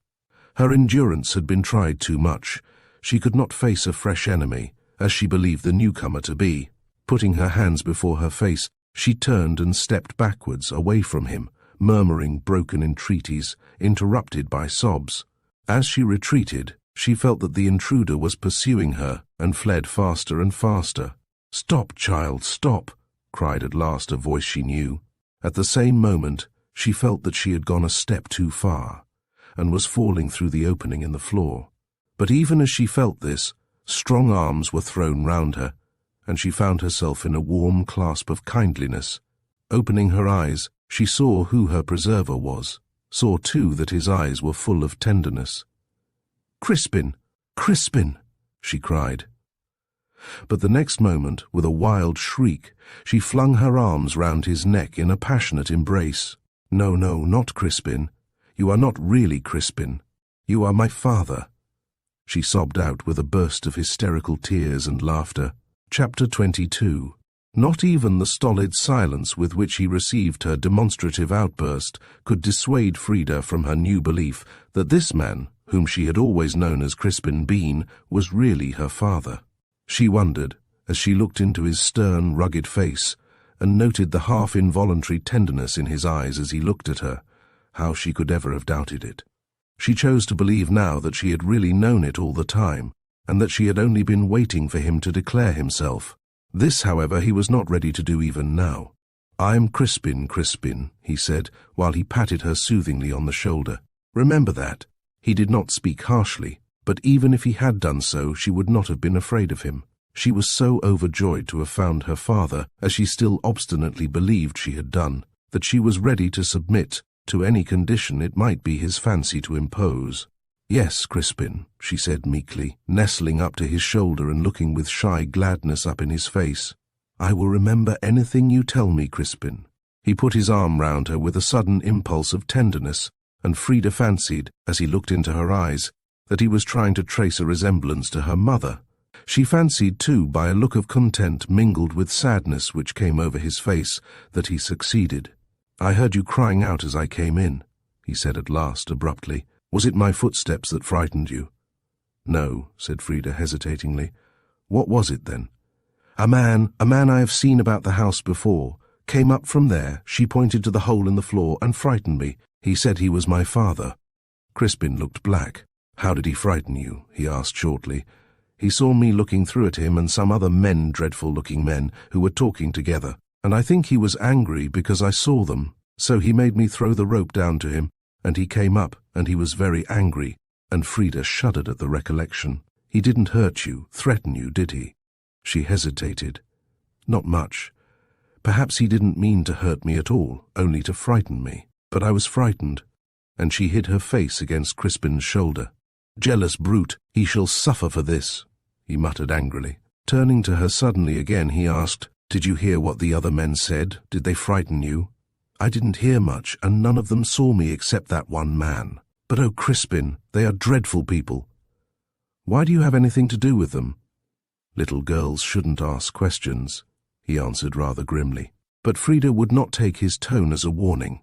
Her endurance had been tried too much. She could not face a fresh enemy, as she believed the newcomer to be. Putting her hands before her face, she turned and stepped backwards, away from him, murmuring broken entreaties, interrupted by sobs. As she retreated, she felt that the intruder was pursuing her, and fled faster and faster. "Stop, child, stop!" cried at last a voice she knew. At the same moment, she felt that she had gone a step too far, and was falling through the opening in the floor. But even as she felt this, strong arms were thrown round her, and she found herself in a warm clasp of kindliness. Opening her eyes, she saw who her preserver was, saw too that his eyes were full of tenderness. "Crispin! Crispin!" she cried. But the next moment, with a wild shriek, she flung her arms round his neck in a passionate embrace. "No, no, not Crispin. You are not really Crispin. You are my father," she sobbed out with a burst of hysterical tears and laughter. Chapter 22. Not even the stolid silence with which he received her demonstrative outburst could dissuade Frida from her new belief that this man, whom she had always known as Crispin Bean, was really her father. She wondered, as she looked into his stern, rugged face, and noted the half-involuntary tenderness in his eyes as he looked at her, how she could ever have doubted it. She chose to believe now that she had really known it all the time, and that she had only been waiting for him to declare himself. This, however, he was not ready to do even now. "I am Crispin, Crispin," he said, while he patted her soothingly on the shoulder. "Remember that." He did not speak harshly, but even if he had done so, she would not have been afraid of him. She was so overjoyed to have found her father, as she still obstinately believed she had done, that she was ready to submit to any condition it might be his fancy to impose. "Yes, Crispin," she said meekly, nestling up to his shoulder and looking with shy gladness up in his face. "I will remember anything you tell me, Crispin." He put his arm round her with a sudden impulse of tenderness, and Frida fancied, as he looked into her eyes, that he was trying to trace a resemblance to her mother. She fancied, too, by a look of content mingled with sadness which came over his face, that he succeeded. "I heard you crying out as I came in," he said at last, abruptly. "Was it my footsteps that frightened you?" "No," said Frida hesitatingly. "What was it, then?" A man I have seen about the house before, came up from there," she pointed to the hole in the floor, "and frightened me. He said he was my father." Crispin looked black. "How did he frighten you?" he asked shortly. "He saw me looking through at him and some other men, dreadful-looking men, who were talking together, and I think he was angry because I saw them, so he made me throw the rope down to him, and he came up, and he was very angry," and Frida shuddered at the recollection. "He didn't hurt you, threaten you, did he?" She hesitated. "Not much. Perhaps he didn't mean to hurt me at all, only to frighten me. But I was frightened," and she hid her face against Crispin's shoulder. Jealous brute, he shall suffer for this, he muttered angrily. Turning to her suddenly again, he asked, "Did you hear what the other men said? Did they frighten you?" "I didn't hear much, and none of them saw me except that one man. But oh, Crispin, they are dreadful people." "Why do you have anything to do with them?" "Little girls shouldn't ask questions," he answered rather grimly. But Frida would not take his tone as a warning.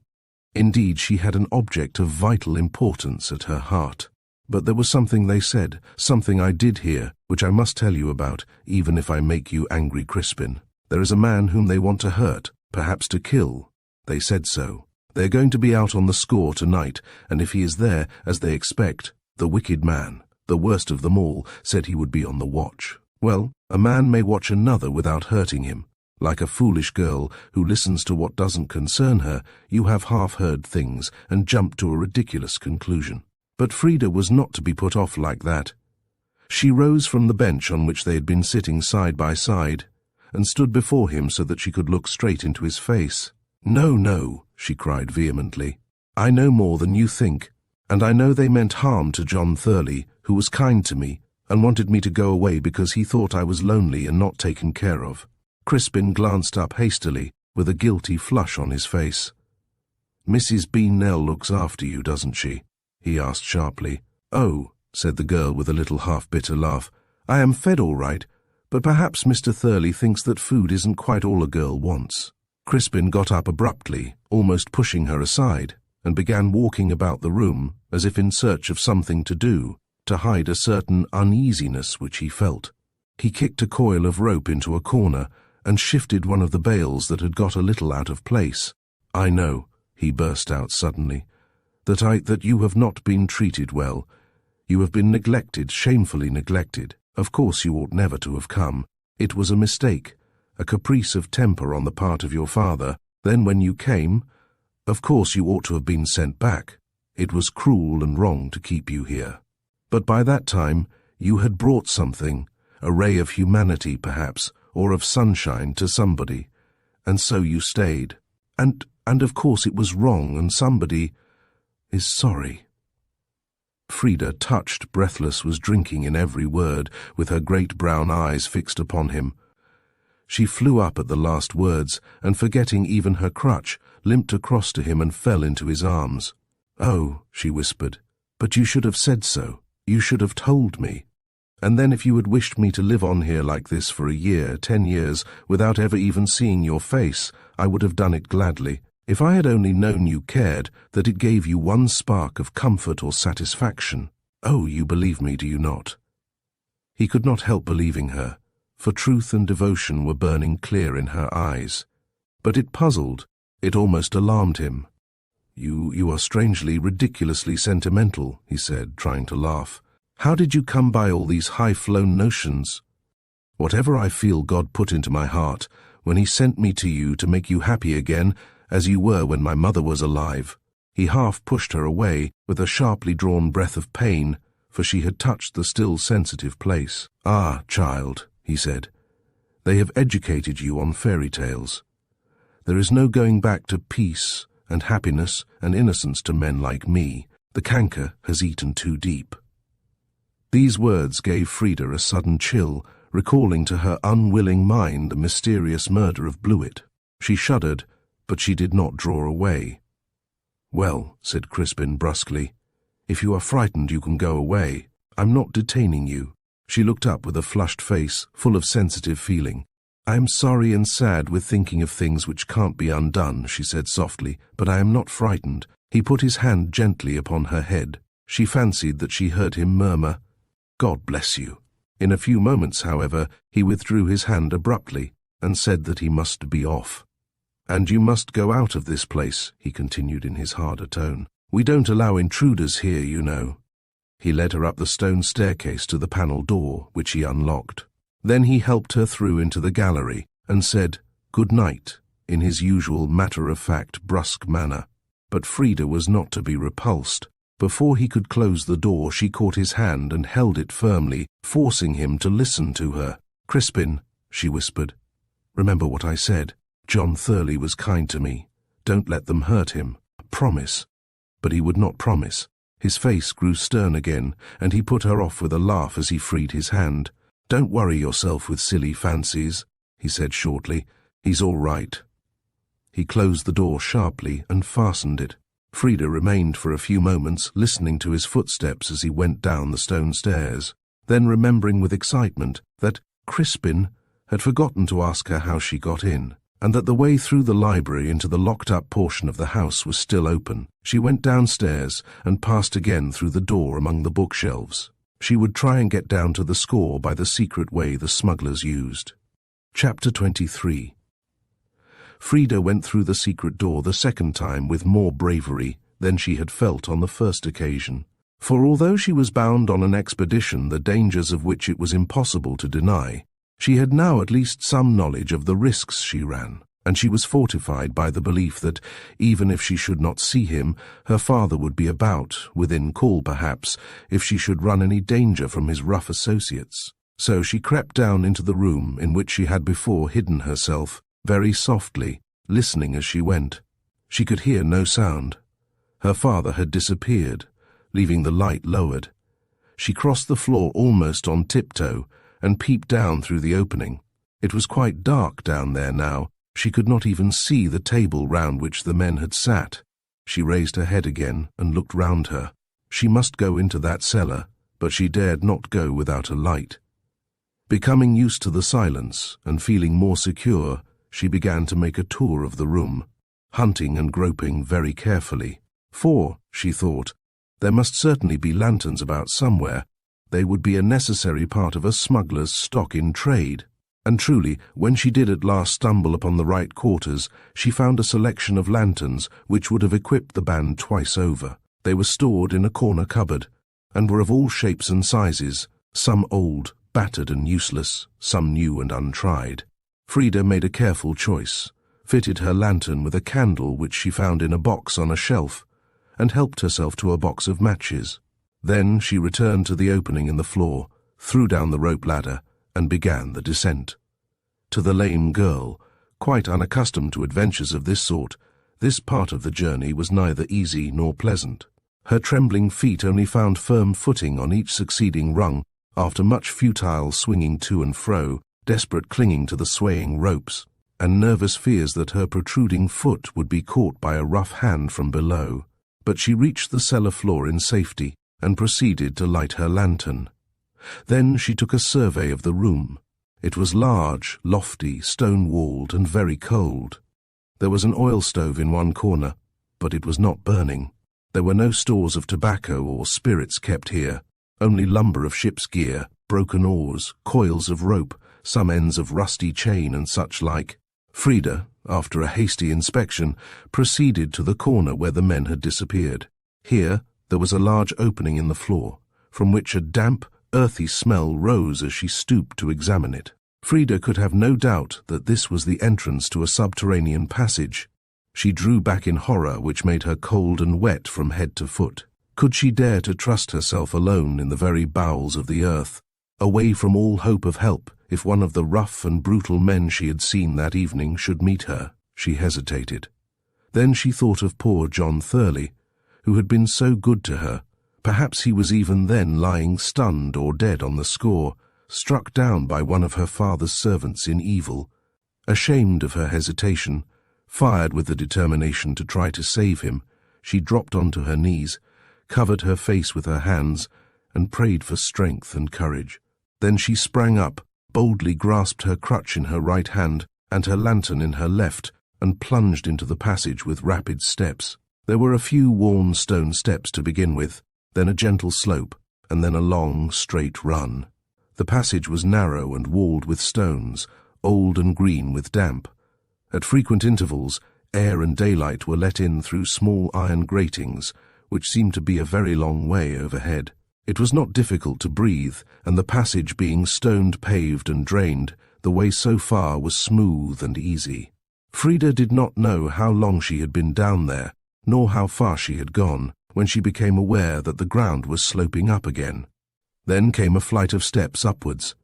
Indeed, she had an object of vital importance at her heart. "But there was something they said, something I did hear, which I must tell you about, even if I make you angry, Crispin. There is a man whom they want to hurt, perhaps to kill. They said so. They are going to be out on the score tonight, and if he is there, as they expect, the wicked man, the worst of them all, said he would be on the watch. Well, a man may watch another without hurting him. Like a foolish girl who listens to what doesn't concern her, you have half-heard things and jump to a ridiculous conclusion." But Frida was not to be put off like that. She rose from the bench on which they had been sitting side by side, and stood before him so that she could look straight into his face. "No, no," she cried vehemently. "I know more than you think, and I know they meant harm to John Thurley, who was kind to me, and wanted me to go away because he thought I was lonely and not taken care of." Crispin glanced up hastily, with a guilty flush on his face. "Mrs. Bean-Nell looks after you, doesn't she?" he asked sharply. "Oh," said the girl with a little half-bitter laugh, "I am fed all right, but perhaps Mr. Thurley thinks that food isn't quite all a girl wants." Crispin got up abruptly, almost pushing her aside, and began walking about the room, as if in search of something to do, to hide a certain uneasiness which he felt. He kicked a coil of rope into a corner, and shifted one of the bales that had got a little out of place. "I know," he burst out suddenly, that you have not been treated well. You have been neglected, shamefully neglected. Of course you ought never to have come. It was a mistake, a caprice of temper on the part of your father. Then when you came, of course you ought to have been sent back. It was cruel and wrong to keep you here. But by that time you had brought something, a ray of humanity perhaps, or of sunshine to somebody, and so you stayed. And of course it was wrong, and somebody is sorry." Frida, touched, breathless, was drinking in every word, with her great brown eyes fixed upon him. She flew up at the last words, and forgetting even her crutch, limped across to him and fell into his arms. "Oh," she whispered, "but you should have said so. You should have told me. And then if you had wished me to live on here like this for a year, 10 years, without ever even seeing your face, I would have done it gladly. If I had only known you cared, that it gave you one spark of comfort or satisfaction. Oh, you believe me, do you not?" He could not help believing her, for truth and devotion were burning clear in her eyes. But it puzzled, it almost alarmed him. You are strangely, ridiculously sentimental," he said, trying to laugh. "How did you come by all these high-flown notions?" "Whatever I feel God put into my heart, when he sent me to you to make you happy again, as you were when my mother was alive." He half pushed her away, with a sharply drawn breath of pain, for she had touched the still sensitive place. "Ah, child," he said, "they have educated you on fairy tales. There is no going back to peace and happiness and innocence to men like me. The canker has eaten too deep." These words gave Frida a sudden chill, recalling to her unwilling mind the mysterious murder of Blewett. She shuddered, but she did not draw away. "Well," said Crispin brusquely, "if you are frightened you can go away. I'm not detaining you." She looked up with a flushed face, full of sensitive feeling. "I am sorry and sad with thinking of things which can't be undone," she said softly, "but I am not frightened." He put his hand gently upon her head. She fancied that she heard him murmur, "God bless you." In a few moments, however, he withdrew his hand abruptly, and said that he must be off. "And you must go out of this place," he continued in his harder tone. "We don't allow intruders here, you know." He led her up the stone staircase to the panel door, which he unlocked. Then he helped her through into the gallery, and said, "Good night," in his usual matter-of-fact, brusque manner. But Frida was not to be repulsed. Before he could close the door, she caught his hand and held it firmly, forcing him to listen to her. "Crispin," she whispered, "remember what I said. John Thurley was kind to me. Don't let them hurt him. Promise." But he would not promise. His face grew stern again, and he put her off with a laugh as he freed his hand. "Don't worry yourself with silly fancies," he said shortly. "He's all right." He closed the door sharply and fastened it. Frida remained for a few moments, listening to his footsteps as he went down the stone stairs, then remembering with excitement that Crispin had forgotten to ask her how she got in, and that the way through the library into the locked-up portion of the house was still open. She went downstairs and passed again through the door among the bookshelves. She would try and get down to the score by the secret way the smugglers used. Chapter 23. Frida went through the secret door the second time with more bravery than she had felt on the first occasion. For although she was bound on an expedition the dangers of which it was impossible to deny, she had now at least some knowledge of the risks she ran, and she was fortified by the belief that, even if she should not see him, her father would be about, within call perhaps, if she should run any danger from his rough associates. So she crept down into the room in which she had before hidden herself, very softly, listening as she went. She could hear no sound. Her father had disappeared, leaving the light lowered. She crossed the floor almost on tiptoe and peeped down through the opening. It was quite dark down there now. She could not even see the table round which the men had sat. She raised her head again and looked round her. She must go into that cellar, but she dared not go without a light. Becoming used to the silence and feeling more secure, she began to make a tour of the room, hunting and groping very carefully. For, she thought, there must certainly be lanterns about somewhere. They would be a necessary part of a smuggler's stock in trade. And truly, when she did at last stumble upon the right quarters, she found a selection of lanterns which would have equipped the band twice over. They were stored in a corner cupboard, and were of all shapes and sizes, some old, battered and useless, some new and untried. Frida made a careful choice, fitted her lantern with a candle which she found in a box on a shelf, and helped herself to a box of matches. Then she returned to the opening in the floor, threw down the rope ladder, and began the descent. To the lame girl, quite unaccustomed to adventures of this sort, this part of the journey was neither easy nor pleasant. Her trembling feet only found firm footing on each succeeding rung after much futile swinging to and fro, desperate clinging to the swaying ropes, and nervous fears that her protruding foot would be caught by a rough hand from below. But she reached the cellar floor in safety and proceeded to light her lantern. Then she took a survey of the room. It was large, lofty, stone-walled, and very cold. There was an oil stove in one corner, but it was not burning. There were no stores of tobacco or spirits kept here, only lumber of ship's gear, broken oars, coils of rope, some ends of rusty chain and such like. Frida, after a hasty inspection, proceeded to the corner where the men had disappeared. Here there was a large opening in the floor, from which a damp, earthy smell rose as she stooped to examine it. Frida could have no doubt that this was the entrance to a subterranean passage. She drew back in horror which made her cold and wet from head to foot. Could she dare to trust herself alone in the very bowels of the earth, away from all hope of help, if one of the rough and brutal men she had seen that evening should meet her? She hesitated. Then she thought of poor John Thurley, who had been so good to her. Perhaps he was even then lying stunned or dead on the score, struck down by one of her father's servants in evil. Ashamed of her hesitation, fired with the determination to try to save him, she dropped onto her knees, covered her face with her hands, and prayed for strength and courage. Then she sprang up, boldly grasped her crutch in her right hand and her lantern in her left, and plunged into the passage with rapid steps. There were a few worn stone steps to begin with, then a gentle slope, and then a long, straight run. The passage was narrow and walled with stones, old and green with damp. At frequent intervals, air and daylight were let in through small iron gratings, which seemed to be a very long way overhead. It was not difficult to breathe, and the passage being stone-paved and drained, the way so far was smooth and easy. Frida did not know how long she had been down there, nor how far she had gone, when she became aware that the ground was sloping up again. Then came a flight of steps upwards.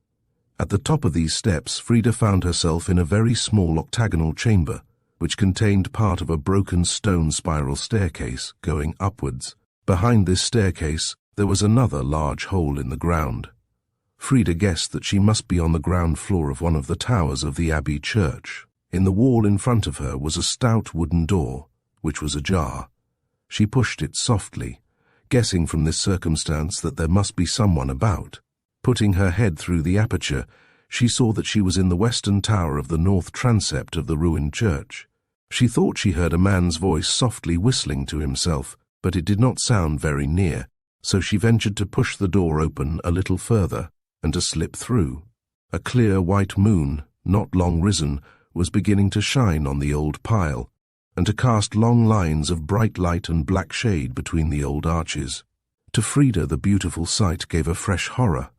At the top of these steps, Frida found herself in a very small octagonal chamber, which contained part of a broken stone spiral staircase going upwards. Behind this staircase, there was another large hole in the ground. Frida guessed that she must be on the ground floor of one of the towers of the Abbey church. In the wall in front of her was a stout wooden door, which was ajar. She pushed it softly, guessing from this circumstance that there must be someone about. Putting her head through the aperture, she saw that she was in the western tower of the north transept of the ruined church. She thought she heard a man's voice softly whistling to himself, but it did not sound very near, so she ventured to push the door open a little further and to slip through. A clear white moon, not long risen, was beginning to shine on the old pile, and to cast long lines of bright light and black shade between the old arches. To Frida the beautiful sight gave a fresh horror.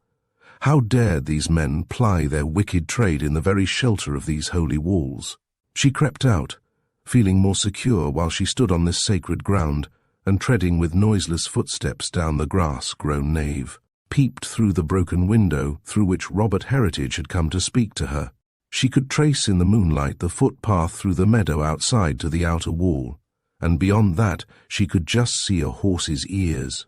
How dared these men ply their wicked trade in the very shelter of these holy walls? She crept out, feeling more secure while she stood on this sacred ground, and treading with noiseless footsteps down the grass-grown nave, peeped through the broken window through which Robert Heritage had come to speak to her. She could trace in the moonlight the footpath through the meadow outside to the outer wall, and beyond that she could just see a horse's ears,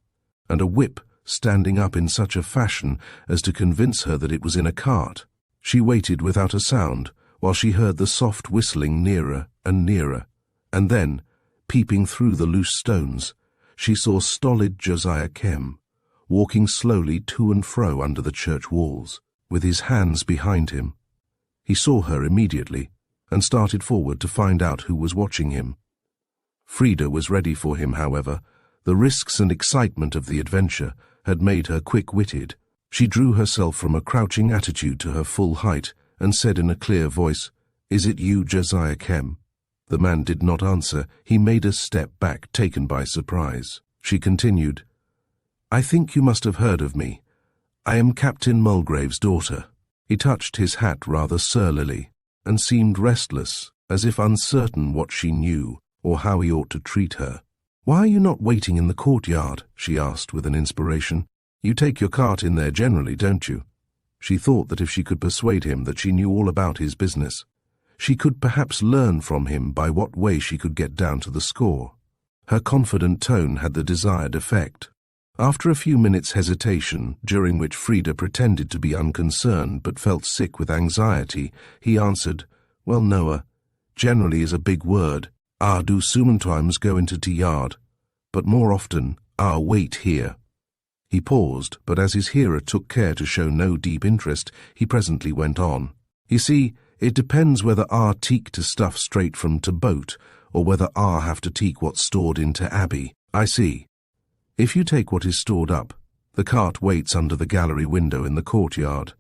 and a whip standing up in such a fashion as to convince her that it was in a cart. She waited without a sound while she heard the soft whistling nearer and nearer, and then, peeping through the loose stones, she saw stolid Josiah Kem, walking slowly to and fro under the church walls, with his hands behind him. He saw her immediately, and started forward to find out who was watching him. Frida was ready for him, however. The risks and excitement of the adventure had made her quick-witted. She drew herself from a crouching attitude to her full height, and said in a clear voice, "Is it you, Josiah Kem?" The man did not answer. He made a step back, taken by surprise. She continued, "I think you must have heard of me. I am Captain Mulgrave's daughter." He touched his hat rather surlily, and seemed restless, as if uncertain what she knew, or how he ought to treat her. "Why are you not waiting in the courtyard?" she asked with an inspiration. "You take your cart in there generally, don't you?" She thought that if she could persuade him that she knew all about his business, she could perhaps learn from him by what way she could get down to the score. Her confident tone had the desired effect. After a few minutes' hesitation, during which Frida pretended to be unconcerned but felt sick with anxiety, he answered, "Well, Noah, generally is a big word. Do sometimes go into the yard, but more often, wait here." He paused, but as his hearer took care to show no deep interest, he presently went on. "You see, it depends whether teak to stuff straight from to boat, or whether have to teak what's stored into Abbey. I see. If you take what is stored up, the cart waits under the gallery window in the courtyard.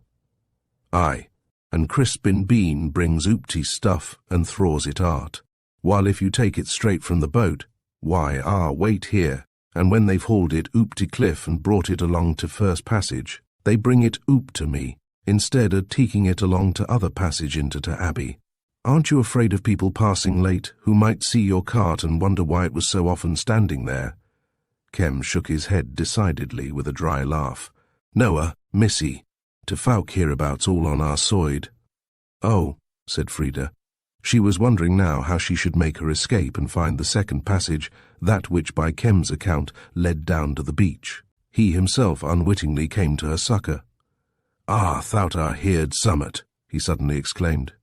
Aye, and Crispin Bean brings oopty stuff and throws it art. While if you take it straight from the boat, why, wait here, and when they've hauled it oopty cliff and brought it along to first passage, they bring it oop to me, instead of taking it along to other passage into to Abbey. Aren't you afraid of people passing late, who might see your cart and wonder why it was so often standing there?" Kem shook his head decidedly with a dry laugh. "Noah, missy, to folk hereabouts all on our side." "Oh," said Frida. She was wondering now how she should make her escape and find the second passage, that which by Kem's account led down to the beach. He himself unwittingly came to her succour. "Thou'rt heerd summat," he suddenly exclaimed.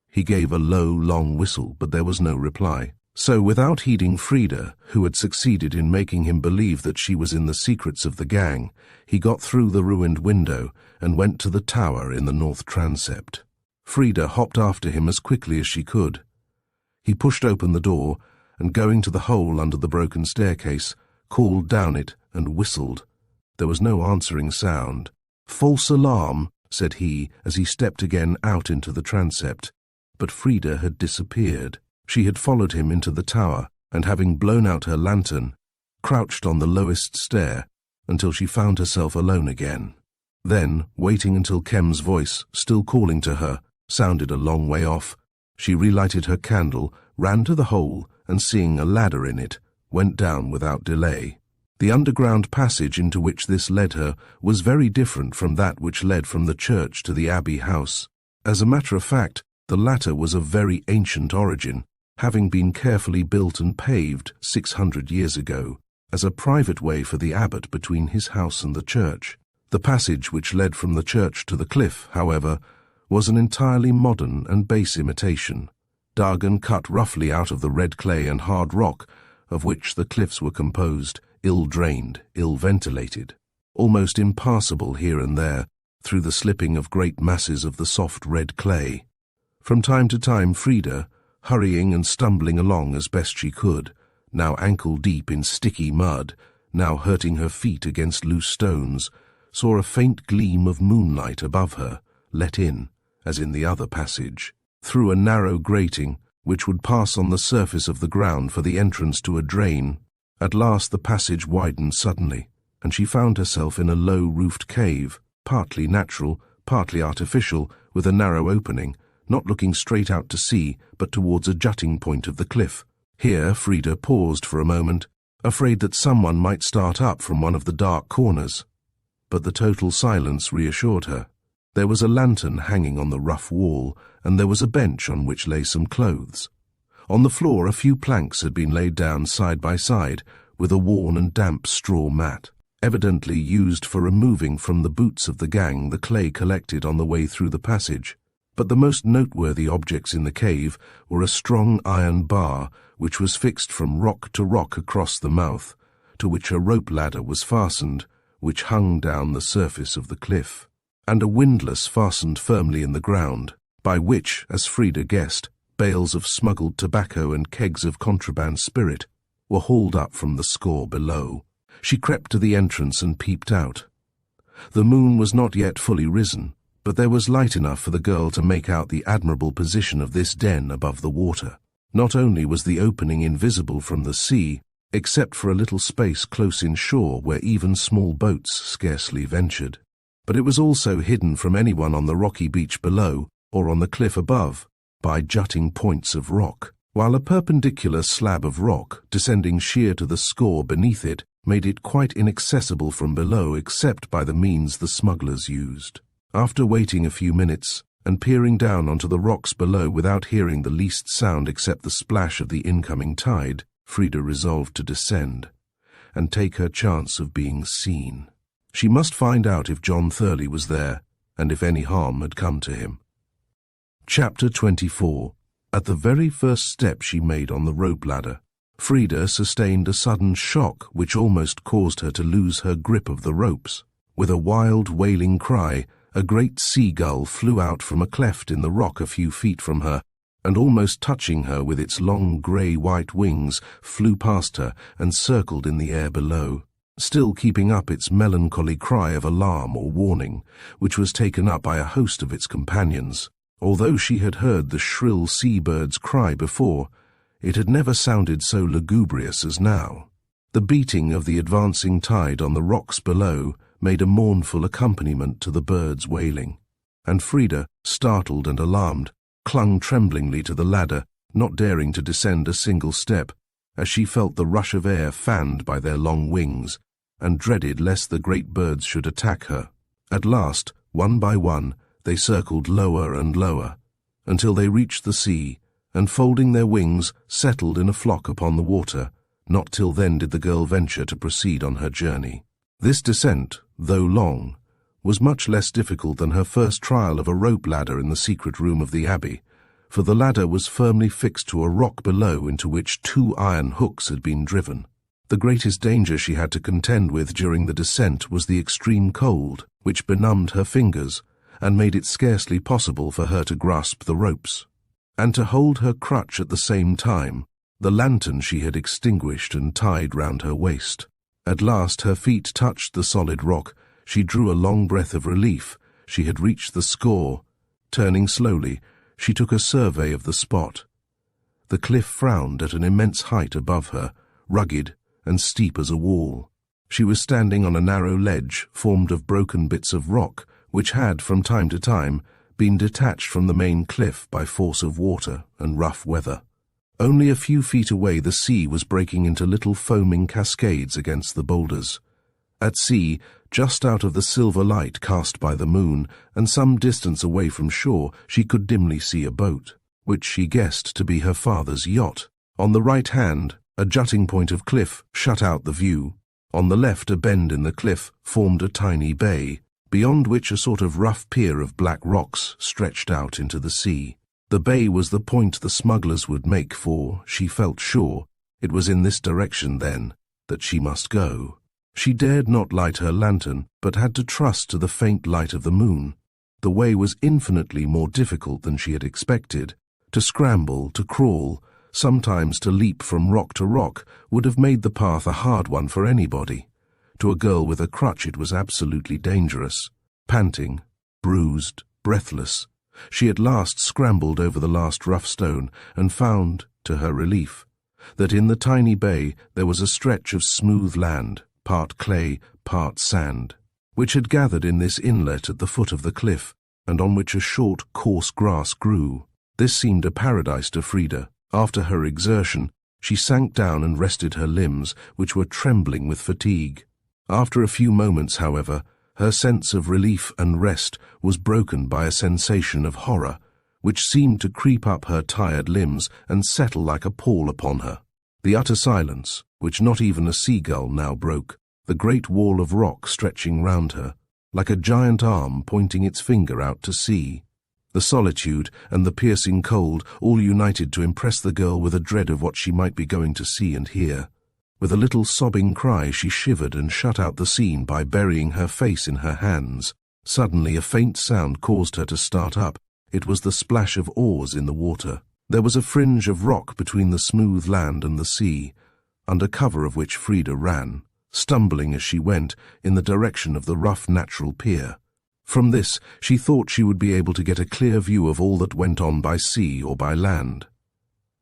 He gave a low, long whistle, but there was no reply. So, without heeding Frida, who had succeeded in making him believe that she was in the secrets of the gang, he got through the ruined window and went to the tower in the north transept. Frida hopped after him as quickly as she could. He pushed open the door, and going to the hole under the broken staircase, called down it and whistled. There was no answering sound. "False alarm," said he as he stepped again out into the transept, but Frida had disappeared. She had followed him into the tower, and having blown out her lantern, crouched on the lowest stair until she found herself alone again. Then, waiting until Kem's voice, still calling to her, sounded a long way off, she relighted her candle, ran to the hole, and seeing a ladder in it, went down without delay. The underground passage into which this led her was very different from that which led from the church to the Abbey house. As a matter of fact, the latter was of very ancient origin, having been carefully built and paved 600 years ago, as a private way for the abbot between his house and the church. The passage which led from the church to the cliff, however, was an entirely modern and base imitation, dug and cut roughly out of the red clay and hard rock of which the cliffs were composed, ill-drained, ill-ventilated, almost impassable here and there through the slipping of great masses of the soft red clay. From time to time Frida, hurrying and stumbling along as best she could, now ankle-deep in sticky mud, now hurting her feet against loose stones, saw a faint gleam of moonlight above her, let in, as in the other passage, through a narrow grating which would pass on the surface of the ground for the entrance to a drain. At last the passage widened suddenly, and she found herself in a low-roofed cave, partly natural, partly artificial, with a narrow opening, not looking straight out to sea, but towards a jutting point of the cliff. Here Frida paused for a moment, afraid that someone might start up from one of the dark corners. But the total silence reassured her. There was a lantern hanging on the rough wall, and there was a bench on which lay some clothes. On the floor a few planks had been laid down side by side, with a worn and damp straw mat, evidently used for removing from the boots of the gang the clay collected on the way through the passage. But the most noteworthy objects in the cave were a strong iron bar which was fixed from rock to rock across the mouth, to which a rope ladder was fastened, which hung down the surface of the cliff, and a windlass fastened firmly in the ground, by which, as Frida guessed, bales of smuggled tobacco and kegs of contraband spirit were hauled up from the score below. She crept to the entrance and peeped out. The moon was not yet fully risen, but there was light enough for the girl to make out the admirable position of this den above the water. Not only was the opening invisible from the sea, except for a little space close inshore where even small boats scarcely ventured, but it was also hidden from anyone on the rocky beach below or on the cliff above by jutting points of rock, while a perpendicular slab of rock descending sheer to the score beneath it made it quite inaccessible from below except by the means the smugglers used. After waiting a few minutes and peering down onto the rocks below without hearing the least sound except the splash of the incoming tide, Frida resolved to descend and take her chance of being seen. She must find out if John Thurley was there and if any harm had come to him. Chapter 24. At the very first step she made on the rope ladder, Frida sustained a sudden shock which almost caused her to lose her grip of the ropes. With a wild, wailing cry, a great seagull flew out from a cleft in the rock a few feet from her, and almost touching her with its long grey-white wings, flew past her and circled in the air below, still keeping up its melancholy cry of alarm or warning, which was taken up by a host of its companions. Although she had heard the shrill sea-bird's cry before, it had never sounded so lugubrious as now. The beating of the advancing tide on the rocks below made a mournful accompaniment to the bird's wailing, and Frida, startled and alarmed, clung tremblingly to the ladder, not daring to descend a single step, as she felt the rush of air fanned by their long wings, and dreaded lest the great birds should attack her. At last, one by one, they circled lower and lower, until they reached the sea, and folding their wings, settled in a flock upon the water. Not till then did the girl venture to proceed on her journey. This descent, though long, was much less difficult than her first trial of a rope ladder in the secret room of the abbey, for the ladder was firmly fixed to a rock below into which 2 iron hooks had been driven. The greatest danger she had to contend with during the descent was the extreme cold, which benumbed her fingers and made it scarcely possible for her to grasp the ropes, and to hold her crutch at the same time, the lantern she had extinguished and tied round her waist. At last her feet touched the solid rock. She drew a long breath of relief. She had reached the score. Turning slowly, she took a survey of the spot. The cliff frowned at an immense height above her, rugged and steep as a wall. She was standing on a narrow ledge formed of broken bits of rock, which had, from time to time, been detached from the main cliff by force of water and rough weather. Only a few feet away the sea was breaking into little foaming cascades against the boulders. At sea, just out of the silver light cast by the moon, and some distance away from shore, she could dimly see a boat, which she guessed to be her father's yacht. On the right hand, A jutting point of cliff shut out the view. On the left, a bend in the cliff formed a tiny bay, beyond which a sort of rough pier of black rocks stretched out into the sea. The bay was the point the smugglers would make for, she felt sure, it was in this direction, then, that she must go. She dared not light her lantern, but had to trust to the faint light of the moon. The way was infinitely more difficult than she had expected. To scramble, to crawl, sometimes to leap from rock to rock, would have made the path a hard one for anybody. To a girl with a crutch it was absolutely dangerous. Panting, bruised, breathless, she at last scrambled over the last rough stone and found, to her relief, that in the tiny bay there was a stretch of smooth land, part clay, part sand, which had gathered in this inlet at the foot of the cliff, and on which a short, coarse grass grew. This seemed a paradise to Frida. After her exertion, she sank down and rested her limbs, which were trembling with fatigue. After a few moments, however, her sense of relief and rest was broken by a sensation of horror, which seemed to creep up her tired limbs and settle like a pall upon her. The utter silence, which not even a seagull now broke, the great wall of rock stretching round her, like a giant arm pointing its finger out to sea. The solitude and the piercing cold all united to impress the girl with a dread of what she might be going to see and hear. With a little sobbing cry she shivered and shut out the scene by burying her face in her hands. Suddenly a faint sound caused her to start up. It was the splash of oars in the water. There was a fringe of rock between the smooth land and the sea, under cover of which Frida ran, stumbling as she went in the direction of the rough natural pier. From this she thought she would be able to get a clear view of all that went on by sea or by land.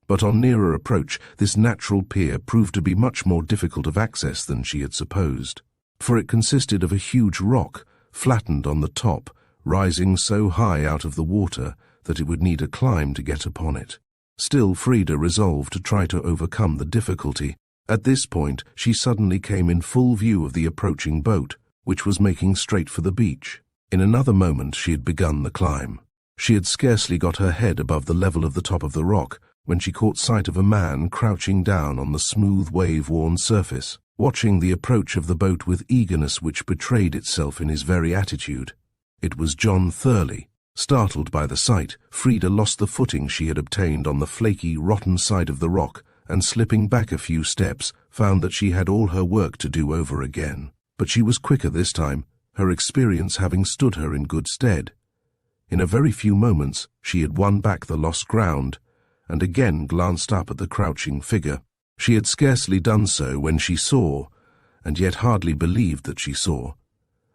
But on nearer approach this natural pier proved to be much more difficult of access than she had supposed, for it consisted of a huge rock, flattened on the top, rising so high out of the water that it would need a climb to get upon it. Still, Frida resolved to try to overcome the difficulty. At this point she suddenly came in full view of the approaching boat, which was making straight for the beach. In another moment she had begun the climb. She had scarcely got her head above the level of the top of the rock when she caught sight of a man crouching down on the smooth wave-worn surface, watching the approach of the boat with eagerness which betrayed itself in his very attitude. It was John Thurley. Startled by the sight, Frida lost the footing she had obtained on the flaky, rotten side of the rock, and slipping back a few steps, found that she had all her work to do over again. But she was quicker this time, her experience having stood her in good stead. In a very few moments she had won back the lost ground, and again glanced up at the crouching figure. She had scarcely done so when she saw, and yet hardly believed that she saw,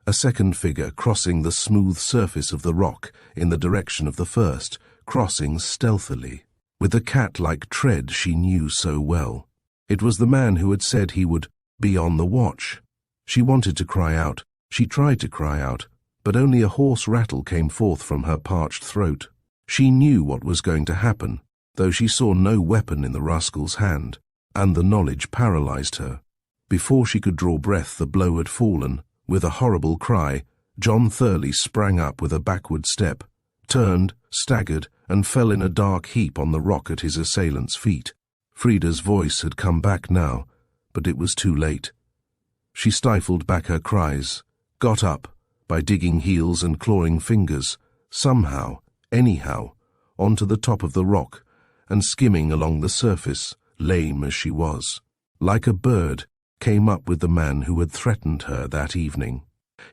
a second figure crossing the smooth surface of the rock in the direction of the first, crossing stealthily, with the cat-like tread she knew so well. It was the man who had said he would be on the watch. She wanted to cry out. She tried to cry out, but only a hoarse rattle came forth from her parched throat. She knew what was going to happen, though she saw no weapon in the rascal's hand, and the knowledge paralyzed her. Before she could draw breath, the blow had fallen. With a horrible cry, John Thurley sprang up with a backward step, turned, staggered, and fell in a dark heap on the rock at his assailant's feet. Frida's voice had come back now, but it was too late. She stifled back her cries, got up, by digging heels and clawing fingers, somehow, anyhow, onto the top of the rock, and skimming along the surface, lame as she was, like a bird, came up with the man who had threatened her that evening.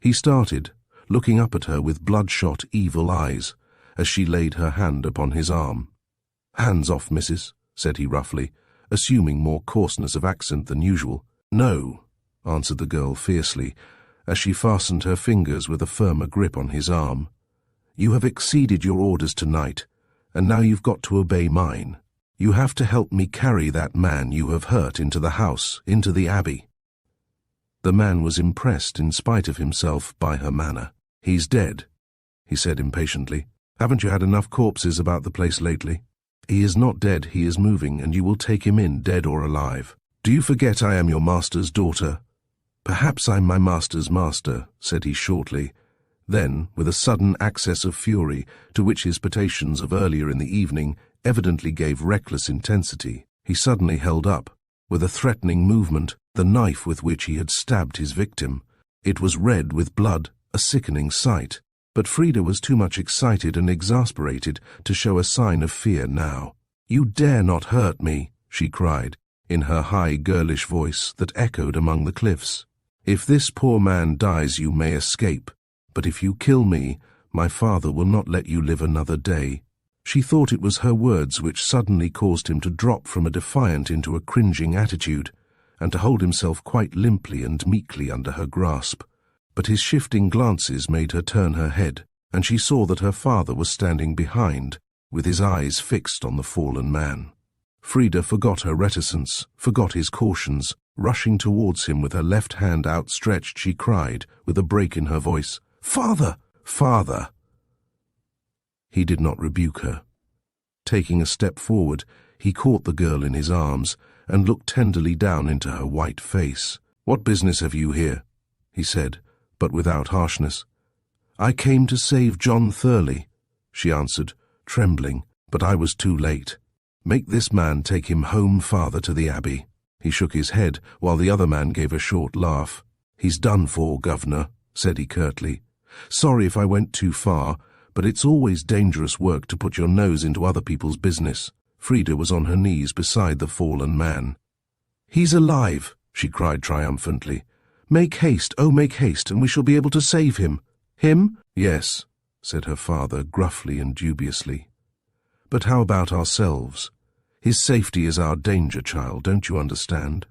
He started, looking up at her with bloodshot, evil eyes, as she laid her hand upon his arm. "Hands off, missus," said he roughly, assuming more coarseness of accent than usual. "No," answered the girl fiercely, as she fastened her fingers with a firmer grip on his arm. "You have exceeded your orders tonight, and now you've got to obey mine. You have to help me carry that man you have hurt into the house, into the Abbey." The man was impressed in spite of himself by her manner. "He's dead," he said impatiently. "Haven't you had enough corpses about the place lately?" "He is not dead, he is moving, and you will take him in, dead or alive. Do you forget I am your master's daughter?" "Perhaps I'm my master's master," said he shortly. Then, with a sudden access of fury, to which his potations of earlier in the evening evidently gave reckless intensity, he suddenly held up, with a threatening movement, the knife with which he had stabbed his victim. It was red with blood, a sickening sight, but Frida was too much excited and exasperated to show a sign of fear now. "You dare not hurt me," she cried, in her high girlish voice that echoed among the cliffs. "If this poor man dies, you may escape, but if you kill me, my father will not let you live another day." She thought it was her words which suddenly caused him to drop from a defiant into a cringing attitude, and to hold himself quite limply and meekly under her grasp. But his shifting glances made her turn her head, and she saw that her father was standing behind, with his eyes fixed on the fallen man. Frida forgot her reticence, forgot his cautions. Rushing towards him with her left hand outstretched, she cried, with a break in her voice, "Father! Father!" He did not rebuke her. Taking a step forward, he caught the girl in his arms and looked tenderly down into her white face. "What business have you here?" he said, but without harshness. "I came to save John Thurley," she answered, trembling, "but I was too late. Make this man take him home, father, to the Abbey." He shook his head, while the other man gave a short laugh. "He's done for, governor," said he curtly. "Sorry if I went too far, but it's always dangerous work to put your nose into other people's business." Frida was on her knees beside the fallen man. "He's alive," she cried triumphantly. "Make haste, oh make haste, and we shall be able to save him." "Him?" "Yes," said her father gruffly and dubiously. "But how about ourselves? His safety is our danger, child, don't you understand?"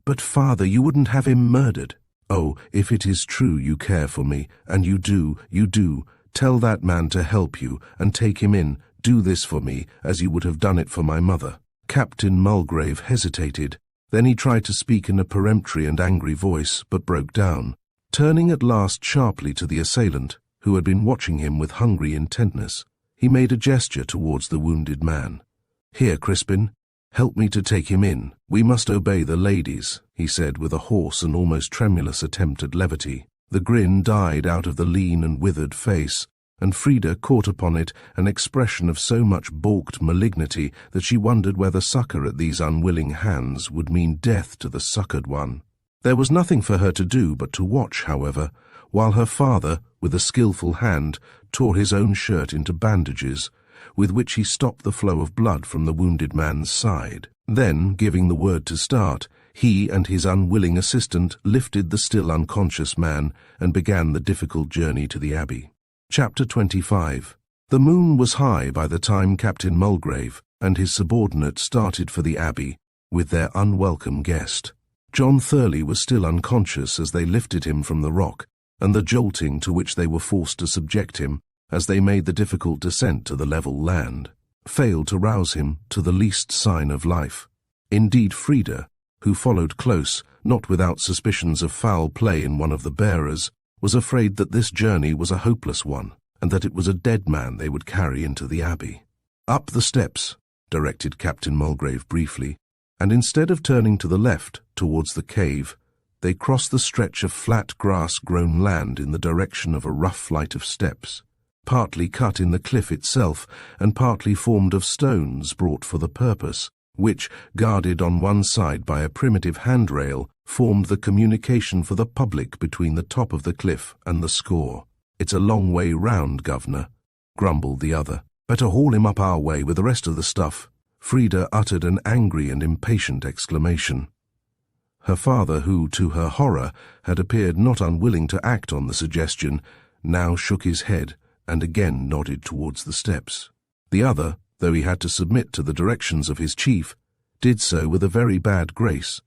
"But father, you wouldn't have him murdered." "Oh, if it is true you care for me, and you do, tell that man to help you and take him in. Do this for me, as you would have done it for my mother." Captain Mulgrave hesitated. Then he tried to speak in a peremptory and angry voice, but broke down. Turning at last sharply to the assailant, who had been watching him with hungry intentness, he made a gesture towards the wounded man. "Here, Crispin, help me to take him in. We must obey the ladies," he said with a hoarse and almost tremulous attempt at levity. The grin died out of the lean and withered face, and Frida caught upon it an expression of so much balked malignity that she wondered whether succour at these unwilling hands would mean death to the succoured one. There was nothing for her to do but to watch, however, while her father, with a skilful hand, tore his own shirt into bandages, with which he stopped the flow of blood from the wounded man's side. Then, giving the word to start, he and his unwilling assistant lifted the still unconscious man and began the difficult journey to the Abbey. Chapter 25. The moon was high by the time Captain Mulgrave and his subordinate started for the Abbey with their unwelcome guest. John Thurley was still unconscious as they lifted him from the rock, and the jolting to which they were forced to subject him as they made the difficult descent to the level land failed to rouse him to the least sign of life. Indeed, Frida, who followed close, not without suspicions of foul play in one of the bearers, was afraid that this journey was a hopeless one, and that it was a dead man they would carry into the Abbey. "Up the steps," directed Captain Mulgrave briefly, and instead of turning to the left, towards the cave, they crossed the stretch of flat grass-grown land in the direction of a rough flight of steps, partly cut in the cliff itself and partly formed of stones brought for the purpose, which, guarded on one side by a primitive handrail, formed the communication for the public between the top of the cliff and the score. "It's a long way round, governor," grumbled the other. "Better haul him up our way with the rest of the stuff." Frida uttered an angry and impatient exclamation. Her father, who, to her horror, had appeared not unwilling to act on the suggestion, now shook his head and again nodded towards the steps. The other, though he had to submit to the directions of his chief, did so with a very bad grace,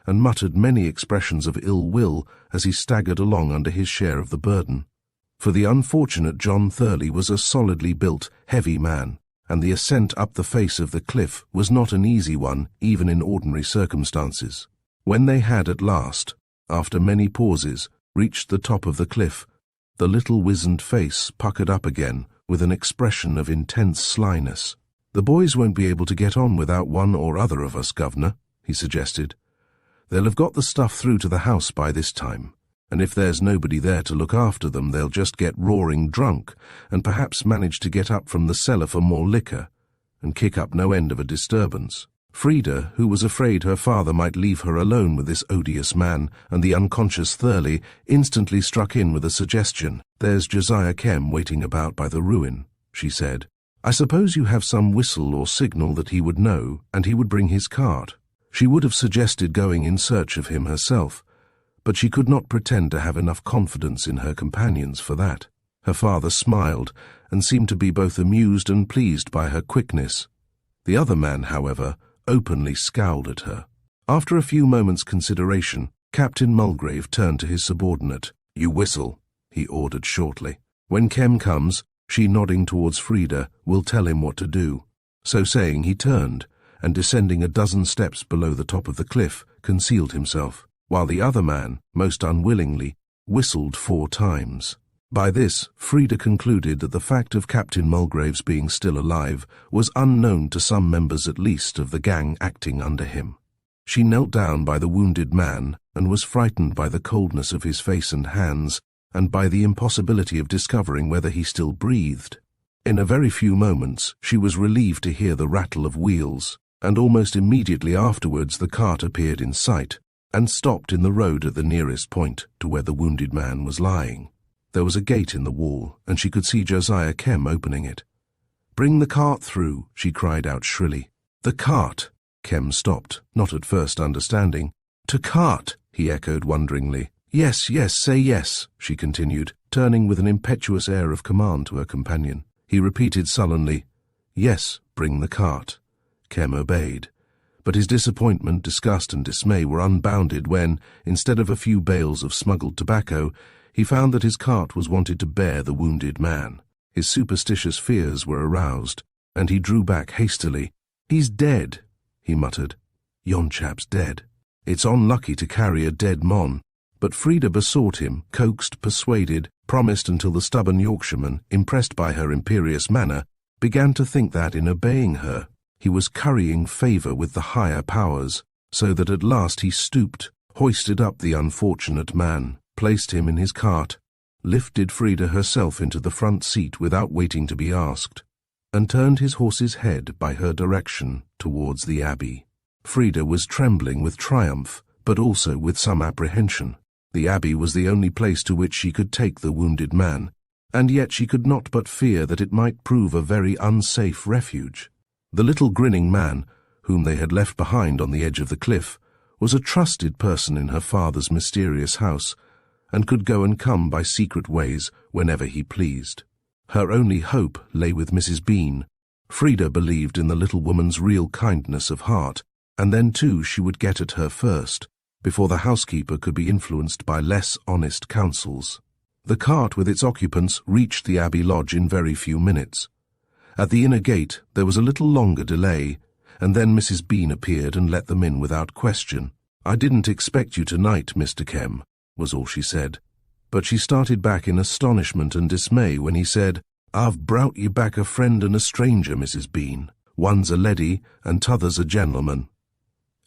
and muttered many expressions of ill will as he staggered along under his share of the burden. For the unfortunate John Thurley was a solidly built, heavy man, and the ascent up the face of the cliff was not an easy one even in ordinary circumstances. When they had at last, after many pauses, reached the top of the cliff, the little wizened face puckered up again with an expression of intense slyness. "The boys won't be able to get on without one or other of us, governor," he suggested. "They'll have got the stuff through to the house by this time, and if there's nobody there to look after them, they'll just get roaring drunk and perhaps manage to get up from the cellar for more liquor and kick up no end of a disturbance." Frida, who was afraid her father might leave her alone with this odious man and the unconscious Thurley, instantly struck in with a suggestion. "There's Josiah Kem waiting about by the ruin," she said. "I suppose you have some whistle or signal that he would know, and he would bring his cart." She would have suggested going in search of him herself, but she could not pretend to have enough confidence in her companions for that. Her father smiled, and seemed to be both amused and pleased by her quickness. The other man, however, openly scowled at her. After a few moments' consideration, Captain Mulgrave turned to his subordinate. "You whistle," he ordered shortly. "When Kem comes," she nodding towards Frida, "will tell him what to do." So saying, he turned, and descending a dozen steps below the top of the cliff, concealed himself, while the other man, most unwillingly, whistled 4 times. By this, Frida concluded that the fact of Captain Mulgrave's being still alive was unknown to some members at least of the gang acting under him. She knelt down by the wounded man and was frightened by the coldness of his face and hands, and by the impossibility of discovering whether he still breathed. In a very few moments she was relieved to hear the rattle of wheels, and almost immediately afterwards the cart appeared in sight, and stopped in the road at the nearest point to where the wounded man was lying. There was a gate in the wall, and she could see Josiah Kem opening it. "Bring the cart through," she cried out shrilly. "The cart!" Kem stopped, not at first understanding. "To cart," he echoed wonderingly. "Yes, yes, say yes," she continued, turning with an impetuous air of command to her companion. He repeated sullenly, "Yes, bring the cart." Kem obeyed, but his disappointment, disgust and dismay were unbounded when, instead of a few bales of smuggled tobacco, he found that his cart was wanted to bear the wounded man. His superstitious fears were aroused, and he drew back hastily. "He's dead," he muttered. "Yon chap's dead. It's unlucky to carry a dead mon." But Frida besought him, coaxed, persuaded, promised until the stubborn Yorkshireman, impressed by her imperious manner, began to think that, in obeying her, he was currying favour with the higher powers, so that at last he stooped, hoisted up the unfortunate man, placed him in his cart, lifted Frida herself into the front seat without waiting to be asked, and turned his horse's head by her direction towards the Abbey. Frida was trembling with triumph, but also with some apprehension. The Abbey was the only place to which she could take the wounded man, and yet she could not but fear that it might prove a very unsafe refuge. The little grinning man, whom they had left behind on the edge of the cliff, was a trusted person in her father's mysterious house, and could go and come by secret ways whenever he pleased. Her only hope lay with Mrs. Bean. Frida believed in the little woman's real kindness of heart, and then too she would get at her first, before the housekeeper could be influenced by less honest counsels. The cart with its occupants reached the Abbey lodge in very few minutes. At the inner gate there was a little longer delay, and then Mrs. Bean appeared and let them in without question. "I didn't expect you tonight, Mr. Kem," was all she said, but she started back in astonishment and dismay when he said, "I've browt you back a friend and a stranger, Mrs. Bean. One's a leddy and t'other's a gentleman."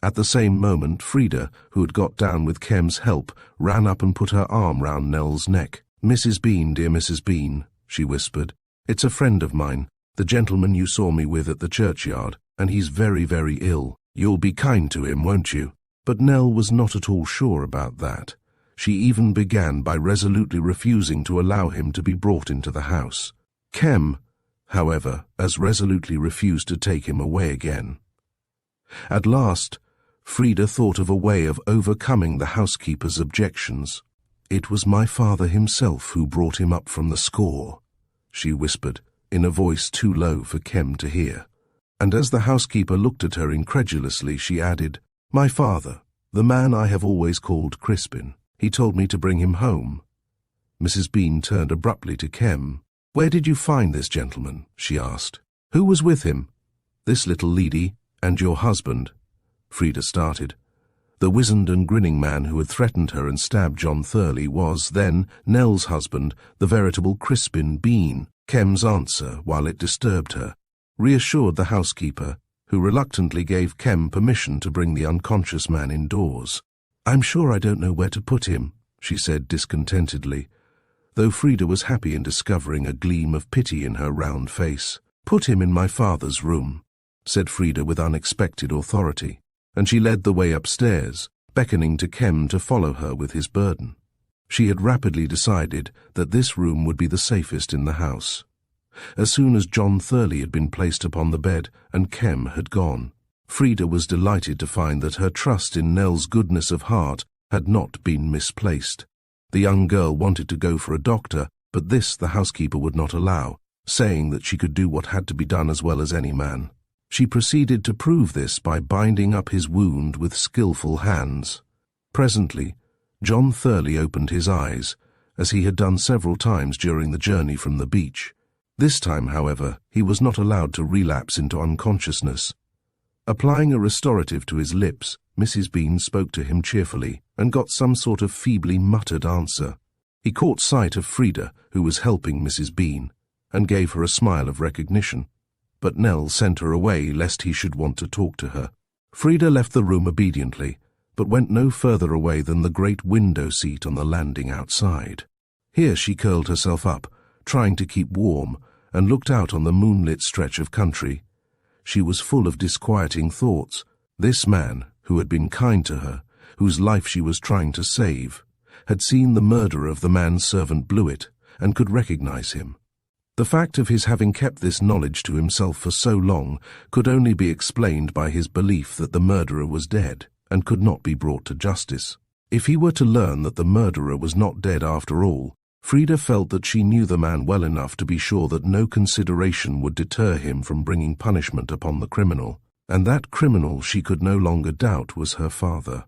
At the same moment Frida, who had got down with Kem's help, ran up and put her arm round Nell's neck. "Mrs. Bean, dear Mrs. Bean," she whispered, "it's a friend of mine, the gentleman you saw me with at the churchyard, and he's very, very ill. You'll be kind to him, won't you?" But Nell was not at all sure about that. She even began by resolutely refusing to allow him to be brought into the house. Kem, however, as resolutely refused to take him away again. At last, Frida thought of a way of overcoming the housekeeper's objections. "It was my father himself who brought him up from the score," she whispered, in a voice too low for Kem to hear. And as the housekeeper looked at her incredulously, she added, "My father, the man I have always called Crispin. He told me to bring him home." Mrs. Bean turned abruptly to Kem. "Where did you find this gentleman?" she asked. "Who was with him?" "This little leady and your husband." Frida started. The wizened and grinning man who had threatened her and stabbed John Thurley was, then, Nell's husband, the veritable Crispin Bean. Kem's answer, while it disturbed her, reassured the housekeeper, who reluctantly gave Kem permission to bring the unconscious man indoors. "I'm sure I don't know where to put him," she said discontentedly, though Frida was happy in discovering a gleam of pity in her round face. "Put him in my father's room." said Frida with unexpected authority, and she led the way upstairs, beckoning to Kem to follow her with his burden. She had rapidly decided that this room would be the safest in the house. As soon as John Thurley had been placed upon the bed and Kem had gone, Frida was delighted to find that her trust in Nell's goodness of heart had not been misplaced. The young girl wanted to go for a doctor, but this the housekeeper would not allow, saying that she could do what had to be done as well as any man. She proceeded to prove this by binding up his wound with skillful hands. Presently, John Thurley opened his eyes, as he had done several times during the journey from the beach. This time, however, he was not allowed to relapse into unconsciousness. Applying a restorative to his lips, Mrs. Bean spoke to him cheerfully and got some sort of feebly muttered answer. He caught sight of Frida, who was helping Mrs. Bean, and gave her a smile of recognition, but Nell sent her away lest he should want to talk to her. Frida left the room obediently, but went no further away than the great window seat on the landing outside. Here she curled herself up, trying to keep warm, and looked out on the moonlit stretch of country. She was full of disquieting thoughts. This man, who had been kind to her, whose life she was trying to save, had seen the murderer of the man's servant Blewett, and could recognize him. The fact of his having kept this knowledge to himself for so long could only be explained by his belief that the murderer was dead, and could not be brought to justice. If he were to learn that the murderer was not dead after all, Frida felt that she knew the man well enough to be sure that no consideration would deter him from bringing punishment upon the criminal, and that criminal she could no longer doubt was her father.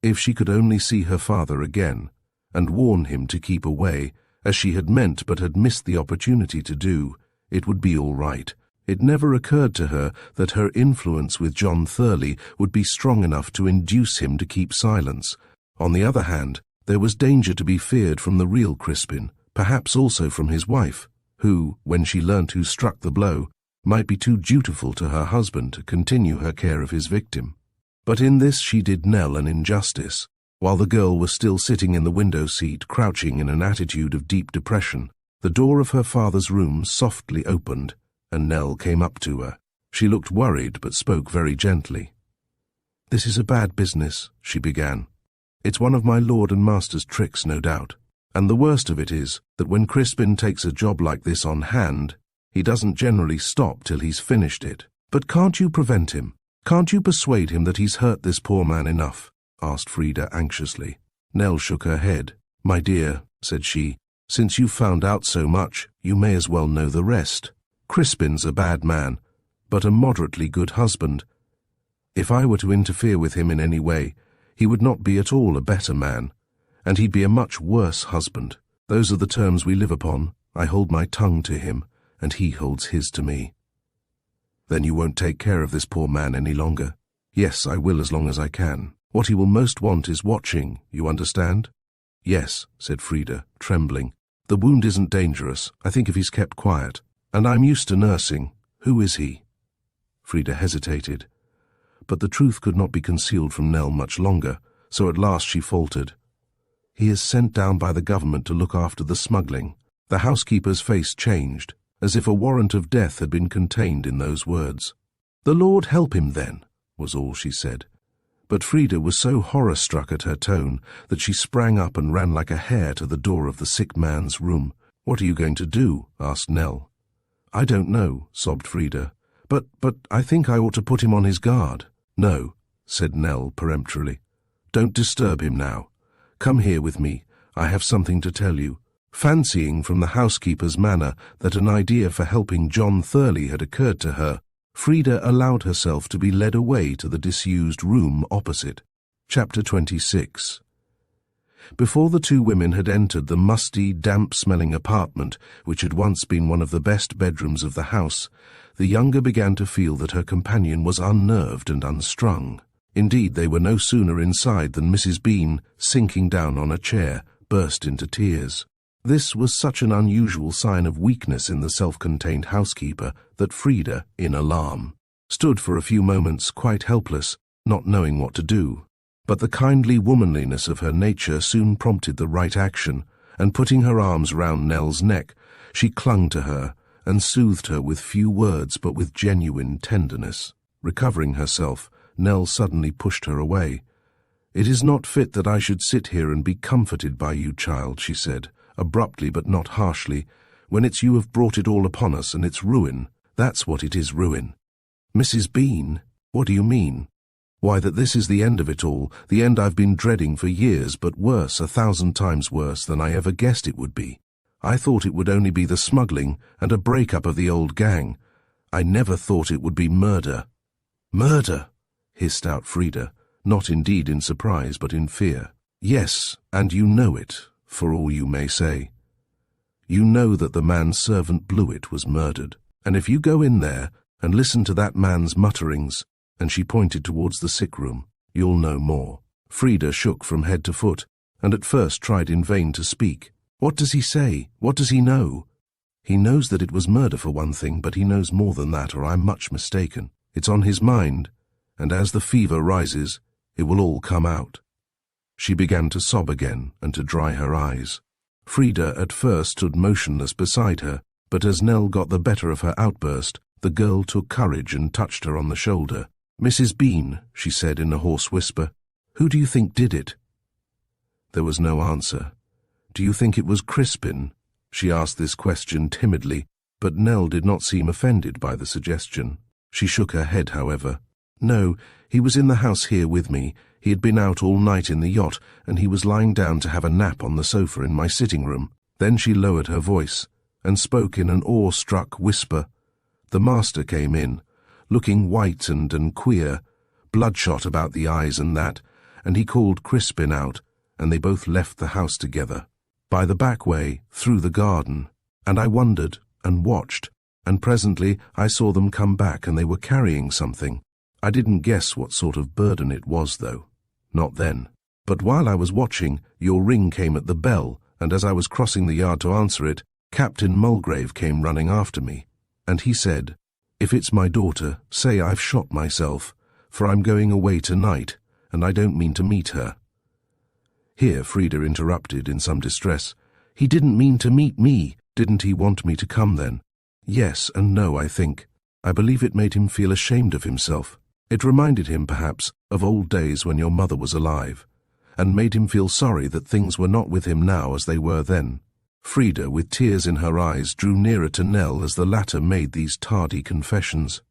If she could only see her father again, and warn him to keep away, as she had meant but had missed the opportunity to do, it would be all right. It never occurred to her that her influence with John Thurley would be strong enough to induce him to keep silence. On the other hand, there was danger to be feared from the real Crispin, perhaps also from his wife, who, when she learnt who struck the blow, might be too dutiful to her husband to continue her care of his victim. But in this she did Nell an injustice. While the girl was still sitting in the window seat, crouching in an attitude of deep depression, the door of her father's room softly opened, and Nell came up to her. She looked worried, but spoke very gently. "This is a bad business," she began. "It's one of my lord and master's tricks, no doubt. And the worst of it is that when Crispin takes a job like this on hand, he doesn't generally stop till he's finished it. But can't you prevent him? Can't you persuade him that he's hurt this poor man enough?" asked Frida anxiously. Nell shook her head. "My dear," said she, "since you've found out so much, you may as well know the rest. Crispin's a bad man, but a moderately good husband. If I were to interfere with him in any way, he would not be at all a better man, and he'd be a much worse husband. Those are the terms we live upon. I hold my tongue to him, and he holds his to me." "Then you won't take care of this poor man any longer?" "Yes, I will as long as I can. What he will most want is watching, you understand?" "Yes," said Frida, trembling. "The wound isn't dangerous, I think, if he's kept quiet. And I'm used to nursing. Who is he?" Frida hesitated. But the truth could not be concealed from Nell much longer, so at last she faltered. "He is sent down by the government to look after the smuggling." The housekeeper's face changed, as if a warrant of death had been contained in those words. "The Lord help him, then," was all she said. But Frida was so horror-struck at her tone that she sprang up and ran like a hare to the door of the sick man's room. "What are you going to do?" asked Nell. "I don't know," sobbed Frida. But I think I ought to put him on his guard." "No," said Nell peremptorily. "Don't disturb him now. Come here with me. I have something to tell you." Fancying from the housekeeper's manner that an idea for helping John Thurley had occurred to her, Frida allowed herself to be led away to the disused room opposite. Chapter 26. Before the two women had entered the musty, damp-smelling apartment, which had once been one of the best bedrooms of the house, the younger began to feel that her companion was unnerved and unstrung. Indeed, they were no sooner inside than Mrs. Bean, sinking down on a chair, burst into tears. This was such an unusual sign of weakness in the self-contained housekeeper that Frida, in alarm, stood for a few moments quite helpless, not knowing what to do. But the kindly womanliness of her nature soon prompted the right action, and putting her arms round Nell's neck, she clung to her and soothed her with few words but with genuine tenderness. Recovering herself, Nell suddenly pushed her away. "It is not fit that I should sit here and be comforted by you, child," she said, abruptly but not harshly, "when it's you have brought it all upon us, and it's ruin. That's what it is, ruin." "Mrs. Bean, what do you mean?" "Why, that this is the end of it all, the end I've been dreading for years, but worse, 1,000 times worse than I ever guessed it would be. I thought it would only be the smuggling and a break-up of the old gang. I never thought it would be murder." "Murder?" hissed out Frida, not indeed in surprise but in fear. "Yes, and you know it, for all you may say. You know that the man's servant Blewett was murdered, and if you go in there and listen to that man's mutterings," and she pointed towards the sick room, "you'll know more." Frida shook from head to foot, and at first tried in vain to speak. "What does he say? What does he know?" "He knows that it was murder for one thing, but he knows more than that, or I'm much mistaken. It's on his mind, and as the fever rises, it will all come out." She began to sob again and to dry her eyes. Frida at first stood motionless beside her, but as Nell got the better of her outburst, the girl took courage and touched her on the shoulder. "Mrs. Bean," she said in a hoarse whisper, "who do you think did it?" There was no answer. "Do you think it was Crispin?" She asked this question timidly, but Nell did not seem offended by the suggestion. She shook her head, however. "No, he was in the house here with me. He had been out all night in the yacht, and he was lying down to have a nap on the sofa in my sitting room." Then she lowered her voice and spoke in an awe-struck whisper. "The master came in, looking whitened and queer, bloodshot about the eyes and that, and he called Crispin out, and they both left the house together, by the back way, through the garden. And I wondered and watched, and presently I saw them come back, and they were carrying something. I didn't guess what sort of burden it was, though. Not then. But while I was watching, your ring came at the bell, and as I was crossing the yard to answer it, Captain Mulgrave came running after me, and he said, 'If it's my daughter, say I've shot myself, for I'm going away tonight, and I don't mean to meet her.'" Here Frida interrupted in some distress. "He didn't mean to meet me. Didn't he want me to come then?" "Yes and no, I think. I believe it made him feel ashamed of himself. It reminded him, perhaps, of old days when your mother was alive, and made him feel sorry that things were not with him now as they were then." Frida, with tears in her eyes, drew nearer to Nell as the latter made these tardy confessions.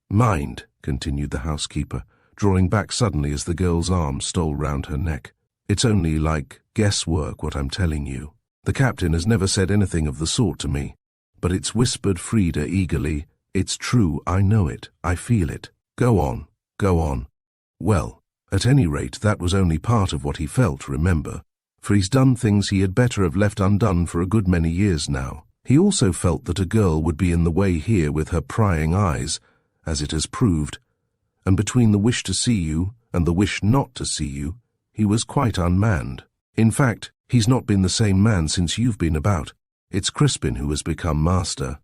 "Mind," continued the housekeeper, drawing back suddenly as the girl's arm stole round her neck. "It's only like guesswork what I'm telling you. The captain has never said anything of the sort to me. But it's whispered," Frida eagerly. "It's true, I know it, I feel it. Go on, go on." "Well, at any rate, that was only part of what he felt, remember, for he's done things he had better have left undone for a good many years now. He also felt that a girl would be in the way here with her prying eyes, as it has proved, and between the wish to see you and the wish not to see you, he was quite unmanned. In fact, he's not been the same man since you've been about. It's Crispin who has become master."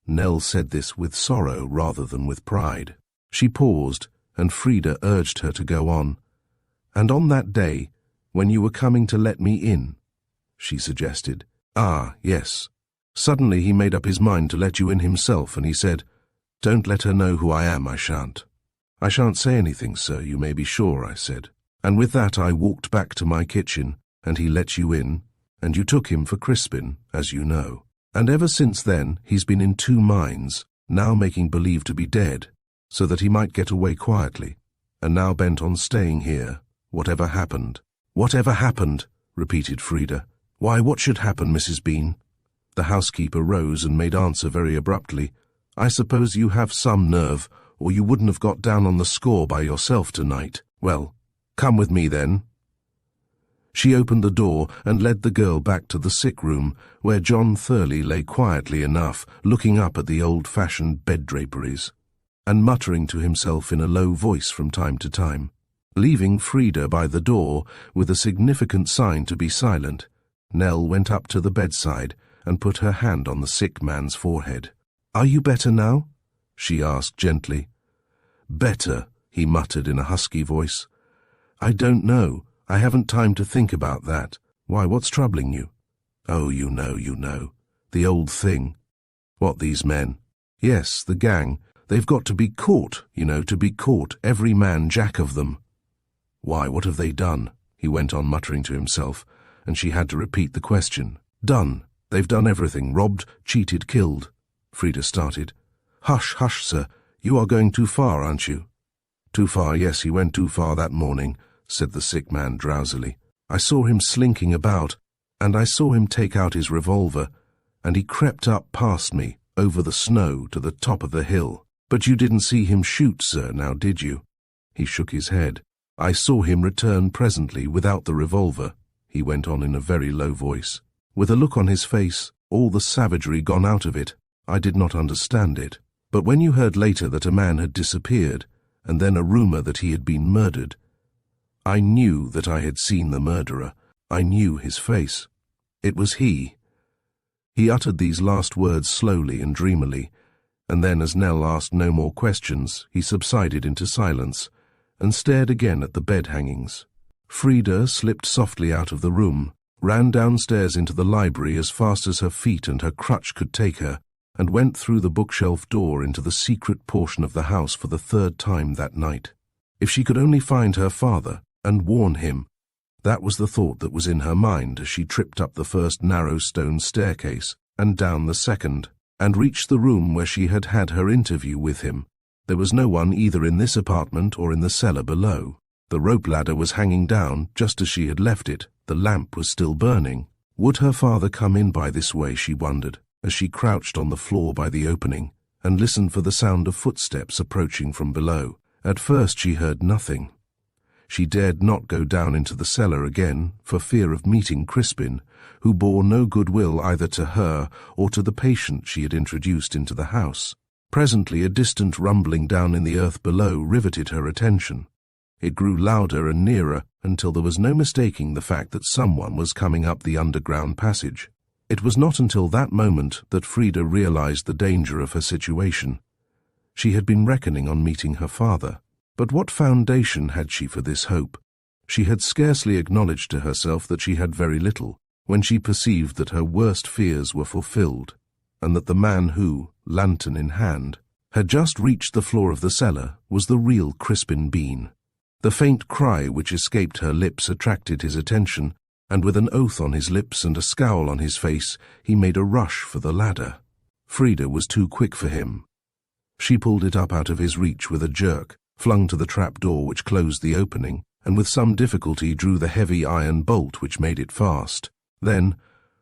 Nell said this with sorrow rather than with pride. She paused, and Frida urged her to go on. "And on that day, when you were coming to let me in," she suggested. "Ah, yes. Suddenly he made up his mind to let you in himself, and he said, 'Don't let her know who I am, I shan't.' 'I shan't say anything, sir, you may be sure,' I said. And with that I walked back to my kitchen, and he let you in, and you took him for Crispin, as you know. And ever since then he's been in two minds, now making believe to be dead, so that he might get away quietly, and now bent on staying here, whatever happened." "Whatever happened?" repeated Frida. "Why, what should happen, Mrs. Bean?" The housekeeper rose and made answer very abruptly. "I suppose you have some nerve, or you wouldn't have got down on the score by yourself tonight. Well, come with me then." She opened the door and led the girl back to the sick room, where John Thurley lay quietly enough, looking up at the old-fashioned bed-draperies, and muttering to himself in a low voice from time to time. Leaving Frida by the door with a significant sign to be silent, Nell went up to the bedside and put her hand on the sick man's forehead. "Are you better now?" she asked gently. "Better," he muttered in a husky voice. "I don't know. I haven't time to think about that. Why, what's troubling you?" "Oh, you know. The old thing." What, these men? Yes, the gang. They've got to be caught, to be caught, every man jack of them. Why, what have they done? He went on muttering to himself, and she had to repeat the question. Done. They've done everything. Robbed, cheated, killed. Frida started. Hush, hush, sir. You are going too far, aren't you? Too far, yes, he went too far that morning, said the sick man drowsily. I saw him slinking about, and I saw him take out his revolver, and he crept up past me, over the snow, to the top of the hill. But you didn't see him shoot, sir, now did you? He shook his head. I saw him return presently without the revolver, he went on in a very low voice. With a look on his face, all the savagery gone out of it. I did not understand it. But when you heard later that a man had disappeared, and then a rumor that he had been murdered, I knew that I had seen the murderer. I knew his face. It was he. He uttered these last words slowly and dreamily, and then, as Nell asked no more questions, he subsided into silence and stared again at the bed hangings. Frida slipped softly out of the room, ran downstairs into the library as fast as her feet and her crutch could take her, and went through the bookshelf door into the secret portion of the house for the third time that night. If she could only find her father and warn him, that was the thought that was in her mind as she tripped up the first narrow stone staircase and down the second, and reached the room where she had had her interview with him. There was no one either in this apartment or in the cellar below. The rope ladder was hanging down just as she had left it. The lamp was still burning. Would her father come in by this way, she wondered, as she crouched on the floor by the opening and listened for the sound of footsteps approaching from below. At first she heard nothing. She dared not go down into the cellar again for fear of meeting Crispin, who bore no goodwill either to her or to the patient she had introduced into the house. Presently a distant rumbling down in the earth below riveted her attention. It grew louder and nearer until there was no mistaking the fact that someone was coming up the underground passage. It was not until that moment that Frida realized the danger of her situation. She had been reckoning on meeting her father. But what foundation had she for this hope? She had scarcely acknowledged to herself that she had very little, when she perceived that her worst fears were fulfilled, and that the man who, lantern in hand, had just reached the floor of the cellar was the real Crispin Bean. The faint cry which escaped her lips attracted his attention, and with an oath on his lips and a scowl on his face, he made a rush for the ladder. Frida was too quick for him. She pulled it up out of his reach with a jerk, flung to the trap-door which closed the opening, and with some difficulty drew the heavy iron bolt which made it fast. Then,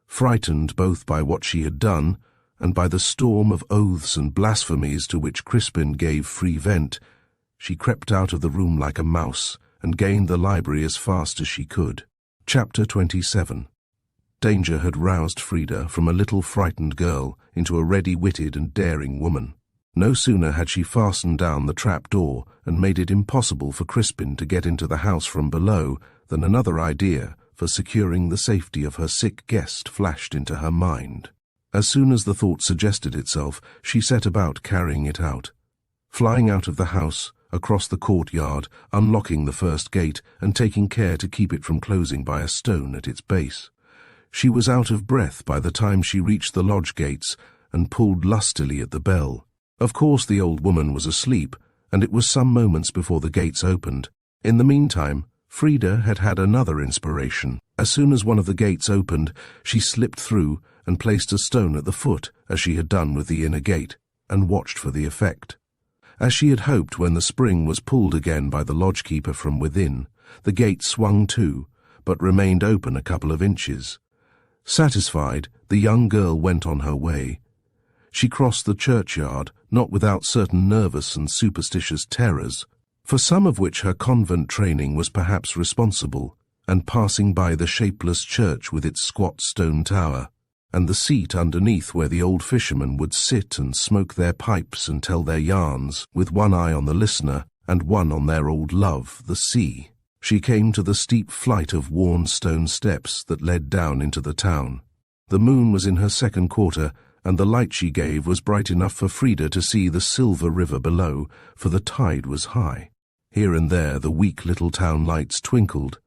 frightened both by what she had done and by the storm of oaths and blasphemies to which Crispin gave free vent, she crept out of the room like a mouse and gained the library as fast as she could. Chapter 27. Danger had roused Frida from a little frightened girl into a ready-witted and daring woman. No sooner had she fastened down the trap-door and made it impossible for Crispin to get into the house from below than another idea for securing the safety of her sick guest flashed into her mind. As soon as the thought suggested itself, she set about carrying it out. Flying out of the house, across the courtyard, unlocking the first gate and taking care to keep it from closing by a stone at its base. She was out of breath by the time she reached the lodge gates and pulled lustily at the bell. Of course the old woman was asleep, and it was some moments before the gates opened. In the meantime, Frida had had another inspiration. As soon as one of the gates opened, she slipped through and placed a stone at the foot, as she had done with the inner gate, and watched for the effect. As she had hoped, when the spring was pulled again by the lodgekeeper from within, the gate swung to, but remained open a couple of inches. Satisfied, the young girl went on her way. She crossed the churchyard, not without certain nervous and superstitious terrors, for some of which her convent training was perhaps responsible, and passing by the shapeless church with its squat stone tower, and the seat underneath where the old fishermen would sit and smoke their pipes and tell their yarns, with one eye on the listener and one on their old love, the sea. She came to the steep flight of worn stone steps that led down into the town. The moon was in her second quarter, and the light she gave was bright enough for Frida to see the silver river below, for the tide was high. Here and there the weak little town lights twinkled,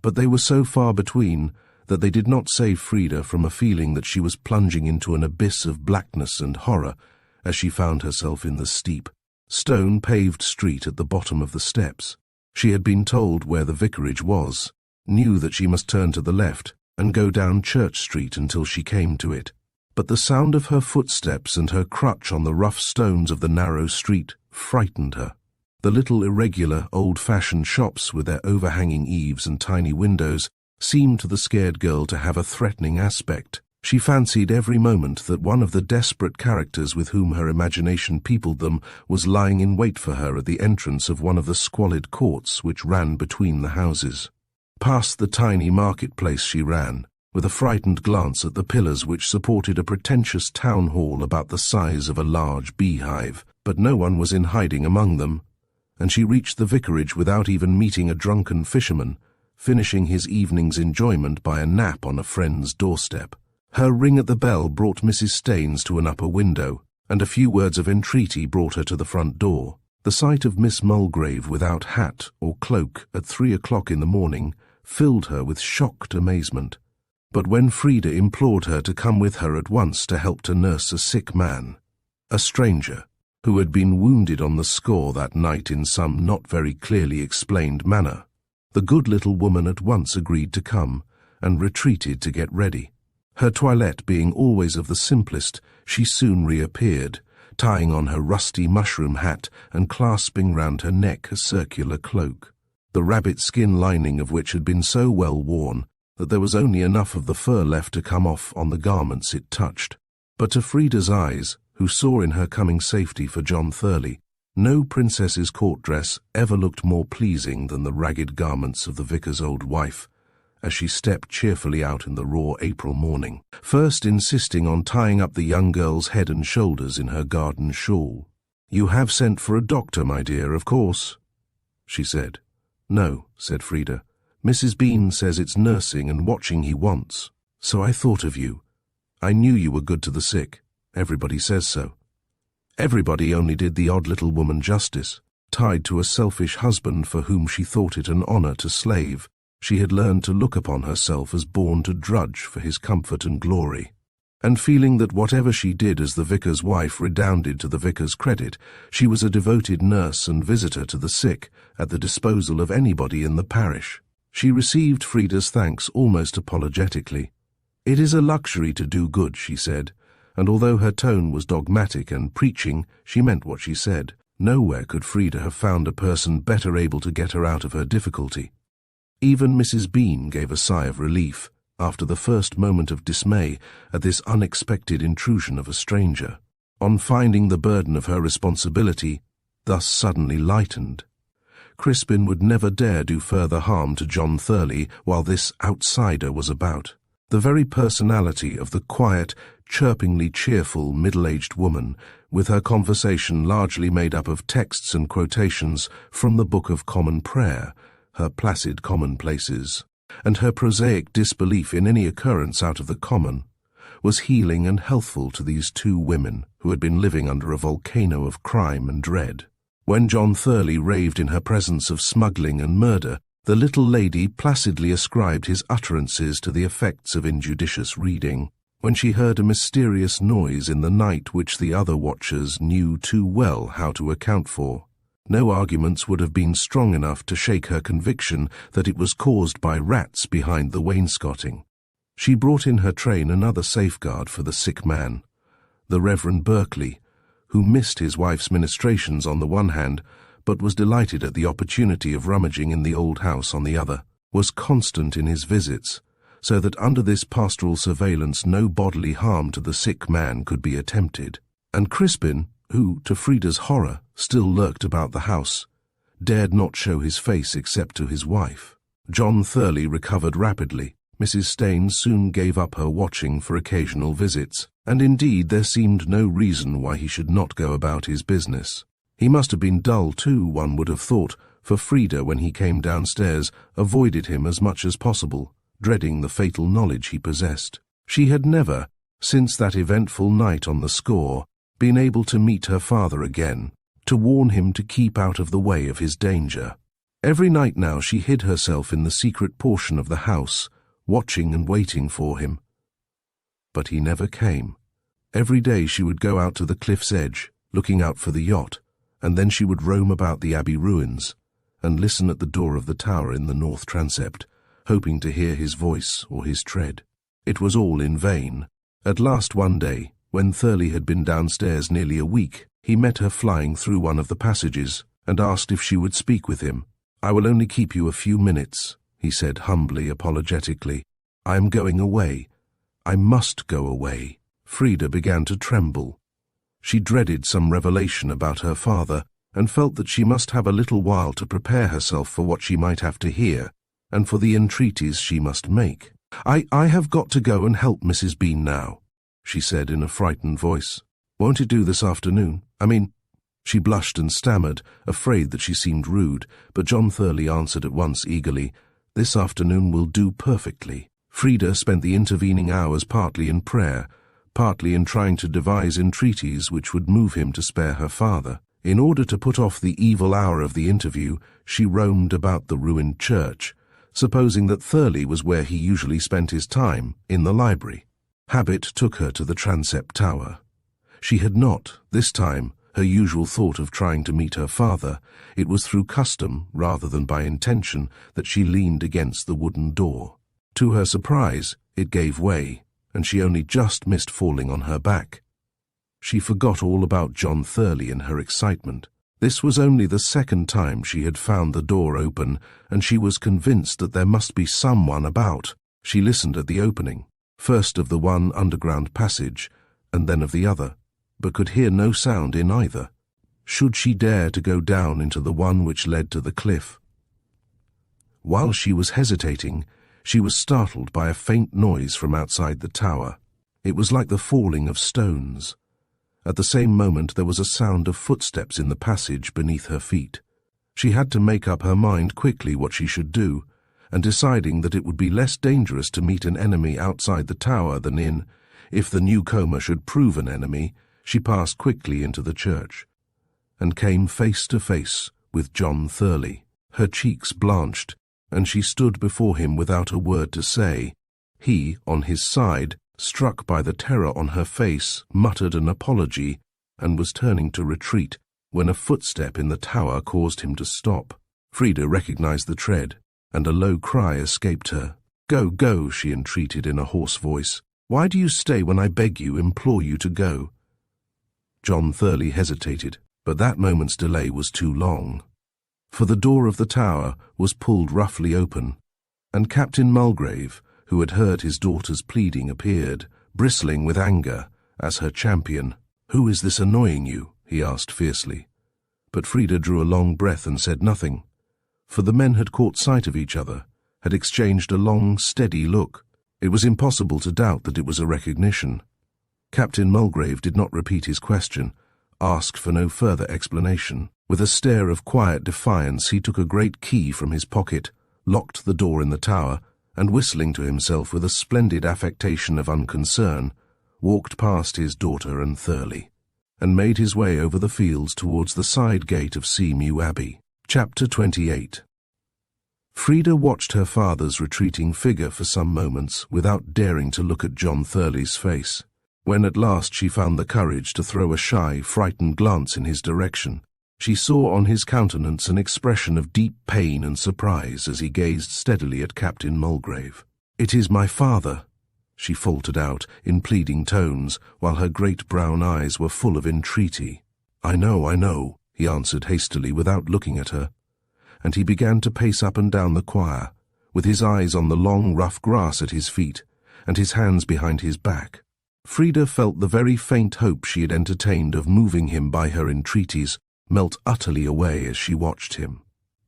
but they were so far between that they did not save Frida from a feeling that she was plunging into an abyss of blackness and horror as she found herself in the steep, stone-paved street at the bottom of the steps. She had been told where the vicarage was, knew that she must turn to the left and go down Church Street until she came to it. But the sound of her footsteps and her crutch on the rough stones of the narrow street frightened her. The little irregular, old-fashioned shops with their overhanging eaves and tiny windows seemed to the scared girl to have a threatening aspect. She fancied every moment that one of the desperate characters with whom her imagination peopled them was lying in wait for her at the entrance of one of the squalid courts which ran between the houses. Past the tiny marketplace she ran, with a frightened glance at the pillars which supported a pretentious town hall about the size of a large beehive, but no one was in hiding among them, and she reached the vicarage without even meeting a drunken fisherman, finishing his evening's enjoyment by a nap on a friend's doorstep. Her ring at the bell brought Mrs. Staines to an upper window, and a few words of entreaty brought her to the front door. The sight of Miss Mulgrave without hat or cloak at 3 o'clock in the morning filled her with shocked amazement. But when Frida implored her to come with her at once to help to nurse a sick man, a stranger, who had been wounded on the score that night in some not very clearly explained manner, the good little woman at once agreed to come, and retreated to get ready. Her toilette being always of the simplest, she soon reappeared, tying on her rusty mushroom hat and clasping round her neck a circular cloak, the rabbit skin lining of which had been so well worn that there was only enough of the fur left to come off on the garments it touched. But to Frida's eyes, who saw in her coming safety for John Thurley, no princess's court dress ever looked more pleasing than the ragged garments of the vicar's old wife, as she stepped cheerfully out in the raw April morning, first insisting on tying up the young girl's head and shoulders in her garden shawl. "You have sent for a doctor, my dear, of course," she said. "No," said Frida. "Mrs. Bean says it's nursing and watching he wants. So I thought of you. I knew you were good to the sick. Everybody says so." Everybody only did the odd little woman justice. Tied to a selfish husband for whom she thought it an honor to slave, she had learned to look upon herself as born to drudge for his comfort and glory. And feeling that whatever she did as the vicar's wife redounded to the vicar's credit, she was a devoted nurse and visitor to the sick at the disposal of anybody in the parish. She received Frida's thanks almost apologetically. "It is a luxury to do good," she said, and although her tone was dogmatic and preaching, she meant what she said. Nowhere could Frida have found a person better able to get her out of her difficulty. Even Mrs. Bean gave a sigh of relief after the first moment of dismay at this unexpected intrusion of a stranger, on finding the burden of her responsibility thus suddenly lightened. Crispin would never dare do further harm to John Thurley while this outsider was about. The very personality of the quiet, chirpingly cheerful middle-aged woman, with her conversation largely made up of texts and quotations from the Book of Common Prayer, her placid commonplaces, and her prosaic disbelief in any occurrence out of the common, was healing and healthful to these two women who had been living under a volcano of crime and dread. When John Thurley raved in her presence of smuggling and murder, the little lady placidly ascribed his utterances to the effects of injudicious reading. When she heard a mysterious noise in the night which the other watchers knew too well how to account for, no arguments would have been strong enough to shake her conviction that it was caused by rats behind the wainscoting. She brought in her train another safeguard for the sick man. The Reverend Berkeley, who missed his wife's ministrations on the one hand, but was delighted at the opportunity of rummaging in the old house on the other, was constant in his visits, so that under this pastoral surveillance no bodily harm to the sick man could be attempted. And Crispin, who, to Frida's horror, still lurked about the house, dared not show his face except to his wife. John Thurley recovered rapidly. Mrs. Staines soon gave up her watching for occasional visits, and indeed there seemed no reason why he should not go about his business. He must have been dull too, one would have thought, for Frida, when he came downstairs, avoided him as much as possible, dreading the fatal knowledge he possessed. She had never, since that eventful night on the score, been able to meet her father again, to warn him to keep out of the way of his danger. Every night now she hid herself in the secret portion of the house, watching and waiting for him. But he never came. Every day she would go out to the cliff's edge, looking out for the yacht, and then she would roam about the abbey ruins and listen at the door of the tower in the north transept, hoping to hear his voice or his tread. It was all in vain. At last one day, when Thurley had been downstairs nearly a week, he met her flying through one of the passages and asked if she would speak with him. "I will only keep you a few minutes," he said humbly, apologetically. "I am going away. I must go away." Frida began to tremble. She dreaded some revelation about her father and felt that she must have a little while to prepare herself for what she might have to hear and for the entreaties she must make. I have got to go and help Mrs. Bean now," she said in a frightened voice. "Won't it do this afternoon? She blushed and stammered, afraid that she seemed rude, but John Thurley answered at once eagerly, "This afternoon will do perfectly." Frida spent the intervening hours partly in prayer, partly in trying to devise entreaties which would move him to spare her father. In order to put off the evil hour of the interview, she roamed about the ruined church, supposing that Thurley was where he usually spent his time, in the library. Habit took her to the transept tower. She had not, this time, her usual thought of trying to meet her father. It was through custom, rather than by intention, that she leaned against the wooden door. To her surprise, it gave way, and she only just missed falling on her back. She forgot all about John Thurley in her excitement. This was only the second time she had found the door open, and she was convinced that there must be someone about. She listened at the opening, first of the one underground passage, and then of the other, but could hear no sound in either. Should she dare to go down into the one which led to the cliff? While she was hesitating, she was startled by a faint noise from outside the tower. It was like the falling of stones. At the same moment there was a sound of footsteps in the passage beneath her feet. She had to make up her mind quickly what she should do, and deciding that it would be less dangerous to meet an enemy outside the tower than in, if the newcomer should prove an enemy, she passed quickly into the church, and came face to face with John Thurley. Her cheeks blanched, and she stood before him without a word to say. He, on his side, struck by the terror on her face, muttered an apology, and was turning to retreat, when a footstep in the tower caused him to stop. Frida recognized the tread, and a low cry escaped her. "Go, go," she entreated in a hoarse voice. "Why do you stay when I beg you, implore you to go?" John Thurley hesitated, but that moment's delay was too long. For the door of the tower was pulled roughly open, and Captain Mulgrave, who had heard his daughter's pleading, appeared, bristling with anger, as her champion. "Who is this annoying you?" he asked fiercely. But Frida drew a long breath and said nothing, for the men had caught sight of each other, had exchanged a long, steady look. It was impossible to doubt that it was a recognition. Captain Mulgrave did not repeat his question, asked for no further explanation. With a stare of quiet defiance, he took a great key from his pocket, locked the door in the tower, and whistling to himself with a splendid affectation of unconcern, walked past his daughter and Thurley, and made his way over the fields towards the side gate of Mew Abbey. Chapter 28. Frida watched her father's retreating figure for some moments without daring to look at John Thurley's face. When at last she found the courage to throw a shy, frightened glance in his direction, she saw on his countenance an expression of deep pain and surprise as he gazed steadily at Captain Mulgrave. "It is my father," she faltered out in pleading tones, while her great brown eyes were full of entreaty. I know," he answered hastily without looking at her, and he began to pace up and down the choir, with his eyes on the long, rough grass at his feet, and his hands behind his back. Frida felt the very faint hope she had entertained of moving him by her entreaties melt utterly away as she watched him.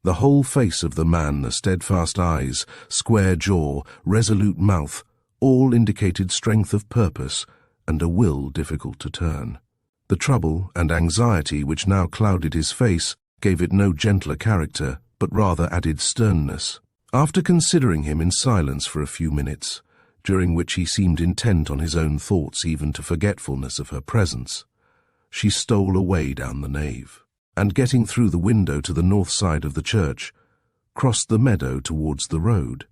The whole face of the man, the steadfast eyes, square jaw, resolute mouth, all indicated strength of purpose and a will difficult to turn. The trouble and anxiety which now clouded his face gave it no gentler character, but rather added sternness. After considering him in silence for a few minutes, during which he seemed intent on his own thoughts even to forgetfulness of her presence, she stole away down the nave, and getting through the window to the north side of the church, crossed the meadow towards the road.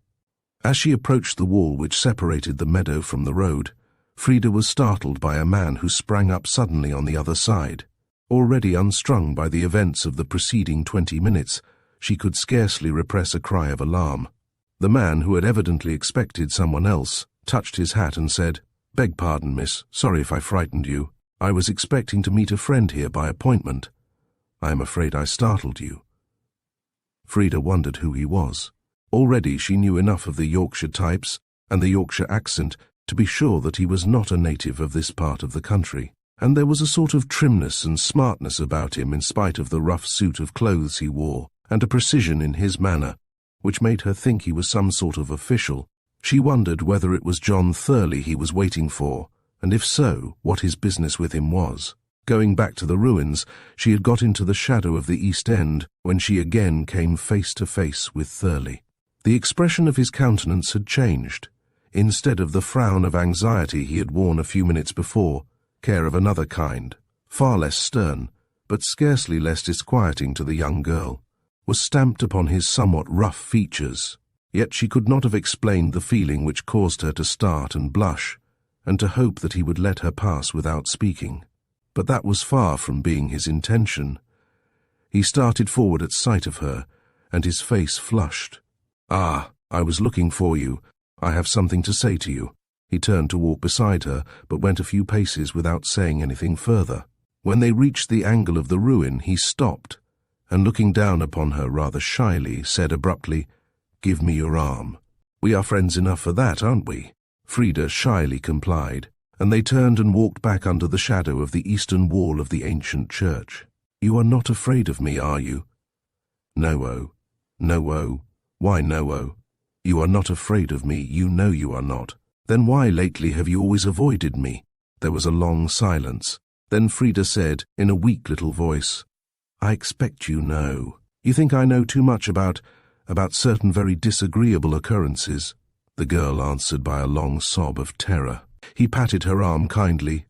As she approached the wall which separated the meadow from the road, Frida was startled by a man who sprang up suddenly on the other side. Already unstrung by the events of the preceding 20 minutes, she could scarcely repress a cry of alarm. The man, who had evidently expected someone else, touched his hat and said, "Beg pardon, miss. Sorry if I frightened you. I was expecting to meet a friend here by appointment. I am afraid I startled you." Frida wondered who he was. Already she knew enough of the Yorkshire types and the Yorkshire accent to be sure that he was not a native of this part of the country, and there was a sort of trimness and smartness about him in spite of the rough suit of clothes he wore, and a precision in his manner, which made her think he was some sort of official. She wondered whether it was John Thurley he was waiting for, and if so, what his business with him was. Going back to the ruins, she had got into the shadow of the East End when she again came face to face with Thurley. The expression of his countenance had changed. Instead of the frown of anxiety he had worn a few minutes before, care of another kind, far less stern, but scarcely less disquieting to the young girl, was stamped upon his somewhat rough features. Yet she could not have explained the feeling which caused her to start and blush, and to hope that he would let her pass without speaking. But that was far from being his intention. He started forward at sight of her, and his face flushed. "Ah, I was looking for you. I have something to say to you." He turned to walk beside her, but went a few paces without saying anything further. When they reached the angle of the ruin, he stopped, and looking down upon her rather shyly, said abruptly, "Give me your arm. We are friends enough for that, aren't we?" Frida shyly complied, and they turned and walked back under the shadow of the eastern wall of the ancient church. "You are not afraid of me, are you?" "No-o. No-o. Why no-o? You are not afraid of me, you know you are not. Then why lately have you always avoided me?" There was a long silence. Then Frida said, in a weak little voice, "I expect you know. You think I know too much about certain very disagreeable occurrences." The girl answered by a long sob of terror. He patted her arm kindly.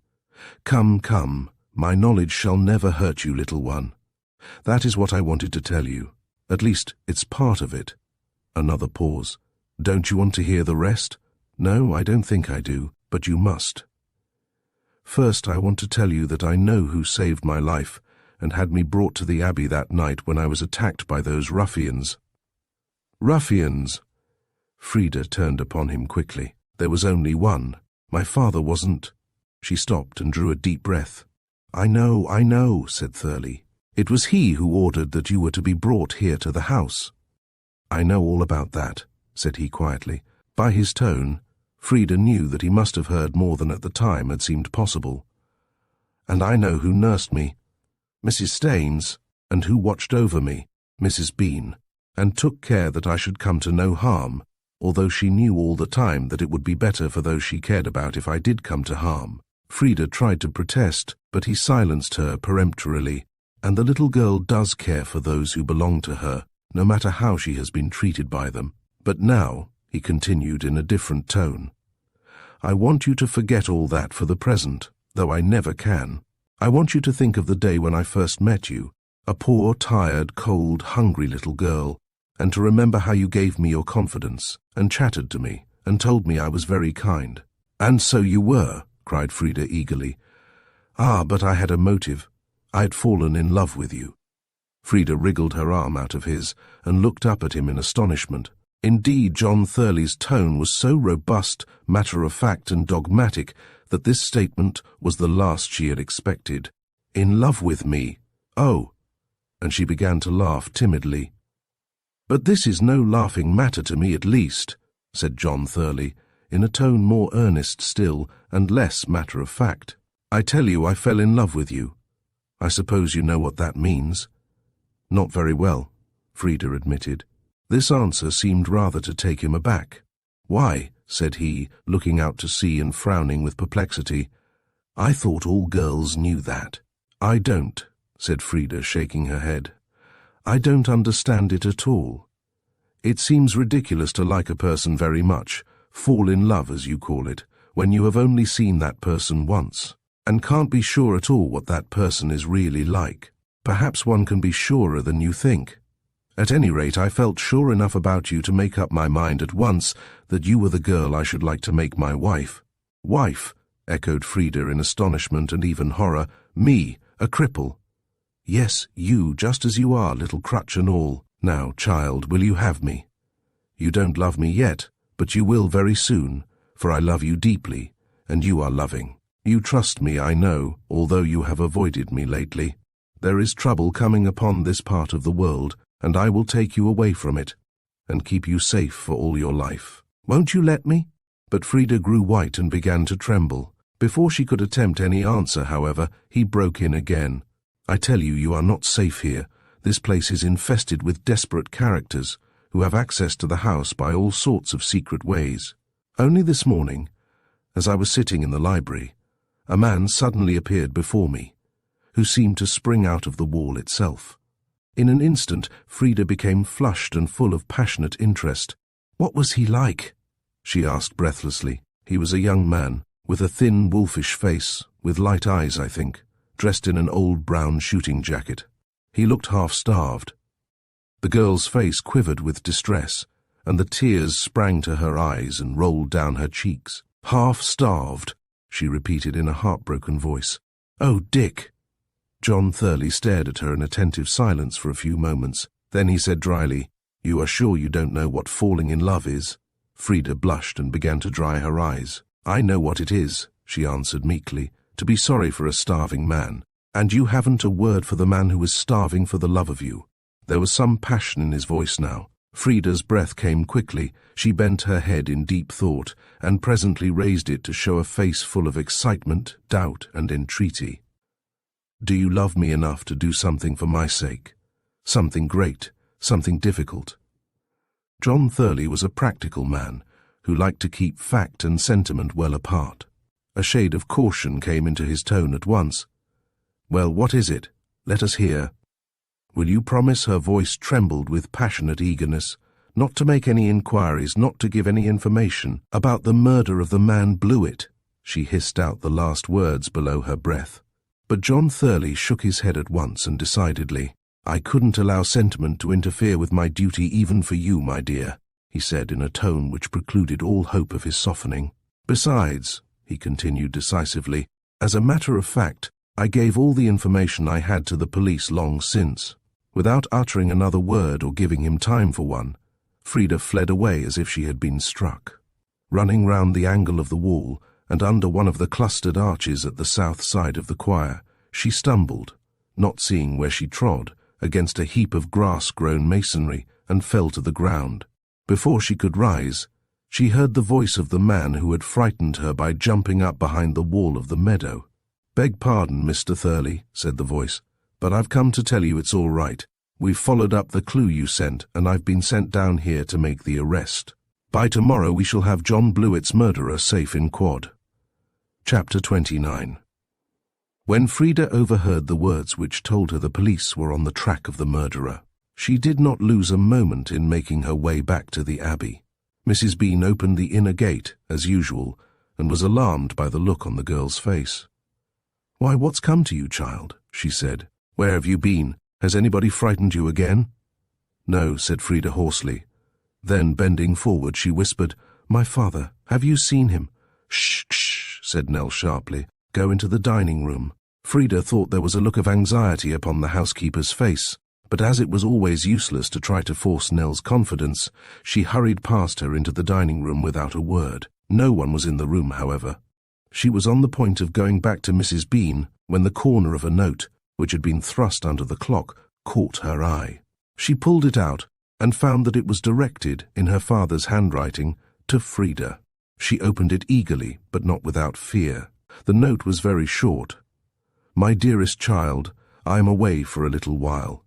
"Come, come, my knowledge shall never hurt you, little one. That is what I wanted to tell you. At least, it's part of it." Another pause. "Don't you want to hear the rest?" "No, I don't think I do, but you must. First, I want to tell you that I know who saved my life and had me brought to the Abbey that night when I was attacked by those ruffians." "Ruffians?" Frida turned upon him quickly. "There was only one. My father wasn't—" She stopped and drew a deep breath. I know," said Thurley. "It was he who ordered that you were to be brought here to the house." "I know all about that," said he quietly. By his tone, Frida knew that he must have heard more than at the time had seemed possible. "And I know who nursed me, Mrs. Staines, and who watched over me, Mrs. Bean, and took care that I should come to no harm, although she knew all the time that it would be better for those she cared about if I did come to harm." Frida tried to protest, but he silenced her peremptorily. "And the little girl does care for those who belong to her, no matter how she has been treated by them. But now," he continued in a different tone, "I want you to forget all that for the present, though I never can. I want you to think of the day when I first met you, a poor, tired, cold, hungry little girl, and to remember how you gave me your confidence, and chattered to me, and told me I was very kind." "And so you were," cried Frida eagerly. "Ah, but I had a motive. I had fallen in love with you." Frida wriggled her arm out of his, and looked up at him in astonishment. Indeed, John Thurley's tone was so robust, matter-of-fact, and dogmatic that this statement was the last she had expected. "In love with me? Oh!" And she began to laugh timidly. "But this is no laughing matter to me, at least," said John Thurley, in a tone more earnest still and less matter-of-fact. "I tell you I fell in love with you. I suppose you know what that means." "Not very well," Frida admitted. This answer seemed rather to take him aback. "Why?" said he, looking out to sea and frowning with perplexity. "I thought all girls knew that." "I don't," said Frida, shaking her head. "I don't understand it at all. It seems ridiculous to like a person very much, fall in love as you call it, when you have only seen that person once, and can't be sure at all what that person is really like. Perhaps one can be surer than you think. At any rate, I felt sure enough about you to make up my mind at once that you were the girl I should like to make my wife." "Wife?" echoed Frida in astonishment and even horror. "Me, a cripple?" "Yes, you, just as you are, little crutch and all. Now, child, will you have me? You don't love me yet, but you will very soon, for I love you deeply, and you are loving. You trust me, I know, although you have avoided me lately. There is trouble coming upon this part of the world, and I will take you away from it, and keep you safe for all your life. Won't you let me?" But Frida grew white and began to tremble. Before she could attempt any answer, however, he broke in again. "I tell you, you are not safe here. This place is infested with desperate characters who have access to the house by all sorts of secret ways. Only this morning, as I was sitting in the library, a man suddenly appeared before me, who seemed to spring out of the wall itself." In an instant, Frida became flushed and full of passionate interest. "What was he like?" she asked breathlessly. "He was a young man, with a thin, wolfish face, with light eyes, I think, dressed in an old brown shooting jacket. He looked half-starved." The girl's face quivered with distress, and the tears sprang to her eyes and rolled down her cheeks. "Half-starved," she repeated in a heartbroken voice. "Oh, Dick!" John Thurley stared at her in attentive silence for a few moments. Then he said dryly, "You are sure you don't know what falling in love is?" Frida blushed and began to dry her eyes. "I know what it is," she answered meekly, "to be sorry for a starving man. And you haven't a word for the man who is starving for the love of you." There was some passion in his voice now. Frida's breath came quickly. She bent her head in deep thought, and presently raised it to show a face full of excitement, doubt, and entreaty. "Do you love me enough to do something for my sake? Something great, something difficult?" John Thurley was a practical man who liked to keep fact and sentiment well apart. A shade of caution came into his tone at once. "Well, what is it? Let us hear." "Will you promise?" Her voice trembled with passionate eagerness. "Not to make any inquiries, not to give any information about the murder of the man Blewett." She hissed out the last words below her breath. But John Thurley shook his head at once and decidedly. "I couldn't allow sentiment to interfere with my duty even for you, my dear," he said in a tone which precluded all hope of his softening. "Besides," he continued decisively, "as a matter of fact, I gave all the information I had to the police long since." Without uttering another word or giving him time for one, Frida fled away as if she had been struck. Running round the angle of the wall, and under one of the clustered arches at the south side of the choir, she stumbled, not seeing where she trod, against a heap of grass-grown masonry, and fell to the ground. Before she could rise, she heard the voice of the man who had frightened her by jumping up behind the wall of the meadow. "Beg pardon, Mr. Thurley," said the voice, "but I've come to tell you it's all right. We've followed up the clue you sent, and I've been sent down here to make the arrest. By tomorrow we shall have John Blewett's murderer safe in quod." Chapter 29. When Frida overheard the words which told her the police were on the track of the murderer, she did not lose a moment in making her way back to the Abbey. Mrs. Bean opened the inner gate, as usual, and was alarmed by the look on the girl's face. "Why, what's come to you, child?" she said. "Where have you been? Has anybody frightened you again?" "No," said Frida hoarsely. Then, bending forward, she whispered, "My father, have you seen him?" "Shh, shh," said Nell sharply. "Go into the dining room." Frida thought there was a look of anxiety upon the housekeeper's face, but as it was always useless to try to force Nell's confidence, she hurried past her into the dining room without a word. No one was in the room, however. She was on the point of going back to Mrs. Bean when the corner of a note, which had been thrust under the clock, caught her eye. She pulled it out and found that it was directed, in her father's handwriting, to Frida. She opened it eagerly, but not without fear. The note was very short. "My dearest child, I am away for a little while.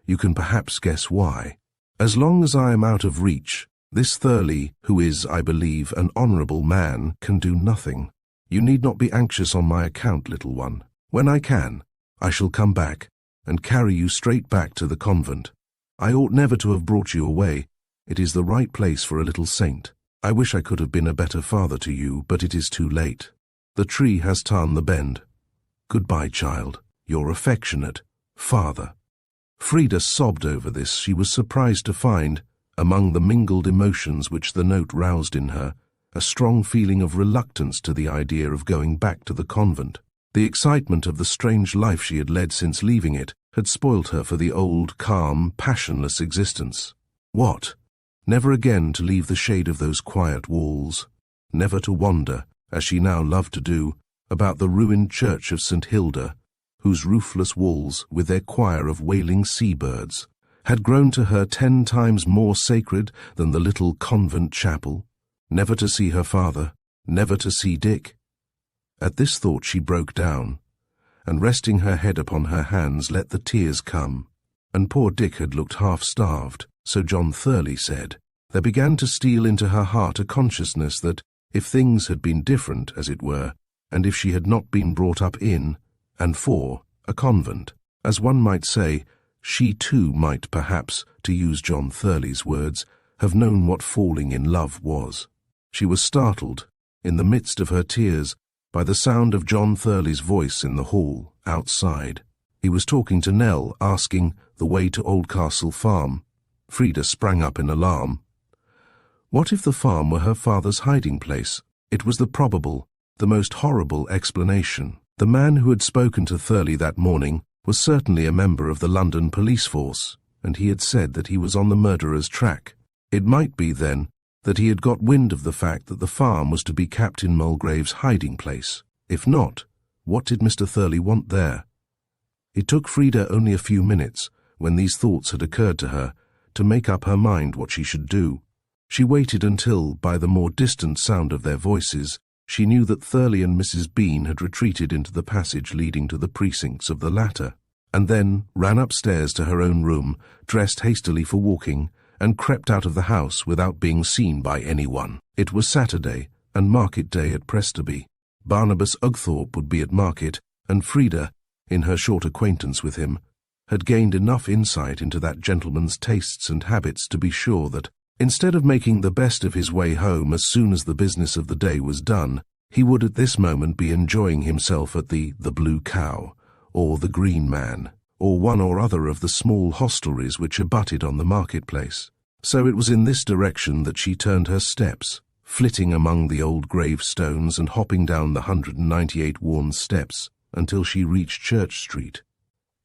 You can perhaps guess why. As long as I am out of reach, this Thurley, who is, I believe, an honourable man, can do nothing. You need not be anxious on my account, little one. When I can, I shall come back and carry you straight back to the convent. I ought never to have brought you away. It is the right place for a little saint. I wish I could have been a better father to you, but it is too late. The tree has turned the bend. Goodbye, child. Your affectionate father." Frida sobbed over this. She was surprised to find, among the mingled emotions which the note roused in her, a strong feeling of reluctance to the idea of going back to the convent. The excitement of the strange life she had led since leaving it had spoilt her for the old, calm, passionless existence. What? Never again to leave the shade of those quiet walls, never to wander, as she now loved to do, about the ruined church of St. Hilda, whose roofless walls, with their choir of wailing seabirds, had grown to her 10 times more sacred than the little convent chapel. Never to see her father, never to see Dick. At this thought she broke down, and resting her head upon her hands let the tears come. And poor Dick had looked half-starved, so John Thurley said. There began to steal into her heart a consciousness that, if things had been different, as it were, and if she had not been brought up in, and for, a convent, as one might say, she too might perhaps, to use John Thurley's words, have known what falling in love was. She was startled, in the midst of her tears, by the sound of John Thurley's voice in the hall, outside. He was talking to Nell, asking the way to Oldcastle Farm. Frida sprang up in alarm. What if the farm were her father's hiding place? It was the probable, the most horrible explanation. The man who had spoken to Thurley that morning was certainly a member of the London police force, and he had said that he was on the murderer's track. It might be, then, that he had got wind of the fact that the farm was to be Captain Mulgrave's hiding place. If not, what did Mr. Thurley want there? It took Frida only a few minutes, when these thoughts had occurred to her, to make up her mind what she should do. She waited until, by the more distant sound of their voices, she knew that Thurley and Mrs. Bean had retreated into the passage leading to the precincts of the latter, and then ran upstairs to her own room, dressed hastily for walking, and crept out of the house without being seen by anyone. It was Saturday, and market day at Prestaby. Barnabas Ugthorpe would be at market, and Frida, in her short acquaintance with him, had gained enough insight into that gentleman's tastes and habits to be sure that, instead of making the best of his way home as soon as the business of the day was done, he would at this moment be enjoying himself at the Blue Cow, or the Green Man, or one or other of the small hostelries which abutted on the marketplace. So it was in this direction that she turned her steps, flitting among the old gravestones and hopping down the 198 worn steps until she reached Church Street.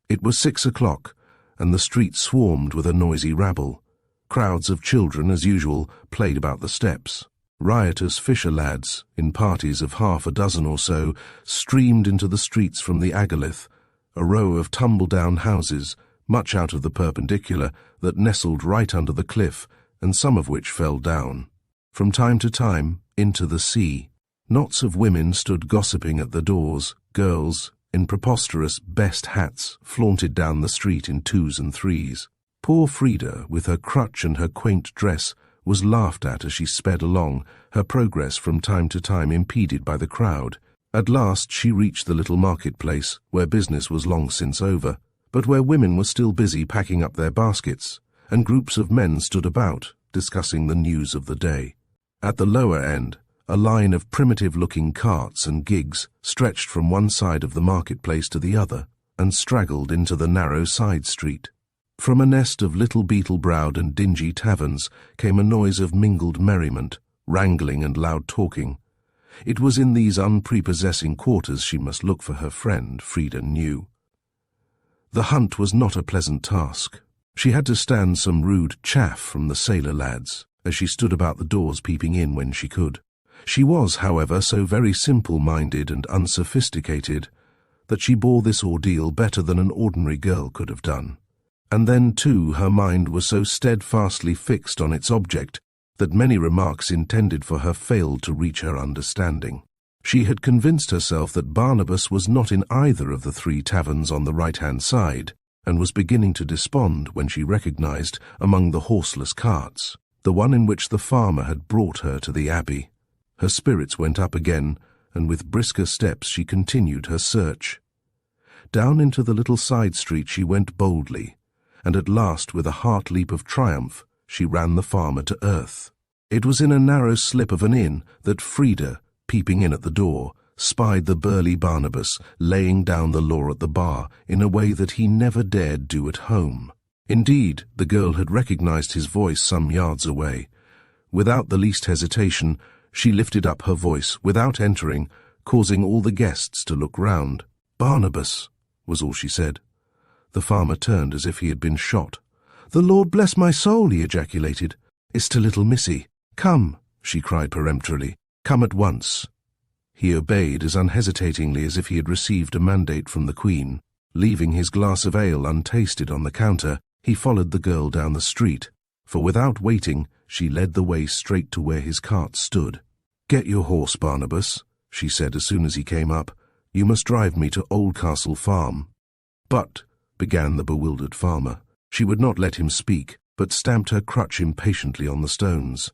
It was 6 o'clock, and the street swarmed with a noisy rabble. Crowds of children, as usual, played about the steps. Riotous fisher lads, in parties of half a dozen or so, streamed into the streets from the Agolith, a row of tumble-down houses, much out of the perpendicular, that nestled right under the cliff, and some of which fell down. From time to time, into the sea. Knots of women stood gossiping at the doors. Girls, in preposterous best hats, flaunted down the street in 2s and 3s. Poor Frida, with her crutch and her quaint dress, was laughed at as she sped along, her progress from time to time impeded by the crowd. At last she reached the little marketplace, where business was long since over, but where women were still busy packing up their baskets, and groups of men stood about, discussing the news of the day. At the lower end, a line of primitive-looking carts and gigs stretched from one side of the marketplace to the other, and straggled into the narrow side street. From a nest of little beetle-browed and dingy taverns came a noise of mingled merriment, wrangling and loud talking. It was in these unprepossessing quarters she must look for her friend, Frida knew. The hunt was not a pleasant task. She had to stand some rude chaff from the sailor lads, as she stood about the doors peeping in when she could. She was, however, so very simple-minded and unsophisticated that she bore this ordeal better than an ordinary girl could have done. And then, too, her mind was so steadfastly fixed on its object that many remarks intended for her failed to reach her understanding. She had convinced herself that Barnabas was not in either of the 3 taverns on the right-hand side, and was beginning to despond when she recognized, among the horseless carts, the one in which the farmer had brought her to the Abbey. Her spirits went up again, and with brisker steps she continued her search. Down into the little side street she went boldly, and at last, with a heart-leap of triumph, she ran the farmer to earth. It was in a narrow slip of an inn that Frida, peeping in at the door, spied the burly Barnabas laying down the law at the bar in a way that he never dared do at home. Indeed, the girl had recognized his voice some yards away. Without the least hesitation, she lifted up her voice without entering, causing all the guests to look round. "Barnabas," was all she said. The farmer turned as if he had been shot. "The Lord bless my soul," he ejaculated. "It's to little missy. Come," she cried peremptorily. "Come at once." He obeyed as unhesitatingly as if he had received a mandate from the Queen. Leaving his glass of ale untasted on the counter, he followed the girl down the street, for without waiting, she led the way straight to where his cart stood. "Get your horse, Barnabas," she said as soon as he came up. "You must drive me to Oldcastle Farm." "But," began the bewildered farmer. She would not let him speak, but stamped her crutch impatiently on the stones.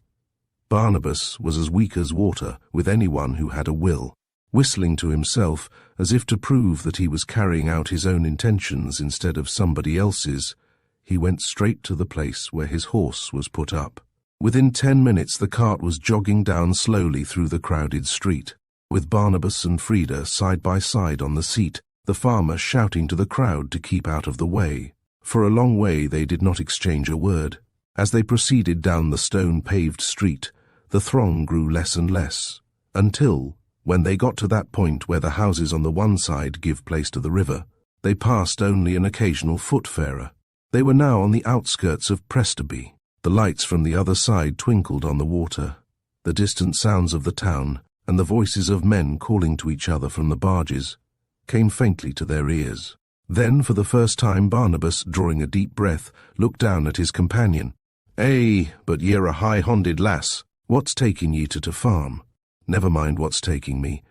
Barnabas was as weak as water with anyone who had a will. Whistling to himself, as if to prove that he was carrying out his own intentions instead of somebody else's, he went straight to the place where his horse was put up. Within 10 minutes the cart was jogging down slowly through the crowded street, with Barnabas and Frida side by side on the seat, the farmer shouting to the crowd to keep out of the way. For a long way they did not exchange a word. As they proceeded down the stone-paved street, the throng grew less and less, until, when they got to that point where the houses on the one side give place to the river, they passed only an occasional foot-farer. They were now on the outskirts of Prestaby. The lights from the other side twinkled on the water. The distant sounds of the town, and the voices of men calling to each other from the barges, came faintly to their ears. Then, for the first time, Barnabas, drawing a deep breath, looked down at his companion. "Eh, but ye're a high-honded lass. What's taking ye to farm?" "Never mind what's taking me.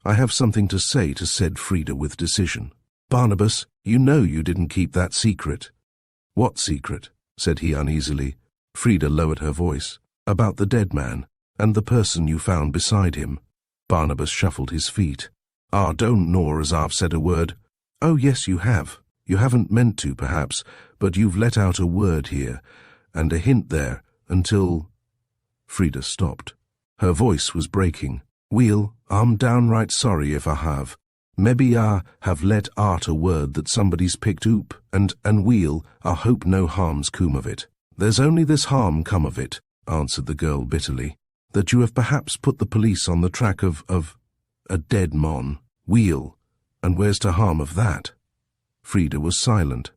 I have something to say," said Frida with decision. "Barnabas, you know you didn't keep that secret." "What secret?" said he uneasily. Frida lowered her voice. "About the dead man, and the person you found beside him." Barnabas shuffled his feet. Don't gnaw as I've said a word." "Oh, yes, you have. You haven't meant to, perhaps, but you've let out a word here, and a hint there, until—" Frida stopped. Her voice was breaking. "Weel, I'm downright sorry if I have. Maybe I have let out a word that somebody's picked oop, and weel, I hope no harm's come of it." "There's only this harm come of it," answered the girl bitterly, "that you have perhaps put the police on the track of a dead mon. Weel, and where's the harm of that?" Frida was silent.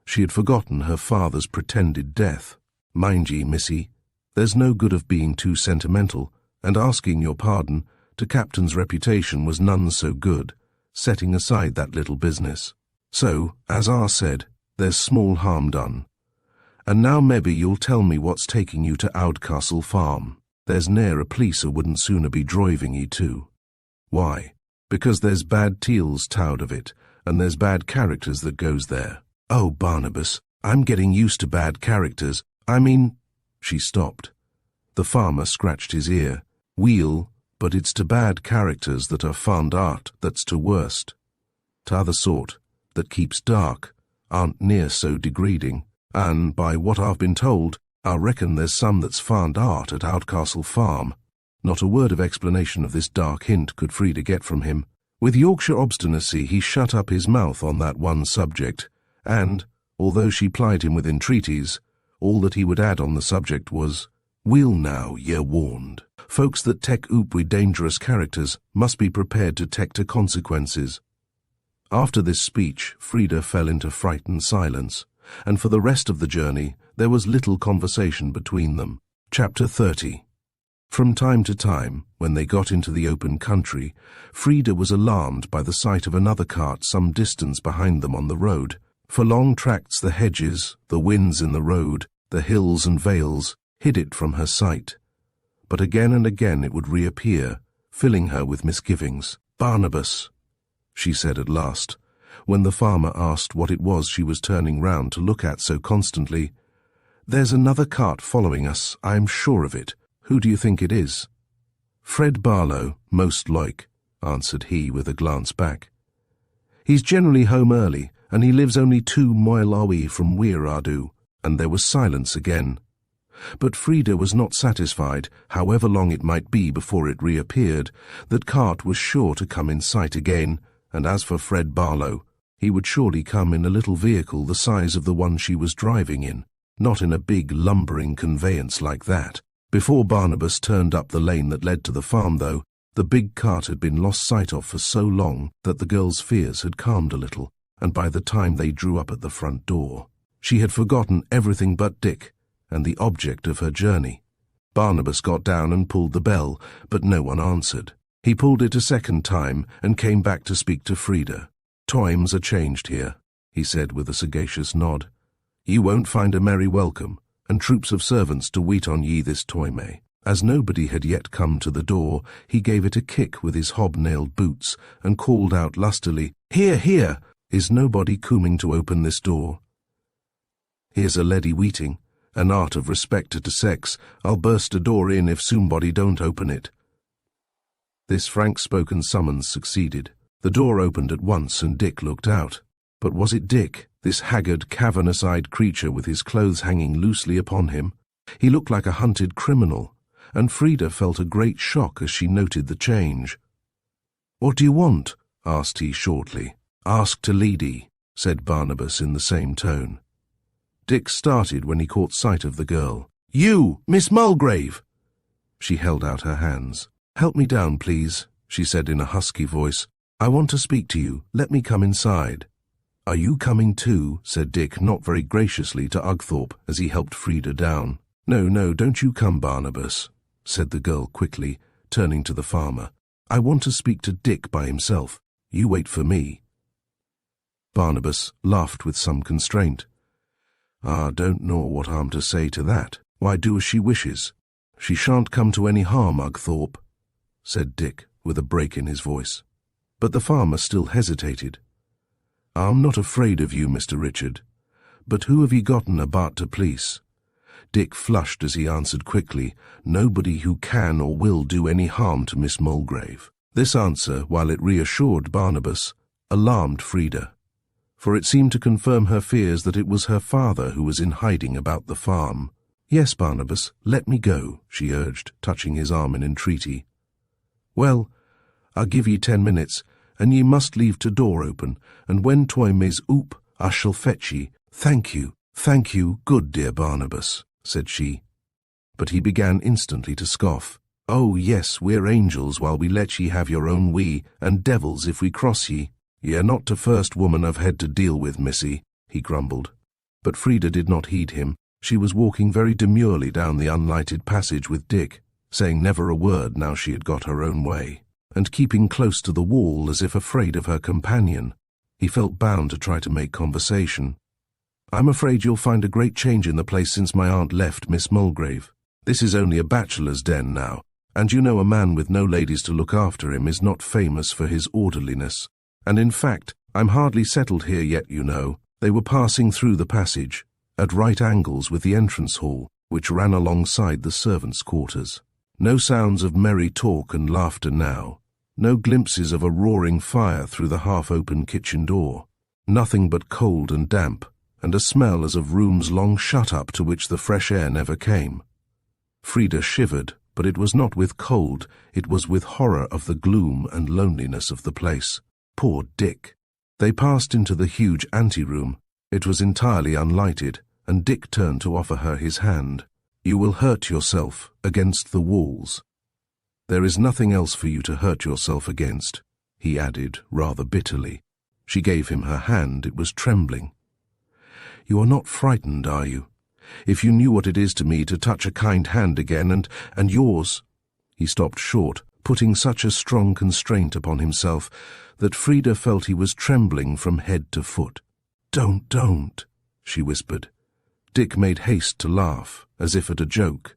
She had forgotten her father's pretended death. "Mind ye, missy, there's no good of being too sentimental, and asking your pardon, to Captain's reputation was none so good, setting aside that little business. So, as I said, there's small harm done. And now maybe you'll tell me what's taking you to Oldcastle Farm. There's ne'er a police who wouldn't sooner be driving ye to." "Why?" "Because there's bad tales towed of it, and there's bad characters that goes there." "Oh, Barnabas, I'm getting used to bad characters. I mean—" She stopped. The farmer scratched his ear. "Weel, but it's to bad characters that are fond art that's to worst. T'other sort, that keeps dark, aren't near so degrading, and, by what I've been told, I reckon there's some that's fond art at Oldcastle Farm." Not a word of explanation of this dark hint could Frida get from him. With Yorkshire obstinacy he shut up his mouth on that one subject, and, although she plied him with entreaties, all that he would add on the subject was, "Weel now, ye're warned. Folks that take oop wi' dangerous characters must be prepared to take to consequences." After this speech, Frida fell into frightened silence, and for the rest of the journey there was little conversation between them. Chapter 30. From time to time, when they got into the open country, Frida was alarmed by the sight of another cart some distance behind them on the road. For long tracts the hedges, the winds in the road, the hills and vales, hid it from her sight. But again and again it would reappear, filling her with misgivings. "Barnabas," she said at last, when the farmer asked what it was she was turning round to look at so constantly, "there's another cart following us, I am sure of it. Who do you think it is?" "Fred Barlow, most like," answered he with a glance back. "He's generally home early, and he lives only 2 mile away from where I do." And there was silence again. But Frida was not satisfied, however long it might be before it reappeared. That cart was sure to come in sight again, and as for Fred Barlow, he would surely come in a little vehicle the size of the one she was driving in, not in a big lumbering conveyance like that. Before Barnabas turned up the lane that led to the farm, though, the big cart had been lost sight of for so long that the girl's fears had calmed a little, and by the time they drew up at the front door, she had forgotten everything but Dick and the object of her journey. Barnabas got down and pulled the bell, but no one answered. He pulled it a second time and came back to speak to Frida. "Times are changed here," he said with a sagacious nod. "You won't find a merry welcome, and troops of servants to wait on ye this May." As nobody had yet come to the door, he gave it a kick with his hobnailed boots and called out lustily, "Here, here! Is nobody cooming to open this door? Here's a leddy weeting, an art of respect to sex. I'll burst a door in if somebody don't open it." This frank-spoken summons succeeded. The door opened at once and Dick looked out. But was it Dick, this haggard, cavernous-eyed creature with his clothes hanging loosely upon him? He looked like a hunted criminal, and Frida felt a great shock as she noted the change. "What do you want?" asked he shortly. "Ask to Leedy," said Barnabas in the same tone. Dick started when he caught sight of the girl. "You, Miss Mulgrave!" She held out her hands. "Help me down, please," she said in a husky voice. "I want to speak to you. Let me come inside." "Are you coming too?" said Dick not very graciously to Ugthorpe as he helped Frida down. No, don't you come, Barnabas," said the girl quickly, turning to the farmer. "I want to speak to Dick by himself. You wait for me." Barnabas laughed with some constraint. "I don't know what I'm to say to that. Why, do as she wishes. She shan't come to any harm, Ugthorpe," said Dick with a break in his voice. But the farmer still hesitated. "I'm not afraid of you, Mr. Richard. But who have ye gotten about to police?" Dick flushed as he answered quickly, "Nobody who can or will do any harm to Miss Mulgrave." This answer, while it reassured Barnabas, alarmed Frida, for it seemed to confirm her fears that it was her father who was in hiding about the farm. "Yes, Barnabas, let me go," she urged, touching his arm in entreaty. "Well, I'll give ye 10 minutes, and ye must leave to door open, and when Toyme's oop, I shall fetch ye." Thank you, good dear Barnabas," said she. But he began instantly to scoff. "Oh, yes, we're angels while we let ye have your own way, and devils if we cross ye. Ye're not the first woman I've had to deal with, missy," he grumbled. But Frida did not heed him. She was walking very demurely down the unlighted passage with Dick, saying never a word now she had got her own way, and keeping close to the wall as if afraid of her companion. He felt bound to try to make conversation. "I'm afraid you'll find a great change in the place since my aunt left, Miss Mulgrave. This is only a bachelor's den now, and you know a man with no ladies to look after him is not famous for his orderliness. And in fact, I'm hardly settled here yet, you know." They were passing through the passage, at right angles with the entrance hall, which ran alongside the servants' quarters. No sounds of merry talk and laughter now, no glimpses of a roaring fire through the half-open kitchen door, nothing but cold and damp, and a smell as of rooms long shut up to which the fresh air never came. Frida shivered, but it was not with cold, it was with horror of the gloom and loneliness of the place. Poor Dick! They passed into the huge anteroom. It was entirely unlighted, and Dick turned to offer her his hand. "You will hurt yourself against the walls. There is nothing else for you to hurt yourself against," he added rather bitterly. She gave him her hand. It was trembling. "You are not frightened, are you? If you knew what it is to me to touch a kind hand again, and yours—" He stopped short, putting such a strong constraint upon himself that Frida felt he was trembling from head to foot. Don't," she whispered. Dick made haste to laugh, as if at a joke,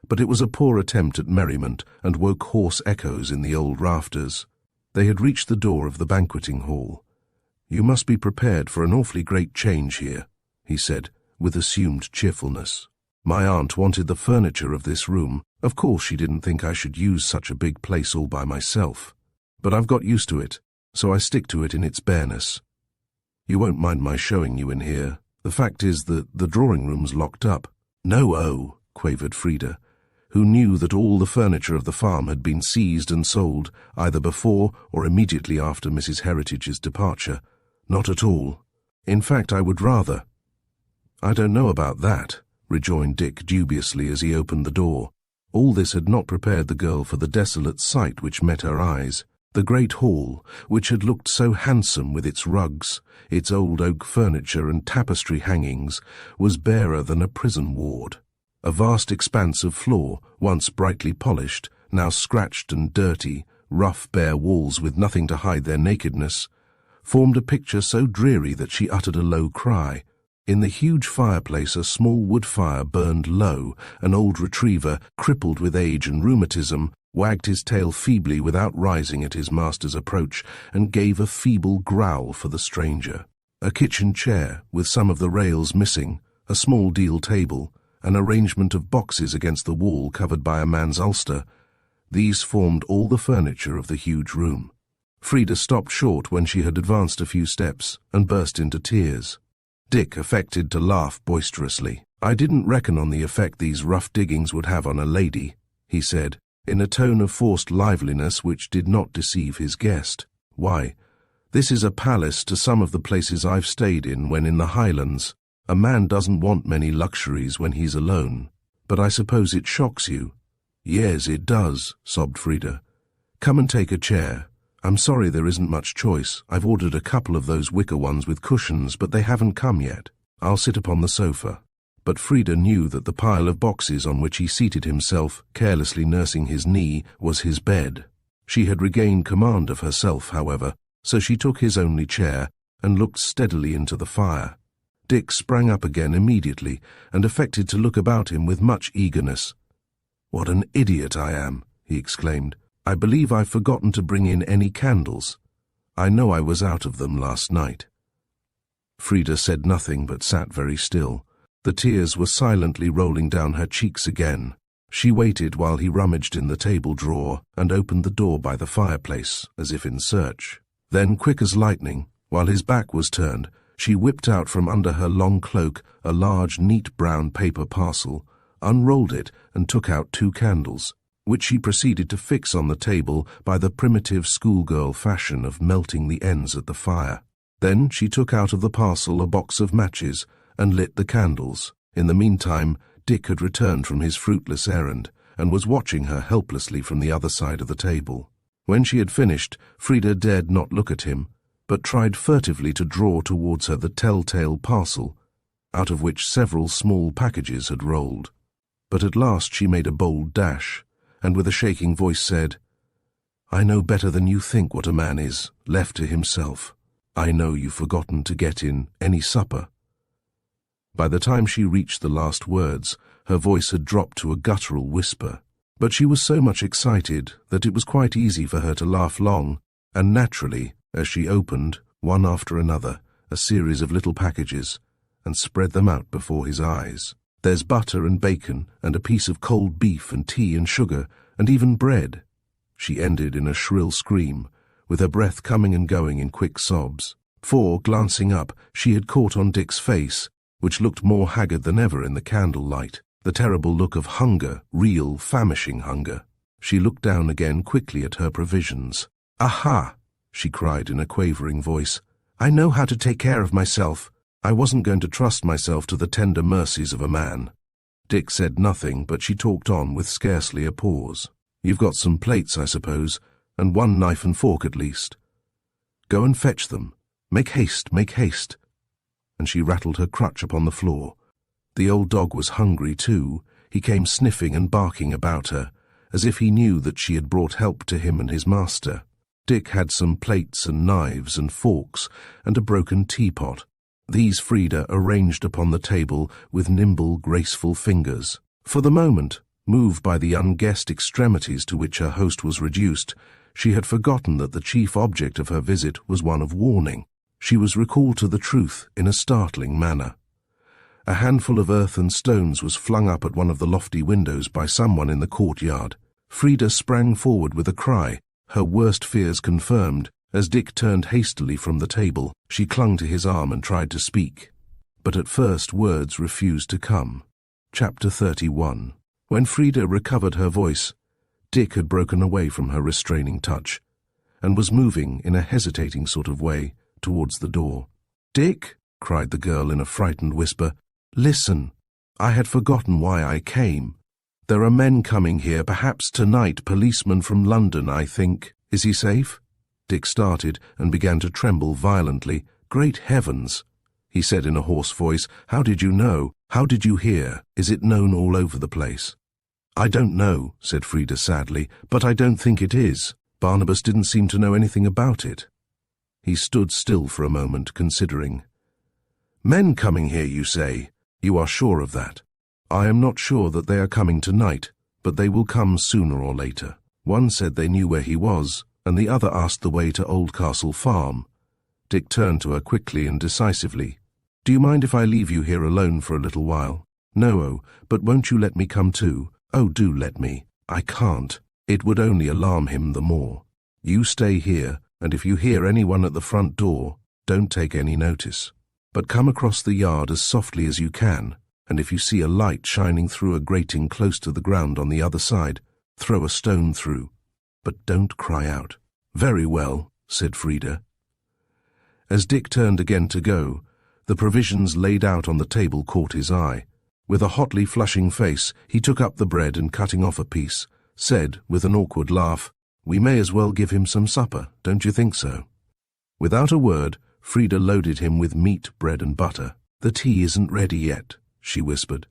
but it was a poor attempt at merriment and woke hoarse echoes in the old rafters. They had reached the door of the banqueting hall. "You must be prepared for an awfully great change here," he said, with assumed cheerfulness. "My aunt wanted the furniture of this room. Of course she didn't think I should use such a big place all by myself. But I've got used to it, so I stick to it in its bareness. You won't mind my showing you in here. The fact is that the drawing room's locked up." "No, oh, quavered Frida, who knew that all the furniture of the farm had been seized and sold either before or immediately after Mrs. Heritage's departure. Not at all. In fact, I would rather. I don't know about that, rejoined Dick dubiously as he opened the door. All this had not prepared the girl for the desolate sight which met her eyes. The great hall, which had looked so handsome with its rugs, its old oak furniture and tapestry hangings, was barer than a prison ward. A vast expanse of floor, once brightly polished, now scratched and dirty, rough bare walls with nothing to hide their nakedness, formed a picture so dreary that she uttered a low cry. In the huge fireplace a small wood fire burned low. An old retriever, crippled with age and rheumatism, wagged his tail feebly without rising at his master's approach, and gave a feeble growl for the stranger. A kitchen chair, with some of the rails missing, a small deal table, an arrangement of boxes against the wall covered by a man's ulster, these formed all the furniture of the huge room. Frida stopped short when she had advanced a few steps, and burst into tears. Dick affected to laugh boisterously. "I didn't reckon on the effect these rough diggings would have on a lady," he said, in a tone of forced liveliness which did not deceive his guest. "Why, this is a palace to some of the places I've stayed in when in the Highlands. A man doesn't want many luxuries when he's alone. But I suppose it shocks you." "Yes, it does," sobbed Frida. "Come and take a chair. I'm sorry there isn't much choice. I've ordered a couple of those wicker ones with cushions, but they haven't come yet. I'll sit upon the sofa." But Frida knew that the pile of boxes on which he seated himself, carelessly nursing his knee, was his bed. She had regained command of herself, however, so she took his only chair and looked steadily into the fire. Dick sprang up again immediately and affected to look about him with much eagerness. "What an idiot I am!" he exclaimed. "I believe I've forgotten to bring in any candles. I know I was out of them last night." Frida said nothing but sat very still. The tears were silently rolling down her cheeks again. She waited while he rummaged in the table drawer and opened the door by the fireplace, as if in search. Then, quick as lightning, while his back was turned, she whipped out from under her long cloak a large, neat brown paper parcel, unrolled it, and took out 2 candles, which she proceeded to fix on the table by the primitive schoolgirl fashion of melting the ends at the fire. Then she took out of the parcel a box of matches and lit the candles. In the meantime, Dick had returned from his fruitless errand and was watching her helplessly from the other side of the table. When she had finished, Frida dared not look at him, but tried furtively to draw towards her the telltale parcel, out of which several small packages had rolled. But at last she made a bold dash, and with a shaking voice said, "I know better than you think what a man is, left to himself. I know you've forgotten to get in any supper." By the time she reached the last words, her voice had dropped to a guttural whisper, but she was so much excited that it was quite easy for her to laugh long and naturally as she opened, one after another, a series of little packages and spread them out before his eyes. "There's butter and bacon and a piece of cold beef and tea and sugar and even bread," she ended in a shrill scream, with her breath coming and going in quick sobs. For, glancing up, she had caught on Dick's face, which looked more haggard than ever in the candlelight, the terrible look of hunger, real, famishing hunger. She looked down again quickly at her provisions. "Aha!" she cried in a quavering voice. "I know how to take care of myself. I wasn't going to trust myself to the tender mercies of a man." Dick said nothing, but she talked on with scarcely a pause. "You've got some plates, I suppose, and 1 knife and fork at least. Go and fetch them. Make haste, make haste." And she rattled her crutch upon the floor. The old dog was hungry too. He came sniffing and barking about her, as if he knew that she had brought help to him and his master. Dick had some plates and knives and forks and a broken teapot. These Frida arranged upon the table with nimble, graceful fingers. For the moment, moved by the unguessed extremities to which her host was reduced, she had forgotten that the chief object of her visit was one of warning. She was recalled to the truth in a startling manner. A handful of earth and stones was flung up at one of the lofty windows by someone in the courtyard. Frida sprang forward with a cry, her worst fears confirmed. As Dick turned hastily from the table, she clung to his arm and tried to speak. But at first words refused to come. Chapter 31. When Frida recovered her voice, Dick had broken away from her restraining touch and was moving in a hesitating sort of way towards the door. "Dick," cried the girl in a frightened whisper, "listen. I had forgotten why I came. There are men coming here, perhaps tonight, policemen from London, I think. Is he safe?" Dick started and began to tremble violently. "Great heavens," he said in a hoarse voice. "How did you know? How did you hear? Is it known all over the place?" "I don't know," said Frida sadly, "but I don't think it is. Barnabas didn't seem to know anything about it." He stood still for a moment, considering. "Men coming here, you say? You are sure of that?" "I am not sure that they are coming tonight, but they will come sooner or later. One said they knew where he was, and the other asked the way to Oldcastle Farm." Dick turned to her quickly and decisively. "Do you mind if I leave you here alone for a little while?" "No, but won't you let me come too?" "Oh, do let me." "I can't. It would only alarm him the more. You stay here, and if you hear anyone at the front door, don't take any notice. But come across the yard as softly as you can, and if you see a light shining through a grating close to the ground on the other side, throw a stone through. But don't cry out." "Very well," said Frida. As Dick turned again to go, the provisions laid out on the table caught his eye. With a hotly flushing face, he took up the bread and, cutting off a piece, said with an awkward laugh, "We may as well give him some supper, don't you think so?" Without a word, Frida loaded him with meat, bread and butter. "The tea isn't ready yet," she whispered.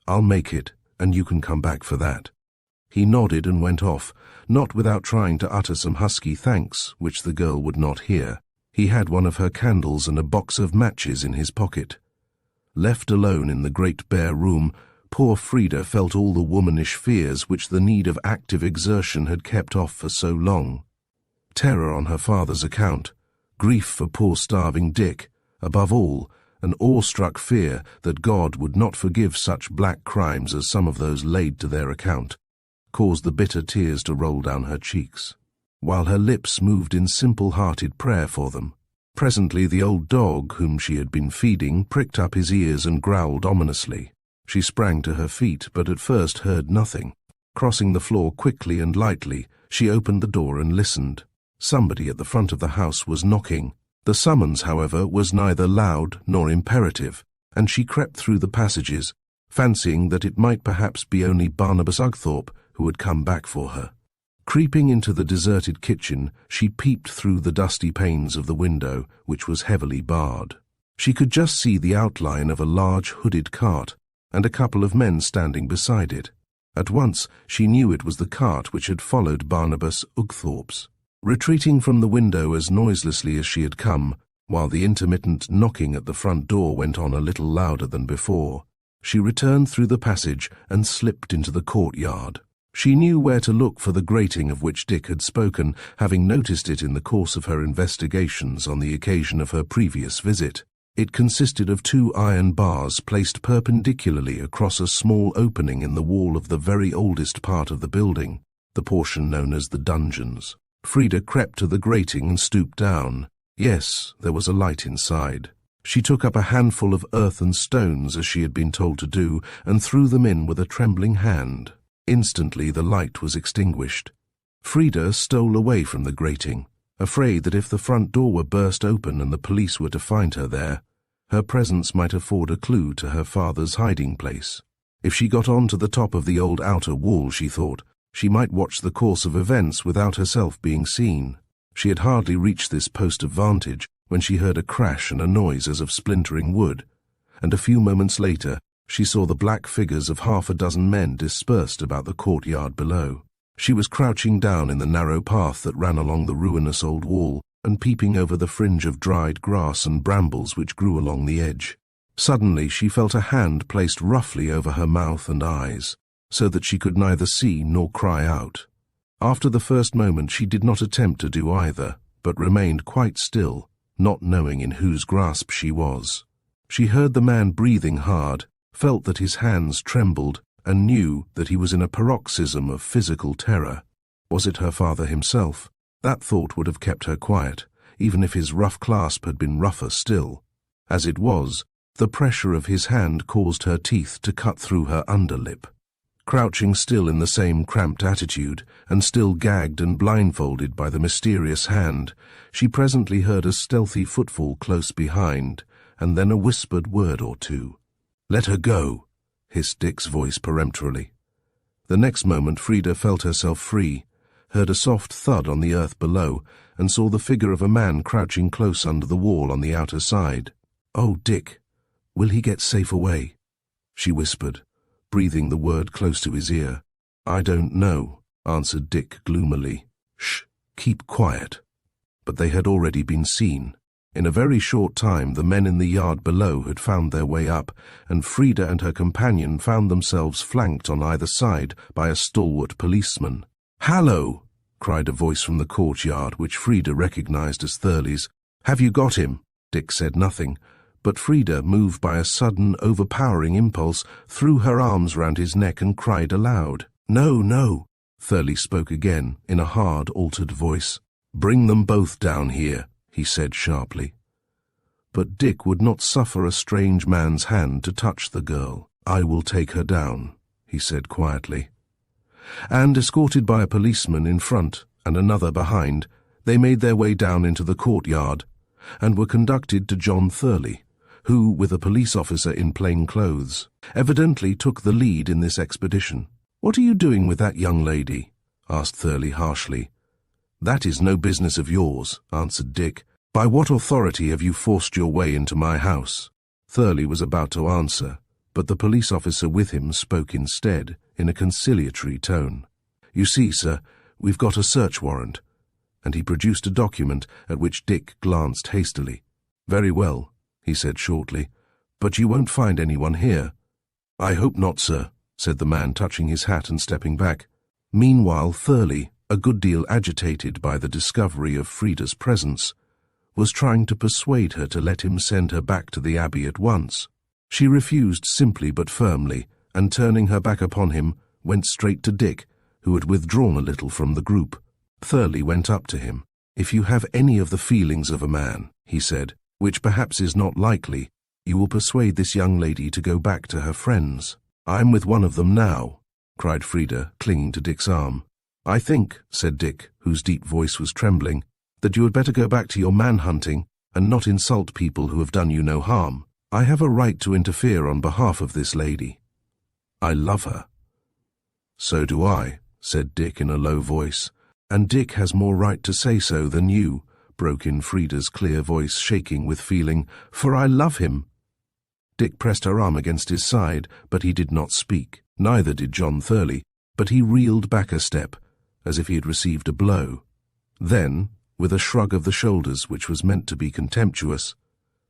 "I'll make it, and you can come back for that." He nodded and went off, not without trying to utter some husky thanks, which the girl would not hear. He had one of her candles and a box of matches in his pocket. Left alone in the great bare room, poor Frida felt all the womanish fears which the need of active exertion had kept off for so long. Terror on her father's account, grief for poor starving Dick, above all, an awestruck fear that God would not forgive such black crimes as some of those laid to their account, caused the bitter tears to roll down her cheeks, while her lips moved in simple-hearted prayer for them. Presently the old dog, whom she had been feeding, pricked up his ears and growled ominously. She sprang to her feet, but at first heard nothing. Crossing the floor quickly and lightly, she opened the door and listened. Somebody at the front of the house was knocking. The summons, however, was neither loud nor imperative, and she crept through the passages, fancying that it might perhaps be only Barnabas Ugthorpe who had come back for her. Creeping into the deserted kitchen, she peeped through the dusty panes of the window, which was heavily barred. She could just see the outline of a large hooded cart, and a couple of men standing beside it. At once she knew it was the cart which had followed Barnabas Ugthorpe's. Retreating from the window as noiselessly as she had come, while the intermittent knocking at the front door went on a little louder than before, she returned through the passage and slipped into the courtyard. She knew where to look for the grating of which Dick had spoken, having noticed it in the course of her investigations on the occasion of her previous visit. It consisted of 2 iron bars placed perpendicularly across a small opening in the wall of the very oldest part of the building, the portion known as the dungeons. Frida crept to the grating and stooped down. Yes, there was a light inside. She took up a handful of earth and stones, as she had been told to do, and threw them in with a trembling hand. Instantly the light was extinguished. Frida stole away from the grating, afraid that if the front door were burst open and the police were to find her there, her presence might afford a clue to her father's hiding place. If she got on to the top of the old outer wall, she thought, she might watch the course of events without herself being seen. She had hardly reached this post of vantage when she heard a crash and a noise as of splintering wood, and a few moments later she saw the black figures of 6 men dispersed about the courtyard below. She was crouching down in the narrow path that ran along the ruinous old wall and peeping over the fringe of dried grass and brambles which grew along the edge. Suddenly she felt a hand placed roughly over her mouth and eyes, so that she could neither see nor cry out. After the first moment she did not attempt to do either, but remained quite still, not knowing in whose grasp she was. She heard the man breathing hard, felt that his hands trembled, and knew that he was in a paroxysm of physical terror. Was it her father himself? That thought would have kept her quiet, even if his rough clasp had been rougher still. As it was, The pressure of his hand caused her teeth to cut through her underlip. Crouching still in the same cramped attitude, and still gagged and blindfolded by the mysterious hand, she presently heard a stealthy footfall close behind, and then a whispered word or two. "Let her go," hissed Dick's voice peremptorily. The next moment Frida felt herself free, heard a soft thud on the earth below, and saw the figure of a man crouching close under the wall on the outer side. "Oh, Dick, will he get safe away?" she whispered, breathing the word close to his ear. "I don't know," answered Dick gloomily. "Shh, keep quiet." But they had already been seen. In a very short time the men in the yard below had found their way up, and Frida and her companion found themselves flanked on either side by a stalwart policeman. "Hallo!" cried a voice from the courtyard, which Frida recognized as Thurley's. "Have you got him?" Dick said nothing, but Frida, moved by a sudden, overpowering impulse, threw her arms round his neck and cried aloud. "No, no," Thurley spoke again, in a hard, altered voice. "Bring them both down here," he said sharply. But Dick would not suffer a strange man's hand to touch the girl. "I will take her down," he said quietly. And, escorted by a policeman in front and another behind, they made their way down into the courtyard, and were conducted to John Thurley, who, with a police officer in plain clothes, evidently took the lead in this expedition. "What are you doing with that young lady?" asked Thurley harshly. "That is no business of yours," answered Dick. "By what authority have you forced your way into my house?" Thurley was about to answer, but the police officer with him spoke instead, in a conciliatory tone. "You see, sir, we've got a search warrant," and he produced a document at which Dick glanced hastily. "Very well," he said shortly, "but you won't find anyone here." "I hope not, sir," said the man, touching his hat and stepping back. Meanwhile Thurley, a good deal agitated by the discovery of Frida's presence, was trying to persuade her to let him send her back to the Abbey at once. She refused simply but firmly, and turning her back upon him, went straight to Dick, who had withdrawn a little from the group. Thurley went up to him. "If you have any of the feelings of a man," he said, "which perhaps is not likely, you will persuade this young lady to go back to her friends." "I'm with one of them now," cried Frida, clinging to Dick's arm. "I think," said Dick, whose deep voice was trembling, "that you had better go back to your man-hunting and not insult people who have done you no harm. I have a right to interfere on behalf of this lady. I love her." "So do I," said Dick in a low voice. "And Dick has more right to say so than you," broke in Frida's clear voice, shaking with feeling, "for I love him." Dick pressed her arm against his side, but he did not speak. Neither did John Thurley, but he reeled back a step, as if he had received a blow. Then, with a shrug of the shoulders which was meant to be contemptuous,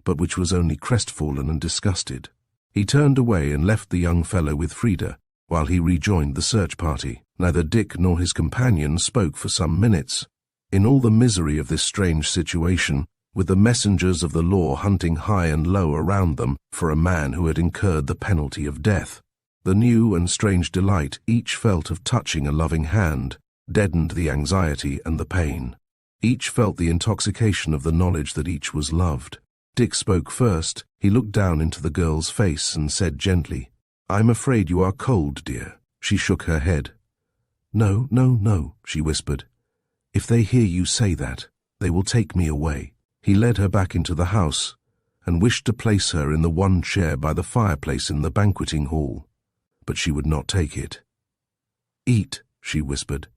but which was only crestfallen and disgusted, he turned away and left the young fellow with Frida, while he rejoined the search party. Neither Dick nor his companion spoke for some minutes. In all the misery of this strange situation, with the messengers of the law hunting high and low around them for a man who had incurred the penalty of death, the new and strange delight each felt of touching a loving hand deadened the anxiety and the pain. Each felt the intoxication of the knowledge that each was loved. Dick spoke first. He looked down into the girl's face and said gently, "I'm afraid you are cold, dear." She shook her head. "No, no, no," she whispered. "If they hear you say that, they will take me away." He led her back into the house and wished to place her in the one chair by the fireplace in the banqueting hall, but she would not take it. "Eat," she whispered.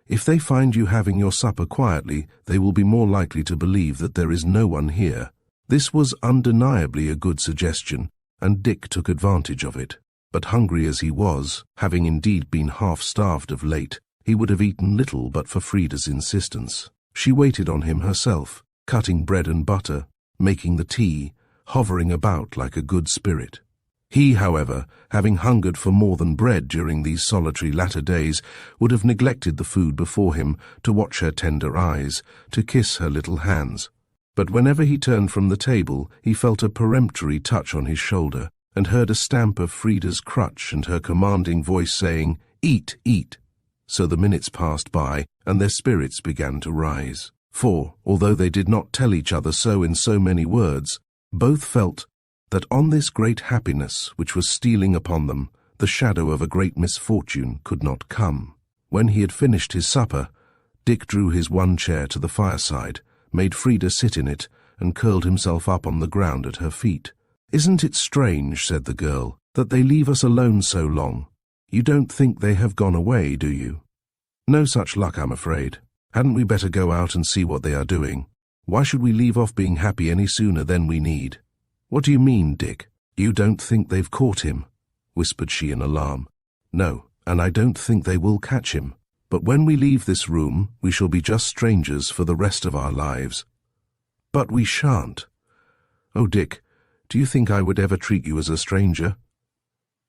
"If they find you having your supper quietly, they will be more likely to believe that there is no one here." This was undeniably a good suggestion, and Dick took advantage of it. But hungry as he was, having indeed been half-starved of late, he would have eaten little but for Frida's insistence. She waited on him herself, cutting bread and butter, making the tea, hovering about like a good spirit. He, however, having hungered for more than bread during these solitary latter days, would have neglected the food before him to watch her tender eyes, to kiss her little hands. But whenever he turned from the table, he felt a peremptory touch on his shoulder, and heard a stamp of Frida's crutch and her commanding voice saying, "Eat, eat." So the minutes passed by, and their spirits began to rise. For, although they did not tell each other so in so many words, both felt that on this great happiness which was stealing upon them, the shadow of a great misfortune could not come. When he had finished his supper, Dick drew his one chair to the fireside, made Frida sit in it, and curled himself up on the ground at her feet. "Isn't it strange," said the girl, "that they leave us alone so long? You don't think they have gone away, do you?" "No such luck, I'm afraid. Hadn't we better go out and see what they are doing? Why should we leave off being happy any sooner than we need?" "What do you mean, Dick? You don't think they've caught him?" whispered she in alarm. "No, and I don't think they will catch him. But when we leave this room, we shall be just strangers for the rest of our lives." "But we shan't." "Oh, Dick, do you think I would ever treat you as a stranger?"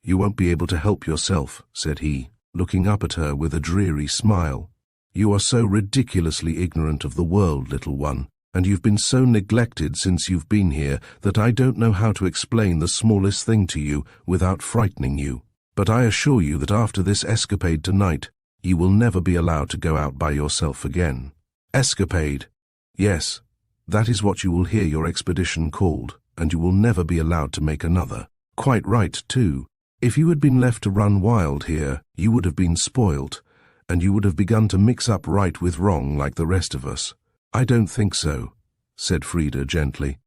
"You won't be able to help yourself," said he, looking up at her with a dreary smile. "You are so ridiculously ignorant of the world, little one, and you've been so neglected since you've been here that I don't know how to explain the smallest thing to you without frightening you. But I assure you that after this escapade tonight, you will never be allowed to go out by yourself again." "Escapade? Yes, that is what you will hear your expedition called, and you will never be allowed to make another. Quite right, too. If you had been left to run wild here, you would have been spoilt, and you would have begun to mix up right with wrong like the rest of us." "I don't think so," said Frida gently.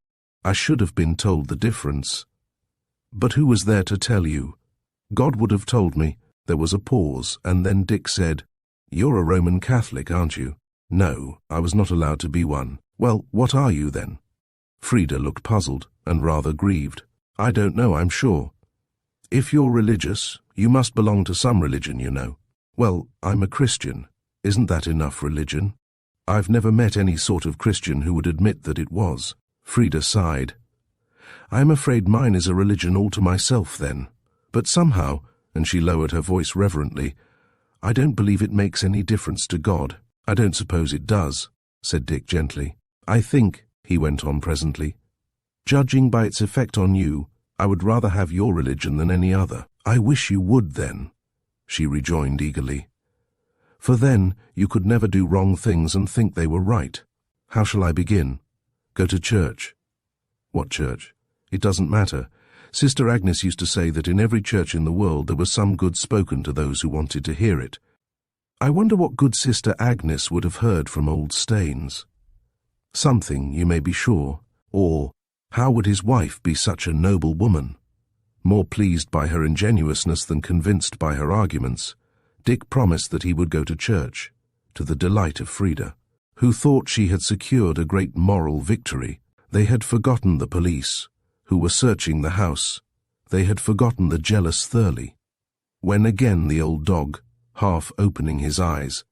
"I should have been told the difference." "But who was there to tell you?" "God would have told me." There was a pause, and then Dick said, "You're a Roman Catholic, aren't you?" "No, I was not allowed to be one." "Well, what are you then?" Frida looked puzzled and rather grieved. "I don't know, I'm sure." "If you're religious, you must belong to some religion, you know." "Well, I'm a Christian. Isn't that enough religion?" "I've never met any sort of Christian who would admit that it was." Frida sighed. "I'm afraid mine is a religion all to myself, then. But somehow," and she lowered her voice reverently, "I don't believe it makes any difference to God." "I don't suppose it does," said Dick gently. "I think," he went on presently, "judging by its effect on you, I would rather have your religion than any other." "I wish you would, then," she rejoined eagerly. "For then you could never do wrong things and think they were right. How shall I begin? Go to church?" "What church?" "It doesn't matter. Sister Agnes used to say that in every church in the world there was some good spoken to those who wanted to hear it. I wonder what good Sister Agnes would have heard from old Staines. Something, you may be sure. Or, how would his wife be such a noble woman?" More pleased by her ingenuousness than convinced by her arguments, Dick promised that he would go to church, to the delight of Frida, who thought she had secured a great moral victory. They had forgotten the police, who were searching the house. They had forgotten the jealous Thurley. When again the old dog, half opening his eyes,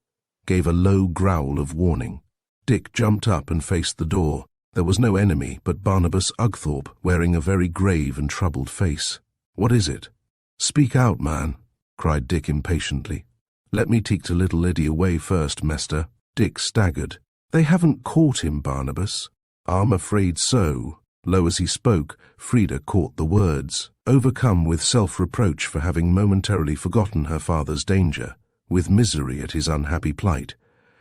gave a low growl of warning, Dick jumped up and faced the door. There was no enemy but Barnabas Ugthorpe, wearing a very grave and troubled face. "What is it?" "Speak out, man," cried Dick impatiently. "Let me take the little Liddy away first, Mester." Dick staggered. "They haven't caught him, Barnabas." "I'm afraid so." Low as he spoke, Frida caught the words. Overcome with self-reproach for having momentarily forgotten her father's danger, with misery at his unhappy plight,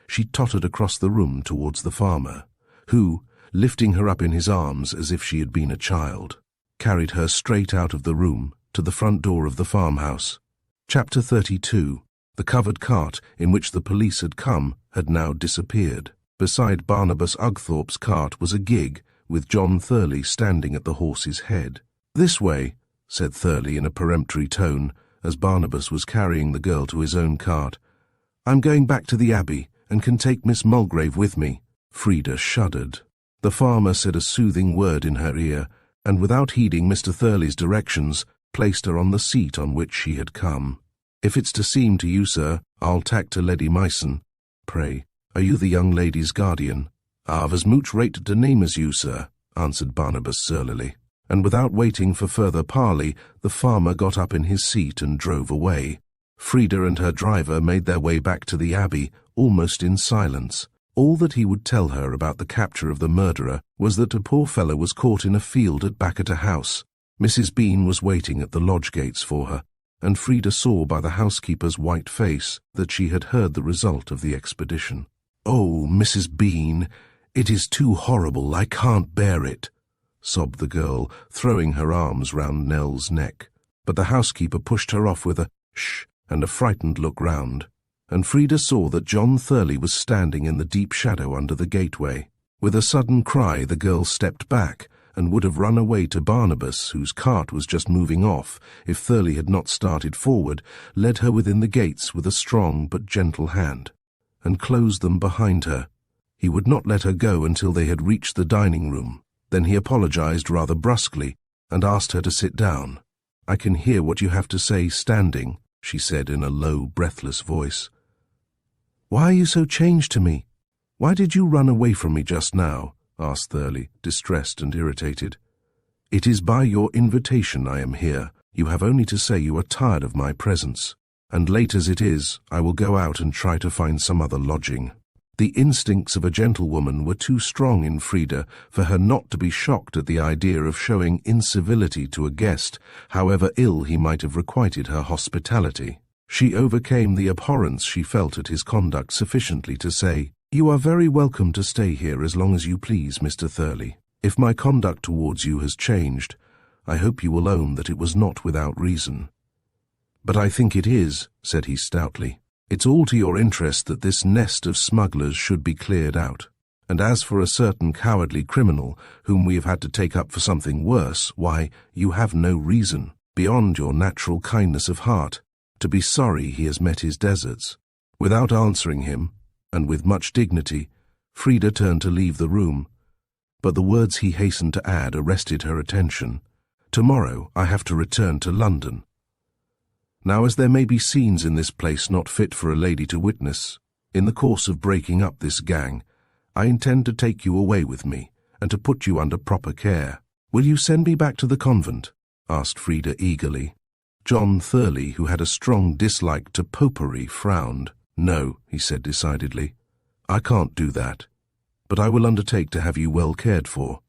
she tottered across the room towards the farmer, who, lifting her up in his arms as if she had been a child, carried her straight out of the room to the front door of the farmhouse. Chapter 32. The covered cart in which the police had come had now disappeared. Beside Barnabas Ugthorpe's cart was a gig, with John Thurley standing at the horse's head. "This way," said Thurley in a peremptory tone, as Barnabas was carrying the girl to his own cart. "I'm going back to the Abbey, and can take Miss Mulgrave with me." Frida shuddered. The farmer said a soothing word in her ear, and without heeding Mr. Thurley's directions, placed her on the seat on which she had come. "If it's to seem to you, sir, I'll tack to Lady Myson." "Pray, are you the young lady's guardian?" "I've as much right to name as you, sir," answered Barnabas surlily. And without waiting for further parley, the farmer got up in his seat and drove away. Frida and her driver made their way back to the Abbey, almost in silence. All that he would tell her about the capture of the murderer was that a poor fellow was caught in a field at Backeta House. Mrs. Bean was waiting at the lodge gates for her, and Frida saw by the housekeeper's white face that she had heard the result of the expedition. "Oh, Mrs. Bean, it is too horrible, I can't bear it," sobbed the girl, throwing her arms round Nell's neck. But the housekeeper pushed her off with a shh and a frightened look round, and Frida saw that John Thurley was standing in the deep shadow under the gateway. With a sudden cry, the girl stepped back and would have run away to Barnabas, whose cart was just moving off, if Thurley had not started forward, led her within the gates with a strong but gentle hand, and closed them behind her. He would not let her go until they had reached the dining room. Then he apologized rather brusquely and asked her to sit down. "I can hear what you have to say standing," she said in a low, breathless voice. "Why are you so changed to me? Why did you run away from me just now?" asked Thurley, distressed and irritated. "It is by your invitation I am here. You have only to say you are tired of my presence, and late as it is, I will go out and try to find some other lodging." The instincts of a gentlewoman were too strong in Frida for her not to be shocked at the idea of showing incivility to a guest, however ill he might have requited her hospitality. She overcame the abhorrence she felt at his conduct sufficiently to say, "You are very welcome to stay here as long as you please, Mr. Thurley. If my conduct towards you has changed, I hope you will own that it was not without reason." "But I think it is," said he stoutly. "It's all to your interest that this nest of smugglers should be cleared out. And as for a certain cowardly criminal whom we have had to take up for something worse, why, you have no reason, beyond your natural kindness of heart, to be sorry he has met his deserts." Without answering him, and with much dignity, Frida turned to leave the room, but the words he hastened to add arrested her attention. "Tomorrow I have to return to London. Now, as there may be scenes in this place not fit for a lady to witness, in the course of breaking up this gang, I intend to take you away with me, and to put you under proper care. Will you send me back to the convent?" asked Frida eagerly. John Thurley, who had a strong dislike to popery, frowned. "No," he said decidedly, "I can't do that, but I will undertake to have you well cared for."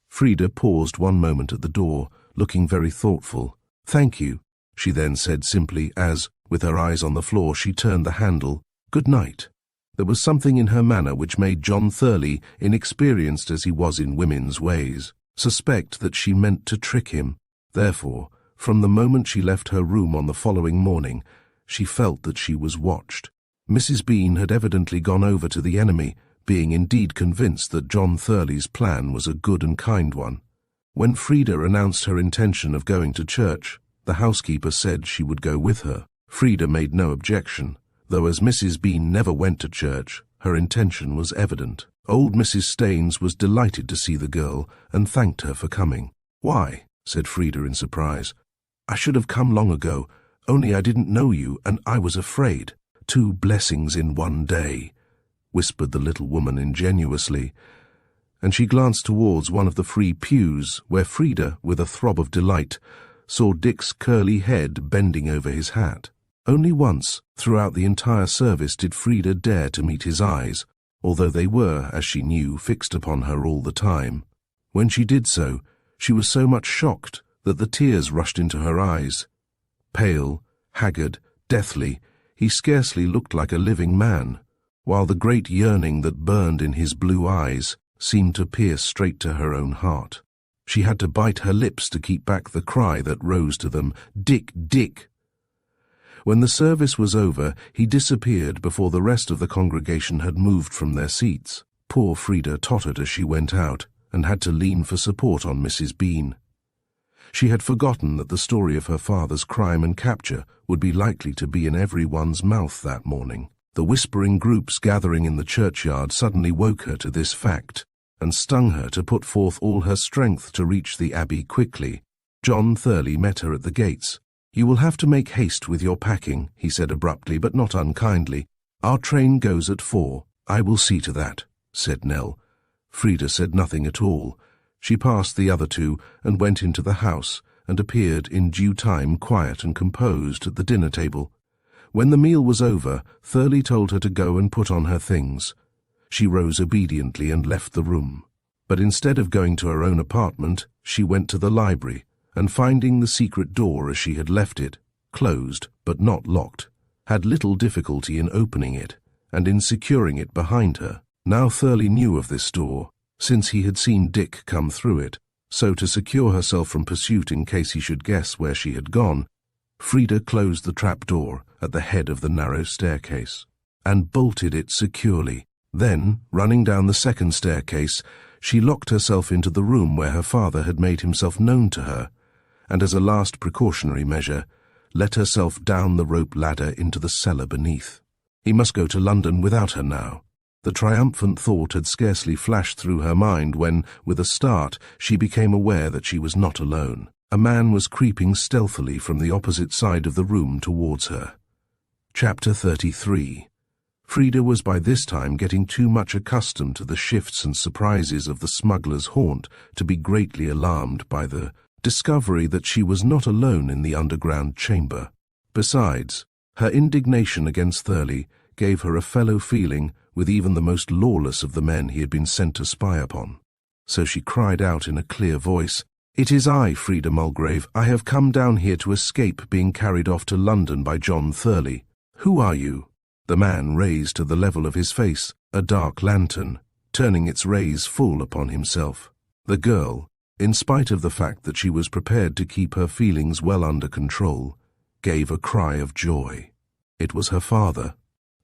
Frida paused one moment at the door, looking very thoughtful. "Thank you," she then said simply as, with her eyes on the floor, she turned the handle. "Good night." There was something in her manner which made John Thurley, inexperienced as he was in women's ways, suspect that she meant to trick him. Therefore, from the moment she left her room on the following morning, she felt that she was watched. Mrs. Bean had evidently gone over to the enemy, being indeed convinced that John Thurley's plan was a good and kind one. When Frida announced her intention of going to church, the housekeeper said she would go with her. Frida made no objection, though as Mrs. Bean never went to church, her intention was evident. Old Mrs. Staines was delighted to see the girl and thanked her for coming. "Why," said Frida in surprise, "I should have come long ago, only I didn't know you and I was afraid." "Two blessings in one day," whispered the little woman ingenuously, and she glanced towards one of the free pews, where Frida, with a throb of delight, saw Dick's curly head bending over his hat. Only once, throughout the entire service, did Frida dare to meet his eyes, although they were, as she knew, fixed upon her all the time. When she did so, she was so much shocked that the tears rushed into her eyes. Pale, haggard, deathly, he scarcely looked like a living man, while the great yearning that burned in his blue eyes seemed to pierce straight to her own heart. She had to bite her lips to keep back the cry that rose to them, "Dick, Dick!" When the service was over, he disappeared before the rest of the congregation had moved from their seats. Poor Frida tottered as she went out, and had to lean for support on Mrs. Bean. She had forgotten that the story of her father's crime and capture would be likely to be in everyone's mouth that morning. The whispering groups gathering in the churchyard suddenly woke her to this fact, and stung her to put forth all her strength to reach the Abbey quickly. John Thurley met her at the gates. "You will have to make haste with your packing," he said abruptly but not unkindly. "Our train goes at 4. "I will see to that," said Nell. Frida said nothing at all. She passed the other two and went into the house, and appeared in due time quiet and composed at the dinner table. When the meal was over, Thurley told her to go and put on her things. She rose obediently and left the room. But instead of going to her own apartment, she went to the library, and finding the secret door as she had left it, closed but not locked, had little difficulty in opening it and in securing it behind her. Now Thurley knew of this door, since he had seen Dick come through it. So to secure herself from pursuit in case he should guess where she had gone, Frida closed the trapdoor at the head of the narrow staircase and bolted it securely. Then, running down the second staircase, she locked herself into the room where her father had made himself known to her, and as a last precautionary measure, let herself down the rope ladder into the cellar beneath. He must go to London without her now. The triumphant thought had scarcely flashed through her mind when, with a start, she became aware that she was not alone. A man was creeping stealthily from the opposite side of the room towards her. Chapter 33. Frida was by this time getting too much accustomed to the shifts and surprises of the smuggler's haunt to be greatly alarmed by the discovery that she was not alone in the underground chamber. Besides, her indignation against Thurley gave her a fellow feeling with even the most lawless of the men he had been sent to spy upon. So she cried out in a clear voice, "It is I, Frida Mulgrave. I have come down here to escape being carried off to London by John Thurley. Who are you?" The man raised to the level of his face a dark lantern, turning its rays full upon himself. The girl, in spite of the fact that she was prepared to keep her feelings well under control, gave a cry of joy. It was her father.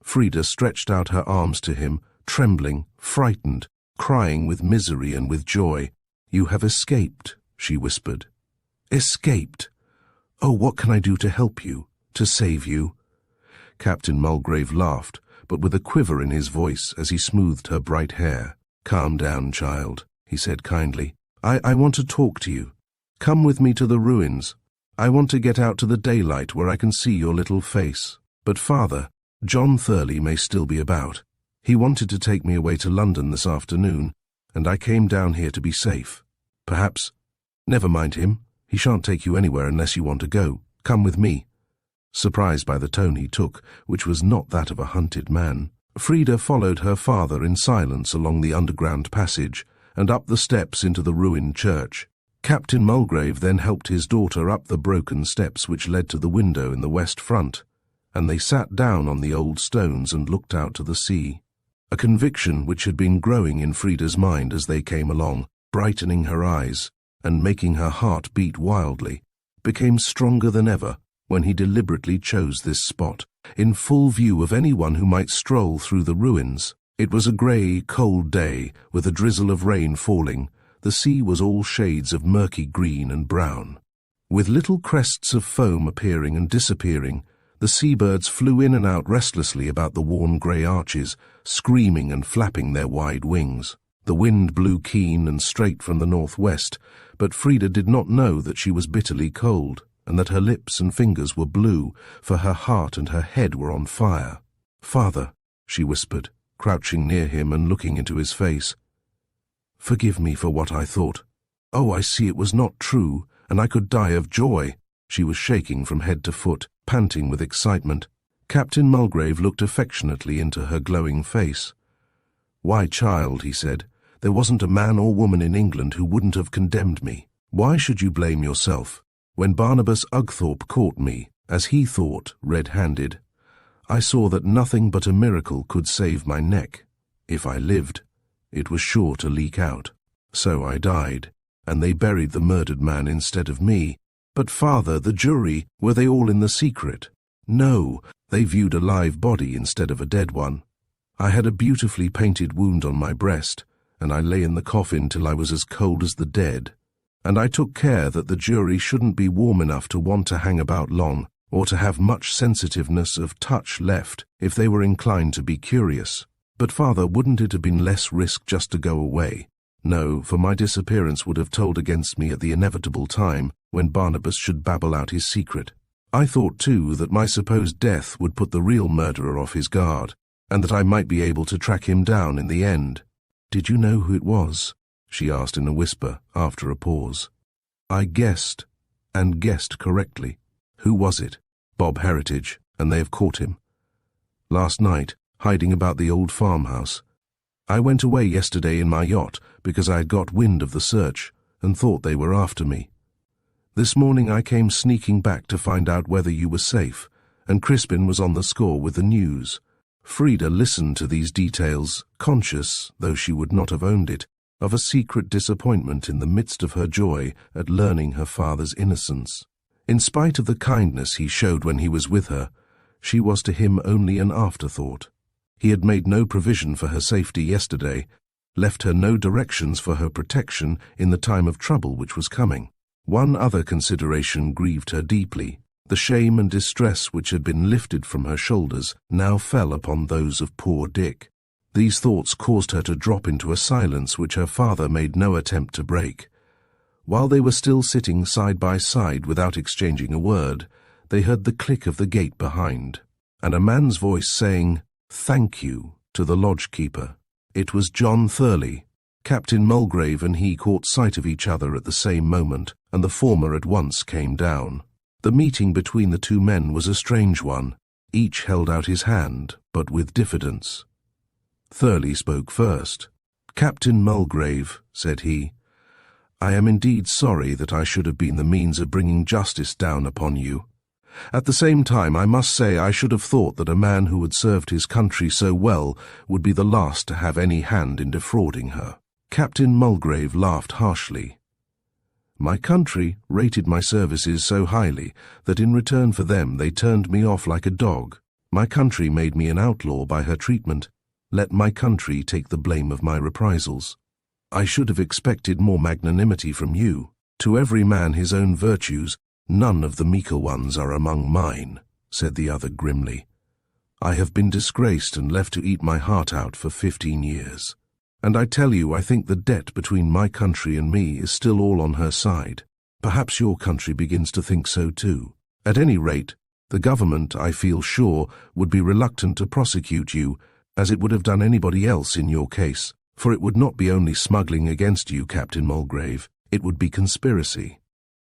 Frida stretched out her arms to him, trembling, frightened, crying with misery and with joy. "You have escaped," she whispered. "Escaped? Oh, what can I do to help you, to save you?" Captain Mulgrave laughed, but with a quiver in his voice as he smoothed her bright hair. "Calm down, child," he said kindly. I want to talk to you. Come with me to the ruins. I want to get out to the daylight where I can see your little face. But father, John Thurley may still be about. He wanted to take me away to London this afternoon, and I came down here to be safe. Perhaps— Never mind him. He shan't take you anywhere unless you want to go. Come with me." Surprised by the tone he took, which was not that of a hunted man, Frida followed her father in silence along the underground passage and up the steps into the ruined church. Captain Mulgrave then helped his daughter up the broken steps which led to the window in the west front, and they sat down on the old stones and looked out to the sea. A conviction which had been growing in Frida's mind as they came along, brightening her eyes and making her heart beat wildly, became stronger than ever when he deliberately chose this spot, in full view of anyone who might stroll through the ruins. It was a grey, cold day, with a drizzle of rain falling. The sea was all shades of murky green and brown. With little crests of foam appearing and disappearing, the seabirds flew in and out restlessly about the worn grey arches, screaming and flapping their wide wings. The wind blew keen and straight from the northwest, but Frida did not know that she was bitterly cold, and that her lips and fingers were blue, for her heart and her head were on fire. "Father," she whispered, crouching near him and looking into his face. "Forgive me for what I thought. Oh, I see it was not true, and I could die of joy." She was shaking from head to foot, panting with excitement. Captain Mulgrave looked affectionately into her glowing face. "Why, child," he said, "there wasn't a man or woman in England who wouldn't have condemned me. Why should you blame yourself? When Barnabas Ugthorpe caught me, as he thought, red-handed, I saw that nothing but a miracle could save my neck. If I lived, it was sure to leak out. So I died, and they buried the murdered man instead of me. But father, the jury, were they all in the secret? No, they viewed a live body instead of a dead one. I had a beautifully painted wound on my breast, and I lay in the coffin till I was as cold as the dead. And I took care that the jury shouldn't be warm enough to want to hang about long, or to have much sensitiveness of touch left if they were inclined to be curious. But father, wouldn't it have been less risk just to go away? No, for my disappearance would have told against me at the inevitable time when Barnabas should babble out his secret. I thought, too, that my supposed death would put the real murderer off his guard, and that I might be able to track him down in the end." "Did you know who it was?" she asked in a whisper, after a pause. "I guessed, and guessed correctly." "Who was it?" "Bob Heritage, and they have caught him. Last night, hiding about the old farmhouse. I went away yesterday in my yacht because I had got wind of the search and thought they were after me. This morning I came sneaking back to find out whether you were safe, and Crispin was on the score with the news." Frida listened to these details, conscious, though she would not have owned it, of a secret disappointment in the midst of her joy at learning her father's innocence. In spite of the kindness he showed when he was with her, she was to him only an afterthought. He had made no provision for her safety yesterday, left her no directions for her protection in the time of trouble which was coming. One other consideration grieved her deeply. The shame and distress which had been lifted from her shoulders now fell upon those of poor Dick. These thoughts caused her to drop into a silence which her father made no attempt to break. While they were still sitting side by side without exchanging a word, they heard the click of the gate behind, and a man's voice saying, "Thank you," to the lodge-keeper. It was John Thurley. Captain Mulgrave and he caught sight of each other at the same moment, and the former at once came down. The meeting between the two men was a strange one. Each held out his hand, but with diffidence. Thurley spoke first. "Captain Mulgrave," said he, "I am indeed sorry that I should have been the means of bringing justice down upon you. At the same time, I must say I should have thought that a man who had served his country so well would be the last to have any hand in defrauding her." Captain Mulgrave laughed harshly. "My country rated my services so highly that in return for them they turned me off like a dog. My country made me an outlaw by her treatment. Let my country take the blame of my reprisals. I should have expected more magnanimity from you. To every man his own virtues, none of the meeker ones are among mine," said the other grimly. "I have been disgraced and left to eat my heart out for 15 years. And I tell you, I think the debt between my country and me is still all on her side. Perhaps your country begins to think so too. At any rate, the government, I feel sure, would be reluctant to prosecute you, as it would have done anybody else in your case, for it would not be only smuggling against you, Captain Mulgrave, it would be conspiracy.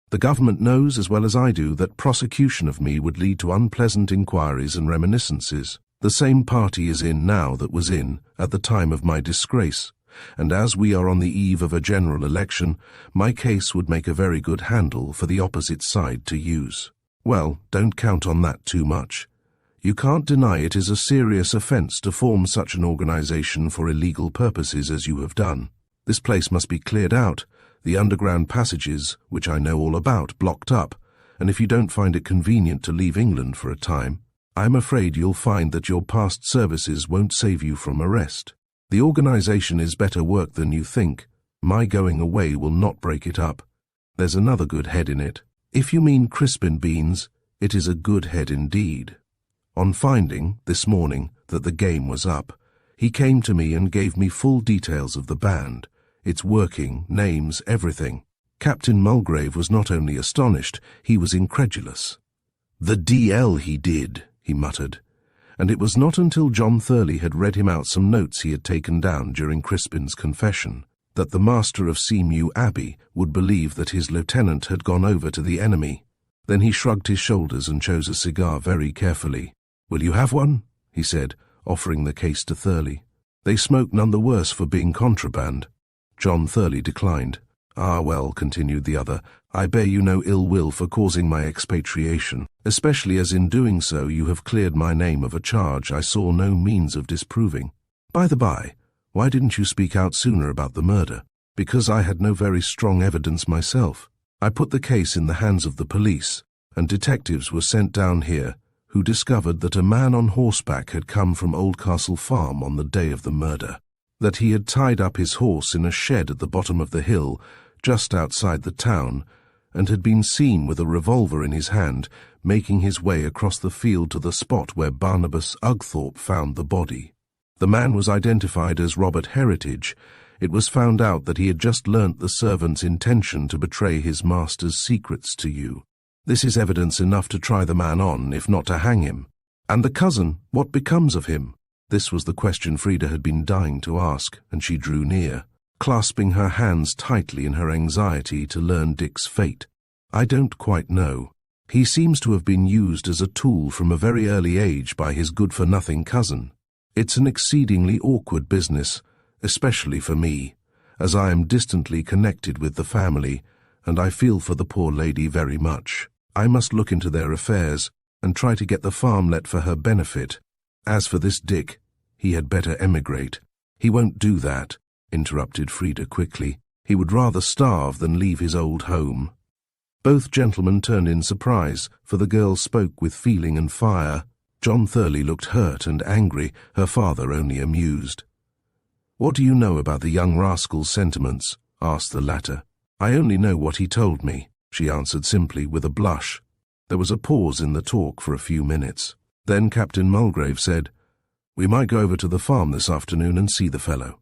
The government knows as well as I do that prosecution of me would lead to unpleasant inquiries and reminiscences. The same party is in now that was in at the time of my disgrace, and as we are on the eve of a general election, my case would make a very good handle for the opposite side to use. Well, don't count on that too much. You can't deny it is a serious offence to form such an organization for illegal purposes as you have done. This place must be cleared out, the underground passages, which I know all about, blocked up, and if you don't find it convenient to leave England for a time, I'm afraid you'll find that your past services won't save you from arrest. The organization is better work than you think. My going away will not break it up. There's another good head in it. If you mean Crispin Beans, it is a good head indeed. On finding, this morning, that the game was up, he came to me and gave me full details of the band, its working, names, everything. Captain Mulgrave was not only astonished, he was incredulous. "The DL he did," he muttered, and it was not until John Thurley had read him out some notes he had taken down during Crispin's confession that the master of Mew Abbey would believe that his lieutenant had gone over to the enemy. Then he shrugged his shoulders and chose a cigar very carefully. "Will you have one?" he said, offering the case to Thurley. "They smoke none the worse for being contraband." John Thurley declined. "Ah, well," continued the other, "I bear you no ill will for causing my expatriation, especially as in doing so you have cleared my name of a charge I saw no means of disproving. By the by, why didn't you speak out sooner about the murder?" "Because I had no very strong evidence myself. I put the case in the hands of the police, and detectives were sent down here, who discovered that a man on horseback had come from Oldcastle Farm on the day of the murder, that he had tied up his horse in a shed at the bottom of the hill, just outside the town, and had been seen with a revolver in his hand, making his way across the field to the spot where Barnabas Ugthorpe found the body. The man was identified as Robert Heritage. It was found out that he had just learnt the servant's intention to betray his master's secrets to you. This is evidence enough to try the man on, if not to hang him. And the cousin, what becomes of him? This was the question Frida had been dying to ask, and she drew near, clasping her hands tightly in her anxiety to learn Dick's fate. "I don't quite know. He seems to have been used as a tool from a very early age by his good-for-nothing cousin. It's an exceedingly awkward business, especially for me, as I am distantly connected with the family, and I feel for the poor lady very much. I must look into their affairs and try to get the farm let for her benefit. As for this Dick, he had better emigrate. He won't do that. interrupted Frida quickly. He would rather starve than leave his old home. Both gentlemen turned in surprise, for the girl spoke with feeling and fire. John Thurley looked hurt and angry, her father only amused. "What do you know about the young rascal's sentiments?" asked the latter. "I only know what he told me," she answered simply, with a blush. There was a pause in the talk for a few minutes. Then Captain Mulgrave said, "We might go over to the farm this afternoon and see the fellow."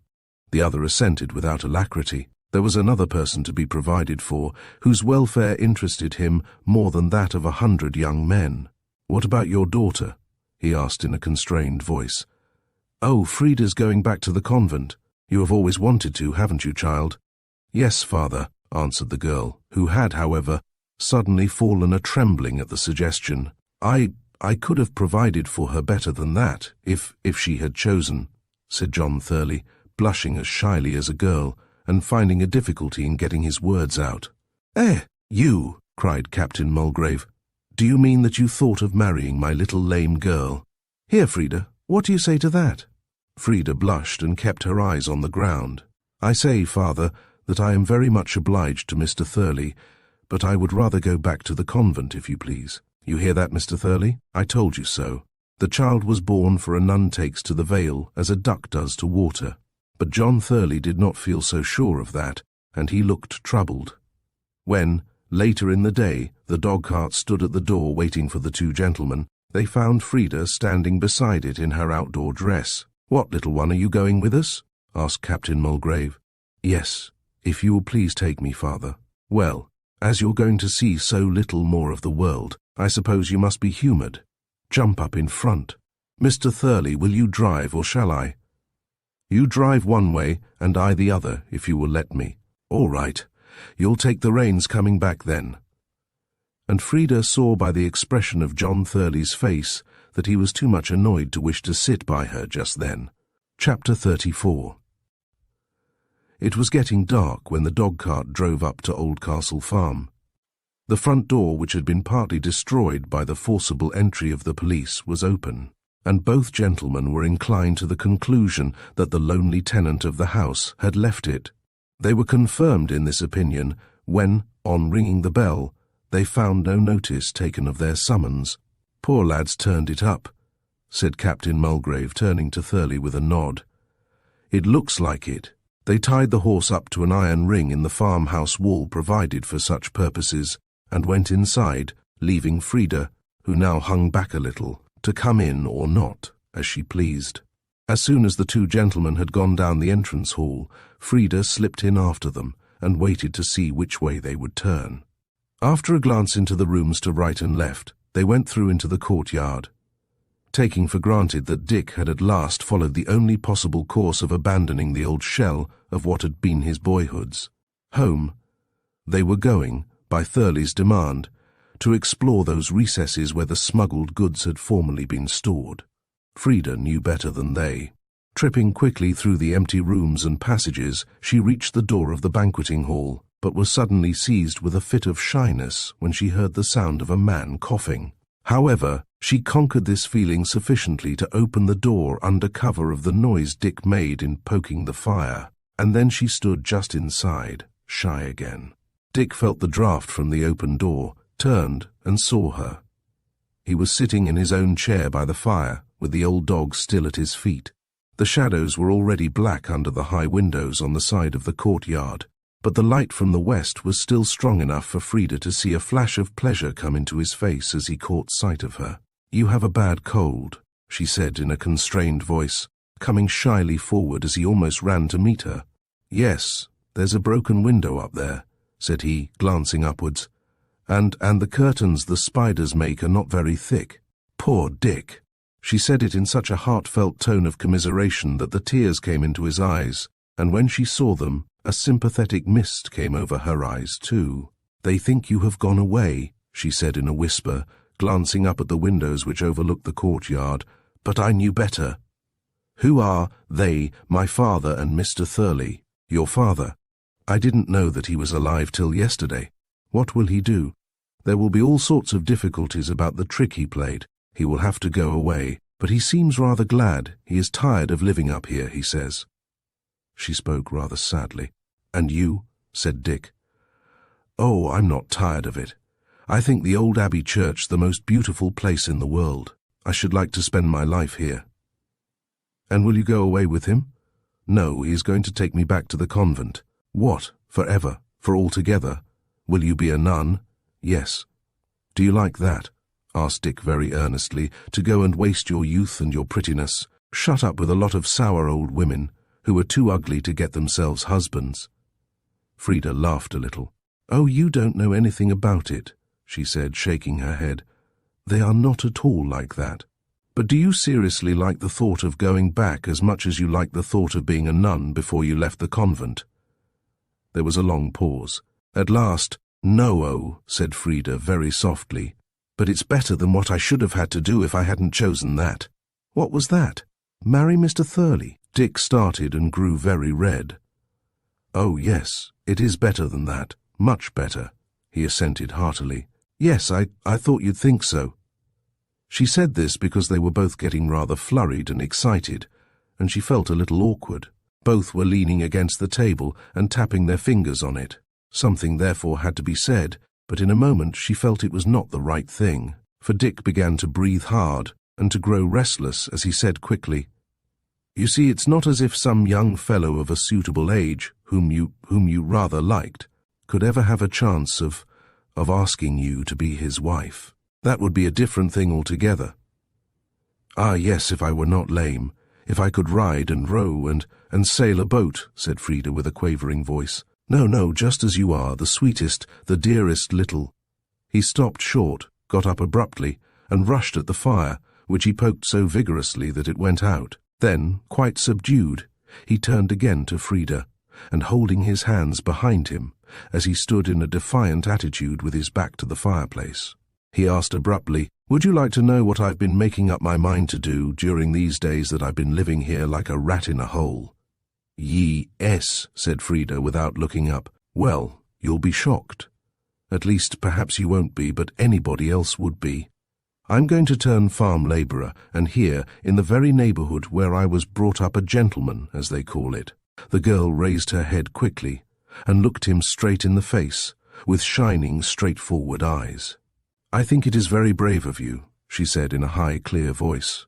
The other assented without alacrity. There was another person to be provided for, whose welfare interested him more than that of 100 young men. "What about your daughter?" he asked in a constrained voice. "Oh, Frida's going back to the convent. You have always wanted to, haven't you, child?" "Yes, father," answered the girl, who had, however, suddenly fallen a-trembling at the suggestion. I could have provided for her better than that, if she had chosen," said John Thurley, blushing as shyly as a girl, and finding a difficulty in getting his words out. You!" cried Captain Mulgrave. "Do you mean that you thought of marrying my little lame girl? Here, Frida, what do you say to that?" Frida blushed and kept her eyes on the ground. "I say, father, that I am very much obliged to Mr. Thurley, but I would rather go back to the convent, if you please. You hear that, Mr. Thurley? I told you so. The child was born for a nun takes to the veil as a duck does to water." But John Thurley did not feel so sure of that, and he looked troubled. When, later in the day, the dog-cart stood at the door waiting for the two gentlemen, they found Frida standing beside it in her outdoor dress. "What, little one, are you going with us?" asked Captain Mulgrave. "Yes, if you will please take me, father." "Well, as you're going to see so little more of the world, I suppose you must be humoured. Jump up in front. Mr. Thurley, will you drive, or shall I?" "You drive one way, and I the other, if you will let me." "All right. You'll take the reins coming back then." And Frida saw by the expression of John Thurley's face that he was too much annoyed to wish to sit by her just then. Chapter 34. It was getting dark when the dog-cart drove up to Oldcastle Farm. The front door, which had been partly destroyed by the forcible entry of the police, was open, and both gentlemen were inclined to the conclusion that the lonely tenant of the house had left it. They were confirmed in this opinion when, on ringing the bell, they found no notice taken of their summons. "Poor lads turned it up," said Captain Mulgrave, turning to Thurley with a nod. "It looks like it. They tied the horse up to an iron ring in the farmhouse wall provided for such purposes, and went inside, leaving Frida, who now hung back a little, to come in or not, as she pleased. As soon as the two gentlemen had gone down the entrance hall, Frida slipped in after them, and waited to see which way they would turn. After a glance into the rooms to right and left, they went through into the courtyard, taking for granted that Dick had at last followed the only possible course of abandoning the old shell of what had been his boyhood's. Home. They were going, by Thurley's demand, to explore those recesses where the smuggled goods had formerly been stored. Frida knew better than they. Tripping quickly through the empty rooms and passages, she reached the door of the banqueting hall, but was suddenly seized with a fit of shyness when she heard the sound of a man coughing. However, she conquered this feeling sufficiently to open the door under cover of the noise Dick made in poking the fire, and then she stood just inside, shy again. Dick felt the draught from the open door, turned and saw her. He was sitting in his own chair by the fire, with the old dog still at his feet. The shadows were already black under the high windows on the side of the courtyard, but the light from the west was still strong enough for Frida to see a flash of pleasure come into his face as he caught sight of her. "You have a bad cold," she said in a constrained voice, coming shyly forward as he almost ran to meet her. "Yes, there's a broken window up there," said he, glancing upwards. And the curtains the spiders make are not very thick. Poor Dick!" She said it in such a heartfelt tone of commiseration that the tears came into his eyes, and when she saw them, a sympathetic mist came over her eyes too. "They think you have gone away," she said in a whisper, glancing up at the windows which overlooked the courtyard, "but I knew better." "Who are they, my father and Mr. Thurley?" "Your father. I didn't know that he was alive till yesterday. What will he do?" "There will be all sorts of difficulties about the trick he played. He will have to go away, but he seems rather glad. He is tired of living up here, he says." she spoke rather sadly. "And you?" said Dick. "Oh, I'm not tired of it. I think the old Abbey Church the most beautiful place in the world. I should like to spend my life here." "And will you go away with him?" "No, he is going to take me back to the convent." "What, forever, for altogether? Will you be a nun?" "Yes." "Do you like that?" asked Dick very earnestly, "to go and waste your youth and your prettiness, shut up with a lot of sour old women who are too ugly to get themselves husbands?" Frida laughed a little. "Oh, you don't know anything about it," she said, shaking her head. "They are not at all like that. But do you seriously like the thought of going back as much as you liked the thought of being a nun before you left the convent?" There was a long pause. At last, "No-o," said Frida very softly. "But it's better than what I should have had to do if I hadn't chosen that." "What was that?" "Marry Mr. Thurley." Dick started and grew very red. "Oh, yes, it is better than that, much better," he assented heartily. "Yes, I thought you'd think so." She said this because they were both getting rather flurried and excited, and she felt a little awkward. Both were leaning against the table and tapping their fingers on it. Something therefore had to be said, but in a moment she felt it was not the right thing, for Dick began to breathe hard and to grow restless as he said quickly, "You see, it's not as if some young fellow of a suitable age, whom you rather liked, could ever have a chance of asking you to be his wife. That would be a different thing altogether." "Ah, yes, if I were not lame, if I could ride and row and sail a boat," said Frida with a quavering voice. "No, just as you are, the sweetest, the dearest little—" He stopped short, got up abruptly, and rushed at the fire, which he poked so vigorously that it went out. Then, quite subdued, he turned again to Frida, and holding his hands behind him, as he stood in a defiant attitude with his back to the fireplace, he asked abruptly, "Would you like to know what I've been making up my mind to do during these days that I've been living here like a rat in a hole?" "Yes," said Frida without looking up. "Well, you'll be shocked. At least, perhaps you won't be, but anybody else would be. I'm going to turn farm labourer, and here, in the very neighbourhood where I was brought up a gentleman, as they call it." The girl raised her head quickly and looked him straight in the face, with shining, straightforward eyes. "I think it is very brave of you," she said in a high, clear voice.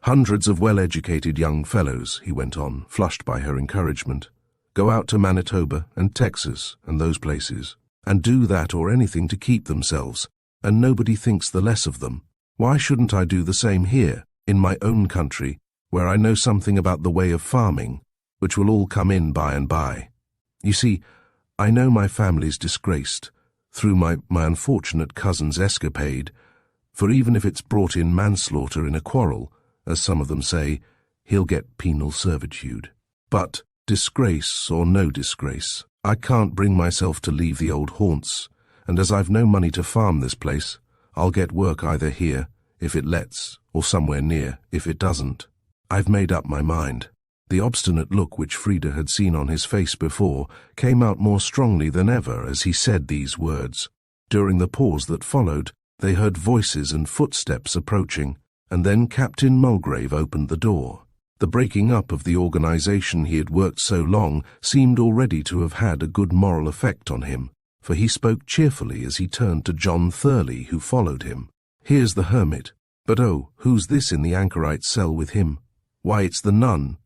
"Hundreds of well-educated young fellows," he went on, flushed by her encouragement, "go out to Manitoba and Texas and those places, and do that or anything to keep themselves, and nobody thinks the less of them. Why shouldn't I do the same here, in my own country, where I know something about the way of farming, which will all come in by and by? You see, I know my family's disgraced, through my unfortunate cousin's escapade, for even if it's brought in manslaughter in a quarrel, as some of them say, he'll get penal servitude. But, disgrace or no disgrace, I can't bring myself to leave the old haunts, and as I've no money to farm this place, I'll get work either here, if it lets, or somewhere near, if it doesn't. I've made up my mind." The obstinate look which Frida had seen on his face before came out more strongly than ever as he said these words. During the pause that followed, they heard voices and footsteps approaching, and then Captain Mulgrave opened the door. The breaking up of the organization he had worked so long seemed already to have had a good moral effect on him, for he spoke cheerfully as he turned to John Thurley, who followed him. "Here's the hermit. But oh, who's this in the anchorite's cell with him? Why, it's the nun."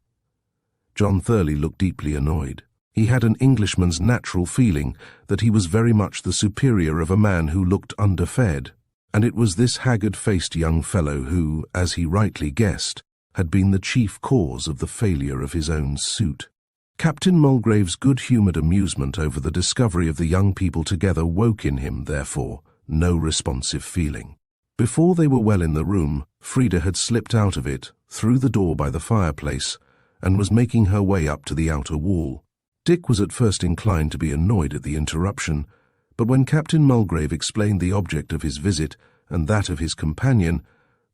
John Thurley looked deeply annoyed. He had an Englishman's natural feeling that he was very much the superior of a man who looked underfed, and it was this haggard-faced young fellow who, as he rightly guessed, had been the chief cause of the failure of his own suit. Captain Mulgrave's good-humoured amusement over the discovery of the young people together woke in him, therefore, no responsive feeling. Before they were well in the room, Frida had slipped out of it, through the door by the fireplace, and was making her way up to the outer wall. Dick was at first inclined to be annoyed at the interruption, but when Captain Mulgrave explained the object of his visit and that of his companion,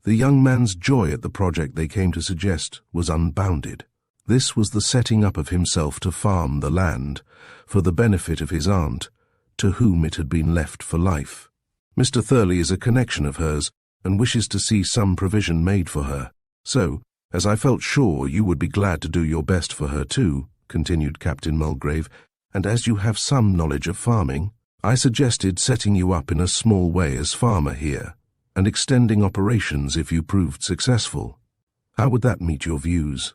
the young man's joy at the project they came to suggest was unbounded. This was the setting up of himself to farm the land, for the benefit of his aunt, to whom it had been left for life. "Mr. Thurley is a connection of hers, and wishes to see some provision made for her. So, as I felt sure you would be glad to do your best for her too," continued Captain Mulgrave, and as you have some knowledge of farming, I suggested setting you up in a small way as farmer here, and extending operations if you proved successful. How would that meet your views?"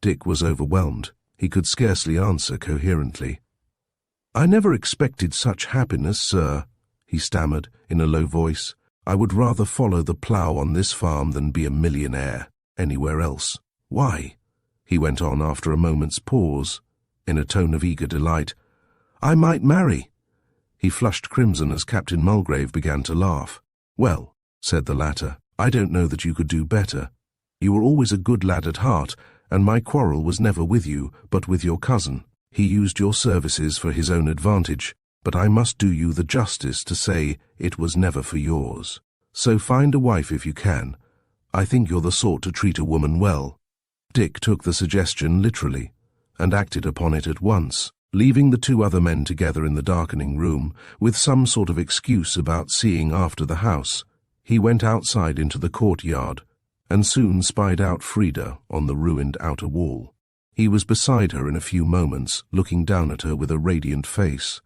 Dick was overwhelmed. He could scarcely answer coherently. "I never expected such happiness, sir," he stammered in a low voice. "I would rather follow the plough on this farm than be a millionaire anywhere else. Why?" he went on after a moment's pause, in a tone of eager delight. "I might marry." He flushed crimson as Captain Mulgrave began to laugh. "Well," said the latter, "I don't know that you could do better. You were always a good lad at heart, and my quarrel was never with you, but with your cousin. He used your services for his own advantage, but I must do you the justice to say it was never for yours. So find a wife if you can. I think you're the sort to treat a woman well." Dick took the suggestion literally, and acted upon it at once. Leaving the two other men together in the darkening room, with some sort of excuse about seeing after the house, he went outside into the courtyard, and soon spied out Frida on the ruined outer wall. He was beside her in a few moments, looking down at her with a radiant face.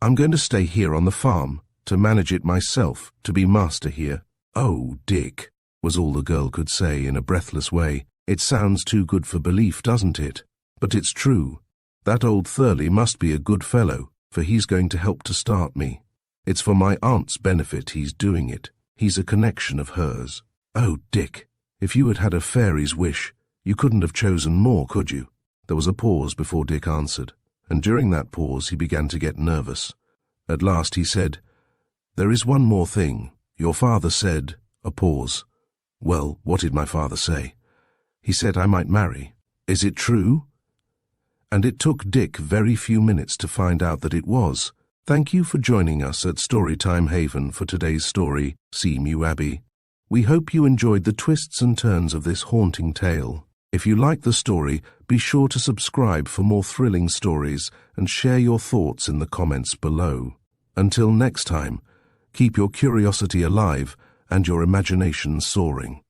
"I'm going to stay here on the farm, to manage it myself, to be master here." "Oh, Dick," was all the girl could say in a breathless way. "It sounds too good for belief, doesn't it? But it's true. That old Thurley must be a good fellow, for he's going to help to start me. It's for my aunt's benefit he's doing it. He's a connection of hers." "Oh, Dick, if you had had a fairy's wish, you couldn't have chosen more, could you?" There was a pause before Dick answered, and during that pause he began to get nervous. At last he said, "There is one more thing. Your father said—" A pause. "Well, what did my father say?" "He said I might marry. Is it true?" And it took Dick very few minutes to find out that it was. Thank you for joining us at Storytime Haven for today's story, Mew Abbey. We hope you enjoyed the twists and turns of this haunting tale. If you like the story, be sure to subscribe for more thrilling stories and share your thoughts in the comments below. Until next time, keep your curiosity alive and your imagination soaring.